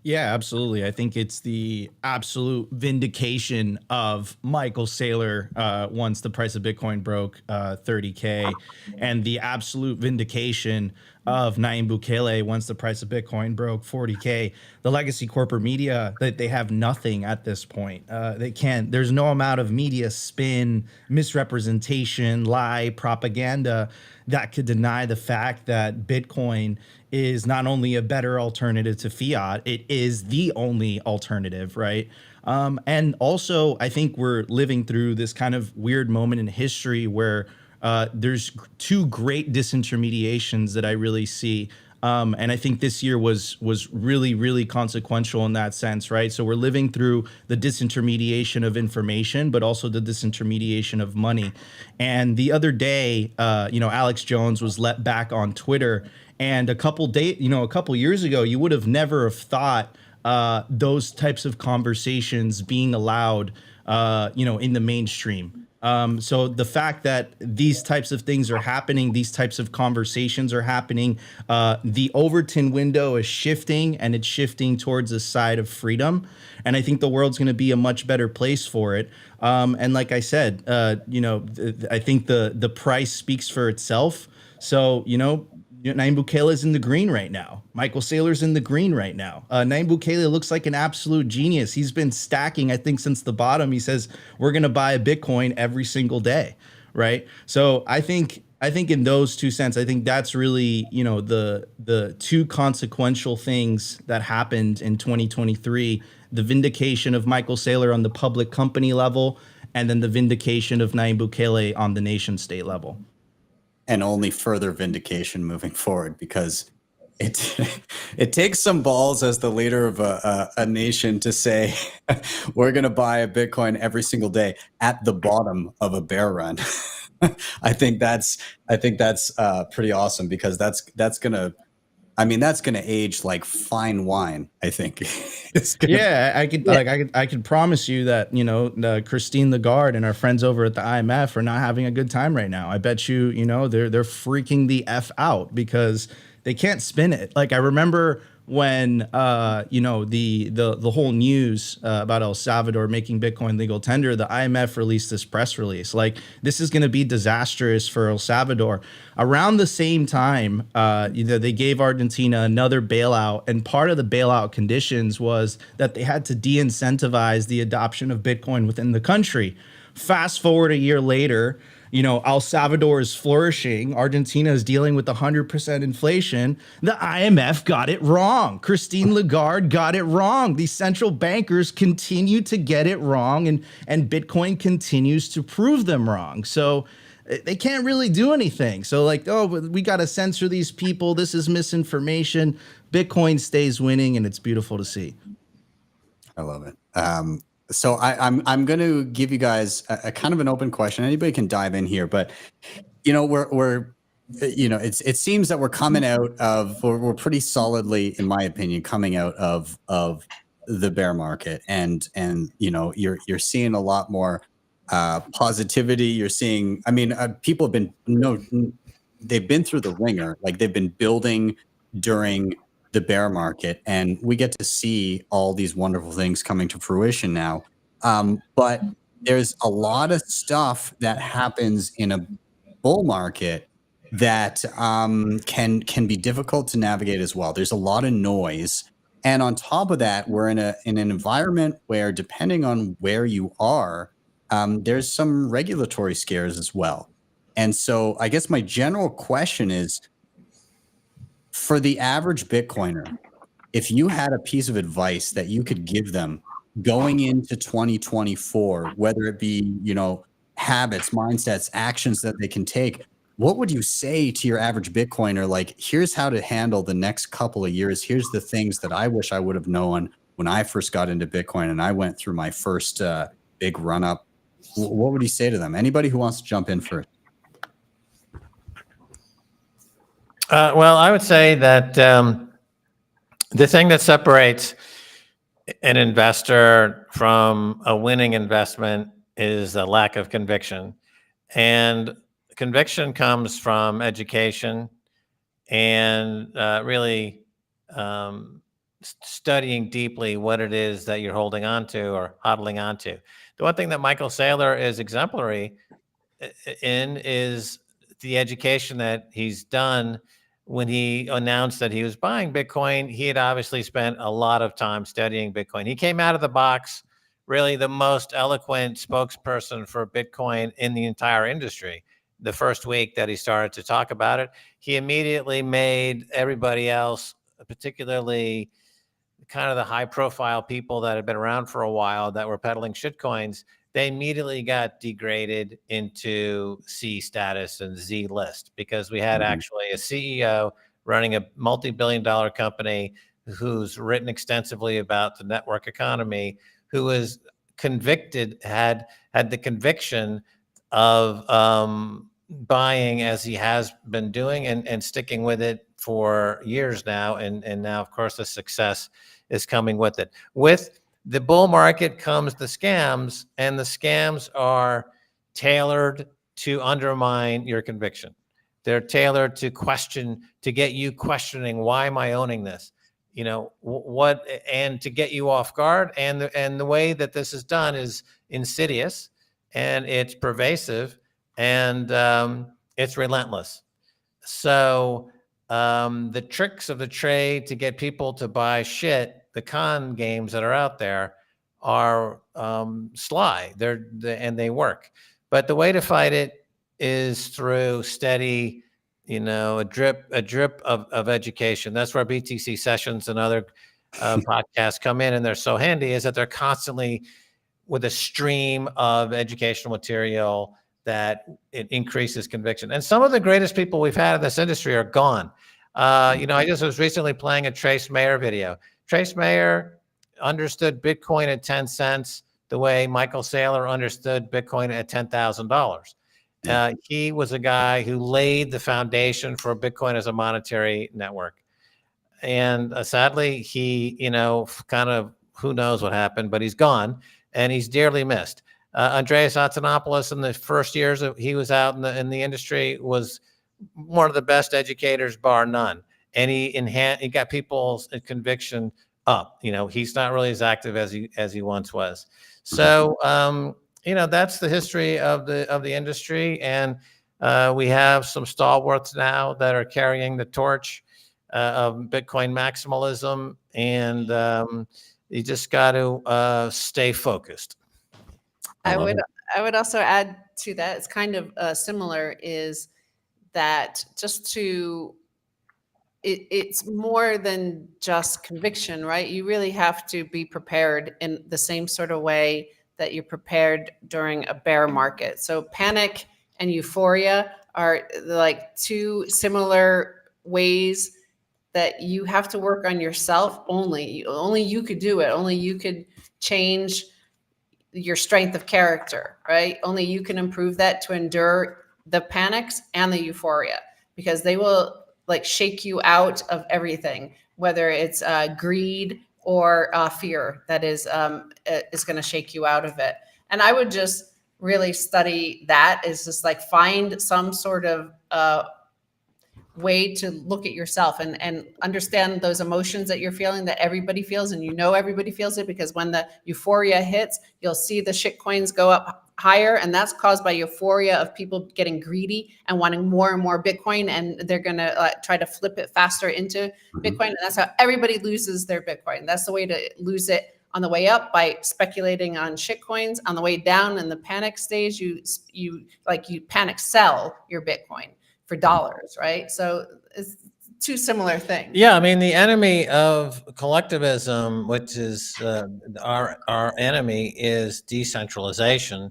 Yeah, absolutely. I think it's the absolute vindication of Michael Saylor once the price of Bitcoin broke 30K, and the absolute vindication of Nayib Bukele once the price of Bitcoin broke 40K. The legacy corporate media, that they have nothing at this point. They can't. There's no amount of media spin, misrepresentation, lie, propaganda that could deny the fact that Bitcoin is not only a better alternative to fiat, it is the only alternative, right? And also, I think we're living through this kind of weird moment in history where there's two great disintermediations that I really see. And I think this year was really, really consequential in that sense, right? So we're living through the disintermediation of information, but also the disintermediation of money. And the other day, Alex Jones was let back on Twitter, and a couple years ago, you would have never have thought those types of conversations being allowed, in the mainstream. So the fact that these types of things are happening, these types of conversations are happening, the Overton window is shifting, and it's shifting towards the side of freedom. And I think the world's going to be a much better place for it. And like I said, I think the price speaks for itself. So, Nayib Bukele is in the green right now. Michael Saylor's in the green right now. Nayib Bukele looks like an absolute genius. He's been stacking, I think, since the bottom. He says, we're going to buy a Bitcoin every single day, right? So I think in those two sense, I think that's really, the two consequential things that happened in 2023, the vindication of Michael Saylor on the public company level, and then the vindication of Nayib Bukele on the nation state level. And only further vindication moving forward, because it takes some balls as the leader of a nation to say we're going to buy a Bitcoin every single day at the bottom of a bear run. I think that's pretty awesome, because that's gonna age like fine wine. I think. Yeah, I could promise you that Christine Lagarde and our friends over at the IMF are not having a good time right now. I bet you they're freaking the F out, because they can't spin it. Like, I remember when the whole news about El Salvador making Bitcoin legal tender, the IMF released this press release like, this is going to be disastrous for El Salvador. Around the same time, they gave Argentina another bailout, and part of the bailout conditions was that they had to de-incentivize the adoption of Bitcoin within the country. Fast forward a year later, El Salvador is flourishing. Argentina is dealing with 100% inflation. The IMF got it wrong. Christine Lagarde got it wrong. These central bankers continue to get it wrong, and Bitcoin continues to prove them wrong. So they can't really do anything. So we got to censor these people. This is misinformation. Bitcoin stays winning, and it's beautiful to see. I love it. So I'm going to give you guys a kind of an open question. Anybody can dive in here, but we're it seems that we're coming out of, we're pretty solidly, in my opinion, coming out of the bear market, and you're seeing a lot more positivity. You're seeing, people have been they've been through the ringer, like they've been building during the bear market, and we get to see all these wonderful things coming to fruition now. But there's a lot of stuff that happens in a bull market that can be difficult to navigate as well. There's a lot of noise, and on top of that, we're in an environment where, depending on where you are, there's some regulatory scares as well. And so, I guess my general question is, for the average Bitcoiner, if you had a piece of advice that you could give them going into 2024, whether it be, habits, mindsets, actions that they can take, what would you say to your average Bitcoiner? Like, here's how to handle the next couple of years. Here's the things that I wish I would have known when I first got into Bitcoin and I went through my first big run up. What would you say to them? Anybody who wants to jump in first? Well, I would say that the thing that separates an investor from a winning investment is a lack of conviction. And conviction comes from education and really studying deeply what it is that you're holding on to or hodling onto. The one thing that Michael Saylor is exemplary in is the education that he's done. When he announced that he was buying Bitcoin, he had obviously spent a lot of time studying Bitcoin. He came out of the box really the most eloquent spokesperson for Bitcoin in the entire industry. The first week that he started to talk about it, he immediately made everybody else, particularly kind of the high profile people that had been around for a while that were peddling shitcoins, they immediately got degraded into C status and Z list, because we had actually a CEO running a multi-billion-dollar company who's written extensively about the network economy, who was convicted, had the conviction of buying as he has been doing and sticking with it for years now. And now, of course, the success is coming with it. With the bull market comes the scams, and the scams are tailored to undermine your conviction. They're tailored to get you questioning, why am I owning this? What, and to get you off guard. And the way that this is done is insidious, and it's pervasive, and it's relentless. So the tricks of the trade to get people to buy shit, the con games that are out there, are sly. And they work. But the way to fight it is through steady, a drip of education. That's where BTC Sessions and other podcasts come in, and they're so handy, is that they're constantly with a stream of educational material that it increases conviction. And some of the greatest people we've had in this industry are gone. I just was recently playing a Trace Mayer video. Trace Mayer understood Bitcoin at 10 cents the way Michael Saylor understood Bitcoin at $10,000. He was a guy who laid the foundation for Bitcoin as a monetary network. And sadly, he, kind of, who knows what happened, but he's gone, and he's dearly missed. Andreas Antonopoulos, in the first years he was out in the industry, was one of the best educators, bar none. And he got people's conviction up. He's not really as active as he once was. So that's the history of the industry, and we have some stalwarts now that are carrying the torch of Bitcoin maximalism, and you just got to stay focused. I would also add to that, it's kind of similar, is that it's more than just conviction, right? You really have to be prepared in the same sort of way that you're prepared during a bear market. So panic and euphoria are like two similar ways that you have to work on yourself. Only you could do it. Only you could change your strength of character, right? Only you can improve that to endure the panics and the euphoria. because they will like shake you out of everything, whether it's greed or fear that is going to shake you out of it. And I would just really study that, is just like find some sort of way to look at yourself and understand those emotions that you're feeling, that everybody feels, and everybody feels it, because when the euphoria hits, you'll see the shit coins go up higher, and that's caused by euphoria of people getting greedy and wanting more and more Bitcoin, and they're going to try to flip it faster into Bitcoin, and that's how everybody loses their Bitcoin. That's the way to lose it on the way up, by speculating on shit coins. On the way down in the panic stage, you panic sell your Bitcoin for dollars, right? So it's two similar things. Yeah, I mean, the enemy of collectivism, which is our enemy, is decentralization,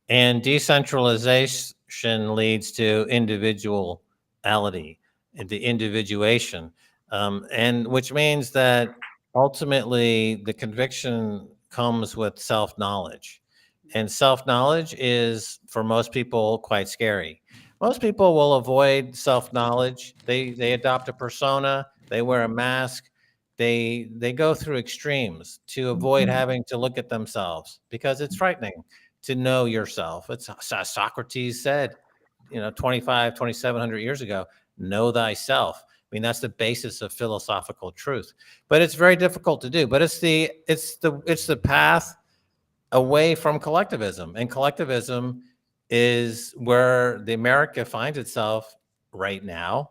and decentralization leads to individuality and the individuation, and which means that ultimately the conviction comes with self-knowledge, and self-knowledge is for most people quite scary. Most people will avoid self-knowledge. They adopt a persona. They wear a mask. They go through extremes to avoid having to look at themselves, because it's frightening to know yourself. It's Socrates said, 2,700 years ago, know thyself. I mean, that's the basis of philosophical truth. But it's very difficult to do. But it's the path away from collectivism, and collectivism is where the America finds itself right now,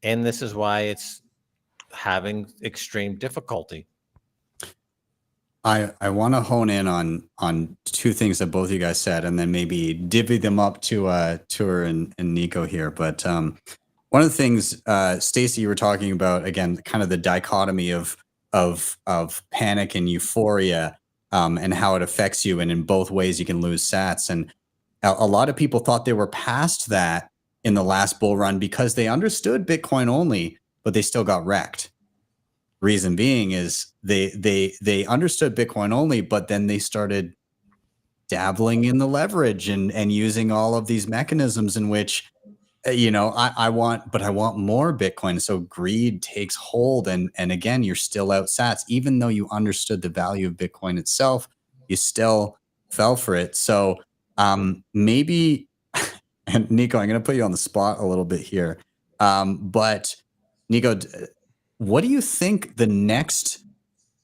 and this is why it's having extreme difficulty. I want to hone in on two things that both of you guys said, and then maybe divvy them up to Tuur and Nico here. But one of the things, Stacy, you were talking about, again, kind of the dichotomy of panic and euphoria, and how it affects you, and in both ways you can lose sats. And a lot of people thought they were past that in the last bull run because they understood Bitcoin only, but they still got wrecked. Reason being is they understood Bitcoin only, but then they started dabbling in the leverage and using all of these mechanisms in which, I want more Bitcoin. So greed takes hold, and again, you're still out sats, even though you understood the value of Bitcoin itself, you still fell for it. So maybe, and Nico, I'm going to put you on the spot a little bit here. But Nico, what do you think the next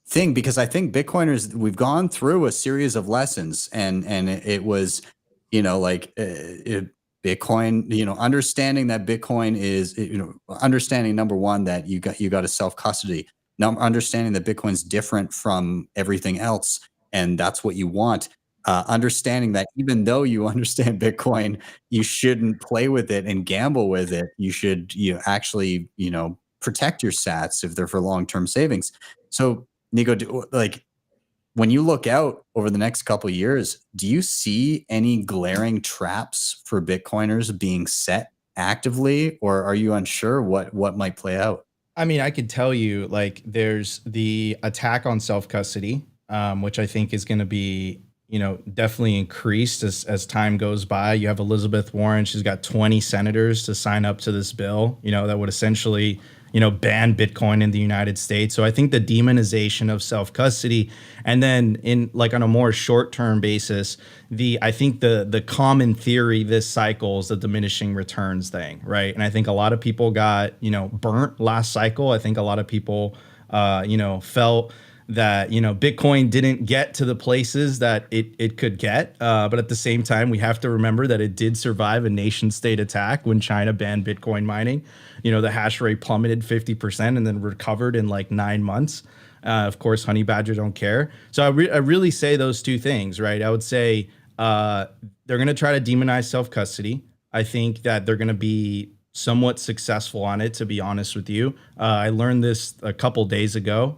thing? Because I think Bitcoiners, we've gone through a series of lessons, and it was, Bitcoin, understanding that Bitcoin is, understanding, number one, that you got to self-custody. Now, understanding that Bitcoin's different from everything else, and that's what you want. Understanding that even though you understand Bitcoin, you shouldn't play with it and gamble with it. You should, actually, protect your sats if they're for long-term savings. So, Nico, when you look out over the next couple of years, do you see any glaring traps for Bitcoiners being set actively, or are you unsure what might play out? I mean, I could tell you, there's the attack on self-custody, which I think is going to be, definitely increased as time goes by. You have Elizabeth Warren. She's got 20 senators to sign up to this bill, that would essentially, ban Bitcoin in the United States. So I think the demonization of self-custody, and then on a more short-term basis, I think the common theory this cycle is the diminishing returns thing, right? And I think a lot of people got, burnt last cycle. I think a lot of people, felt that, Bitcoin didn't get to the places that it could get. But at the same time, we have to remember that it did survive a nation state attack when China banned Bitcoin mining. The hash rate plummeted 50% and then recovered in 9 months. Of course, honey badger don't care. So I really say those two things, right? I would say they're going to try to demonize self-custody. I think that they're going to be somewhat successful on it, to be honest with you. I learned this a couple days ago.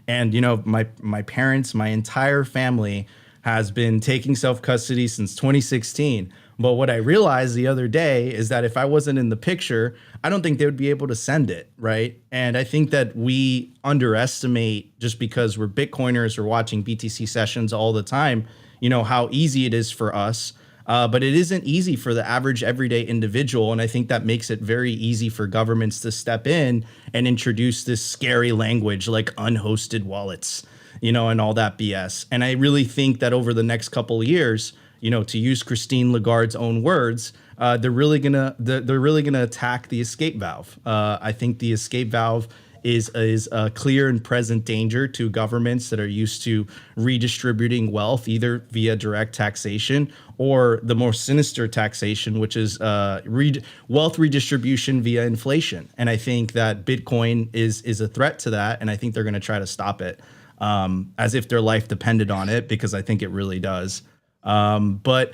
And, my parents, my entire family has been taking self-custody since 2016. But what I realized the other day is that if I wasn't in the picture, I don't think they would be able to send it, right? And I think that we underestimate, just because we're Bitcoiners or watching BTC sessions all the time, how easy it is for us But it isn't easy for the average everyday individual. And I think that makes it very easy for governments to step in and introduce this scary language like unhosted wallets, you know, and all that BS. And I really think that over the next couple of years, you know, to use Christine Lagarde's own words, they're really gonna attack the escape valve. I think the escape valve is a clear and present danger to governments that are used to redistributing wealth either via direct taxation or the more sinister taxation, which is wealth redistribution via inflation. And I think that Bitcoin is a threat to that, and I think they're going to try to stop it, as if their life depended on it, because I think it really does. But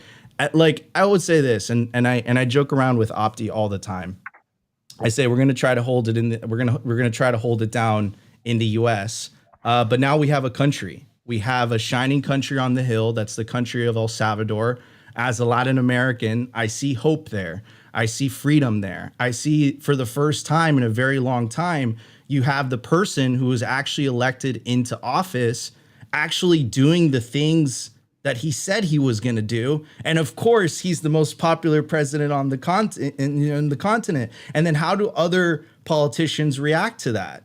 like I would say this, and I joke around with Opti all the time. I say we're going to try to hold it we're going to try to hold it down in the US. But now we have a country. We have a shining country on the hill. That's the country of El Salvador. As a Latin American, I see hope there. I see freedom there. I see, for the first time in a very long time, you have the person who was actually elected into office actually doing the things that he said he was going to do. And of course, he's the most popular president on the continent. And then how do other politicians react to that?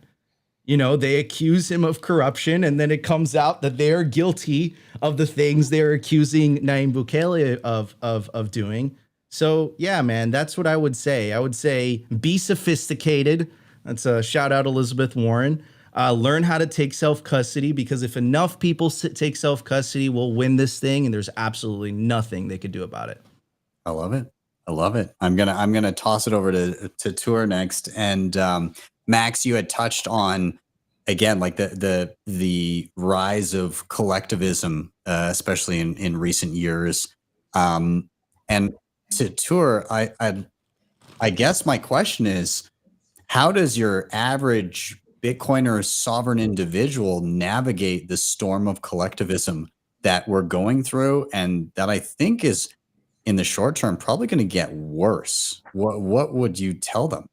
You know, they accuse him of corruption, and then it comes out that they are guilty of the things they're accusing Nayib Bukele of doing. So yeah, man, that's what I would say. I would say be sophisticated. That's a shout out Elizabeth Warren. Learn how to take self-custody, because if enough people take self-custody, we'll win this thing, and there's absolutely nothing they could do about it. I love it. I love it. I'm gonna toss it over to Tuur next. And Max, you had touched on again like the rise of collectivism, especially in recent years. And to Tuur, I guess my question is, how does your average Bitcoiner sovereign individual navigate the storm of collectivism that we're going through, and that I think is in the short term probably going to get worse? What would you tell them?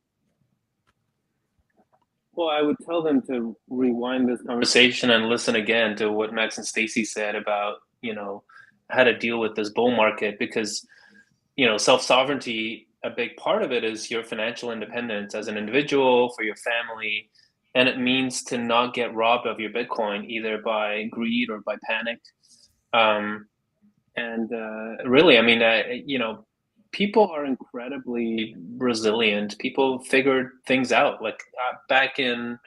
Well, I would tell them to rewind this conversation and listen again to what Max and Stacy said about, you know, how to deal with this bull market, because, you know, self-sovereignty, a big part of it is your financial independence as an individual, for your family. And it means to not get robbed of your Bitcoin, either by greed or by panic. Really, I mean, you know, people are incredibly resilient. People figured things out. Like back in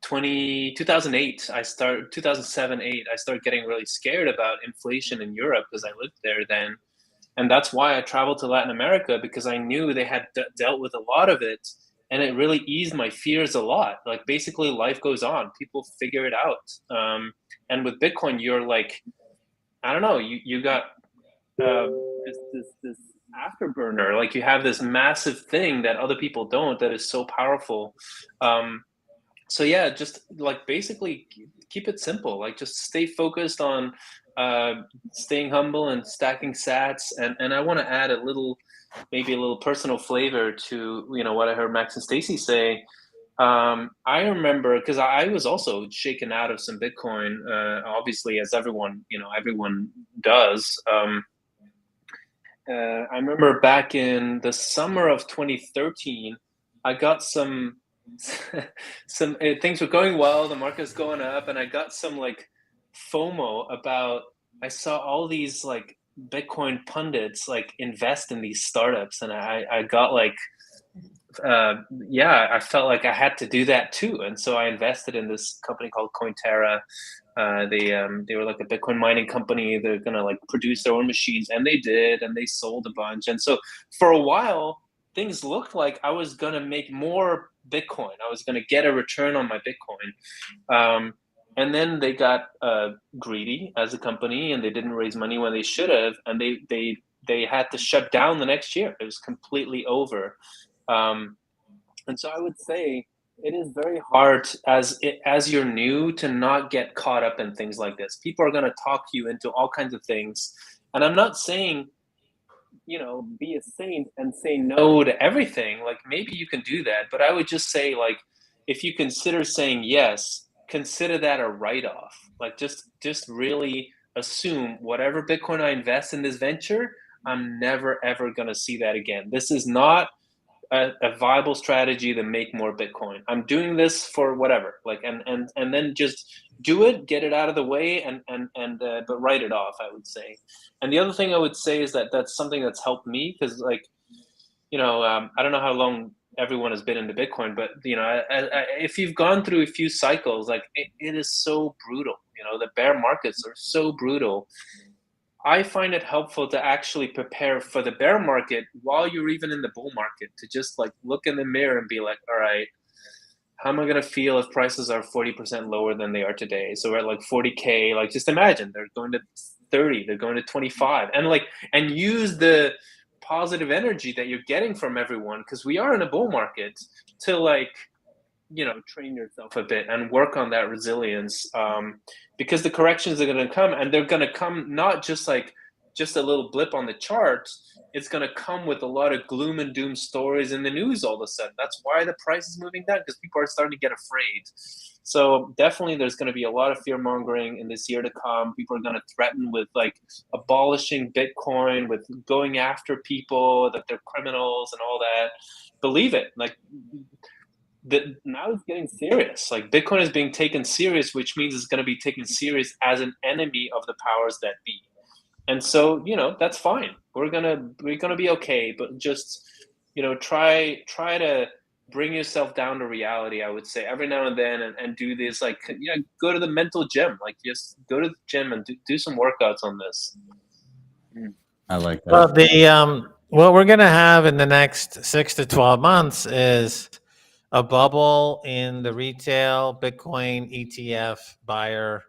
2008, 2007-8, I started getting really scared about inflation in Europe because I lived there then. And that's why I traveled to Latin America, because I knew they had dealt with a lot of it. And it really eased my fears a lot. Like basically life goes on, people figure it out. And with Bitcoin, you're like, I don't know, you got this afterburner, like you have this massive thing that other people don't, that is so powerful. So yeah, just like basically keep it simple. Like just stay focused on staying humble and stacking sats. And I want to add maybe a little personal flavor to, you know, what I heard Max and Stacy say. I remember, because I was also shaken out of some Bitcoin, obviously, as everyone does. I remember back in the summer of 2013, I got some things were going well, the market's going up, and I got some like FOMO about, I saw all these like Bitcoin pundits like invest in these startups, and I got like, I felt like I had to do that too, and so I invested in this company called Cointerra. They were like a Bitcoin mining company. They're gonna like produce their own machines, and they did, and they sold a bunch. And so for a while, things looked like I was gonna make more Bitcoin. I was gonna get a return on my Bitcoin. And then they got greedy as a company, and they didn't raise money when they should have, and they had to shut down the next year. It was completely over. And so I would say it is very hard as you're new to not get caught up in things like this. People are going to talk you into all kinds of things, and I'm not saying, you know, be a saint and say no to everything. Like maybe you can do that, but I would just say, like, if you consider saying yes, consider that a write-off. Like just really assume whatever Bitcoin I invest in this venture, I'm never ever going to see that again. This is not a viable strategy to make more Bitcoin. I'm doing this for whatever, like, and then just do it, get it out of the way, but write it off, I would say. And the other thing I would say is that that's something that's helped me, because, like, you know, I don't know how long everyone has been into Bitcoin, but, you know, if you've gone through a few cycles, like, it is so brutal. You know, the bear markets are so brutal. I find it helpful to actually prepare for the bear market while you're even in the bull market, to just, like, look in the mirror and be like, all right, how am I going to feel if prices are 40% lower than they are today? So we're at like 40K, like, just imagine they're going to 30, they're going to 25, and use the positive energy that you're getting from everyone, because we are in a bull market, to, like, you know, train yourself a bit and work on that resilience, because the corrections are going to come, and they're going to come not just like just a little blip on the chart. It's going to come with a lot of gloom and doom stories in the news all of a sudden. That's why the price is moving down, because people are starting to get afraid. So definitely there's going to be a lot of fear mongering in this year to come. People are going to threaten with, like, abolishing Bitcoin, with going after people, that they're criminals and all that. Believe it. Like, now it's getting serious. Like, Bitcoin is being taken serious, which means it's going to be taken serious as an enemy of the powers that be. And so, you know, that's fine. We're gonna be okay. But just, you know, try to bring yourself down to reality, I would say, every now and then, and do this, like, you know, go to the mental gym. Like, just go to the gym and do some workouts on this. I like that. Well, what we're going to have in the next 6 to 12 months is a bubble in the retail Bitcoin ETF buyer.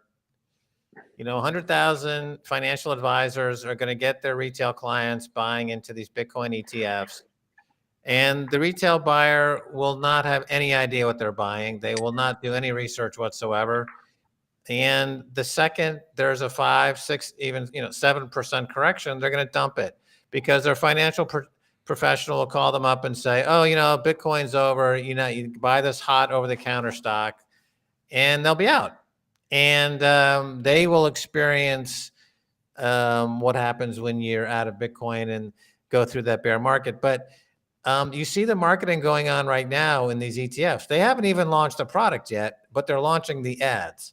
You know, 100,000 financial advisors are going to get their retail clients buying into these Bitcoin ETFs. And the retail buyer will not have any idea what they're buying. They will not do any research whatsoever. And the second there's a 5, 6, even 7% correction, they're going to dump it, because their financial professional will call them up and say, oh, you know, Bitcoin's over. You know, you buy this hot over-the-counter stock, and they'll be out. And they will experience what happens when you're out of Bitcoin and go through that bear market. But you see the marketing going on right now in these ETFs. They haven't even launched a product yet, but they're launching the ads,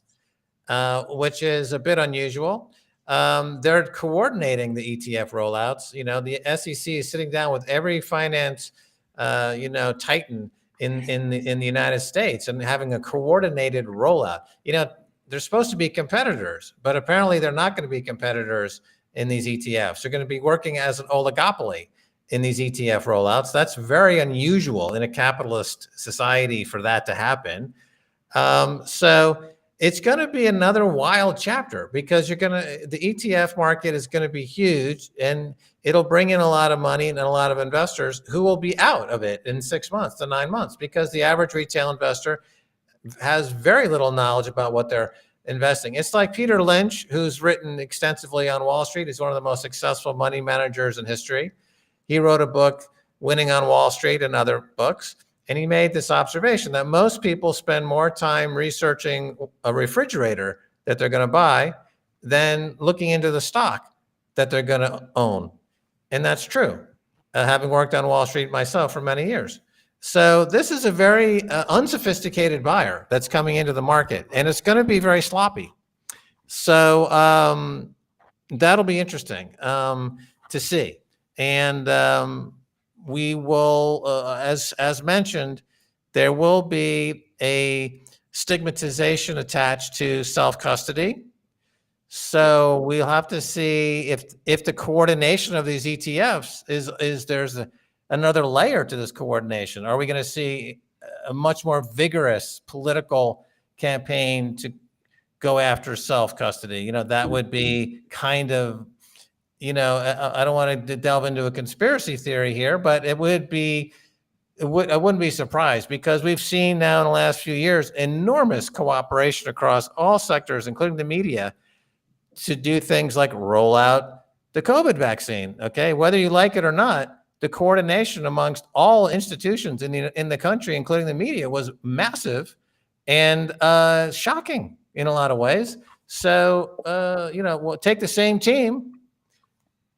which is a bit unusual. They're coordinating the ETF rollouts. You know, the SEC is sitting down with every finance, titan in the United States and having a coordinated rollout. You know, they're supposed to be competitors, but apparently they're not going to be competitors in these ETFs. They're going to be working as an oligopoly in these ETF rollouts. That's very unusual in a capitalist society for that to happen. So it's going to be another wild chapter, because the ETF market is going to be huge, and it'll bring in a lot of money and a lot of investors who will be out of it in 6 months to 9 months, because the average retail investor has very little knowledge about what they're investing. It's like Peter Lynch, who's written extensively on Wall Street. He's one of the most successful money managers in history. He wrote a book, Winning on Wall Street, and other books. And he made this observation that most people spend more time researching a refrigerator that they're going to buy than looking into the stock that they're going to own. And that's true, having worked on Wall Street myself for many years. So this is a very unsophisticated buyer that's coming into the market, and it's going to be very sloppy. So that'll be interesting to see. And we will, as mentioned, there will be a stigmatization attached to self-custody. So we'll have to see if the coordination of these ETFs there's another layer to this coordination. Are we going to see a much more vigorous political campaign to go after self-custody? You know, that would be kind of, I don't want to delve into a conspiracy theory here, but I wouldn't be surprised, because we've seen now in the last few years enormous cooperation across all sectors, including the media, to do things like roll out the COVID vaccine. Okay, whether you like it or not, the coordination amongst all institutions in the country, including the media, was massive and shocking in a lot of ways. So, we'll take the same team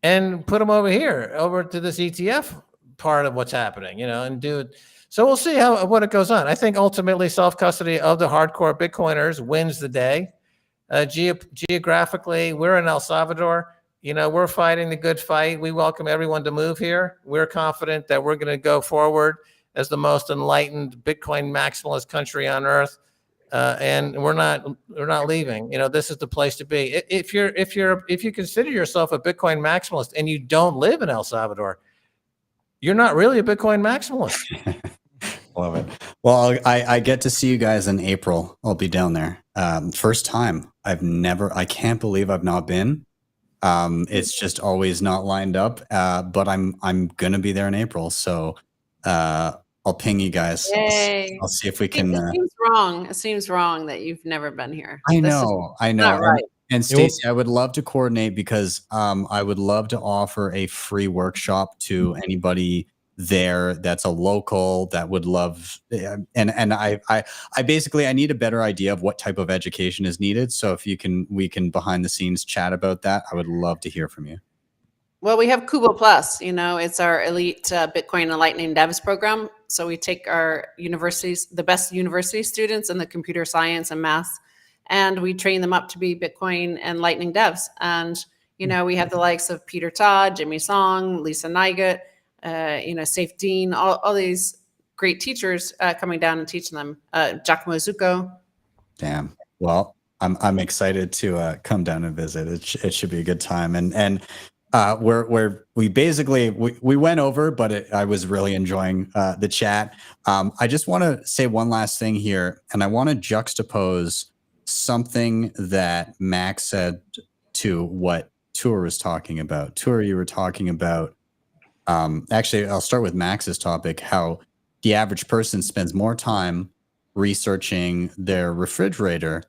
and put them over here, over to this ETF part of what's happening, and do it. So we'll see what it goes on. I think ultimately self-custody of the hardcore Bitcoiners wins the day. Geographically, we're in El Salvador. We're fighting the good fight. We welcome everyone to move here. We're confident that we're going to go forward as the most enlightened Bitcoin maximalist country on earth. And we're not leaving. This is the place to be. If you consider yourself a Bitcoin maximalist and you don't live in El Salvador, you're not really a Bitcoin maximalist. Love it. Well, I get to see you guys in April. I'll be down there. First time. I can't believe I've not been. It's just always not lined up. But I'm gonna be there in April. So I'll ping you guys. Yay. I'll see if we can. It seems wrong. It seems wrong that you've never been here. I This is know. not right. And Stacy, I would love to coordinate because I would love to offer a free workshop to anybody there that's a local that would love. And I basically I need a better idea of what type of education is needed. So if we can behind the scenes chat about that, I would love to hear from you. Well, we have Kubo Plus, it's our elite Bitcoin and Lightning Devs program. So we take our universities, the best university students in the computer science and math, and we train them up to be Bitcoin and Lightning Devs. And, we have the likes of Peter Todd, Jimmy Song, Lisa Nygut, Safe Dean, all these great teachers coming down and teaching them. Giacomo Zucco. Damn. Well, I'm excited to come down and visit. It should be a good time. And we basically went over, but I was really enjoying the chat. I just want to say one last thing here, and I want to juxtapose something that Max said to what Tuur was talking about. Tuur, you were talking about. Actually, I'll start with Max's topic: how the average person spends more time researching their refrigerator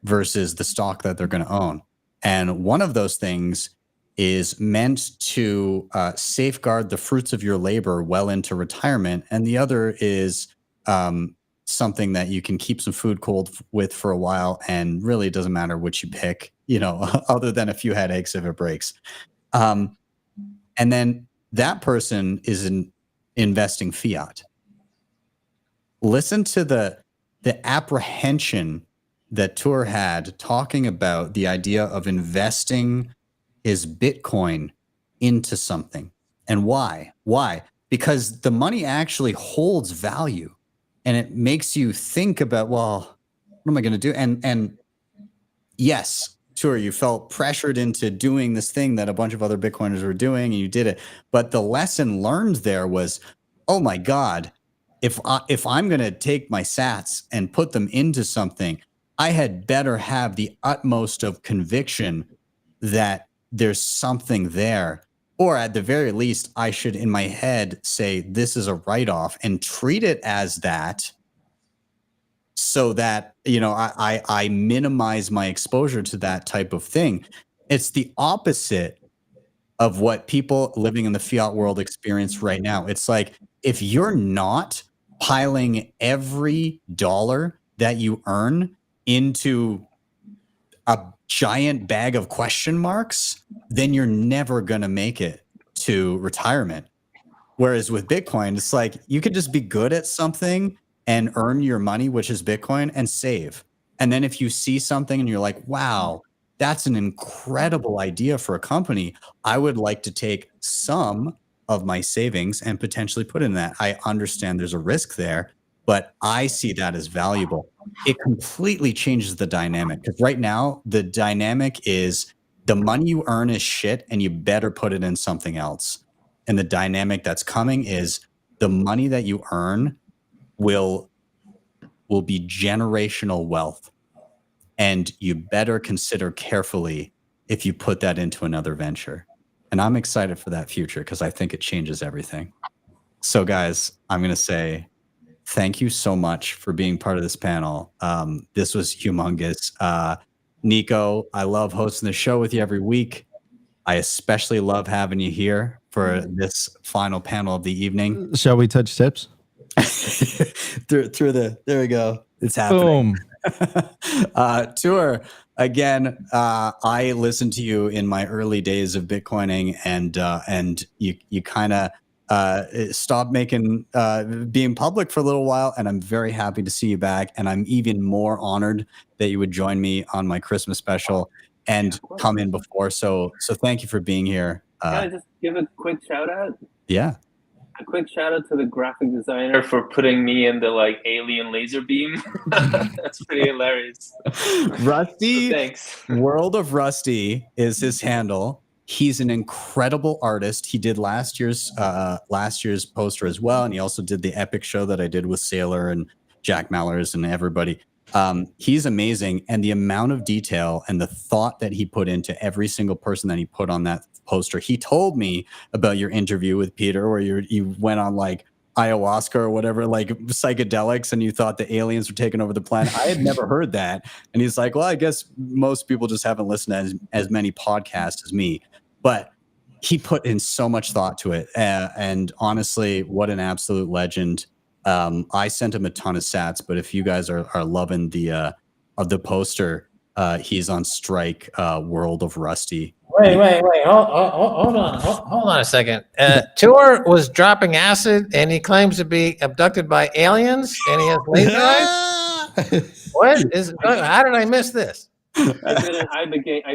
versus the stock that they're going to own. And one of those things is meant to safeguard the fruits of your labor well into retirement. And the other is something that you can keep some food cold with for a while, and really it doesn't matter which you pick, other than a few headaches if it breaks. And then that person is investing fiat. Listen to the apprehension that Tuur had talking about the idea of investing his Bitcoin into something. And why? Because the money actually holds value, and it makes you think about, well, what am I going to do? And yes, Tuur, you felt pressured into doing this thing that a bunch of other Bitcoiners were doing, and you did it. But the lesson learned there was, oh my God, if I'm going to take my sats and put them into something, I had better have the utmost of conviction that there's something there, or at the very least, I should in my head say this is a write-off and treat it as that, so that I minimize my exposure to that type of thing. It's the opposite of what people living in the fiat world experience right now. It's like, if you're not piling every dollar that you earn into a giant bag of question marks, then you're never going to make it to retirement. Whereas with Bitcoin, it's like you could just be good at something and earn your money, which is Bitcoin, and save. And then if you see something and you're like, wow, that's an incredible idea for a company, I would like to take some of my savings and potentially put in that. I understand there's a risk there, but I see that as valuable. It completely changes the dynamic, because right now the dynamic is the money you earn is shit and you better put it in something else. And the dynamic that's coming is the money that you earn will be generational wealth. And you better consider carefully if you put that into another venture. And I'm excited for that future because I think it changes everything. So guys, I'm going to say thank you so much for being part of this panel. This was humongous. Nico, I love hosting the show with you every week. I especially love having you here for this final panel of the evening. Shall we touch tips? through the, there we go. It's happening. Boom. Tuur, again, I listened to you in my early days of Bitcoining, and you kind of stopped being public for a little while, and I'm very happy to see you back, and I'm even more honored that you would join me on my Christmas special and come in before. So thank you for being here. Can I just give a quick shout out? Yeah. A quick shout out to the graphic designer for putting me in the like alien laser beam. That's pretty hilarious. Rusty, So thanks. World of Rusty is his handle. He's an incredible artist. He did last year's poster as well, and he also did the epic show that I did with Sailor and Jack Mallers and everybody. He's amazing, and the amount of detail and the thought that he put into every single person that he put on that poster. He told me about your interview with Peter, where you went on like ayahuasca or whatever, like psychedelics, and you thought the aliens were taking over the planet. I had never heard that, and he's like, "Well, I guess most people just haven't listened to as many podcasts as me." But he put in so much thought to it, and honestly, what an absolute legend. I sent him a ton of sats, but if you guys are loving the poster, he's on strike. World of Rusty. Wait. Hold on a second. Tuur was dropping acid, and he claims to be abducted by aliens, and he has laser eyes. How did I miss this? I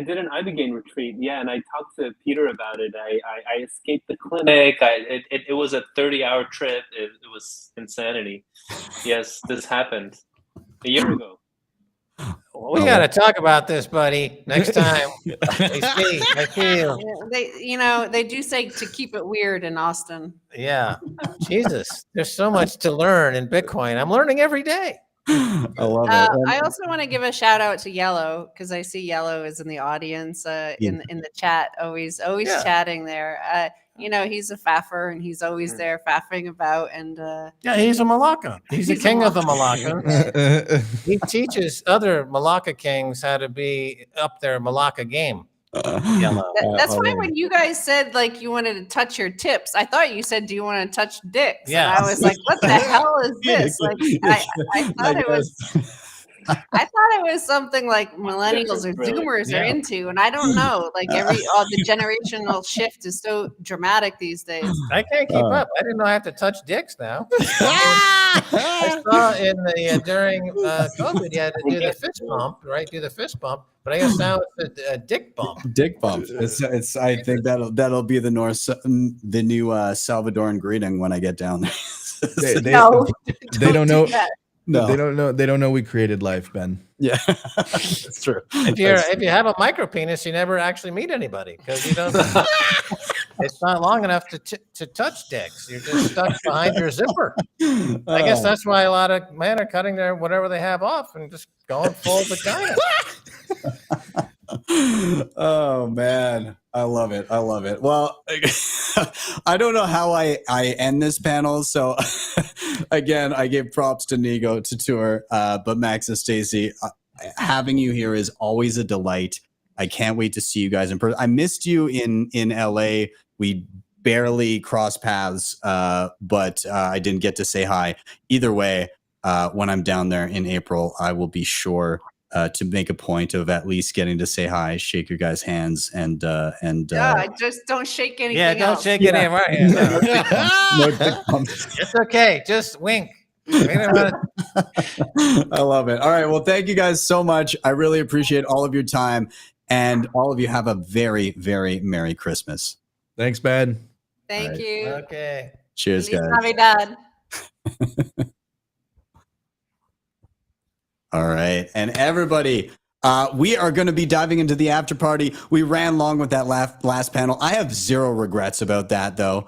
did an Ibogaine retreat, yeah, and I talked to Peter about it. I escaped the clinic. It was a 30-hour trip. It was insanity. Yes, this happened a year ago. We got to talk about this, buddy. Next time. I feel. Yeah, they do say to keep it weird in Austin. Yeah. Jesus, there's so much to learn in Bitcoin. I'm learning every day. I love it. I also want to give a shout out to Yellow, because I see Yellow is in the audience in the chat, always chatting there. He's a faffer, and he's always there faffing about. And yeah, he's a Malacca. He's the king of the Malacca. He teaches other Malacca kings how to be up their Malacca game. Yellow. That's why when you guys said like you wanted to touch your tips, I thought you said, "Do you want to touch dicks?" Yeah. And I was like, "What the hell is this?" Like I thought it was. I thought it was something like millennials or Zoomers are into, and I don't know. Like the generational shift is so dramatic these days. I can't keep up. I didn't know I have to touch dicks now. I saw in the during COVID, you had to do the fist bump, right? Do the fist bump, but I guess now it's a dick bump. Dick bump. It's. I think that'll be the new Salvadoran greeting when I get down there. They don't know. No. They don't know we created life, Ben. Yeah, that's true. If you have a micro penis, you never actually meet anybody because you don't. It's not long enough to touch dicks. You're just stuck behind your zipper. I guess that's why a lot of men are cutting their whatever they have off and just going full vagina. Oh man, I love it. Well, I don't know how I end this panel, so again, I give props to Nico, to Tuur, but Max and Stacy, having you here is always a delight. I can't wait to see you guys in person. I missed you in LA. We barely crossed paths, but I didn't get to say hi. Either way, when I'm down there in April, I will be sure to make a point of at least getting to say hi, shake your guys' hands, and just don't shake anything. Yeah, don't else. shake any of our hands. It's okay. Just wink. I love it. All right. Well, thank you guys so much. I really appreciate all of your time, and all of you have a very, very Merry Christmas. Thanks, Ben. Thank you. Okay. Cheers, Feliz guys. Navidad. All right. And everybody, we are going to be diving into the after party. We ran long with that last panel. I have zero regrets about that, though.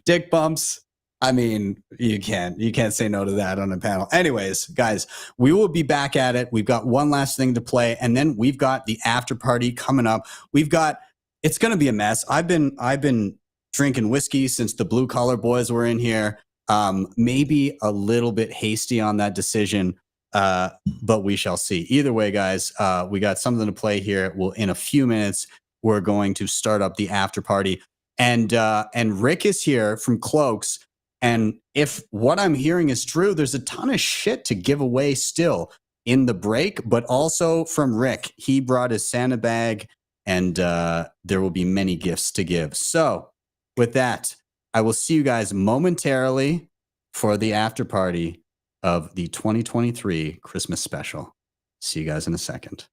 Dick bumps. I mean, you can't say no to that on a panel. Anyways, guys, we will be back at it. We've got one last thing to play, and then we've got the after party coming up. It's going to be a mess. I've been drinking whiskey since the blue collar boys were in here. Maybe a little bit hasty on that decision, but we shall see. Either way, guys, we got something to play here. In a few minutes, we're going to start up the after party, and Rick is here from Cloaks. And if what I'm hearing is true, there's a ton of shit to give away still. in the break, but also from Rick. He brought his Santa bag, and there will be many gifts to give. So with that, I will see you guys momentarily for the after party of the 2023 Christmas special. See you guys in a second.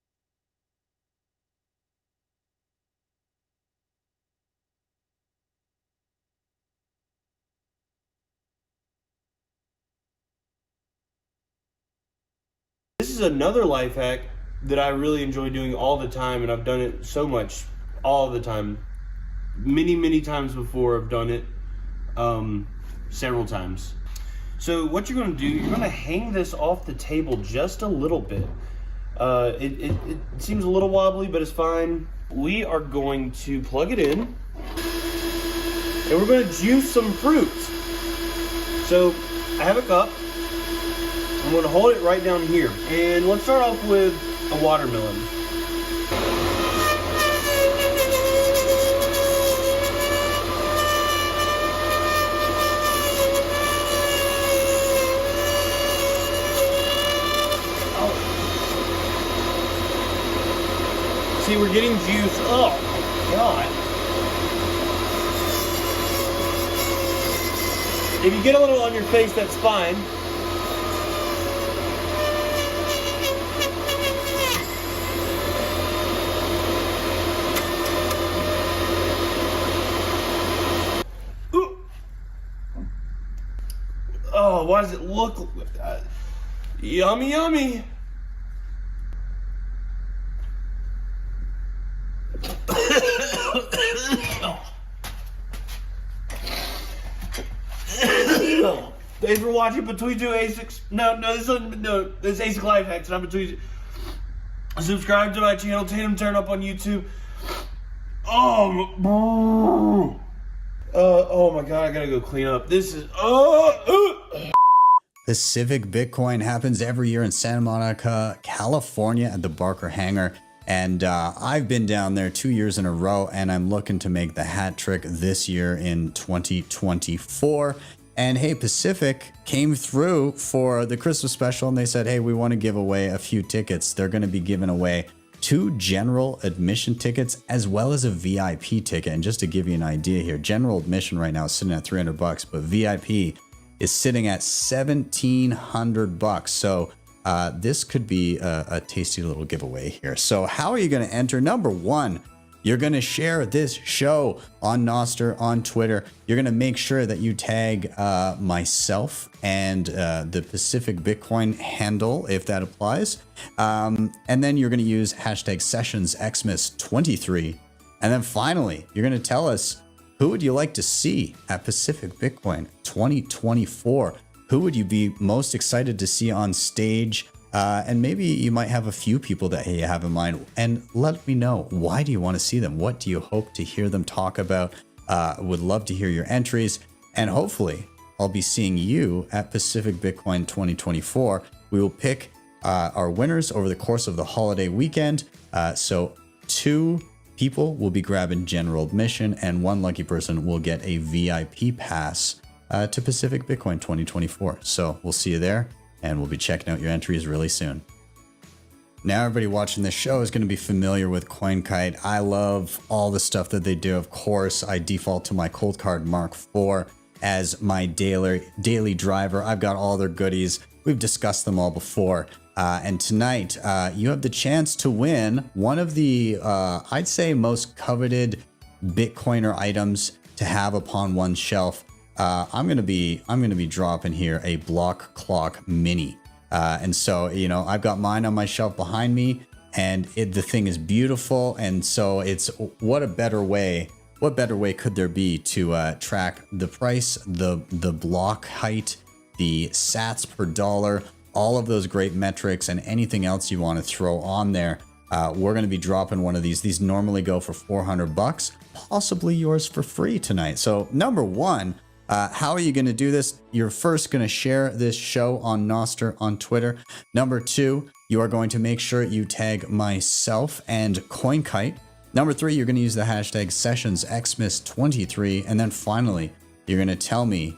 This is another life hack that I really enjoy doing all the time, and I've done it so much all the time. Many times before I've done it, several times. So what you're going to do, you're going to hang this off the table just a little bit. It seems a little wobbly, but it's fine. We are going to plug it in, and we're going to juice some fruit. So I have a cup. I'm going to hold it right down here. And let's start off with a watermelon. Oh. See, we're getting juice. Oh, my God. If you get a little on your face, that's fine. Oh, why does it look yummy, yummy? Thanks for watching Between Two ASICs. No, this is ASIC Life Hacks, not Between. Subscribe to my channel, Tatum Turn Up on YouTube. Oh my God, I gotta go clean up. This is The Civic Bitcoin happens every year in Santa Monica, California at the Barker Hangar. And I've been down there 2 years in a row, and I'm looking to make the hat trick this year in 2024. And hey, Pacific came through for the Christmas special, and they said, hey, we want to give away a few tickets. They're going to be giving away 2 general admission tickets as well as a VIP ticket. And just to give you an idea here, general admission right now is sitting at $300, but VIP is sitting at $1,700. So this could be a tasty little giveaway here. So how are you going to enter? Number one, you're going to share this show on Nostr, on Twitter. You're going to make sure that you tag myself and the Pacific Bitcoin handle, if that applies. And then you're going to use hashtag Sessions XMAS 23. And then finally, you're going to tell us, who would you like to see at Pacific Bitcoin 2024? Who would you be most excited to see on stage? And maybe you might have a few people that you have in mind, and let me know, why do you want to see them? What do you hope to hear them talk about? Would love to hear your entries, and hopefully I'll be seeing you at Pacific Bitcoin 2024. We will pick our winners over the course of the holiday weekend. So 2 people will be grabbing general admission, and 1 lucky person will get a VIP pass to Pacific Bitcoin 2024. So we'll see you there, and we'll be checking out your entries really soon. Now everybody watching this show is going to be familiar with CoinKite. I love all the stuff that they do. Of course, I default to my Cold Card Mark IV as my daily driver. I've got all their goodies. We've discussed them all before. And tonight, you have the chance to win one of the, I'd say, most coveted Bitcoiner items to have upon one's shelf. I'm gonna be dropping here a Block Clock Mini, and so I've got mine on my shelf behind me, and the thing is beautiful, and so it's what better way could there be to track the price, the block height, the sats per dollar, all of those great metrics, and anything else you want to throw on there. We're going to be dropping one of these. These normally go for $400, possibly yours for free tonight. So number one, how are you going to do this? You're first going to share this show on Nostr on Twitter. Number two, you are going to make sure you tag myself and CoinKite. Number three, you're going to use the hashtag Sessions XMAS 23. And then finally, you're going to tell me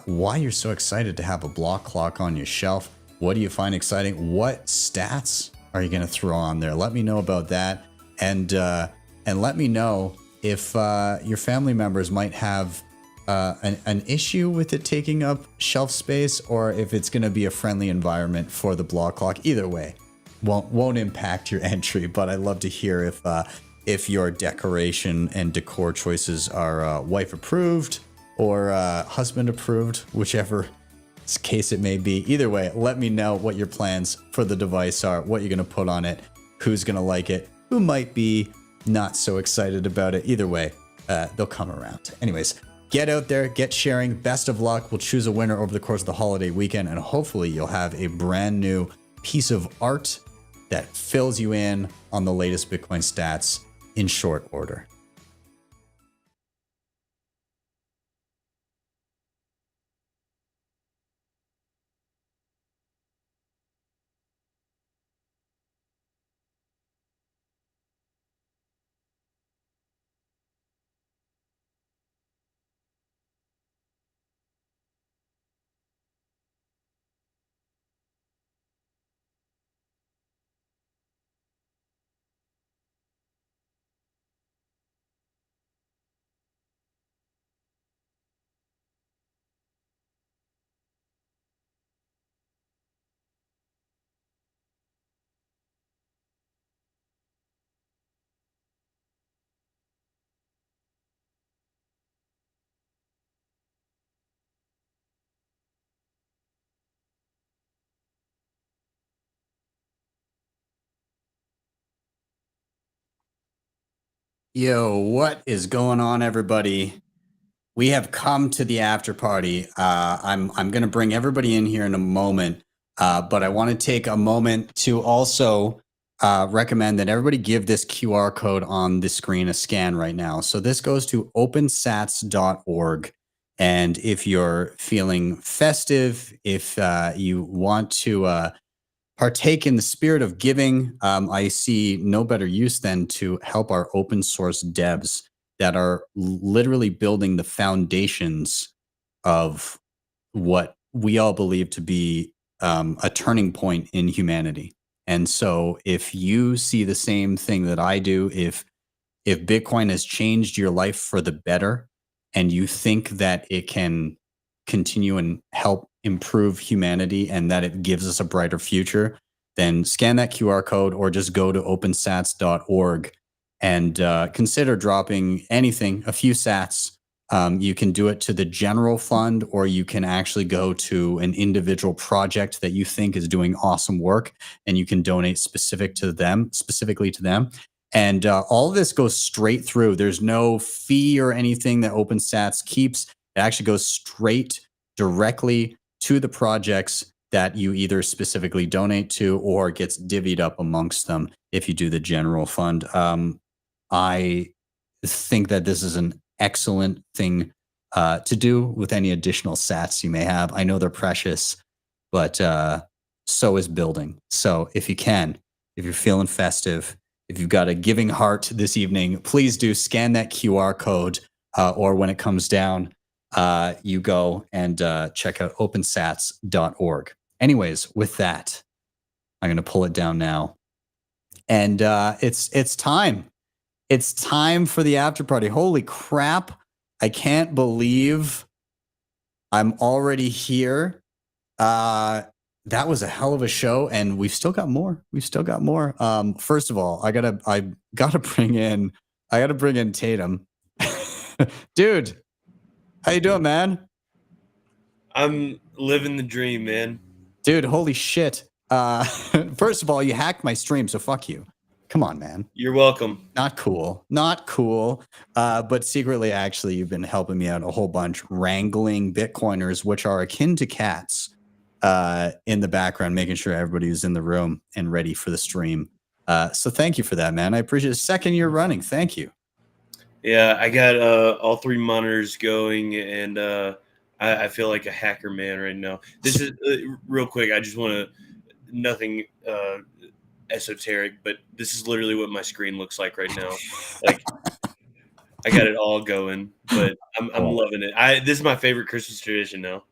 why you're so excited to have a block clock on your shelf. What do you find exciting? What stats are you going to throw on there? Let me know about that. And let me know if your family members might have an issue with it taking up shelf space, or if it's going to be a friendly environment for the block clock. Either way, won't impact your entry. But I'd love to hear if your decoration and decor choices are wife approved or husband approved, whichever case it may be. Either way, let me know what your plans for the device are, what you're going to put on it, who's going to like it, who might be not so excited about it. Either way, they'll come around. Anyways, get out there, get sharing. Best of luck. We'll choose a winner over the course of the holiday weekend, and hopefully you'll have a brand new piece of art that fills you in on the latest Bitcoin stats in short order. Yo, what is going on, everybody? We have come to the after party. I'm going to bring everybody in here in a moment, but I want to take a moment to also recommend that everybody give this QR code on the screen a scan right now. So this goes to opensats.org. And if you're feeling festive, if you want to partake in the spirit of giving, I see no better use than to help our open source devs that are literally building the foundations of what we all believe to be a turning point in humanity. And so if you see the same thing that I do, if Bitcoin has changed your life for the better, and you think that it can continue and help improve humanity and that it gives us a brighter future, then scan that QR code or just go to opensats.org and consider dropping anything, a few sats. You can do it to the general fund, or you can actually go to an individual project that you think is doing awesome work, and you can donate specifically to them. And all of this goes straight through. There's no fee or anything that OpenSats keeps. It actually goes straight directly to the projects that you either specifically donate to, or gets divvied up amongst them if you do the general fund. I think that this is an excellent thing to do with any additional sats you may have. I know they're precious, but so is building. So if you can, if you're feeling festive, if you've got a giving heart this evening, please do scan that QR code, or when it comes down, you go and check out opensats.org. Anyways, with that, I'm going to pull it down now. And it's time. It's time for the after party. Holy crap. I can't believe I'm already here. That was a hell of a show, and we've still got more. First of all, I gotta bring in Tatum. Dude, how you doing, man? I'm living the dream, man. Dude, holy shit. First of all, you hacked my stream, so fuck you. Come on, man. You're welcome. Not cool. But secretly, actually, you've been helping me out a whole bunch, wrangling Bitcoiners, which are akin to cats, in the background, making sure everybody is in the room and ready for the stream. So thank you for that, man. I appreciate it. Second year running. Thank you. Yeah, I got all three monitors going, and I feel like a hacker man right now. This is real quick. I just want to, nothing esoteric, but this is literally what my screen looks like right now. Like, I got it all going, but I'm loving it. This is my favorite Christmas tradition now.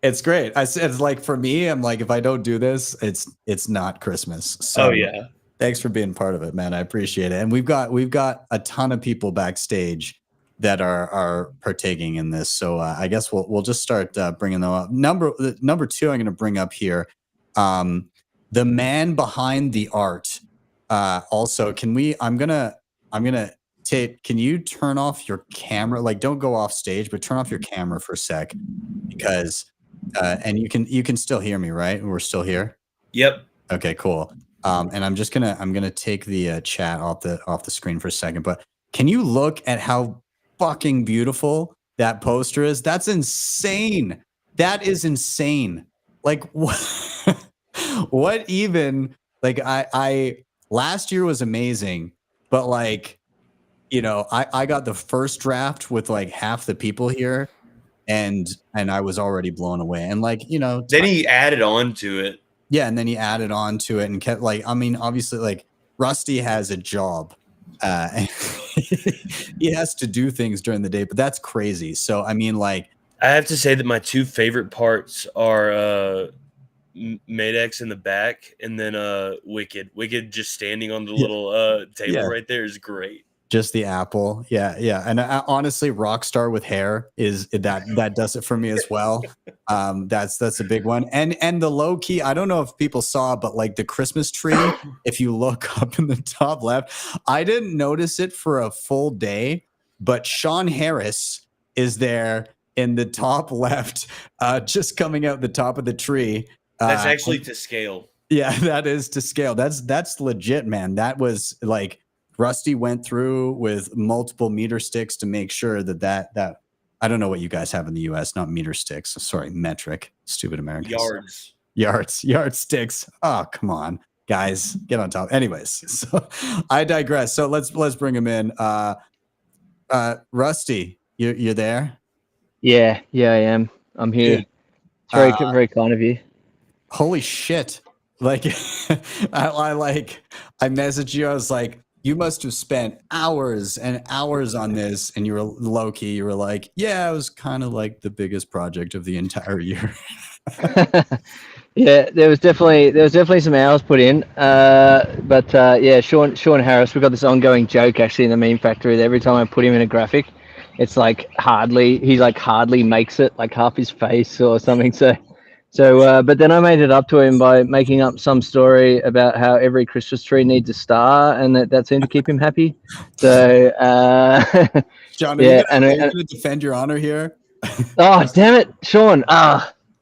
It's great. It's like for me, I'm like, if I don't do this, it's not Christmas. So Oh yeah. thanks for being part of it, man. I appreciate it. And we've got a ton of people backstage that are partaking in this. So I guess we'll just start bringing them up. Number 2, I'm going to bring up here, the man behind the art. Also, I'm gonna Tate, can you turn off your camera? Like, don't go off stage, but turn off your camera for a sec, because and you can still hear me, right? We're still here. Yep. Okay, cool. And I'm gonna take the chat off the screen for a second. But can you look at how fucking beautiful that poster is? That's insane. That is insane. Like what? What even? Like I last year was amazing, but like, you know, I got the first draft with like half the people here, and I was already blown away. And like, you know, Then he added on to it. yeah, and then he added on to it and kept like, I mean, obviously, like Rusty has a job. And he has to do things during the day, but that's crazy. So I mean, like, I have to say that my 2 favorite parts are Madex in the back, and then Wicked just standing on the little table right there is great. just the apple. Yeah. And honestly, Rockstar with hair is that does it for me as well. That's a big one. And the low key, I don't know if people saw, but like the Christmas tree, if you look up in the top left, I didn't notice it for a full day, but Sean Harris is there in the top left, just coming out the top of the tree. That's actually to scale. Yeah, that is to scale. That's legit, man. That was like Rusty went through with multiple meter sticks to make sure that I don't know what you guys have in the US, not meter sticks. Sorry, metric. Stupid Americans. Yard sticks. Oh, come on, guys, get on top. Anyways, so I digress. So let's bring him in. Rusty, you're there? Yeah, I am. I'm here. It's very kind of you. Holy shit. Like I messaged you. I was like, you must have spent hours and hours on this, and you were low key. You were like, yeah, it was kind of like the biggest project of the entire year. Yeah, there was definitely some hours put in. But yeah, Sean Harris, we've got this ongoing joke actually in the meme factory that every time I put him in a graphic, it's like he hardly makes it, like half his face or something. So, but then I made it up to him by making up some story about how every Christmas tree needs a star, and that seemed to keep him happy. So, John, yeah, are you gonna defend your honor here? Oh, damn it, Sean!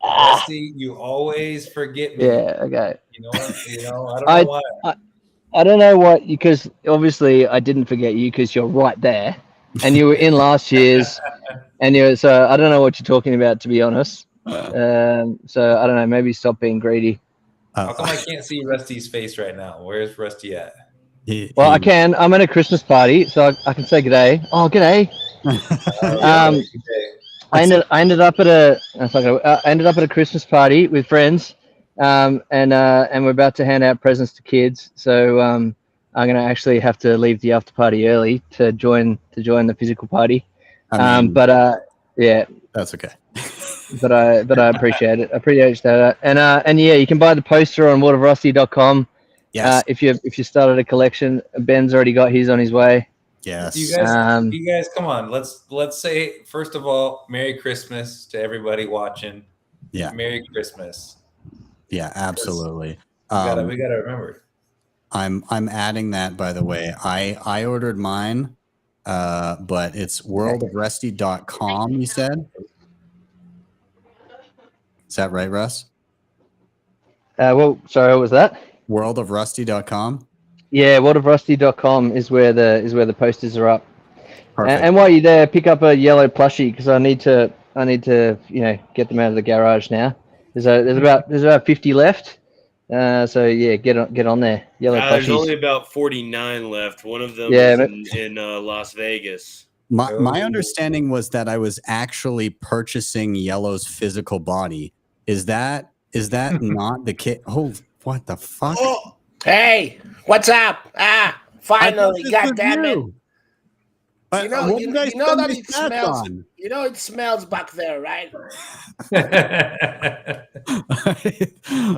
Rusty, you always forget me. Yeah, okay. You know what? I don't know why. I don't know what, because obviously I didn't forget you because you're right there, and you were in last year's, and so I don't know what you're talking about, to be honest. So I don't know, maybe stop being greedy. How come I can't see Rusty's face right now? Where's Rusty at? Well, I can. I'm at a Christmas party, so I can say g'day. Oh, g'day. I ended up at a Christmas party with friends, and we're about to hand out presents to kids. So I'm gonna actually have to leave the after party early to join the physical party. But yeah, that's okay. But I appreciate it. I appreciate that. And yeah, you can buy the poster on worldofrusty.com. Yes. If you started a collection, Ben's already got his on his way. Yes. You guys, come on. Let's say first of all, Merry Christmas to everybody watching. Yeah. Merry Christmas. Yeah, absolutely. We gotta remember. I'm adding that, by the way. I ordered mine, but it's worldofrusty.com, you said? Is that right, Russ? Well, sorry, what was that? Worldofrusty.com? Yeah, worldofrusty.com is where the posters are up. Perfect. And while you're there, pick up a yellow plushie because I need to get them out of the garage now. There's about 50 left. So yeah, get on there. Yellow plushies. There's only about 49 left. One of them is in Las Vegas. My understanding was that I was actually purchasing Yellow's physical body. Is that not the kit? Oh, what the fuck? Oh, hey, what's up? Finally, goddammit. You know, what did I you know spend that these it stats smells. on? You know it smells back there, right?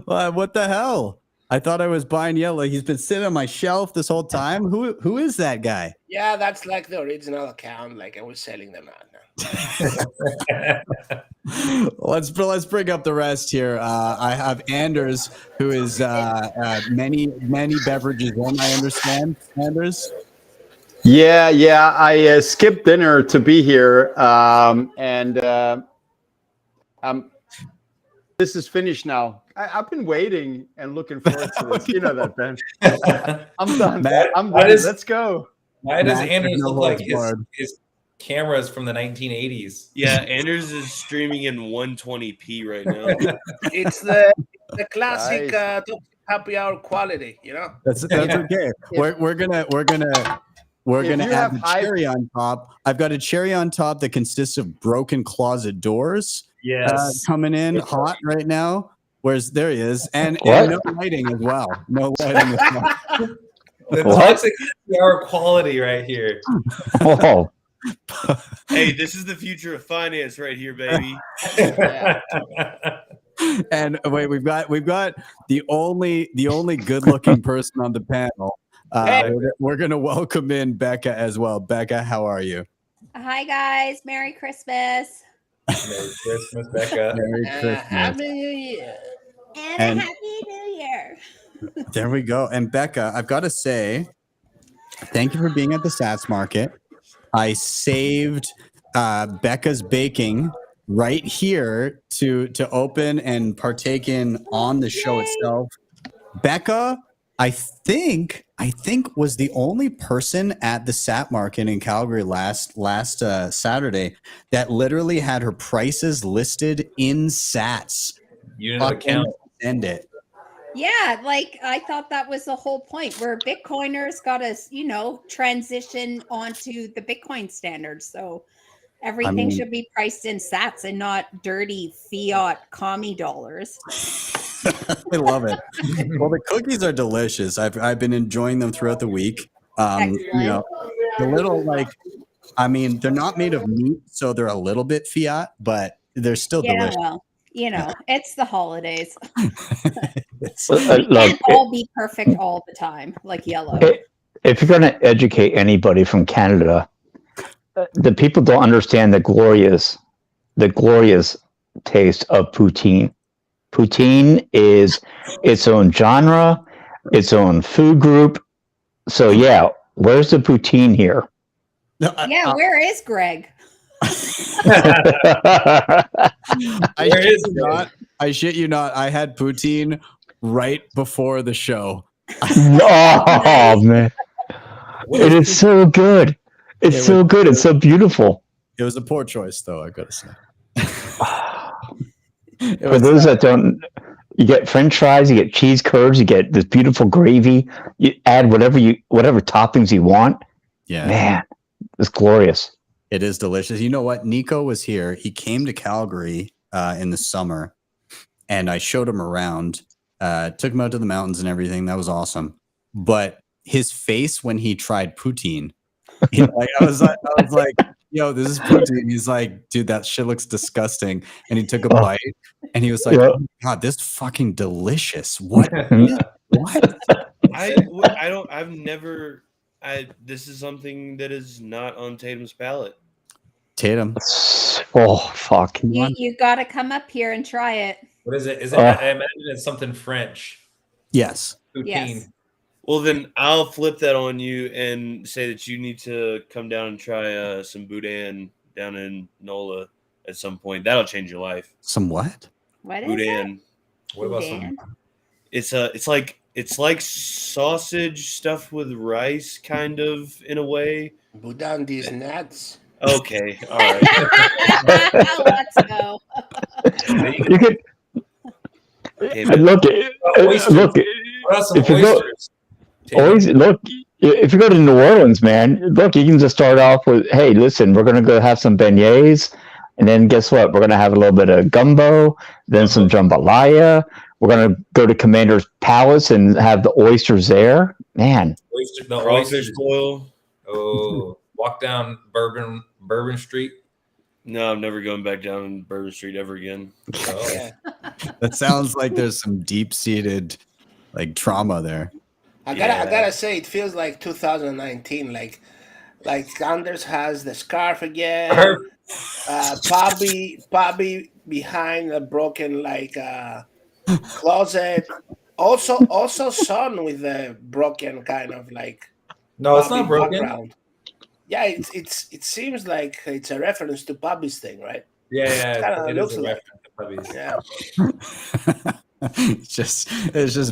What the hell? I thought I was buying yellow. He's been sitting on my shelf this whole time. Who is that guy? Yeah, that's like the original account. Like I was selling them out now. Let's bring up the rest here. I have Anders, who is many beverages in. I understand, Anders. Yeah. I skipped dinner to be here, this is finished now. I've been waiting and looking forward to this. You know that, Ben. I'm done. I'm ready. Let's go. Why does Matt, Anders no look like holds his cameras from the 1980s? Yeah, Anders is streaming in 120p right now. It's the classic toxic happy hour quality, you know. That's okay. We're gonna add the cherry on top. I've got a cherry on top that consists of broken closet doors. Yes. Coming in hot right now. Where's there he is, and no lighting as well. No lighting as well. The toxic hour quality right here. Oh. Hey, this is the future of finance right here, baby. And wait, we've got the only good looking person on the panel. We're gonna welcome in Bekka as well. Bekka, how are you? Hi guys, Merry Christmas. Merry Christmas, Bekka. Merry Christmas. Happy New Year. And a Happy New Year. There we go. And Bekka, I've got to say, thank you for being at the Sats Market. I saved Bekka's baking right here to open and partake in on the show itself. Bekka, I think was the only person at the Sat Market in Calgary last Saturday that literally had her prices listed in Sats. Unit of account. End it. Yeah, like I thought that was the whole point where Bitcoiners got to, transition onto the Bitcoin standards. So everything should be priced in Sats and not dirty fiat commie dollars. I love it. Well, the cookies are delicious. I've been enjoying them throughout the week. The little they're not made of meat, so they're a little bit fiat, but they're still delicious. Well, it's the holidays. Look, Can't all be perfect all the time, like yellow. if you're going to educate anybody from Canada, the people don't understand the glorious taste of poutine. Poutine is its own genre, its own food group. So yeah, where's the poutine here? Yeah, where is Greg? I shit you not. I had poutine right before the show. Oh man, it is so good. It's so good. It's so beautiful. It was a poor choice, though. I gotta say. For those that don't, you get French fries, you get cheese curds, you get this beautiful gravy. You add whatever toppings you want. Yeah, man, it's glorious. It is delicious. You know what? Nico was here. He came to Calgary in the summer, and I showed him around. Took him out to the mountains and everything. That was awesome. But his face when he tried poutine, I was like, yo, this is poutine. He's like, dude, that shit looks disgusting. And he took a bite, and he was like, oh, God, this is fucking delicious. What? What? This is something that is not on Tatum's palate. Tatum. Oh, fuck. You got to come up here and try it. What is it? I imagine it's something French. Yes. Poutine. Yes. Well, then I'll flip that on you and say that you need to come down and try some boudin down in NOLA at some point. That'll change your life. Some what? What is boudin. it? What about Boudin? some? It's like sausage stuffed with rice, kind of, in a way. Boudin these nuts. Okay, all right. Let's go. You could look. If you go to New Orleans, man, look, you can just start off with, hey, listen, we're gonna go have some beignets, and then guess what? We're gonna have a little bit of gumbo, then some jambalaya. We're gonna go to Commander's Palace and have the oysters there. Man, Oysters boil. Oh, walk down Bourbon Street? No, I'm never going back down Bourbon Street ever again. Oh. That sounds like there's some deep-seated like trauma there. I gotta say, it feels like 2019. Like Anders has the scarf again. Bobby behind a broken closet. Also Son with the broken kind of like. No, it's not broken. Background. Yeah, it seems like it's a reference to Bobby's thing, right? Yeah, it looks like Bobby's. Yeah. It's just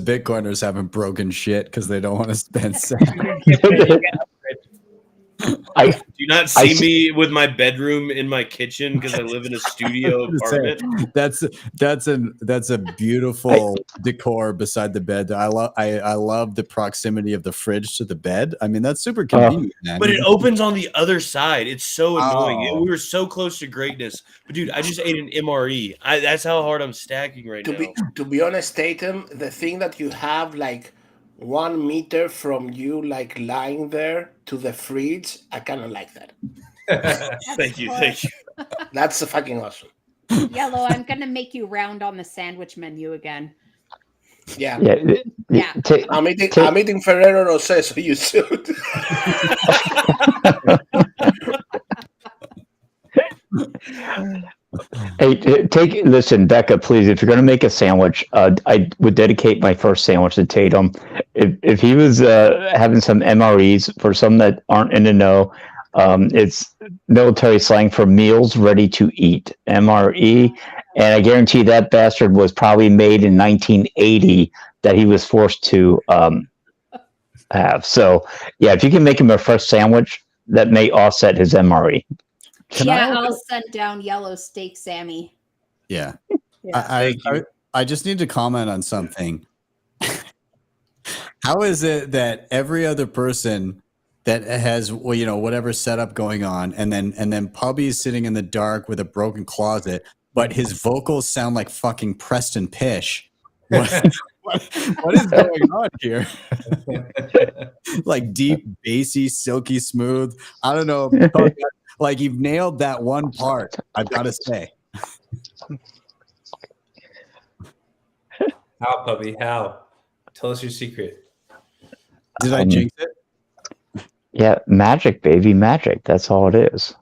Bitcoiners having broken shit because they don't want to spend. Do you not see me with my bedroom in my kitchen because I live in a studio apartment? That's a beautiful decor beside the bed. I love the proximity of the fridge to the bed. I mean, that's super convenient, man. But it opens on the other side. It's so annoying. We were so close to greatness. But dude, I just ate an MRE. That's how hard I'm stacking right now. To be honest, Tatum, the thing that you have 1 meter from you, lying there to the fridge, I kind of like that. Thank you. That's fucking awesome. Yellow, I'm gonna make you round on the sandwich menu again. Yeah. Yeah. I'm eating Ferrero Rocher, so you should. Hey, listen, Bekka, please. If you're going to make a sandwich, I would dedicate my first sandwich to Tatum. If he was having some MREs, for some that aren't in the know, it's military slang for meals ready to eat, MRE. And I guarantee that bastard was probably made in 1980 that he was forced to have. So, yeah, if you can make him a fresh sandwich, that may offset his MRE. I'll send down yellow steak, Sammy. Yeah. Yeah. I just need to comment on something. How is it that every other person that has whatever setup going on, and then Pubby's sitting in the dark with a broken closet, but his vocals sound like fucking Preston Pish? What is going on here? Like deep, bassy, silky smooth. I don't know. Like you've nailed that one part, I've got to say. How, puppy? How? Tell us your secret. Did I jinx it? Yeah, magic, baby, magic. That's all it is.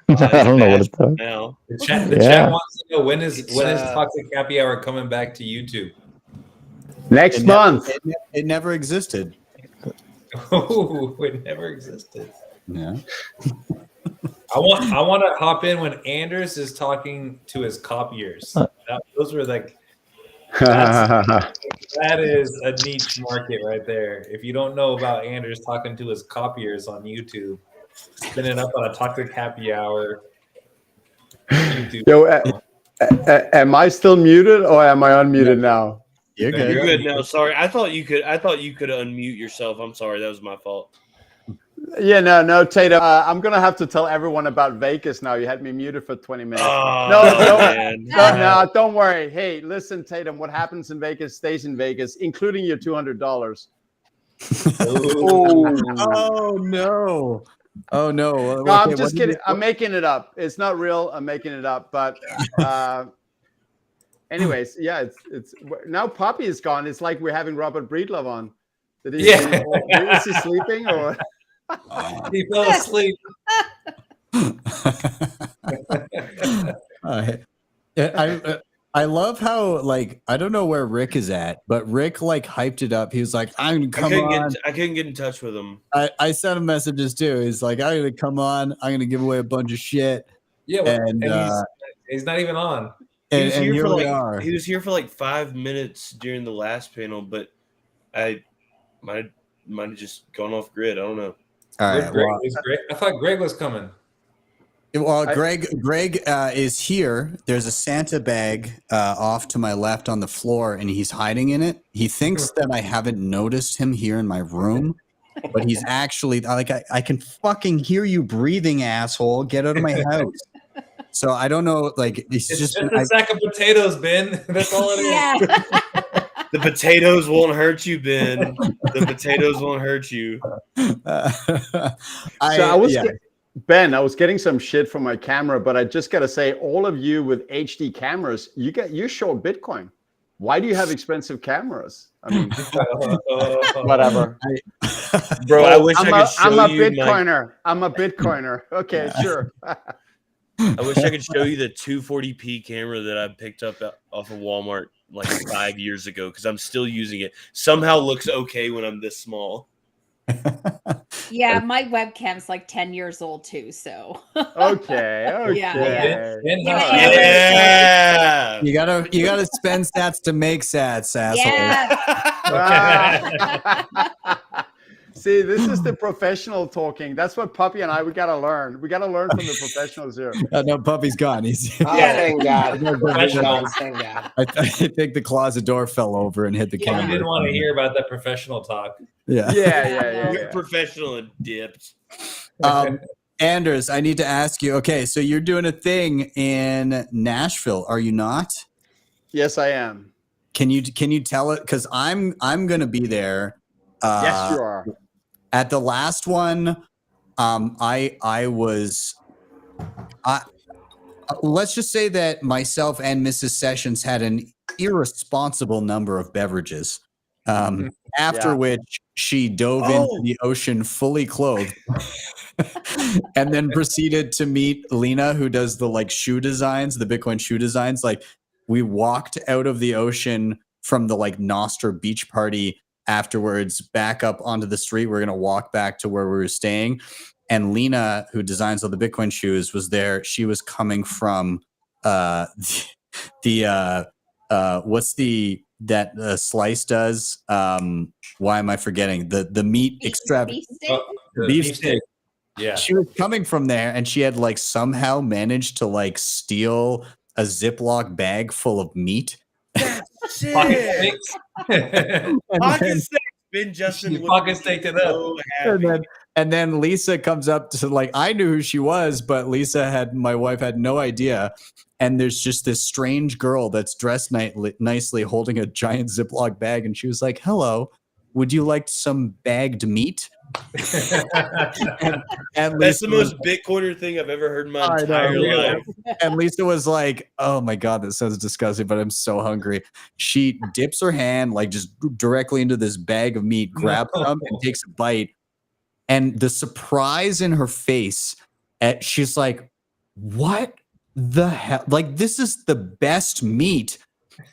I don't know what it's called. Now. The chat wants to know when is Toxic Happy Hour coming back to YouTube? Next month. It never existed. Oh, it never existed. Yeah. I want to hop in when Anders is talking to his copiers. Those were that is a niche market right there. If you don't know about Anders talking to his copiers on YouTube, spinning up on a Toxic Happy Hour. YouTube. Yo, am I still muted or am I unmuted now? You're good now. Sorry, I thought you could unmute yourself. I'm sorry, that was my fault. Yeah, no, Tatum. I'm gonna have to tell everyone about Vegas now. You had me muted for 20 minutes. No, don't worry. Hey, listen, Tatum. What happens in Vegas stays in Vegas, including your $200. Oh no! Oh no! No, I'm just kidding. I'm making it up. It's not real. I'm making it up. But, anyways, yeah, it's now Poppy is gone. It's like we're having Robert Breedlove on. Did he? Yeah. Is he sleeping or? He fell asleep. I love how I don't know where Rick is at, but Rick hyped it up. He was like, "I'm gonna come on." I couldn't get in touch with him. I sent him messages too. He's like, "I'm gonna come on. I'm gonna give away a bunch of shit." Yeah, and he's not even on. He was here for like 5 minutes during the last panel, but I might have just gone off grid. I don't know. All right. I thought Greg was coming. Well, Greg is here. There's a Santa bag off to my left on the floor, and he's hiding in it. He thinks that I haven't noticed him here in my room, but he's actually I can fucking hear you breathing, asshole. Get out of my house. So I don't know. It's just a sack of potatoes, Ben. That's all it is. Yeah. The potatoes won't hurt you, Ben. The potatoes won't hurt you. Ben, I was getting some shit from my camera, but I just gotta say, all of you with HD cameras, you show Bitcoin. Why do you have expensive cameras? I mean, whatever. Bro, I wish I could show I'm a you Bitcoiner. I'm a Bitcoiner. Okay, sure. I wish I could show you the 240p camera that I picked up off of Walmart like 5 years ago because I'm still using it. Somehow looks okay when I'm this small. Yeah, my webcam's like 10 years old too, so. Okay. Yeah. Yeah. You gotta spend sats to make sats, asshole. Yeah. See, this is the professional talking. That's what Puppy and we gotta learn. We gotta learn from the professionals here. No, Puppy's gone. He's thank God. Professionals, thank God. I think the closet door fell over and hit the We camera. didn't want to hear about that professional talk. Yeah. We're professional and dipped. Anders, I need to ask you. Okay, so you're doing a thing in Nashville, are you not? Yes, I am. Can you tell it? Because I'm gonna be there. Yes, you are. At the last one, let's just say that myself and Mrs. Sessions had an irresponsible number of beverages. After which she dove into the ocean fully clothed and then proceeded to meet Lena, who does the like shoe designs, the Bitcoin shoe designs. Like we walked out of the ocean from the like Nostr beach party afterwards back up onto the street. We're going to walk back to where we were staying. And Lena, who designs all the Bitcoin shoes, was there. She was coming from what's that Slice does? Why am I forgetting? The meat beef stick. Yeah. She was coming from there and she had like somehow managed to like steal a Ziploc bag full of meat. Pocket steaks. Ben Justin pocket staked it up. And then Lisa comes up to like, I knew who she was, but my wife had no idea. And there's just this strange girl that's dressed nicely holding a giant Ziploc bag. And she was like, hello, would you like some bagged meat? and That's the most Bitcoiner thing I've ever heard in my entire life. And Lisa was like, oh my God, that sounds disgusting, but I'm so hungry. She dips her hand like just directly into this bag of meat, grabs some and takes a bite. And the surprise in her face, she's like, what the hell? Like, this is the best meat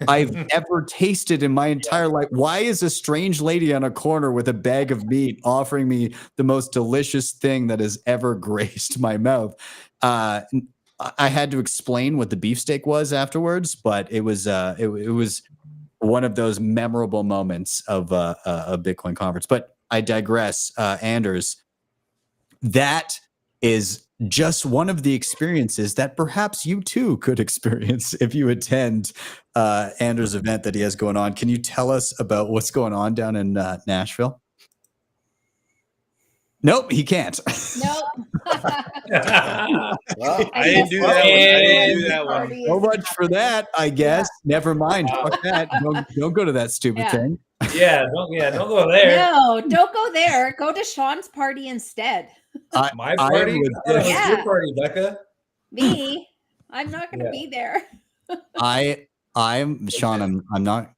I've ever tasted in my entire life. Why is a strange lady on a corner with a bag of meat offering me the most delicious thing that has ever graced my mouth? I had to explain what the beefsteak was afterwards, but it was one of those memorable moments of a Bitcoin conference. But I digress. Anders, that is just one of the experiences that perhaps you too could experience if you attend Anders' event that he has going on. Can you tell us about what's going on down in Nashville? Nope, he can't. Nope. Well, I didn't do that one. So much for that, I guess. Never mind. Fuck that. Don't go to that stupid thing. Yeah, don't go there. No, don't go there. Go to Sean's party instead. My party? Your party, Bekka. Me? I'm not going to be there. I'm Sean. I'm not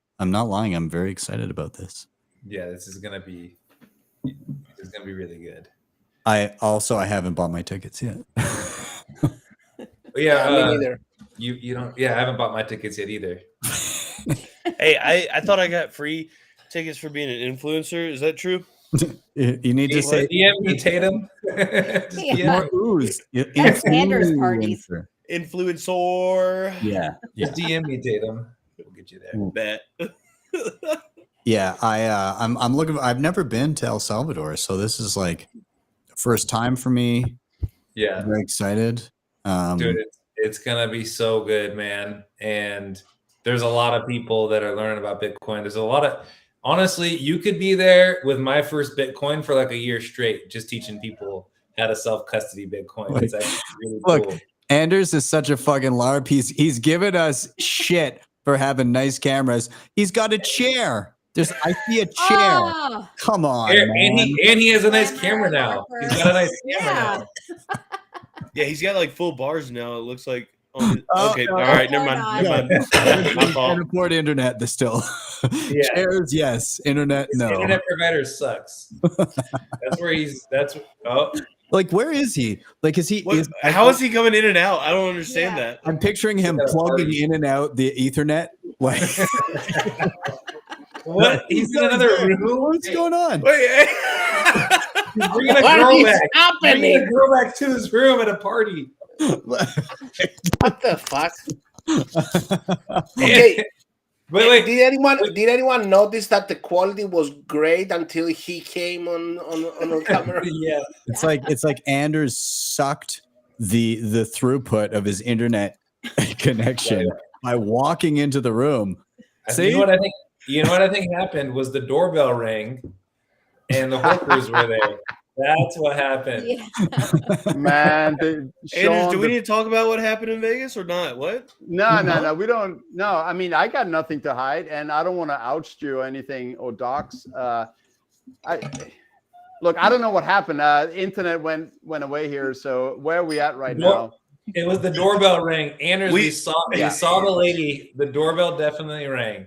lying. I'm very excited about this. Yeah, this is gonna be really good. I haven't bought my tickets yet. Yeah, me neither. You don't. Yeah, I haven't bought my tickets yet either. Hey, I thought I got free tickets for being an influencer. Is that true? You need to say DM me, Tatum. more ooze. That's Sanders parties. Influencer. Yeah. Just DM me, Tatum. We'll get you there. Bet. Yeah, I'm looking. I've never been to El Salvador, so this is like first time for me. Yeah, I'm very excited. Dude, it's gonna be so good, man. And there's a lot of people that are learning about Bitcoin. There's a lot of, honestly, you could be there with my first Bitcoin for like a year straight, just teaching people how to self-custody Bitcoin. It's actually really cool. Anders is such a fucking LARP. He's given us shit for having nice cameras. He's got a chair. I see a chair. Oh, Come on, And man. he has a nice camera now. He's got a nice camera now. Yeah, he's got like full bars now. It looks like. Okay, no, all right, never mind. My fault. Can't afford internet still. Yeah. Chairs, yes. Internet, no. Internet provider sucks. That's where he's. Like, where is he? Like, is he? How is he coming in and out? I don't understand that. I'm picturing him plugging in and out the Ethernet. Like, what? He's in another room. What's going on? Wait, he's bringing a girl back. Bringing a girl back to his room at a party. What the fuck? Okay. Wait. Did anyone notice that the quality was great until he came on camera? Yeah. It's like Anders sucked the throughput of his internet connection by walking into the room. You know what I think happened was the doorbell rang and the hookers were there. That's what happened. Yeah. Man, Anders, do we need to talk about what happened in Vegas or not? What? No. We don't. No, I mean, I got nothing to hide, and I don't want to oust you or anything or dox. Look, I don't know what happened. Internet went away here. So where are we at right now? It was the doorbell rang. Anders, we saw the lady. The doorbell definitely rang.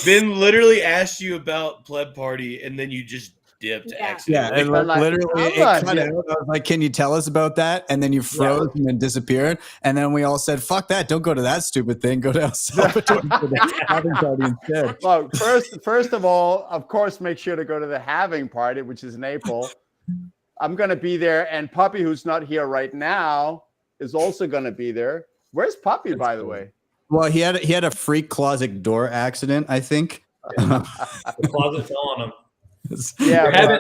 Ben literally asked you about pleb party, and then you just dipped. Yeah, and literally it cut out. I was like, "Can you tell us about that?" And then you froze and then disappeared. And then we all said, "Fuck that! Don't go to that stupid thing. Go to El Salvador for the having party instead." Well, first of all, of course, make sure to go to the having party, which is in April. I'm gonna be there, and Puppy, who's not here right now, is also gonna be there. Where's Puppy, by the way? Well, he had a freak closet door accident, I think. The closet fell on him. Yeah,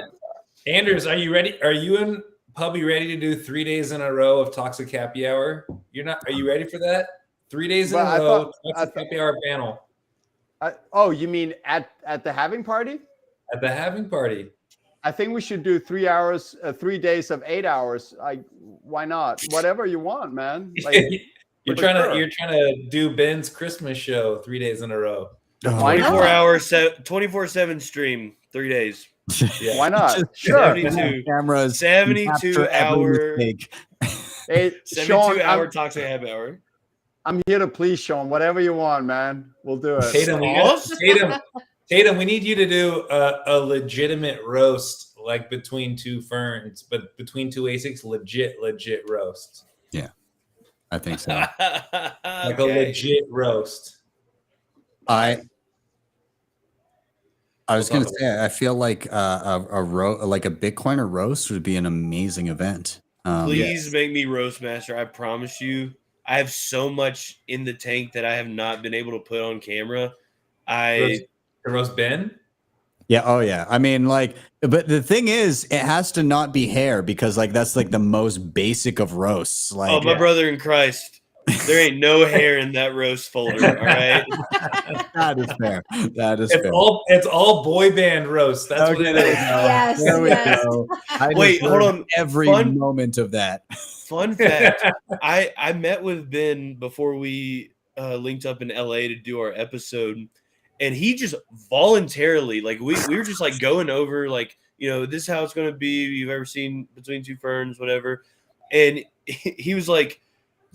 Anders, are you ready? Are you and Puppy ready to do 3 days in a row of Toxic Happy Hour? You're not. Are you ready for that? 3 days in a row, Toxic Happy Hour panel. Oh, you mean at the having party? At the having party. I think we should do 3 hours, 3 days of 8 hours. Why not? Whatever you want, man. Like, you're trying to do Ben's Christmas show 3 days in a row. 24/7 stream, 3 days. Yeah. Why not? Sure. 72 hour. Hey, 72 hour Toxic Happy Hour. I'm here to please, Sean. Whatever you want, man. We'll do it. Tatum, we need you to do a legitimate roast, like between two ferns, but between two ASICs, legit roast. Yeah, I think so. Like a legit roast. I was gonna say, I feel like a Bitcoiner roast would be an amazing event. Please make me roast master. I promise you. I have so much in the tank that I have not been able to put on camera. Roast Ben? Yeah. Oh, yeah. I mean, like, but the thing is, it has to not be hair because, like, that's like the most basic of roasts. Like, oh, my brother in Christ, there ain't no hair in that roast folder. All right, that is fair. That is fair. It's all boy band roast. That's what it is. Yes. There we go. Wait, hold on. Every moment of that. Fun fact: I met with Ben before we linked up in LA to do our episode. And he just voluntarily, like, we were just like going over, like, you know, this is how it's going to be. You've ever seen Between Two Ferns, whatever. And he was like,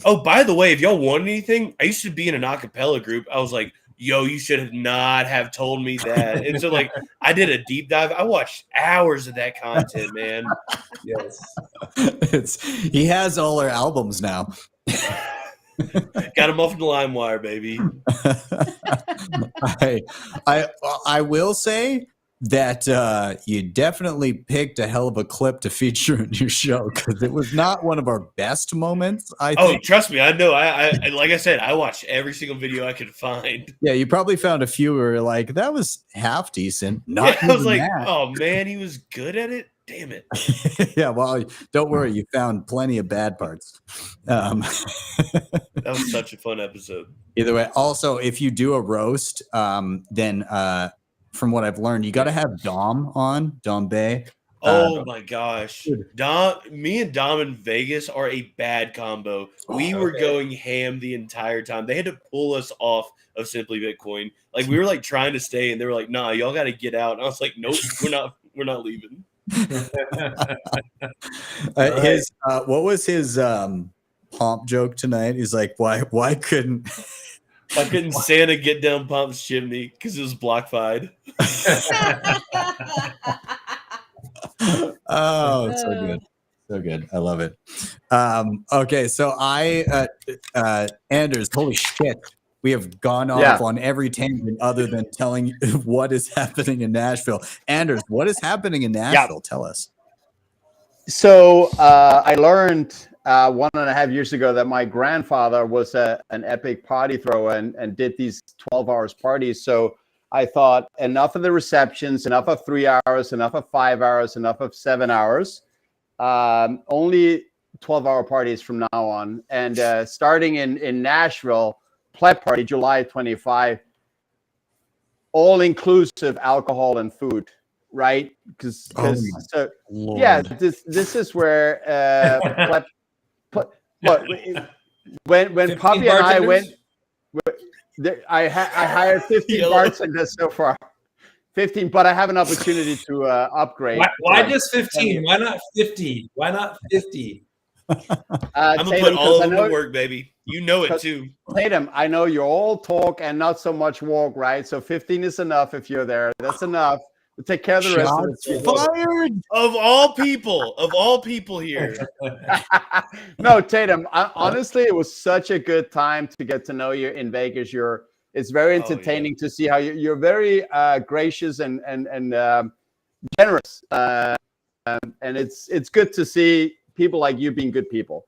oh, by the way, if y'all want anything, I used to be in an acapella group. I was like, yo, you should not have told me that. And so, like, I did a deep dive. I watched hours of that content, man. Yes. He has all our albums now. Got him off the LimeWire, baby. I will say that you definitely picked a hell of a clip to feature in your show because it was not one of our best moments. I think. Trust me, I know. I like I said, I watched every single video I could find. Yeah, you probably found a few where you're like, that was half decent. Not I was like, that. oh man, he was good at it. Damn it. Yeah, well, don't worry, you found plenty of bad parts. That was such a fun episode. Either way, also, if you do a roast, then from what I've learned, you got to have Dom Bay. Oh my gosh. Me and Dom in Vegas are a bad combo. We were going ham the entire time. They had to pull us off of Simply Bitcoin. Like we were like trying to stay and they were like, nah, y'all gotta get out. And I was like, nope, we're not leaving. What was his pomp joke tonight? He's like, why couldn't Santa get down Pomp's chimney because it was BlockFi'd? Oh, so good. So good. I love it. Okay, so Anders, holy shit. We have gone off on every tangent other than telling you what is happening in Nashville. Anders, what is happening in Nashville? Tell us. So I learned 1.5 years ago that my grandfather was an epic party thrower and did these 12 hours parties. So I thought enough of the receptions, enough of 3 hours, enough of 5 hours, enough of 7 hours. Only 12-hour parties from now on. And starting in Nashville, Pleb Party, July 25, all-inclusive alcohol and food, right? Because this is where when Poppy and I went, I hired 15 bartenders so far. 15, but I have an opportunity to upgrade. Why just 15? Why not 50? Why not 50? I'm gonna put all of them to work, baby. You know it too. Tatum, I know you're all talk and not so much walk, right? So 15 is enough if you're there. That's enough. We'll take care of the rest of the fired. Of all people here. No, Tatum, honestly, it was such a good time to get to know you in Vegas. It's very entertaining to see how you're very gracious and generous. And it's good to see people like you being good people.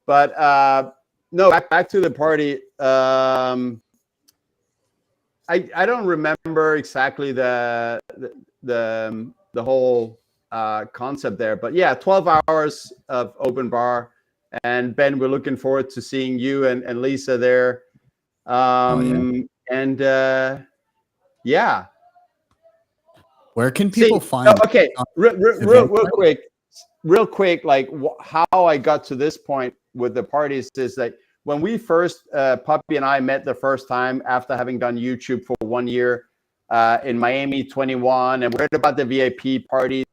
But no, back to the party. I don't remember exactly the whole concept there, but yeah, 12 hours of open bar. And Ben, we're looking forward to seeing you and Lisa there. And yeah. Where can people find? Okay, real quick, like how I got to this point with the parties is that when we first, Puppy and I met the first time after having done YouTube for 1 year in Miami 21, and we heard about the VIP parties,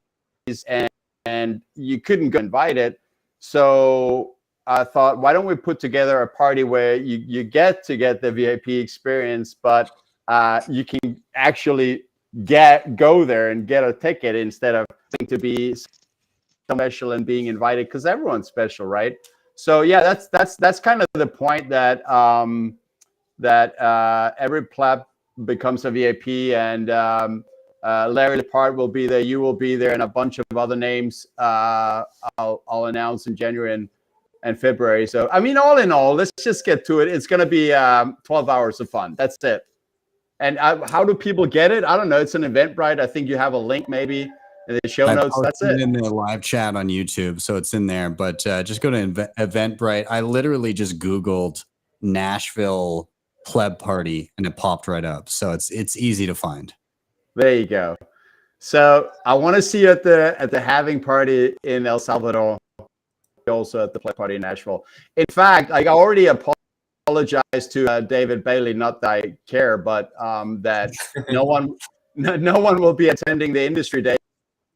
and you couldn't get invited. So I thought, why don't we put together a party where you get to get the VIP experience, but you can actually go there and get a ticket instead of having to be special and being invited, because everyone's special, right? So yeah, that's kind of the point that every pleb becomes a VIP, and Larry Lepard will be there, you will be there, and a bunch of other names I'll announce in January and February. So I mean, all in all, let's just get to it. It's going to be 12 hours of fun. That's it. And how do people get it? I don't know. It's an Eventbrite. I think you have a link maybe in the show notes. That's it. In the live chat on YouTube, so it's in there. But just go to Eventbrite. I literally just Googled Nashville Pleb Party, and it popped right up. So it's easy to find. There you go. So I want to see you at the having party in El Salvador. Also at the Pleb Party in Nashville. In fact, I already apologize to David Bailey. Not that I care, but that no one will be attending the industry day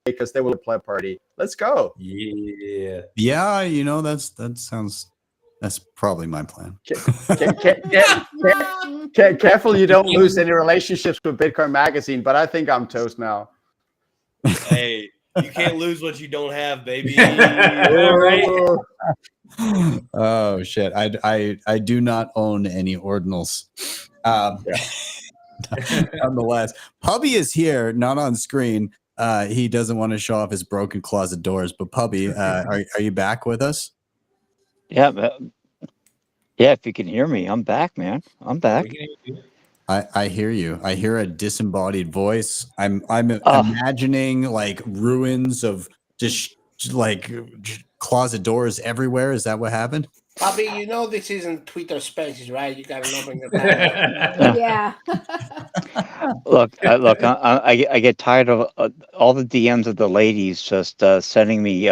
because they will a Pleb Party. Let's go. Yeah. You know, that's probably my plan. Careful you don't lose any relationships with Bitcoin Magazine, but I think I'm toast now. Hey, you can't lose what you don't have, baby. Oh shit! I do not own any ordinals. Nonetheless, Pubby is here, not on screen. He doesn't want to show off his broken closet doors. But Pubby, are you back with us? Yeah, if you can hear me, I'm back, man. I'm back. I hear you. I hear a disembodied voice. I'm imagining like ruins of just like closet doors everywhere. Is that what happened? Bobby, you know this isn't Twitter Spaces, right? You gotta open your mouth. Yeah. Look. I get tired of all the DMs of the ladies just sending me,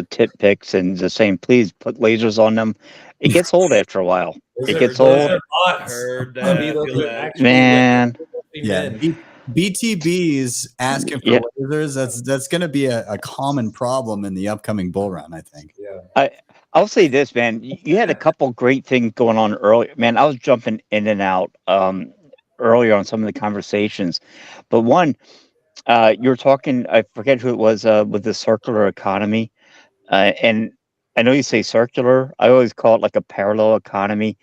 tip pics and just saying, "Please put lasers on them." It gets old after a while. It gets old. Heard that. Man. Yeah. BTBs asking for lasers. That's going to be a common problem in the upcoming bull run, I think. Yeah. I'll say this, man. You had a couple great things going on earlier. Man, I was jumping in and out earlier on some of the conversations, but one, you were talking. I forget who it was with the circular economy, and I know you say circular. I always call it like a parallel economy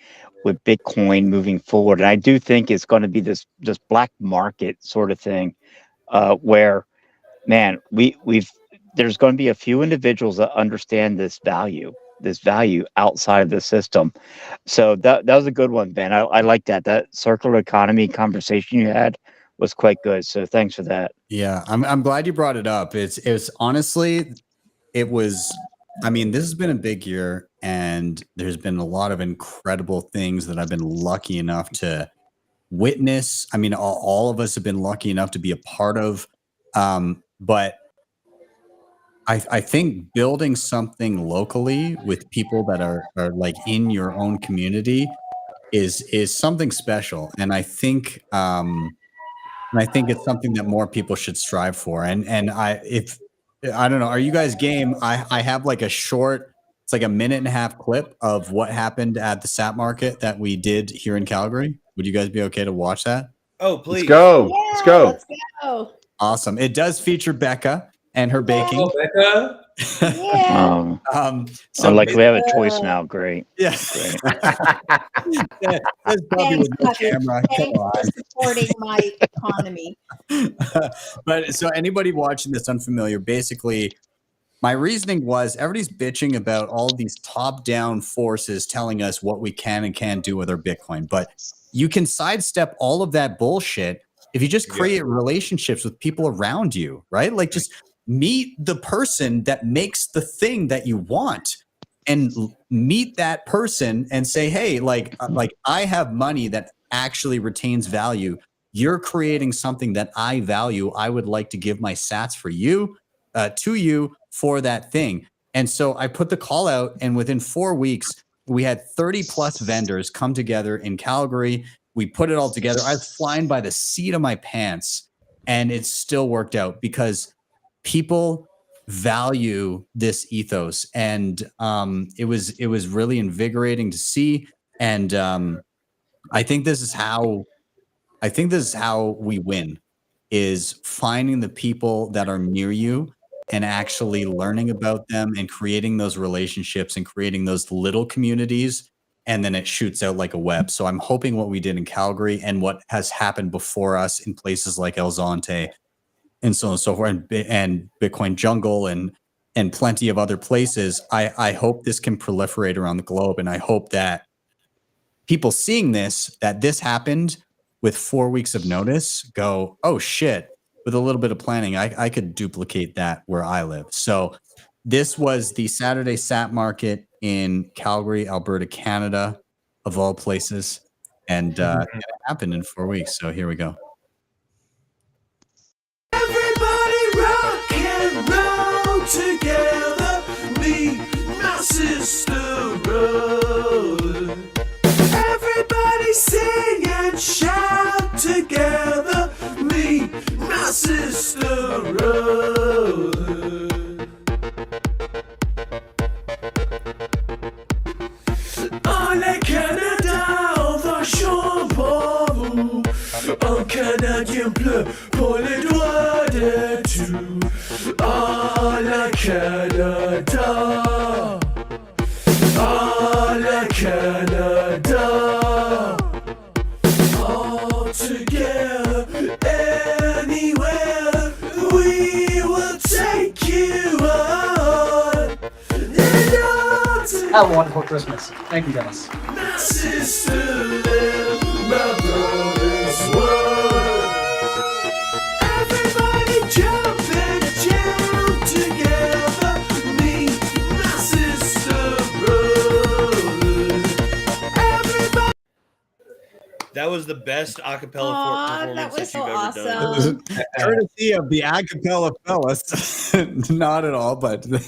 with Bitcoin moving forward, and I do think it's going to be this black market sort of thing, where, man, there's going to be a few individuals that understand this value outside of the system. So that was a good one, Ben. I like that. That circular economy conversation you had was quite good. So thanks for that. Yeah, I'm glad you brought it up. It's honestly, I mean, this has been a big year, and there's been a lot of incredible things that I've been lucky enough to witness. I mean, all of us have been lucky enough to be a part of, but I think building something locally with people that are like in your own community is something special, and I think it's something that more people should strive for. And I don't know, are you guys game? I have like a short, it's like a 1.5-minute clip of what happened at the SAP market that we did here in Calgary. Would you guys be okay to watch that? Oh, please. Let's go. Yeah, Let's go. Let's go. Awesome. It does feature Bekka and her baking. Oh, Bekka. Yeah. So like we have a choice now. Great. Yeah. Great. Yeah, that's probably with no camera. Come Thanks on. for supporting my economy. But so anybody watching this unfamiliar, basically my reasoning was everybody's bitching about all these top-down forces telling us what we can and can't do with our Bitcoin. But you can sidestep all of that bullshit if you just create relationships with people around you, right? Like just meet the person that makes the thing that you want and meet that person and say, hey, like I have money that actually retains value. You're creating something that I value. I would like to give my sats for you, to you for that thing. And so I put the call out, and within 4 weeks, we had 30 plus vendors come together in Calgary. We put it all together. I was flying by the seat of my pants, and it still worked out because people value this ethos, and it was really invigorating to see. And I think this is how we win, is finding the people that are near you and actually learning about them and creating those relationships and creating those little communities, and then it shoots out like a web. So I'm hoping what we did in Calgary and what has happened before us in places like El Zonte and so on and so forth, and Bitcoin Jungle and plenty of other places, I hope this can proliferate around the globe. And I hope that people seeing this happened with 4 weeks of notice go, oh shit, with a little bit of planning, I could duplicate that where I live. So this was the Saturday SAP market in Calgary, Alberta, Canada, of all places. And it happened in 4 weeks. So here we go. Everybody rock and roll together, me, my sister, brother. Everybody sing and shout together, me, my sister, brother. Allez Canada, on va chanter pour vous. Un Canadien bleu pour les doigts de tout. À la Canada, à la Canada. All together, anywhere, we will take you on. Have a wonderful Christmas. Thank you, guys. My sister lived my brother's world. Everybody jump and jump together. Me, my sister, brother. Everybody. That was the best acapella Aw, performance that was you've so ever done. awesome. Courtesy of the acapella fellas. Not at all, but No,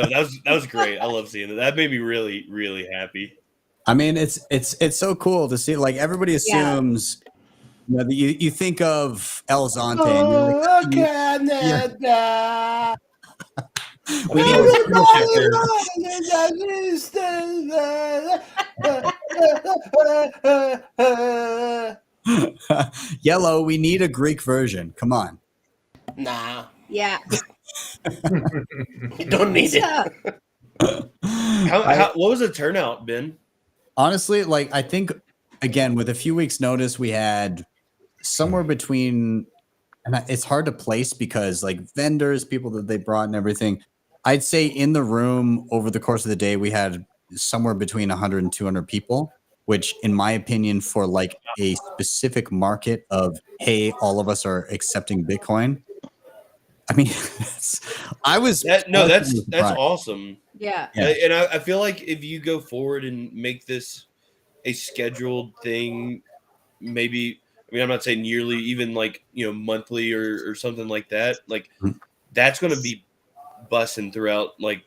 that was great. I love seeing it. That made me really, really happy. I mean, it's so cool to see. Like everybody assumes, you know, you think of El Zante, and you're like, Canada. we need Yellow. We need a Greek version. Come on. Nah, Yeah. you don't need it. What was the turnout, Ben? Honestly, like I think again with a few weeks' notice, we had somewhere between, and it's hard to place because like vendors, people that they brought, and everything. I'd say in the room over the course of the day, we had somewhere between 100 and 200 people, which in my opinion, for like a specific market of, hey, all of us are accepting Bitcoin. I mean, that's awesome. Yeah. And I feel like if you go forward and make this a scheduled thing, maybe, I mean, I'm not saying yearly, even like, you know, monthly or something like that, like that's going to be busting throughout, like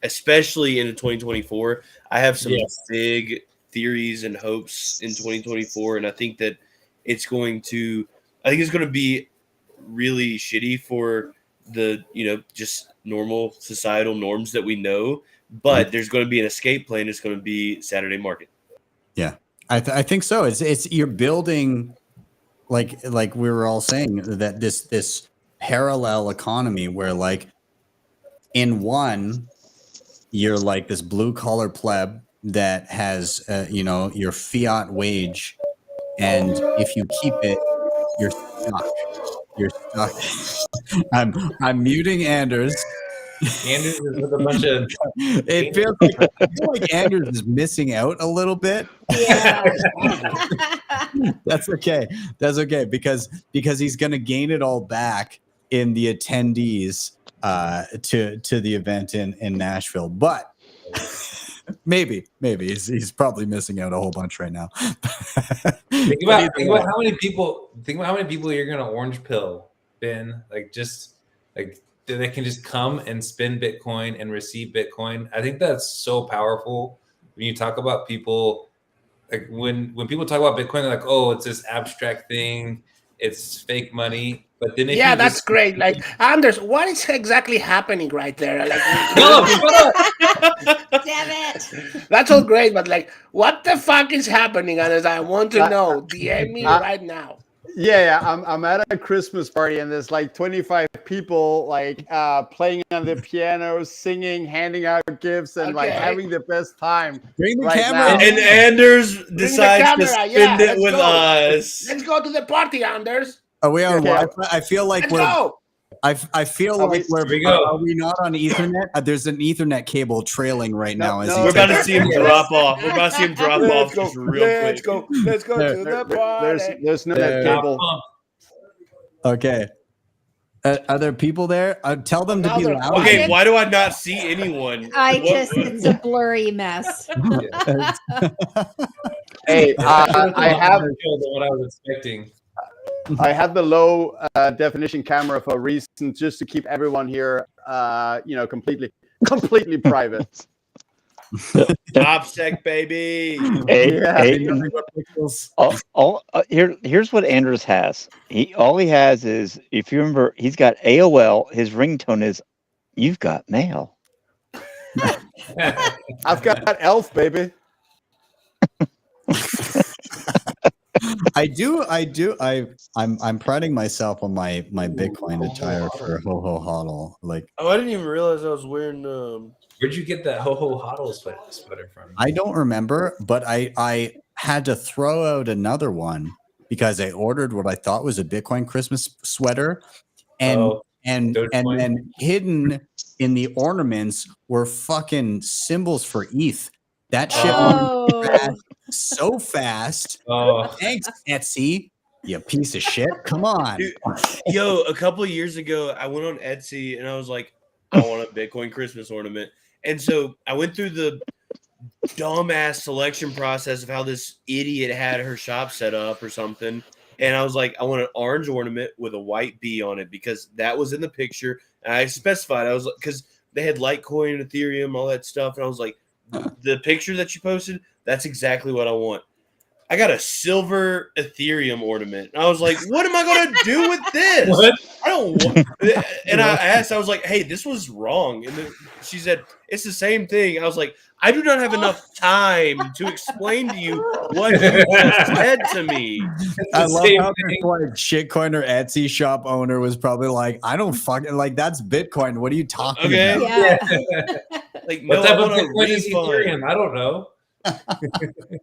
especially into 2024. I have some big theories and hopes in 2024. And I think that it's going to be really shitty for the, you know, just normal societal norms that we know, but there's going to be an escape plan. It's going to be Saturday market. Yeah, I think so. It's you're building, like we were all saying, that this parallel economy where like in one you're like this blue collar pleb that has you know, your fiat wage, and if you keep it, you're stuck. You're stuck. I'm muting Anders. Anders is with a bunch of. I feel like Anders is missing out a little bit. Yeah. That's okay. That's okay because he's gonna gain it all back in the attendees to the event in Nashville. But maybe he's probably missing out a whole bunch right now. Think about how many people you're gonna orange pill, Ben. Like just like they can just come and spend Bitcoin and receive Bitcoin. I think that's so powerful when you talk about people. Like when people talk about Bitcoin, they're like, oh, it's this abstract thing, it's fake money. But then that's great. Like, Anders, what is exactly happening right there? Like, Damn it. That's all great, but like, what the fuck is happening, Anders? I want to know. DM me right now. Yeah, I'm at a Christmas party and there's like 25 people like playing on the piano, singing, handing out gifts, and like having the best time. Bring the right camera. now. And Anders decides to spend it with us. Let's go to the party, Anders. Are we on Okay. Wi-Fi? I feel like Let's go. I feel like Here we go. are we not on Ethernet? There's an Ethernet cable trailing right now. no, We're about to see him drop off. We're about to see him drop off just real quick. Let's go to the party. There's no net cable. Okay. Are there people there? Tell them to be loud. Okay, why do I not see anyone? It's a blurry mess. Hey, I have what I was expecting. I have the low definition camera for a reason, just to keep everyone here, you know, completely private. OPSEC, baby. Here's what Anders has. All he has is, if you remember, he's got AOL. His ringtone is, "You've got mail." I've got Elf, baby. I do. I'm priding myself on my Bitcoin attire for Ho Ho Hodl. Like, I didn't even realize I was wearing. Where'd you get that Ho Ho Hodl sweater from? I don't remember, but I had to throw out another one because I ordered what I thought was a Bitcoin Christmas sweater, and then hidden in the ornaments were fucking symbols for ETH. That shit went so fast. Thanks, Etsy. You piece of shit. Come on. Dude, yo, a couple of years ago, I went on Etsy and I was like, I want a Bitcoin Christmas ornament. And so I went through the dumbass selection process of how this idiot had her shop set up or something. And I was like, I want an orange ornament with a white bee on it because that was in the picture. And I specified, I was like, because they had Litecoin, Ethereum, all that stuff. And I was like, the picture that you posted, that's exactly what I want. I got a silver Ethereum ornament. And I was like, what am I going to do with this? What? I don't want. And I asked, I was like, hey, this was wrong. And then she said, it's the same thing. I was like, I do not have enough time to explain to you what you just said to me. I love how this like shitcoiner Etsy shop owner was probably like, I don't fucking like that's Bitcoin. What are you talking about? Yeah. Like, What no, type I of want a Bitcoin is refund. Ethereum? I don't know.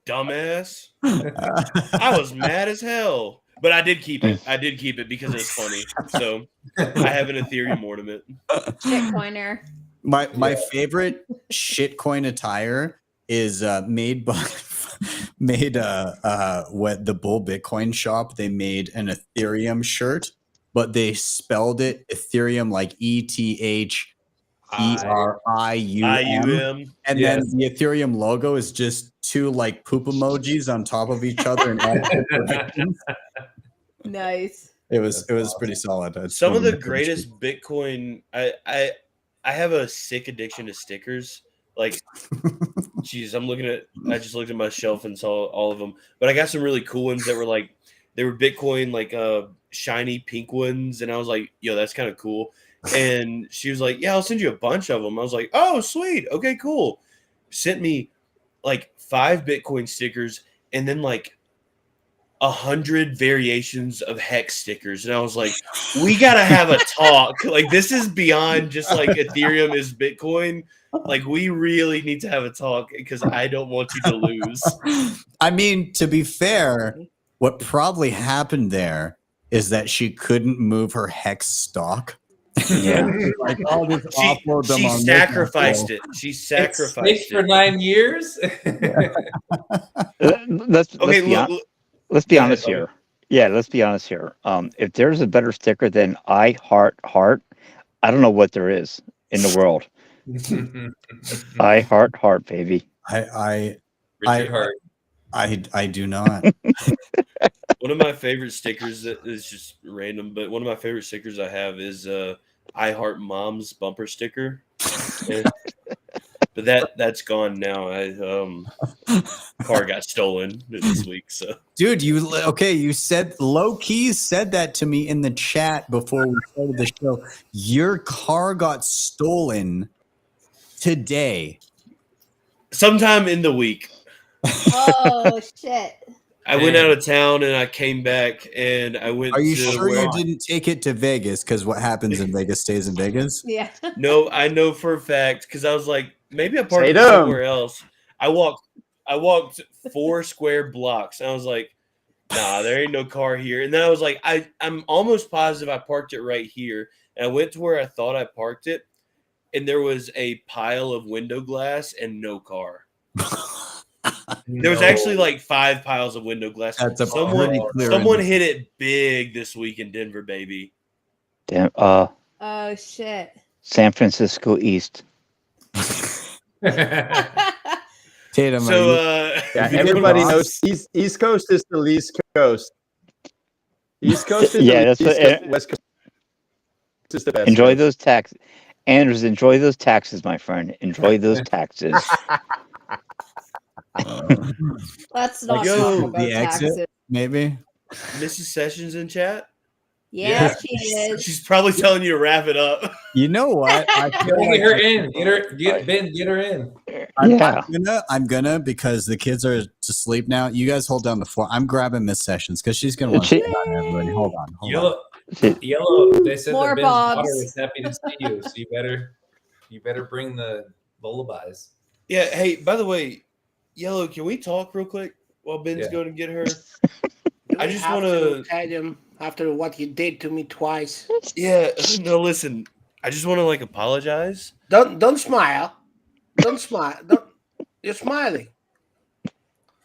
Dumbass. I was mad as hell. But I did keep it. I did keep it because it was funny. So I have an Ethereum ornament. Shitcoiner. My favorite shitcoin attire is made by what the Bull Bitcoin shop. They made an Ethereum shirt, but they spelled it Ethereum like ETHERIUM. And then the Ethereum logo is just two like poop emojis on top of each other in all directions. Nice. It was pretty solid. It's Some one of the my favorite greatest Bitcoin. I have a sick addiction to stickers. Like, geez, I just looked at my shelf and saw all of them. But I got some really cool ones that were like, they were Bitcoin, like shiny pink ones. And I was like, yo, that's kind of cool. And she was like, yeah, I'll send you a bunch of them. I was like, oh, sweet. Okay, cool. Sent me like 5 Bitcoin stickers and then like 100 variations of hex stickers. And I was like, we got to have a talk. Like, this is beyond just like Ethereum is Bitcoin. Like, we really need to have a talk because I don't want you to lose. I mean, to be fair, what probably happened there is that she couldn't move her hex stock. Yeah. Like, I'll just offload them She on sacrificed this it. She It's sacrificed for it. 9 years. Let's be honest here. Yeah, let's be honest here. If there's a better sticker than I heart heart, I don't know what there is in the world. I heart baby. I do not. One of my favorite stickers that is just random, but one of my favorite stickers I have is I Heart Mom's bumper sticker. But that's gone now. Car got stolen this week. So, Dude, you said low key said that to me in the chat before we started the show. Your car got stolen today. sometime in the week. Oh shit. I went out of town and I came back and I went. Are you to sure where you didn't take it to Vegas? Because what happens in Vegas stays in Vegas. Yeah. No, I know for a fact because I was like, maybe I parked it Tatum. somewhere else. I walked 4 square blocks. And I was like, nah, there ain't no car here. And then I was like, I'm almost positive I parked it right here. And I went to where I thought I parked it, and there was a pile of window glass and no car. There was actually like 5 piles of window glass. That's a someone hit it big this week in Denver, baby. Damn. Oh shit. San Francisco East. Tatum. So yeah, everybody knows East Coast is the least coast. East Coast is Yeah, the that's least what- coast. West Coast is the best. Enjoy coast. those taxes. Andrews, enjoy those taxes, my friend. Enjoy those taxes. Let's not Yo, talk about the exit, taxes. maybe. Mrs. Sessions in chat? Yeah, she is. She's probably telling you to wrap it up. You know what? I feel Get like her in. Get her in. I'm gonna because the kids are to sleep now. You guys hold down the fort. I'm grabbing Miss Sessions because she's gonna want to She- say hi to everybody. Hold on. Yellow. They said More that Ben's daughter Bobs. was happy to see you, so you better bring the lullabies. Yeah, hey, by the way, Yellow, can we talk real quick while Ben's Yeah. going to get her? Do I we just have want tell him after what you did to me twice. Yeah, no, listen. I just want to like apologize. Don't smile. Don't smile. You're smiling.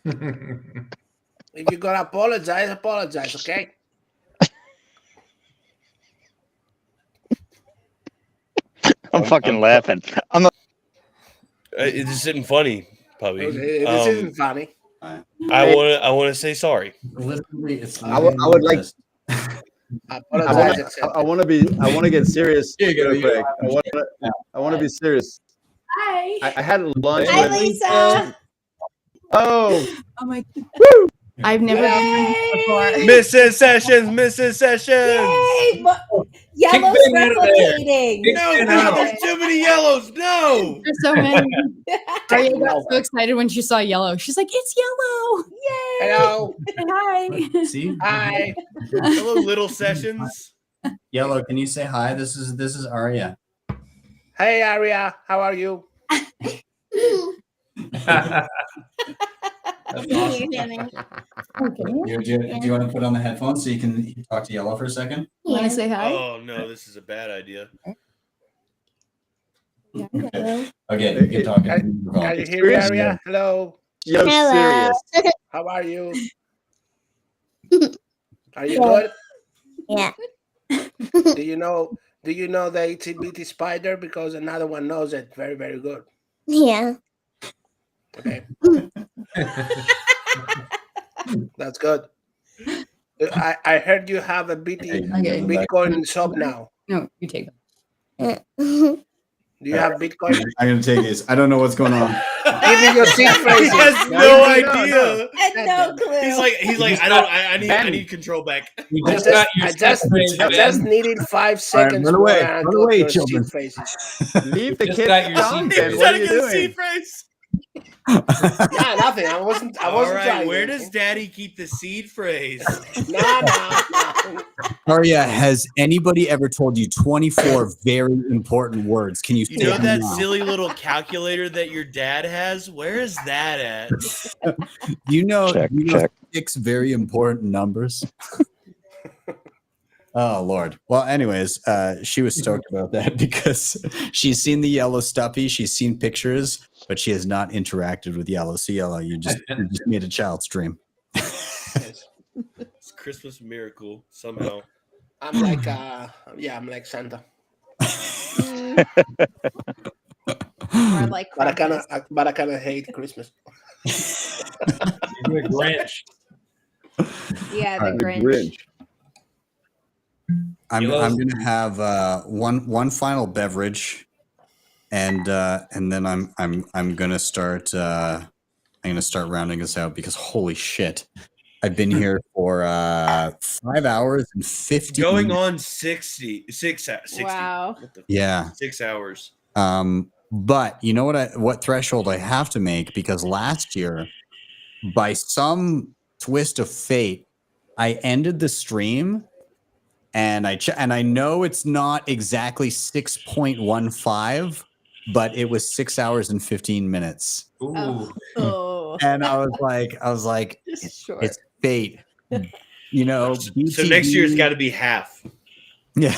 If you're gonna apologize, apologize, okay? I'm fucking laughing. I'm not. It just isn't funny. puppy. This isn't funny. I want to say sorry. Literally, it's. I would like. I Apologize. want to get serious. Here you go, real quick. I want to be serious. Hi. I had lunch Hi, with Lisa. Oh. Oh my. I've never been before. Mrs. Sessions. Yay! Yellow's replicating. No, there's too many yellows. No. There's so many. Arya got so excited when she saw yellow. She's like, "It's yellow!" Yay! Hello. Hi. See? Hi. Hello, little Sessions. Yellow, can you say hi? This is Arya. Hey, Aria. How are you? That's awesome. Do you want to put on the headphones so you can talk to Yellow for a second? Want to say hi? Oh no, this is a bad idea. Okay, you can talk. Can you hear me, Aria? Hello. Yo, serious. How are you? Are you good? Yeah. Do you know the itsy bitsy spider? Because another one knows it very, very good. Yeah. Okay. That's good. I heard you have a Bitcoin shop now. No, you take it. Do you have Bitcoin? I'm gonna take these. I don't know what's going on. Give me your seed phrases. He has no idea. No clue. He's like, I need control back. I just needed 5 seconds. Run away, more children. seed phrases. Leave the Just kid got your down, seed Ben. phrase. What are you Get a doing? seed phrase. Yeah, nothing. I wasn't All right, trying. where does Daddy keep the seed phrase? No. Arya, has anybody ever told you 24 very important words? Can you You say know them that now? silly little calculator that your dad has? Where is that at? You know, Check. 6 very important numbers. Oh Lord. Well, anyways, she was stoked about that because she's seen the Yellow stuffy, she's seen pictures, but she has not interacted with Yellow. So Yellow, you just made a child's dream. It's Christmas miracle somehow. I'm like Santa. Or like But I kind of hate Christmas. You're a Grinch. yeah, the All right, Grinch. I'm gonna have one final beverage, and then I'm gonna start rounding us out because holy shit, I've been here for 5 hours and 50 Going minutes. on 6 hours. Wow. Yeah. 6 hours. But you know what threshold I have to make, because last year, by some twist of fate, I ended the stream. And I know it's not exactly 6.15, but it was 6 hours and 15 minutes. Ooh. Oh. And I was like, it's fate. You know, So next year it's got to be half. Yeah.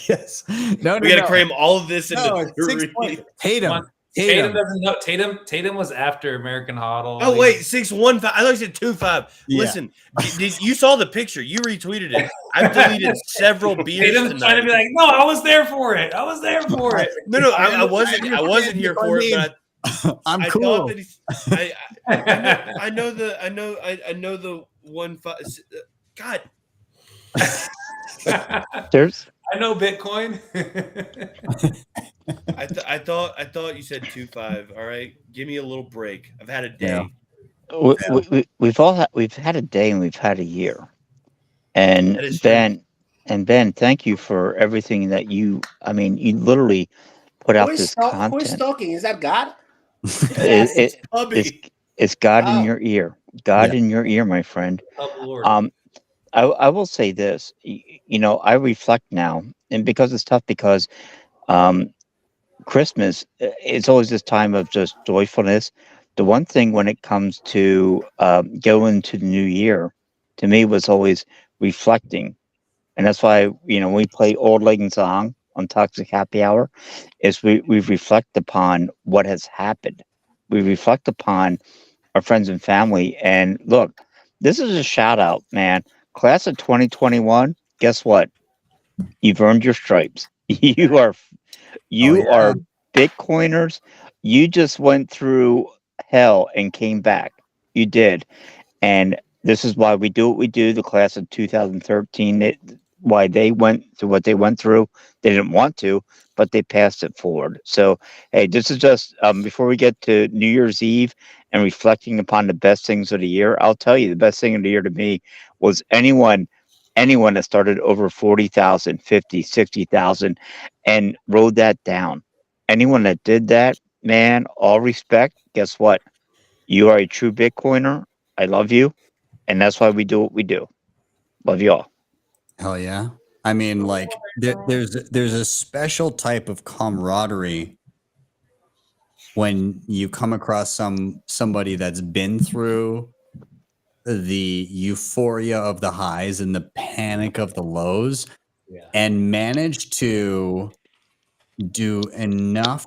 Yes. No, We got to cram all of this into Tatum. Tatum doesn't know. Tatum was after American Hodl. Oh wait, 615. I thought you said 25. Yeah. Listen, you saw the picture. You retweeted it. I've deleted several beers Tatum's tonight. trying to be like, no, I was there for it. I was there for it. No, I wasn't here for it, but I'm I cool. thought that he's, I know the 1.5. God. There's I know Bitcoin. I thought you said 2.5. All right, give me a little break. I've had a day. Yeah. We've had a day and we've had a year. And That is Ben, thank you for everything that you literally put out Who this is content. talking? Is that God? It's God in Oh. your ear. God in your ear, my friend. Oh, Lord. I will say this. I reflect now, and because it's tough, because Christmas, it's always this time of just joyfulness. The one thing when it comes to going to the new year, to me, was always reflecting. And that's why, we play Old Lang Syne on Toxic Happy Hour, is we reflect upon what has happened. We reflect upon our friends and family. And look, this is a shout out, man. Class of 2021, guess what? You've earned your stripes. You are Bitcoiners. You just went through hell and came back. You did. And this is why we do what we do. The class of 2013, why they went through what they went through. They didn't want to, but they passed it forward. So, hey, this is just before we get to New Year's Eve and reflecting upon the best things of the year. I'll tell you, the best thing of the year to me was anyone that started over 40,000, 50, 60,000 and rode that down. Anyone that did that, man, all respect. Guess what? You are a true Bitcoiner. I love you. And that's why we do what we do. Love you all. Hell yeah. I mean, like there's a special type of camaraderie when you come across somebody that's been through the euphoria of the highs and the panic of the lows and managed to do enough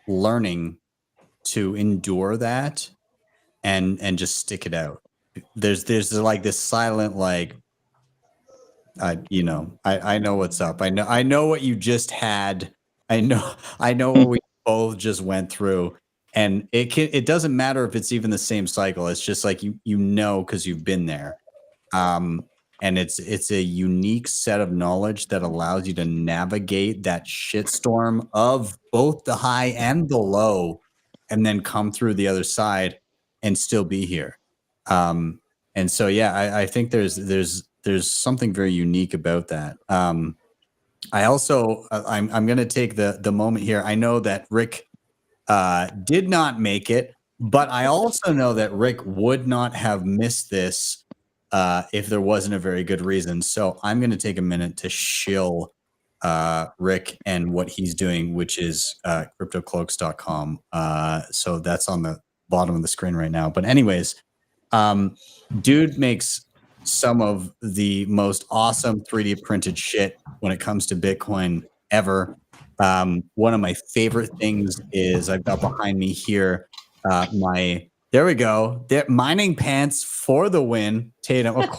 learning to endure that and just stick it out. There's like this silent, like, you know, I know what's up. I know what you just had. I know what we both just went through. And it doesn't matter if it's even the same cycle. It's just like you know, because you've been there. And it's a unique set of knowledge that allows you to navigate that shitstorm of both the high and the low, and then come through the other side and still be here. And so, yeah, I think there's something very unique about that. I also I'm going to take the moment here. I know that Rick did not make it, but I also know that Rick would not have missed this if there wasn't a very good reason. So I'm going to take a minute to shill Rick and what he's doing, which is cryptocloaks.com. So that's on the bottom of the screen right now. But anyways, dude makes some of the most awesome 3D printed shit when it comes to Bitcoin ever. One of my favorite things is I've got behind me here there we go. They're mining pants for the win. Tatum, of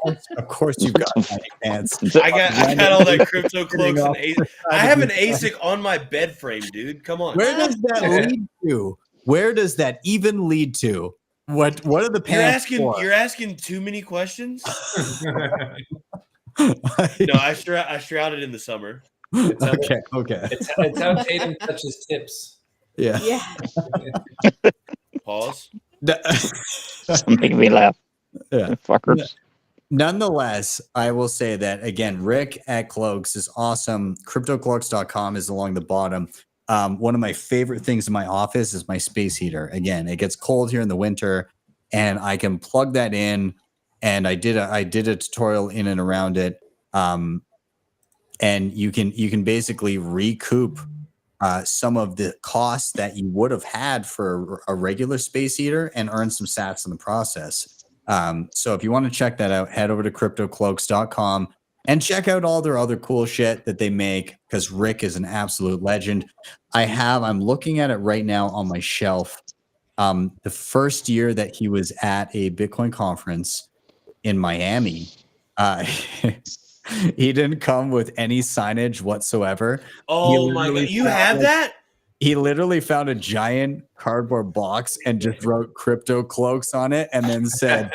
course you've got mining pants. I got all that crypto cloaks and I have an ASIC on my bed frame, dude. Come on. Where does that lead to? Where does that even lead to? What are the pants for? You're asking too many questions. No, I shrouded in the summer. Okay. It's how Tatum touches tips. Yeah. Pause. Making me laugh. Yeah. Fuckers. Nonetheless, I will say that again, Rick at Cloaks is awesome. Cryptocloaks.com is along the bottom. One of my favorite things in my office is my space heater. Again, it gets cold here in the winter, and I can plug that in. And I did a tutorial in and around it. And you can basically recoup some of the costs that you would have had for a regular space heater and earn some sats in the process. So if you want to check that out, head over to cryptocloaks.com and check out all their other cool shit that they make, because Rick is an absolute legend. I'm looking at it right now on my shelf. The first year that he was at a Bitcoin conference in Miami, he didn't come with any signage whatsoever. Oh my God. You have that? He literally found a giant cardboard box and just wrote Crypto Cloaks on it, and then said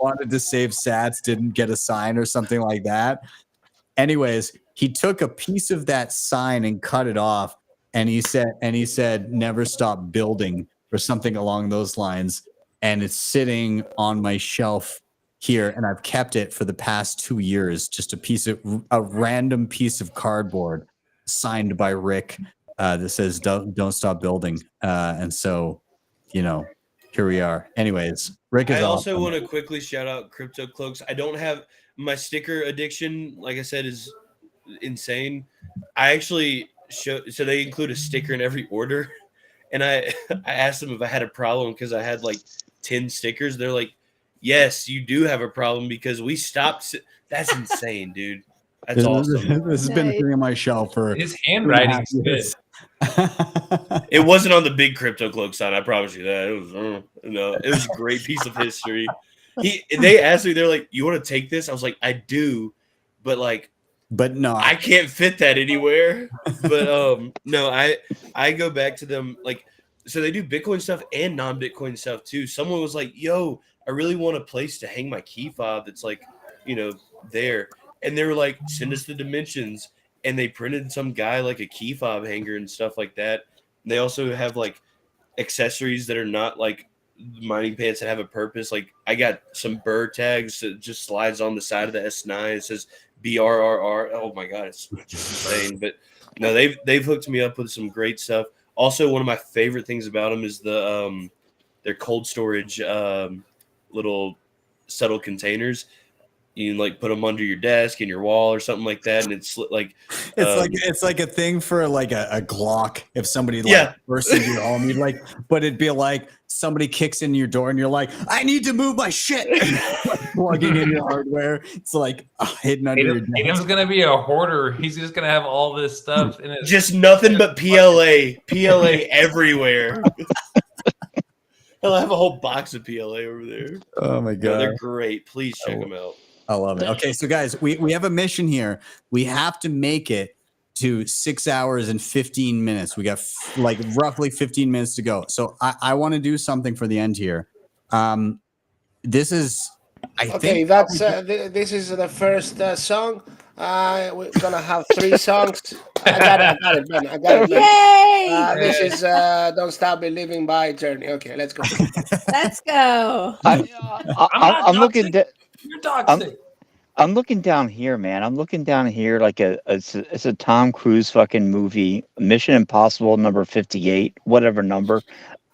wanted to save sats, didn't get a sign or something like that. Anyways, he took a piece of that sign and cut it off, and he said never stop building or something along those lines. And it's sitting on my shelf here, and I've kept it for the past 2 years. Just a random piece of cardboard signed by Rick that says "Don't stop building." And so, here we are. Anyways, Rick is. I also awesome. want to quickly shout out Crypto Cloaks. I don't have my sticker addiction. Like I said, is insane. I actually so they include a sticker in every order, and I asked them if I had a problem because I had like 10 stickers. They're like, yes, you do have a problem because we stopped. That's insane, dude. That's awesome. This has been sitting on my shelf for his handwriting's good. It wasn't on the big Crypto Cloak sign. I promise you that. It was it was a great piece of history. They asked me, they're like, "You want to take this?" I was like, "I do," but no, I can't fit that anywhere. But no, I go back to them. Like So they do Bitcoin stuff and non-Bitcoin stuff too. Someone was like, "Yo, I really want a place to hang my key fob that's like, there." And they were like, "Send us the dimensions." And they printed some guy like a key fob hanger and stuff like that. They also have like accessories that are not like mining pants that have a purpose. Like I got some bird tags that just slides on the side of the S9. It says BRRR. Oh my god, it's just insane. But no, they've hooked me up with some great stuff. Also, one of my favorite things about them is their cold storage little subtle containers. You can like put them under your desk in your wall or something like that, and it's like it's like a thing for like a Glock. If somebody bursts into your home, you'd like, but it'd be like somebody kicks in your door and you're like, I need to move my shit. Plugging in your hardware. It's like hidden under your desk. Aiden's gonna be a hoarder. He's just gonna have all this stuff in his just nothing but PLA everywhere. He'll have a whole box of PLA over there. Oh my god, they're great. Please check them out. I love it. Okay, so guys, we have a mission here. We have to make it to 6 hours and 15 minutes. We got like roughly 15 minutes to go. So I want to do something for the end here. This is, I think. That's this is the first song. We're gonna have 3 songs. I got it, man. I got it. Yay! This is "Don't Stop Believing" by Journey. Okay, let's go. Let's go. I'm looking. You're toxic. I'm looking down here, man. I'm looking down here like it's a Tom Cruise fucking movie, Mission Impossible number 58, whatever number.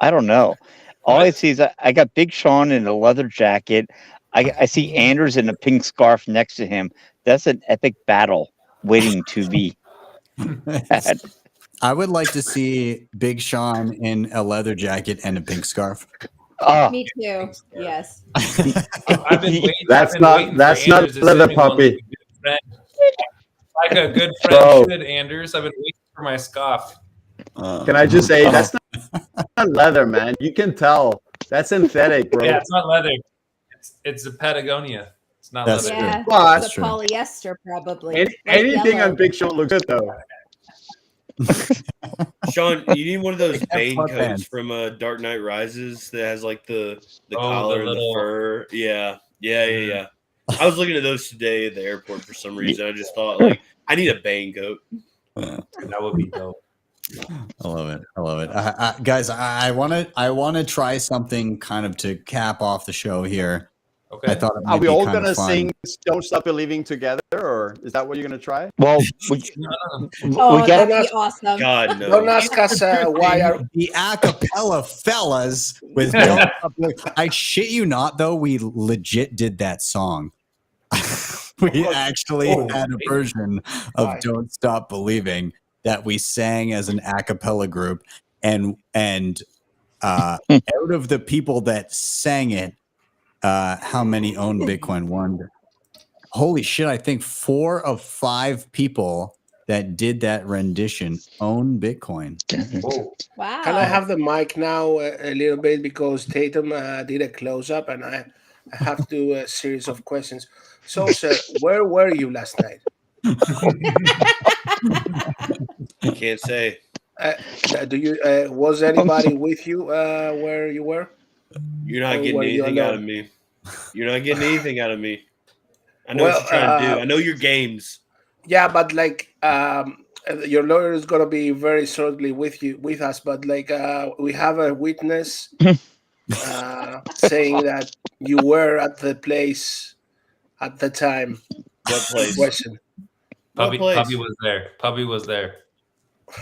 I don't know. All I see is I got Big Sean in a leather jacket. I see Anders in a pink scarf next to him. That's an epic battle waiting to be had. I would like to see Big Sean in a leather jacket and a pink scarf. Me too. Yes. I've been waiting. That's not leather puppy. Like a good friend should, Anders. I've been waiting for my scoff. Can I just say that's not leather, man? You can tell that's synthetic, bro. Yeah, it's not leather. It's a Patagonia. It's not leather. Yeah, Well, it's a polyester probably. Anything yellow. on Big Sean looks good though. Sean, you need one of those Bane F1 coats bands. from Dark Knight Rises that has like the Oh, collar the and little- the fur. Yeah. I was looking at those today at the airport for some reason. I just thought like I need a Bane coat. That would be dope. I love it. Guys, I want to try something kind of to cap off the show here. Okay. I thought it Are might we be all kind of gonna fun. sing "Don't Stop Believing" together, or is that what you're gonna try? Well, Oh, we got that'd be awesome. God no. Don't ask us why are The acapella fellas with Don't Stop Believing. I shit you not, though, we legit did that song. We actually had a version of Don't Stop Believing that we sang as an acapella group, and out of the people that sang it, how many own Bitcoin? One. Holy shit, I think 4 of 5 people that did that rendition own Bitcoin. Wow. Can I have the mic now a little bit because Tatum did a close up and I have to do a series of questions. So, sir, where were you last night? Can't say. Do you? Was anybody with you where you were? You're not Or getting were you anything out alone? of me. You're not getting anything out of me. I know what you're trying to do. I know your games. Yeah, but like your lawyer is gonna be very shortly with us. But like we have a witness saying that you were at the place at the time. What place? Question. What place? Puppy was there. Puppy was there.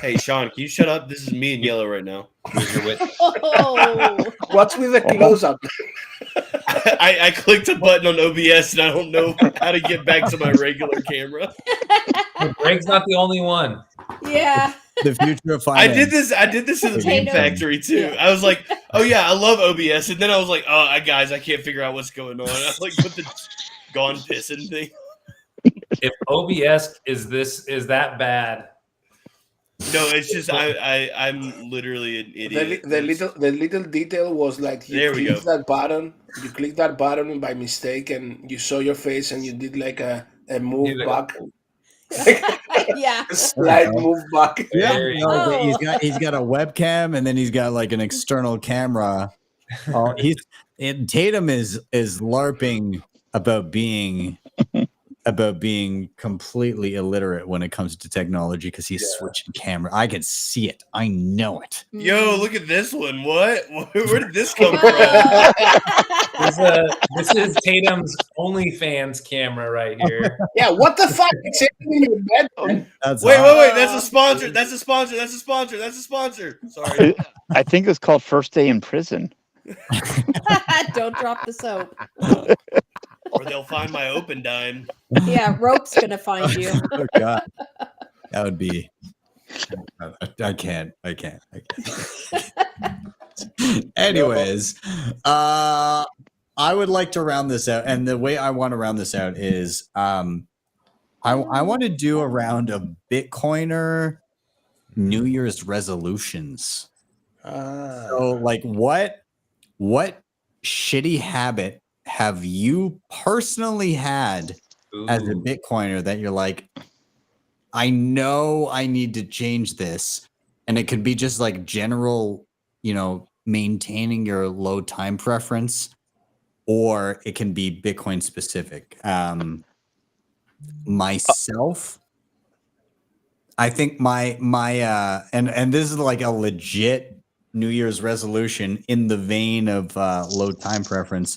Hey, Sean, can you shut up? This is me and Yellow right now. Oh. What's with the close up? I clicked a button on OBS and I don't know how to get back to my regular camera. Greg's not the only one. Yeah. The future of I finance. did this in the Meme Potato. Factory too. I was like, oh yeah, I love OBS, and then I was like, oh guys, I can't figure out what's going on. I like put the gone pissing thing. If OBS is that bad. No, it's just I'm literally an idiot. The little detail was like you There we clicked go. that button. You clicked that button by mistake, and you saw your face, and you did like a move back. Yeah. Slide move back. Yeah, Very you know, like, Oh. he's got a webcam, and then he's got like an external camera. Oh, and Tatum is LARPing about being completely illiterate when it comes to technology because he's switching camera. I can see it. I know it. Yo, look at this one. What? Where did this come from? This is Tatum's OnlyFans camera right here. Yeah, what the fuck? It's in your bed. Wait. That's a sponsor. That's a sponsor. That's a sponsor. That's a sponsor. Sorry. I think it's called First Day in Prison. Don't drop the soap. Or they'll find my open dime. Yeah, Rope's gonna find you. Oh God, that would be. I can't. Anyways, I would like to round this out, and the way I want to round this out is, I want to do a round of Bitcoiner New Year's resolutions. So, like, what shitty habit have you personally had as a Bitcoiner that you're like, I know I need to change this? And it could be just like general, you know, maintaining your low time preference, or it can be Bitcoin specific. Myself, I think my and this is like a legit New Year's resolution in the vein of low time preference.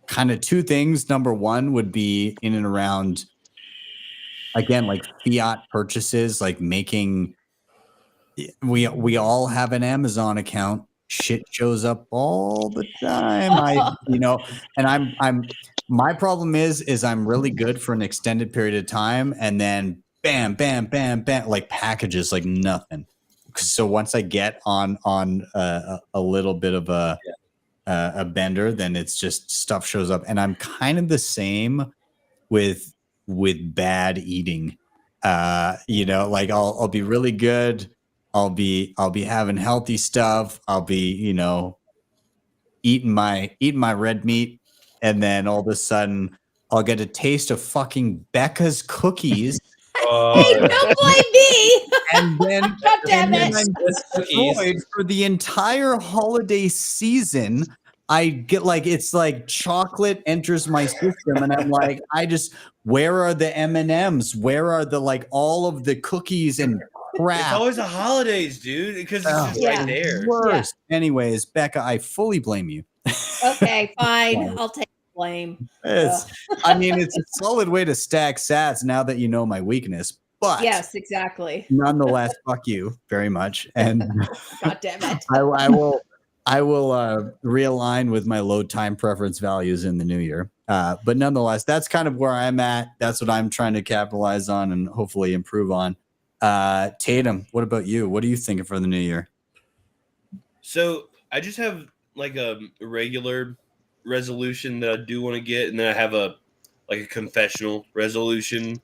Kind of two things. Number one would be in and around, again, like fiat purchases, like making. We all have an Amazon account. Shit shows up all the time. My problem is I'm really good for an extended period of time, and then bam, like packages like nothing. So once I get on a little bit of a bender, then it's just stuff shows up. And I'm kind of the same with bad eating. You know, like I'll be really good. I'll be having healthy stuff. I'll be, you know, eating my red meat, and then all of a sudden I'll get a taste of fucking Bekka's cookies. Hey, don't blame me. And then, God damn it. I'm destroyed for the entire holiday season. I get like, it's like chocolate enters my system, and I'm like, where are the M&Ms? Where are the, like, all of the cookies and crap? It's always the holidays, dude, because it's just right there. Worse. Yeah. Anyways, Bekka, I fully blame you. Okay, fine. I'll take blame. I mean, it's a solid way to stack sats now that you know my weakness. But yes, exactly. Nonetheless, fuck you very much. And God damn it. I will realign with my low time preference values in the new year. But nonetheless, that's kind of where I'm at. That's what I'm trying to capitalize on and hopefully improve on. Tatum, what about you? What are you thinking for the new year? So I just have like a regular resolution that I do want to get, and then I have a confessional resolution.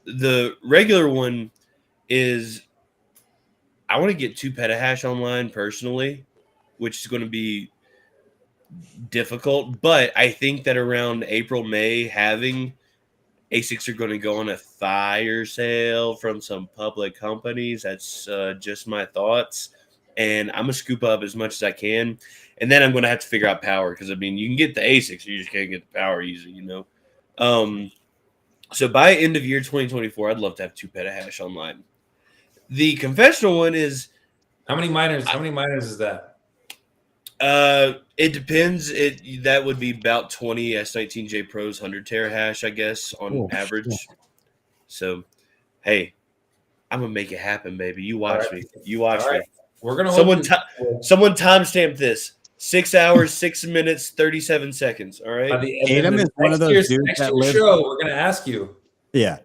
The regular one is I want to get 2 petahash online personally, which is going to be difficult. But I think that around April, May, having ASICs are going to go on a fire sale from some public companies. That's just my thoughts. And I'm going to scoop up as much as I can. And then I'm going to have to figure out power, because, I mean, you can get the ASICs, you just can't get the power easy, you know. So by end of year 2024, I'd love to have 2 petahash online. The confessional one is how many miners is that? It depends. That would be about 20 S19J Pros 100 terahash, I guess, on average. Shit. So, hey, I'm gonna make it happen, baby. You watch me. You watch me. We're gonna someone timestamp this. 6 hours, 6 minutes, 37 seconds. All right. Tatum is one of those dudes that lives. We're gonna ask you. Yeah,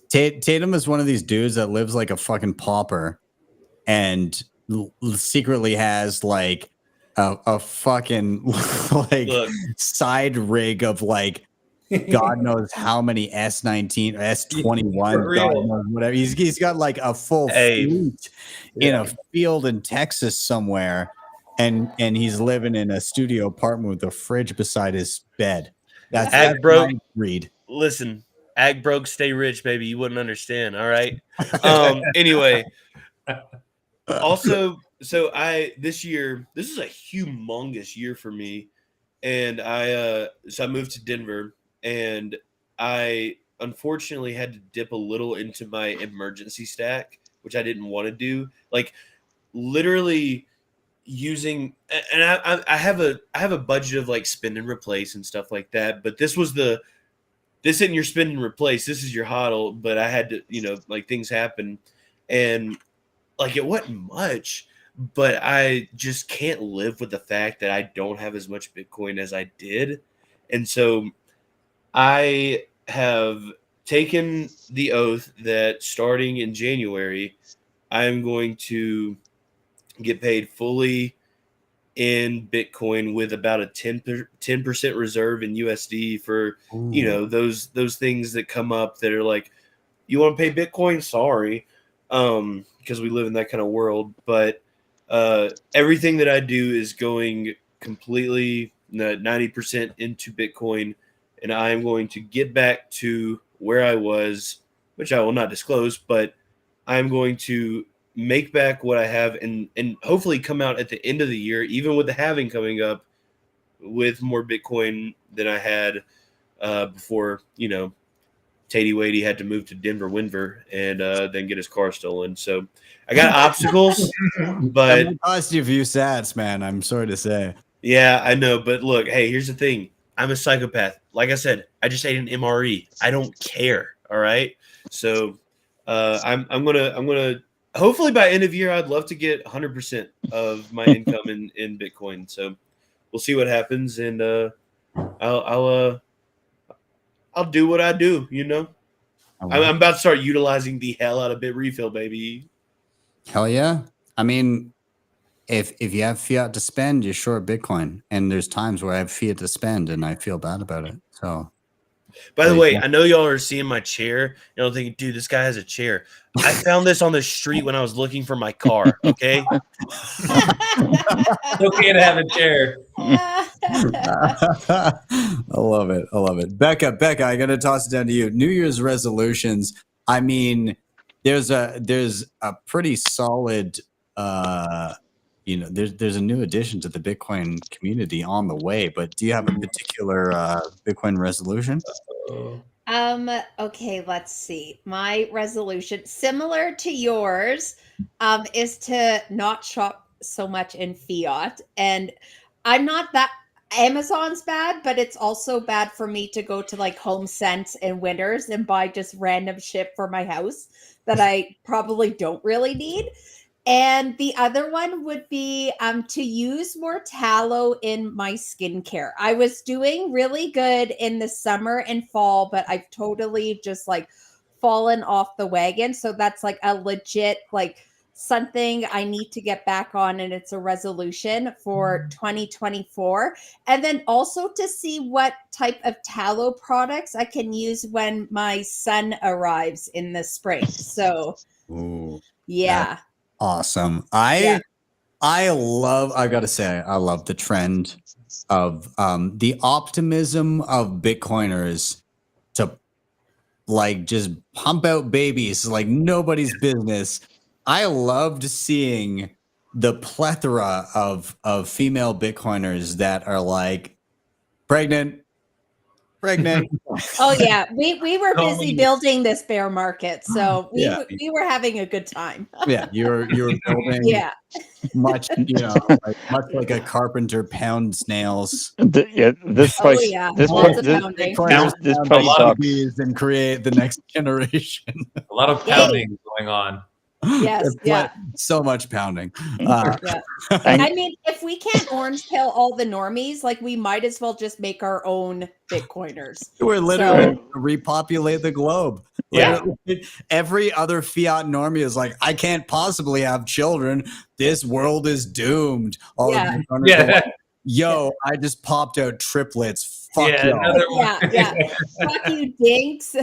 Tatum is one of these dudes that lives like a fucking pauper, and secretly has like a fucking like side rig of like God knows how many S19, S21, God knows whatever. He's got like a full fleet in a field in Texas somewhere. And he's living in a studio apartment with a fridge beside his bed. That's bro. Read. Listen, Ag broke, stay rich, baby. You wouldn't understand. All right. Anyway, also, so this year, this is a humongous year for me, and I moved to Denver, and I unfortunately had to dip a little into my emergency stack, which I didn't want to do. Like literally using, and I have a budget of like spend and replace and stuff like that, but this isn't your spend and replace. This is your hodl. But I had to, like things happen, and like it wasn't much, but I just can't live with the fact that I don't have as much Bitcoin as I did. And so I have taken the oath that starting in January, I am going to get paid fully in Bitcoin with about a 10% reserve in USD for, those things that come up that are like, you want to pay Bitcoin? Sorry. Because we live in that kind of world. But everything that I do is going completely 90% into Bitcoin, and I am going to get back to where I was, which I will not disclose, but I'm going to make back what I have and hopefully come out at the end of the year, even with the halving coming up, with more Bitcoin than I had before, Tatey Wadey had to move to Denver, Winver, and then get his car stolen. So I got obstacles, but it cost you a few sats, man. I'm sorry to say. Yeah, I know. But look, hey, here's the thing. I'm a psychopath. Like I said, I just ate an MRE. I don't care. All right. So I'm gonna hopefully by end of year, I'd love to get 100% of my income in Bitcoin. So we'll see what happens, and I'll do what I do. I'm about to start utilizing the hell out of Bitrefill, baby. Hell yeah. I mean, if you have fiat to spend, you're short Bitcoin. And there's times where I have fiat to spend and I feel bad about it. So by the way, I know y'all are seeing my chair. Y'all thinking, dude, this guy has a chair. I found this on the street when I was looking for my car. Okay. It's okay to have a chair. I love it. I love it. Bekka, I got to toss it down to you. New Year's resolutions. I mean, there's a pretty solid, there's a new addition to the Bitcoin community on the way, but do you have a particular Bitcoin resolution? Okay, let's see. My resolution, similar to yours, is to not shop so much in fiat. And I'm not that Amazon's bad, but it's also bad for me to go to like HomeSense and Winners and buy just random shit for my house that I probably don't really need. And the other one would be to use more tallow in my skincare. I was doing really good in the summer and fall, but I've totally just like fallen off the wagon. So that's like a legit like something I need to get back on, and it's a resolution for 2024. And then also to see what type of tallow products I can use when my son arrives in the spring. So yeah. Awesome. I gotta say, I love the trend of the optimism of Bitcoiners to like just pump out babies like nobody's business. I loved seeing the plethora of female Bitcoiners that are like pregnant. Oh yeah, we were busy building this bear market, so we were having a good time. Yeah, you were building much like a carpenter pounds nails. This place sucks. And create the next generation. A lot of pounding going on. Yes, so much pounding. I mean, if we can't orange pill all the normies, like we might as well just make our own Bitcoiners. We're literally repopulate the globe. Yeah. Literally, every other fiat normie is like, I can't possibly have children. This world is doomed. All of these owners are like, yo, I just popped out triplets. Fuck y'all. Fuck you, dinks.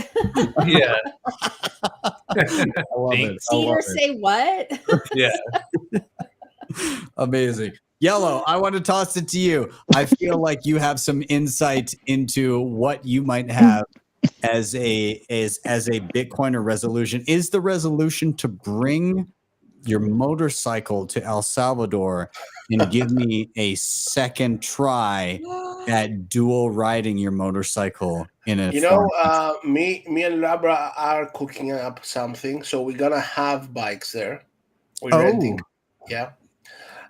Yeah. I love it. Cedar say what? Yeah. Amazing. Yellow, I want to toss it to you. I feel like you have some insight into what you might have as a Bitcoiner resolution? Is the resolution to bring your motorcycle to El Salvador and give me a second try at dual riding your motorcycle in a You know, me and Labra are cooking up something, so we're gonna have bikes there. We're renting. Yeah.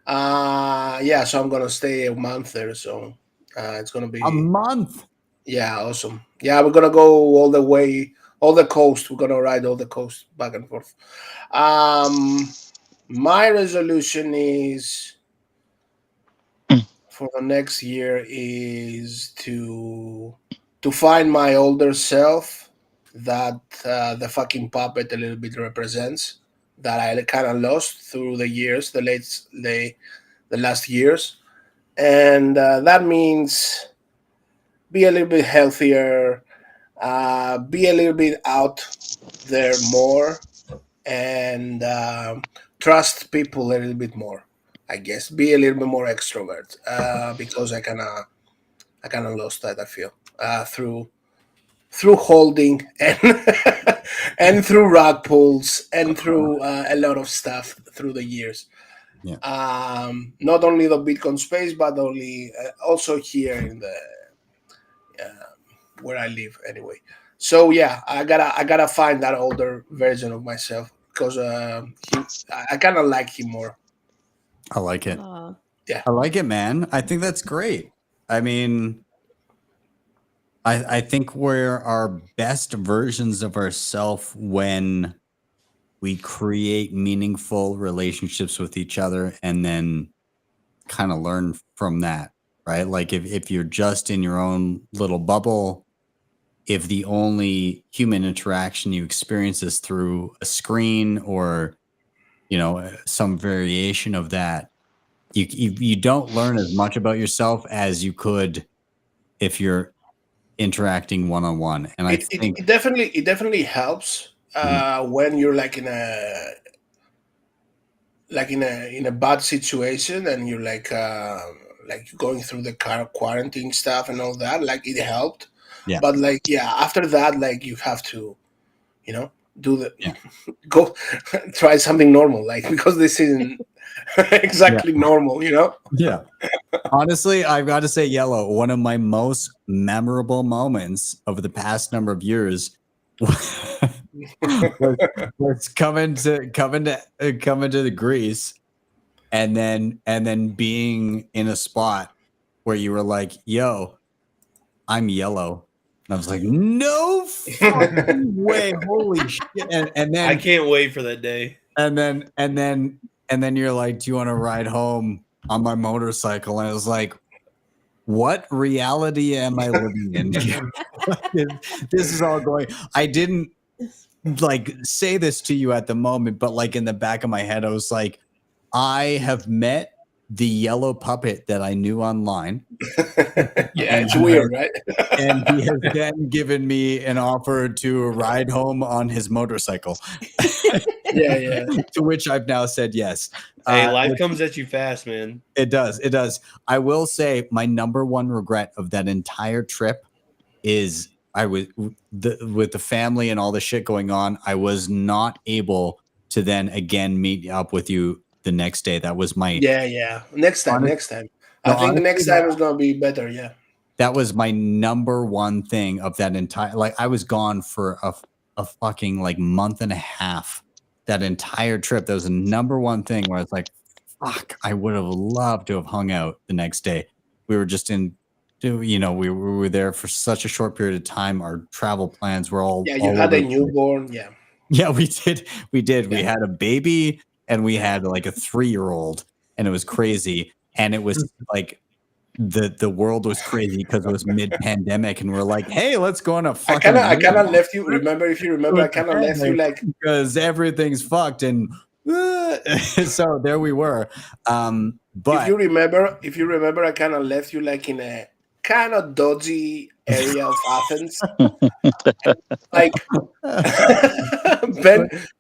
Yeah, so I'm gonna stay a month there, so it's gonna be a month. Yeah, awesome. Yeah, we're gonna go all the way, all the coast. We're gonna ride all the coast back and forth. My resolution is for the next year is to find my older self that the fucking puppet a little bit represents, that I kind of lost through the years, the last years, and that means be a little bit healthier, be a little bit out there more, and trust people a little bit more. I guess be a little bit more extrovert because I kind of lost that. I feel through holding and and through rug pulls and through a lot of stuff through the years. Yeah. Not only the Bitcoin space, but also here in the where I live anyway. So yeah, I gotta find that older version of myself because I kind of like him more. I like it. Yeah, I like it, man. I think that's great. I mean, I think we're our best versions of ourselves when we create meaningful relationships with each other and then kind of learn from that, right? Like if you're just in your own little bubble, if the only human interaction you experience is through a screen or, some variation of that, you don't learn as much about yourself as you could if you're interacting one-on-one. And I think it definitely helps when you're like in a bad situation and you're like going through the quarantine stuff and all that. Like it helped. Yeah. But after that, like you have to, go try something normal, like because this isn't exactly normal, Yeah. Honestly, I've got to say, Yellow, one of my most memorable moments over the past number of years was coming to the Greece and then being in a spot where you were like, yo, I'm Yellow. And I was like, no fucking way. Holy shit. And then I can't wait for that day. And then you're like, do you want to ride home on my motorcycle? And I was like, what reality am I living in? This is all going. I didn't say this to you at the moment, but in the back of my head, I was like, I have met the yellow puppet that I knew online. Yeah, it's weird, right? And he has then given me an offer to ride home on his motorcycle. Yeah. To which I've now said yes. Hey, life comes at you fast, man. It does. I will say my number one regret of that entire trip is I was with the family and all the shit going on. I was not able to then again meet up with you the next day. That was my Next time. I think the next time is gonna be better. Yeah. That was my number one thing of that entire. I was gone for a fucking month and a half. That entire trip, that was the number one thing where I was like, fuck, I would have loved to have hung out the next day. We were just we were there for such a short period of time. Our travel plans were all. Yeah, you had a newborn. Yeah. Yeah, we did. Yeah. We had a baby and we had a 3-year-old, and it was crazy. And it was the world was crazy because it was mid-pandemic, and we're like, hey, let's go on a fucking. I kind of left you. If you remember, I kind of left you because everything's fucked, and so there we were. But if you remember, I kind of left you in a kind of dodgy area of Athens.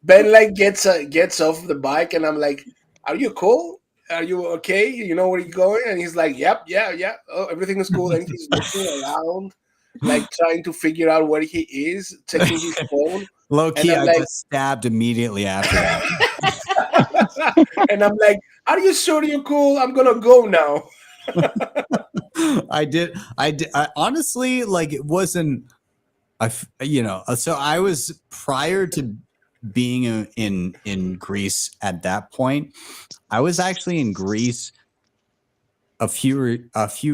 Ben gets off the bike, and I'm like, are you cool? Are you okay? You know where you're going? And he's like, yep, yeah. Oh, everything is cool. And he's looking around, like trying to figure out where he is, checking his phone. Low key, And I I'm like, got stabbed immediately after that. and I'm like, are you sure you're cool? I'm gonna go now. I did. I honestly, like, it wasn't. So I was prior to being in Greece at that point. I was actually in Greece a few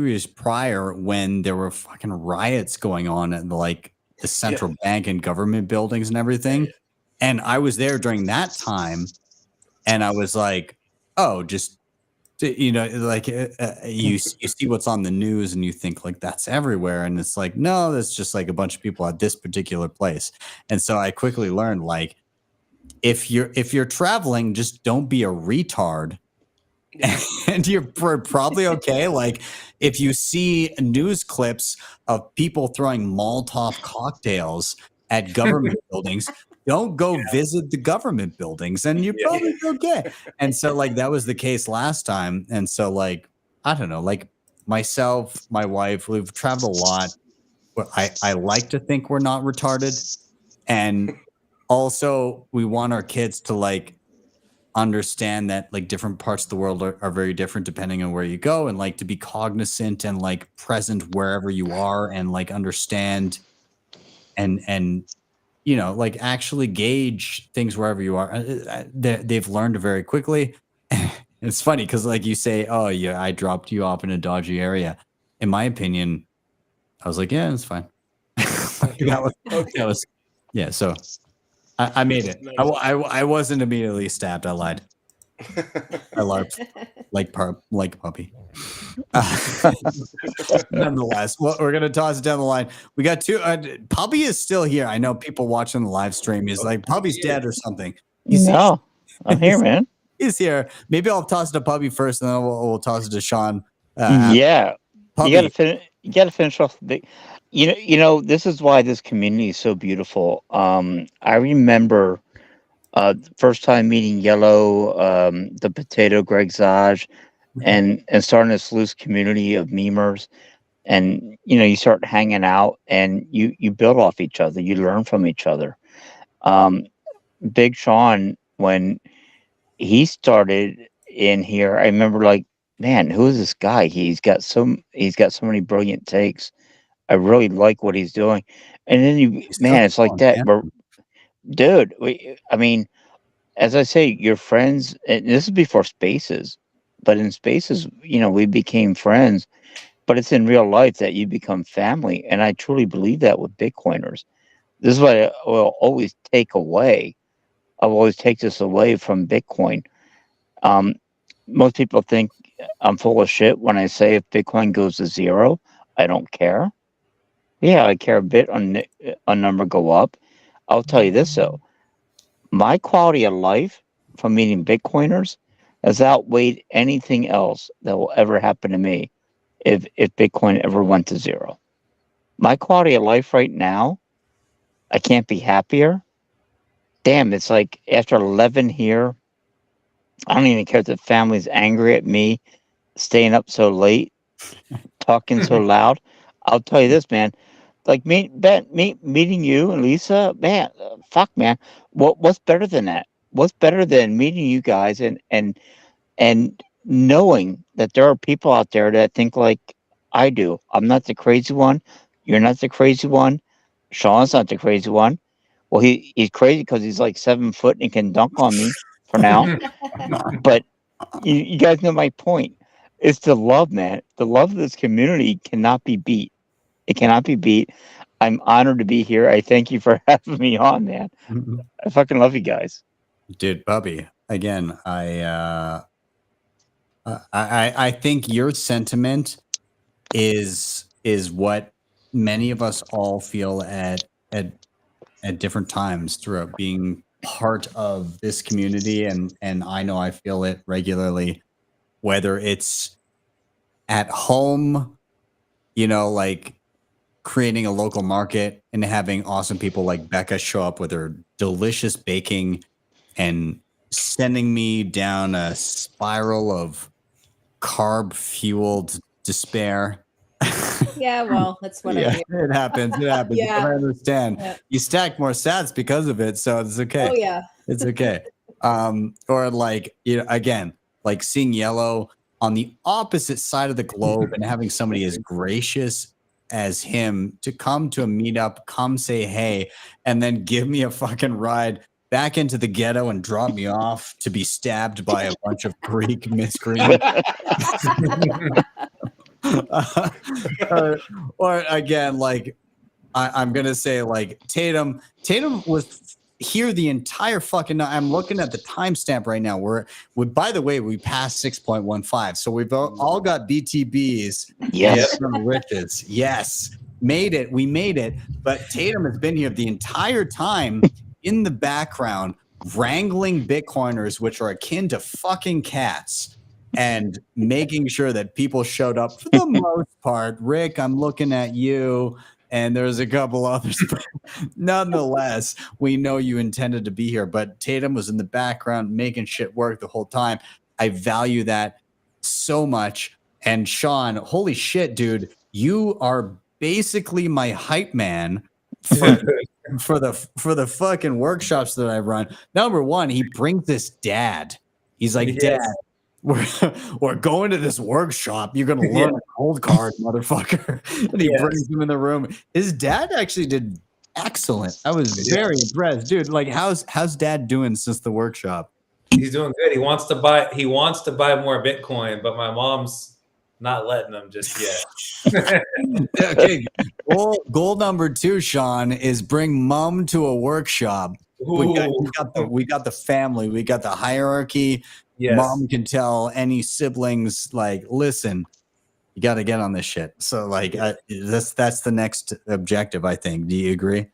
years prior when there were fucking riots going on at like the central bank and government buildings and everything. And I was there during that time, and I was like, oh, just like you see what's on the news and you think like that's everywhere, and it's like, no, that's just like a bunch of people at this particular place. And so I quickly learned, like, if you're traveling, just don't be a retard. And you're probably okay. Like, if you see news clips of people throwing Molotov cocktails at government buildings, don't go visit the government buildings, and you're probably okay. And so, like, that was the case last time. And so, like, I don't know, like, myself, my wife, we've traveled a lot. But I like to think we're not retarded. And also, we want our kids to, like, understand that, like, different parts of the world are very different depending on where you go, and, like, to be cognizant and, like, present wherever you are, and, like, understand and like, actually gauge things wherever you are. They've learned very quickly. It's funny because, like, you say, oh yeah, I dropped you off in a dodgy area. In my opinion, I was like, yeah, it's fine. that was yeah. So I made it. I wasn't immediately stabbed. I lied. I LARPed like puppy. Nonetheless, well, we're gonna toss it down the line. We got two. Puppy is still here. I know people watching the live stream is like, Puppy's dead or something. No, I'm here, man. He's here. Maybe I'll toss it to Puppy first, and then we'll toss it to Sean. Yeah, Puppy. you gotta finish off the big. You know, this is why this community is so beautiful. I remember first time meeting Yellow, the Potato, Greg Zaj, and starting this loose community of memers. And, you start hanging out, and you build off each other. You learn from each other. Big Sean, when he started in here, I remember, like, man, who is this guy? He's got so many brilliant takes. I really like what he's doing. And then it's like that. Dude, I mean, as I say, your friends, and this is before Spaces, but in Spaces, we became friends, but it's in real life that you become family. And I truly believe that with Bitcoiners. This is what I will always take away. I'll always take this away from Bitcoin. Most people think I'm full of shit when I say if Bitcoin goes to zero, I don't care. Yeah, I care a bit on number go up. I'll tell you this, though. My quality of life from meeting Bitcoiners has outweighed anything else that will ever happen to me if Bitcoin ever went to zero. My quality of life right now, I can't be happier. Damn, it's like after 11 here, I don't even care if the family's angry at me staying up so late, talking so loud. I'll tell you this, man. Like meeting you and Lisa, man, fuck, man. What's better than that? What's better than meeting you guys and knowing that there are people out there that think like I do. I'm not the crazy one. You're not the crazy one. Sean's not the crazy one. Well, he's crazy because he's like 7 foot and can dunk on me for now. But you guys know my point. It's the love, man. The love of this community cannot be beat. It cannot be beat. I'm honored to be here. I thank you for having me on, man. I fucking love you guys. Dude, Bubby, again, I think your sentiment is what many of us all feel at different times throughout being part of this community, and I know I feel it regularly, whether it's at home, like creating a local market and having awesome people like Bekka show up with her delicious baking and sending me down a spiral of carb fueled despair. Yeah, well, that's what I do. It happens. It happens. Yeah. I understand. Yeah. You stack more sats because of it, so it's okay. Oh yeah. It's okay. Or like, again, like seeing yellow on the opposite side of the globe and having somebody as gracious as him to come to a meetup, come say hey, and then give me a fucking ride back into the ghetto and drop me off to be stabbed by a bunch of Greek miscreants. Or again, like I'm gonna say, like Tatum was here the entire fucking night. I'm looking at the timestamp right now. By the way, we passed 6.15, so we've all got BTBs. Yes. From riches. Yes, made it. We made it. But Tatum has been here the entire time in the background, wrangling Bitcoiners, which are akin to fucking cats, and making sure that people showed up for the most part. Rick, I'm looking at you, and there's a couple others. But nonetheless, we know you intended to be here, but Tatum was in the background making shit work the whole time. I value that so much. And Sean, holy shit, dude, you are basically my hype man for the fucking workshops that I run. Number one, he brings this dad. He's like, Dad, we're going to this workshop. You're gonna learn a cold card, motherfucker. And he brings him in the room. His dad actually did excellent. I was very impressed, dude. Like, how's Dad doing since the workshop? He's doing good. He wants to buy more Bitcoin, but my mom's not letting him just yet. Okay. Goal number 2, Sean, is bring mom to a workshop. We got the family. We got the hierarchy. Yes. Mom can tell any siblings, like, listen, you got to get on this shit. So, like, that's the next objective, I think. Do you agree?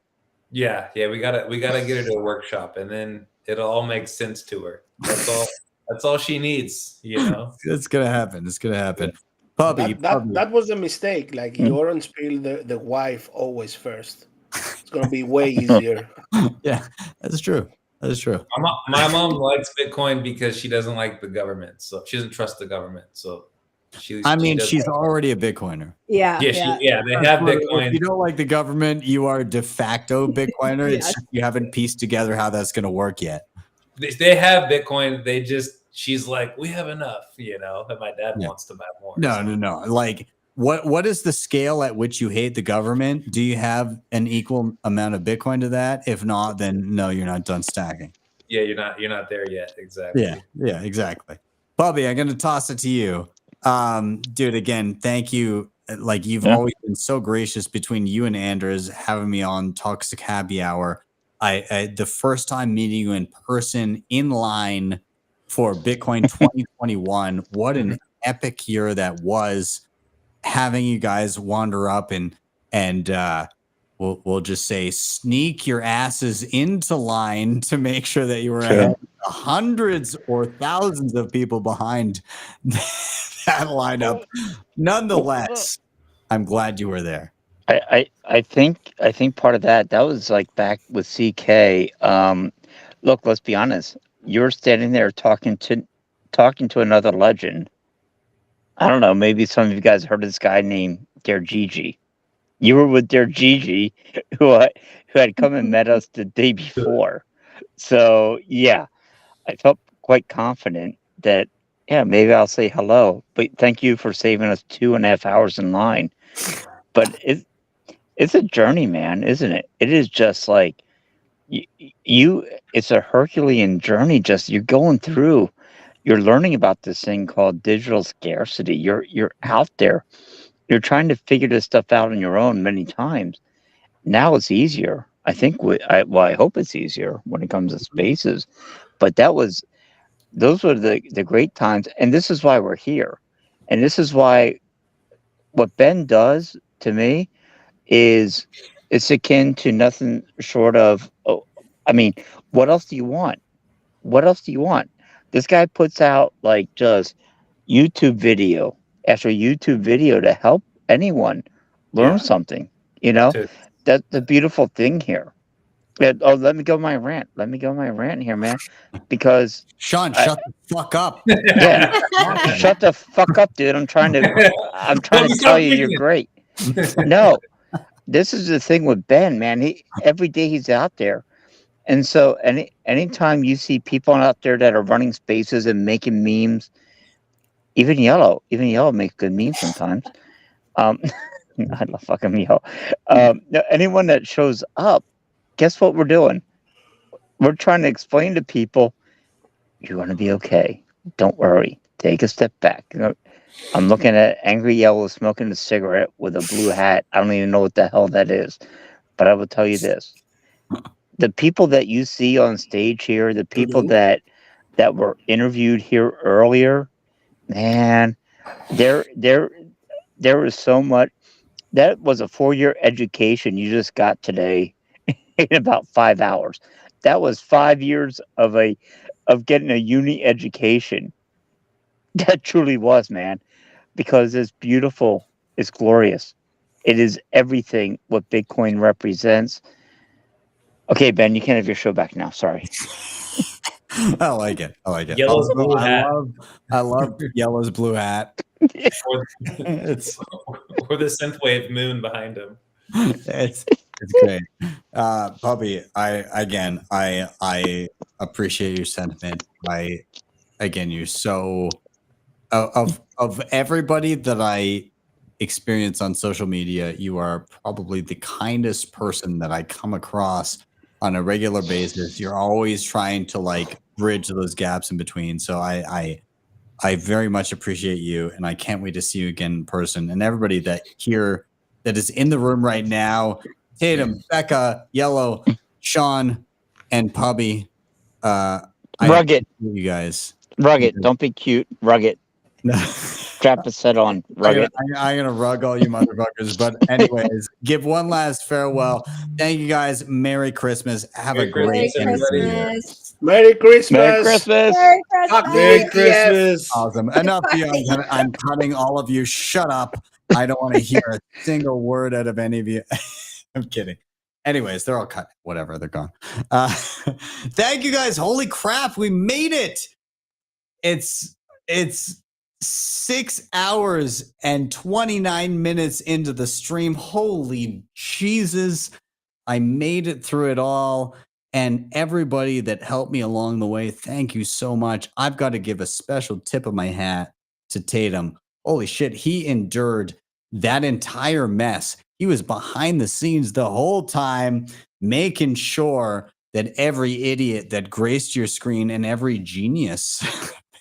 Yeah. We gotta get her to a workshop, and then it'll all make sense to her. That's all she needs. It's gonna happen. It's gonna happen. Puppy. That was a mistake. Like, you orange peel the wife always first. It's gonna be way easier. Yeah, that's true. That is true. My mom likes Bitcoin because she doesn't like the government, so she doesn't trust the government. So she's already a Bitcoiner. Yeah. They have Bitcoin. If you don't like the government, you are de facto Bitcoiner. It's just you haven't pieced together how that's going to work yet. They have Bitcoin. She's like, we have enough, and my dad wants to buy more. No. Like, what is the scale at which you hate the government? Do you have an equal amount of Bitcoin to that? If not, then no, you're not done stacking. Yeah, you're not there yet. Exactly. Yeah, exactly. Bubby, I'm gonna toss it to you. Dude, again, thank you. Like, you've always been so gracious between you and Anders having me on Toxic Happy Hour. I the first time meeting you in person in line for Bitcoin 2021, what an epic year that was. Having you guys wander up and we'll just say sneak your asses into line to make sure that you were ahead of hundreds or thousands of people behind that lineup. Nonetheless, I'm glad you were there. I think part of that was like back with CK. Look, let's be honest. You're standing there talking to another legend. I don't know. Maybe some of you guys heard of this guy named Dare Gigi. You were with Dare Gigi, who had come and met us the day before. So yeah, I felt quite confident that maybe I'll say hello. But thank you for saving us 2.5 hours in line. But it's a journey, man, isn't it? It is just like it's a Herculean journey. Just you're going through. You're learning about this thing called digital scarcity. You're out there. You're trying to figure this stuff out on your own many times. Now it's easier. I think. I hope it's easier when it comes to spaces. But those were the great times, and this is why we're here, and this is why what Ben does to me is it's akin to nothing short of. What else do you want? What else do you want? This guy puts out like just YouTube video after YouTube video to help anyone learn something. That's the beautiful thing here. Let me go my rant. Let me go my rant here, man. Because Sean, shut the fuck up. Yeah, shut the fuck up, dude. I'm trying to tell you you're great. No, this is the thing with Ben, man. Every day he's out there. And so anytime you see people out there that are running spaces and making memes, even Yellow makes good memes sometimes. I love fucking Yellow. No, anyone that shows up, guess what we're doing? We're trying to explain to people, you're going to be okay. Don't worry. Take a step back. I'm looking at Angry Yellow smoking a cigarette with a blue hat. I don't even know what the hell that is. But I will tell you this. The people that you see on stage here, the people that were interviewed here earlier, man, there is so much. That was a 4-year education you just got today in about 5 hours. That was 5 years of getting a uni education. That truly was, man, because it's beautiful, it's glorious. It is everything what Bitcoin represents. Okay, Ben, you can have your show back now. Sorry. I like it. Yellow's blue hat. I love Yellow's blue hat. Or the synthwave moon behind him. It's great. Puppy, I appreciate your sentiment. You're so of everybody that I experience on social media, you are probably the kindest person that I come across on a regular basis. You're always trying to like bridge those gaps in between. So I very much appreciate you, and I can't wait to see you again in person. And everybody that is in the room right now, Tatum, Bekka, Yellow, Sean, and Pubby. Rugged. You guys. Rugged. Don't be cute. Rugged. Strap a set on. Rugged. I'm gonna rug all you motherfuckers. But anyways, give one last farewell. Thank you guys. Merry Christmas. Have a great end of the year. Merry Christmas. Merry Christmas. Merry Christmas. Awesome. Enough beyond. I'm cutting all of you. Shut up. I don't want to hear a single word out of any of you. I'm kidding. Anyways, they're all cut. Whatever, they're gone. Thank you guys. Holy crap, we made it. It's 6 hours and 29 minutes into the stream. Holy Jesus. I made it through it all. And everybody that helped me along the way, thank you so much. I've got to give a special tip of my hat to Tatum. Holy shit, he endured that entire mess. He was behind the scenes the whole time, making sure that every idiot that graced your screen and every genius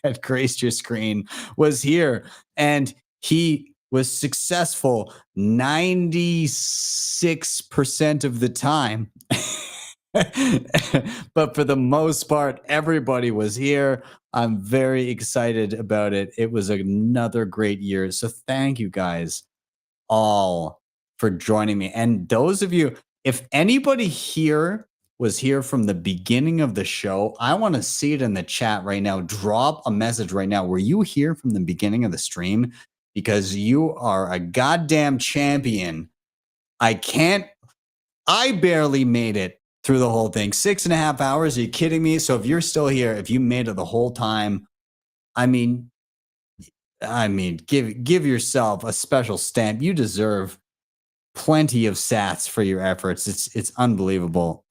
that graced your screen was here. And he was successful 96% of the time. But for the most part, everybody was here. I'm very excited about it. It was another great year. So thank you guys all for joining me. And those of you, if anybody here was here from the beginning of the show, I want to see it in the chat right now. Drop a message right now. Were you here from the beginning of the stream? Because you are a goddamn champion. I barely made it through the whole thing. 6.5 hours. Are you kidding me? So if you're still here, if you made it the whole time, I mean, give yourself a special stamp. You deserve plenty of sats for your efforts. It's unbelievable.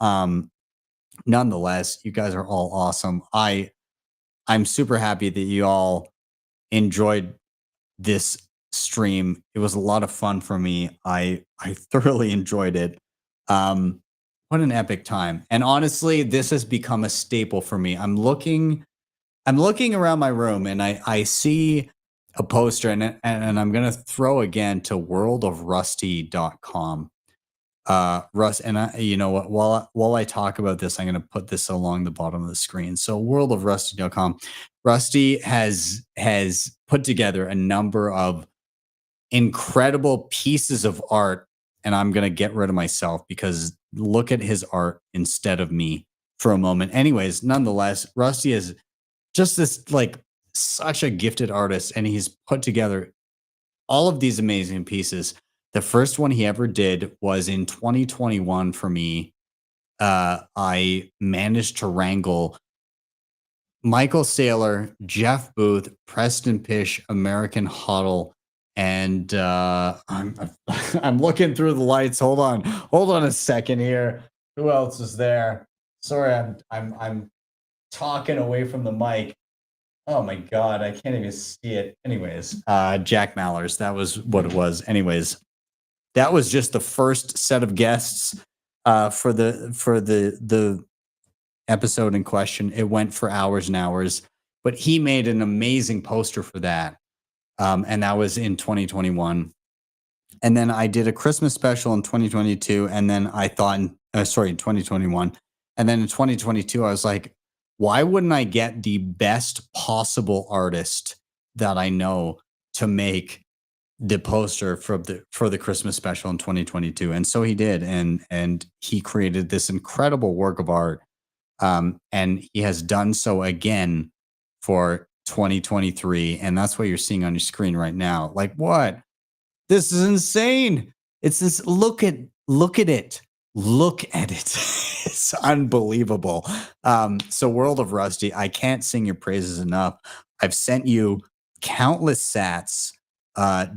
Nonetheless, you guys are all awesome. I'm super happy that you all enjoyed this stream. It was a lot of fun for me. I thoroughly enjoyed it. What an epic time. And honestly, this has become a staple for me. I'm looking around my room and I see a poster and I'm going to throw again to worldofrusty.com. Russ, and you know what, while I talk about this, I'm going to put this along the bottom of the screen. So worldofrusty.com. Rusty has put together a number of incredible pieces of art, and I'm going to get rid of myself because look at his art instead of me for a moment. Anyways, nonetheless, Rusty is just this like such a gifted artist, and he's put together all of these amazing pieces. The first one he ever did was in 2021 for me. I managed to wrangle Michael Saylor, Jeff Booth, Preston Pish, American Hodl, And I'm looking through the lights. Hold on a second here. Who else is there? Sorry, I'm talking away from the mic. Oh my god, I can't even see it. Anyways, Jack Mallers, that was what it was. Anyways, that was just the first set of guests for the episode in question. It went for hours and hours, but he made an amazing poster for that. And that was in 2021. And then I did a Christmas special in 2022. And then I thought, in 2021. And then in 2022, I was like, why wouldn't I get the best possible artist that I know to make the poster for the Christmas special in 2022? And so he did. And he created this incredible work of art. And he has done so again for 2023. And that's what you're seeing on your screen right now. Like, what? This is insane. It's this. Look at it. Look at it. It's unbelievable. So World of Rusty, I can't sing your praises enough. I've sent you countless sats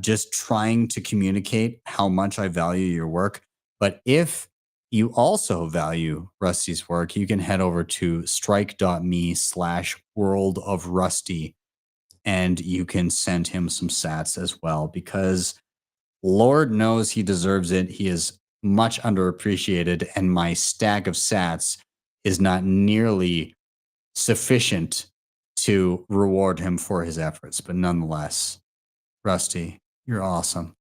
just trying to communicate how much I value your work. But if you also value Rusty's work, you can head over to strike.me/World of Rusty and you can send him some sats as well, because Lord knows he deserves it. He is much underappreciated, and my stack of sats is not nearly sufficient to reward him for his efforts. But nonetheless, Rusty, you're awesome.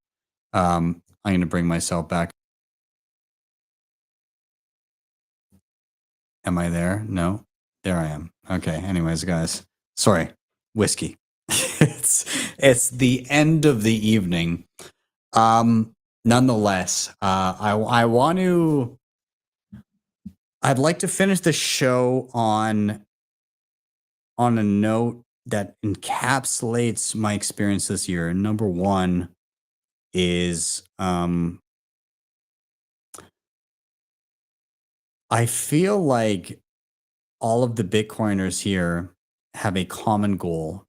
I'm going to bring myself back. Am I there? No, there I am. Okay. Anyways, guys, sorry. Whiskey. it's the end of the evening. Nonetheless, I'd like to finish the show on a note that encapsulates my experience this year. Number one is, I feel like all of the Bitcoiners here have a common goal.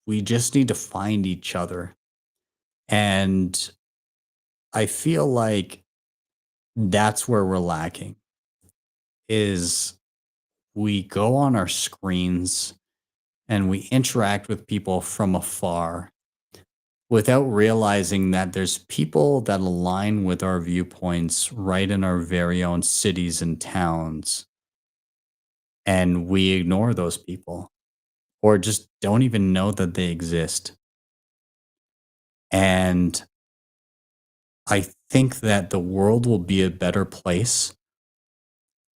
We just need to find each other. And I feel like that's where we're lacking, is we go on our screens and we interact with people from afar without realizing that there's people that align with our viewpoints right in our very own cities and towns. And we ignore those people or just don't even know that they exist. And I think that the world will be a better place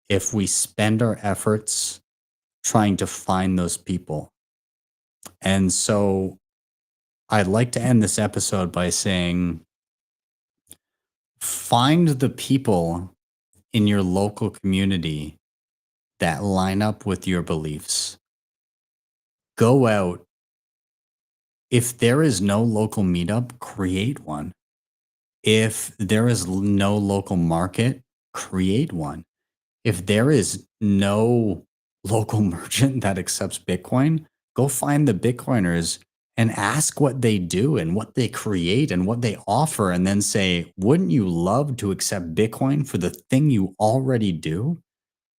if we spend our efforts trying to find those people. And so I'd like to end this episode by saying, find the people in your local community that line up with your beliefs. Go out. If there is no local meetup, create one. If there is no local market, create one. If there is no local merchant that accepts Bitcoin, go find the Bitcoiners and ask what they do and what they create and what they offer, and then say, wouldn't you love to accept Bitcoin for the thing you already do?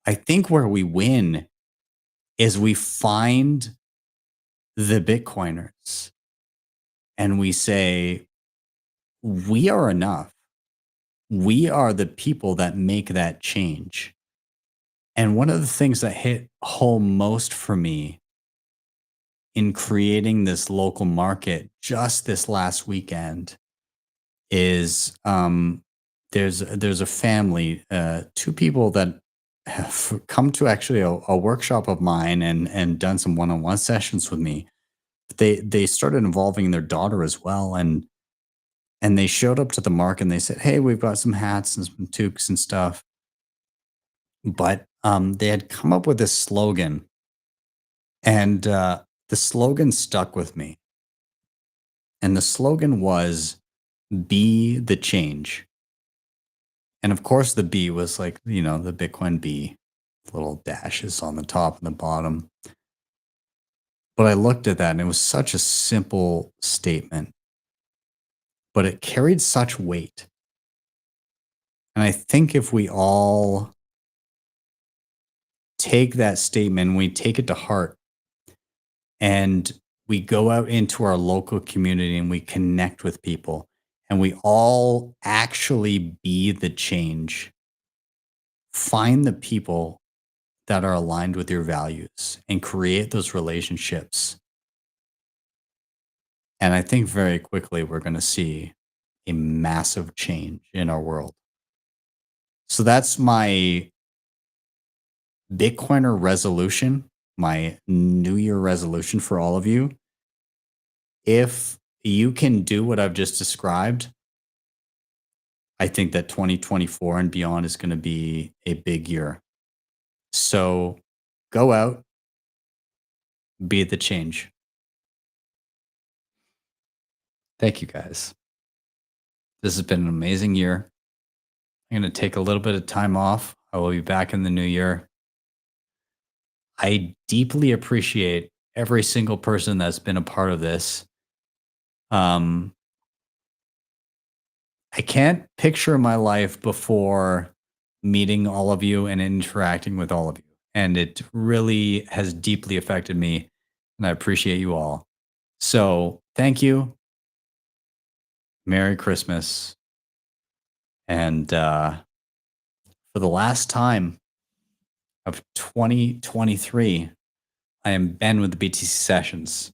I think where we win is we find the Bitcoiners and we say, we are enough. We are the people that make that change. And one of the things that hit home most for me in creating this local market just this last weekend is there's a family, two people that have come to actually a workshop of mine and done some one-on-one sessions with me. They started involving their daughter as well, and they showed up to the market and they said, hey, we've got some hats and some toques and stuff. But they had come up with this slogan, and the slogan stuck with me. And the slogan was, be the change. And of course, the B was like, the Bitcoin B, little dashes on the top and the bottom. But I looked at that and it was such a simple statement, but it carried such weight. And I think if we all take that statement, we take it to heart, and we go out into our local community and we connect with people, and we all actually be the change. Find the people that are aligned with your values and create those relationships. And I think very quickly we're going to see a massive change in our world. So that's my Bitcoiner resolution, my New Year resolution for all of you. If you can do what I've just described, I think that 2024 and beyond is going to be a big year. So go out, be the change. Thank you, guys. This has been an amazing year. I'm going to take a little bit of time off. I will be back in the new year. I deeply appreciate every single person that's been a part of this. I can't picture my life before meeting all of you and interacting with all of you. And it really has deeply affected me, and I appreciate you all. So thank you. Merry Christmas. And for the last time of 2023, I am Ben with the BTC Sessions.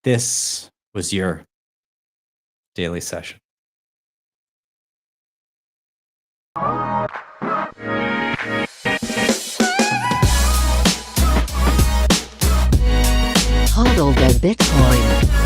This was your daily session. Hodl the Bitcoin.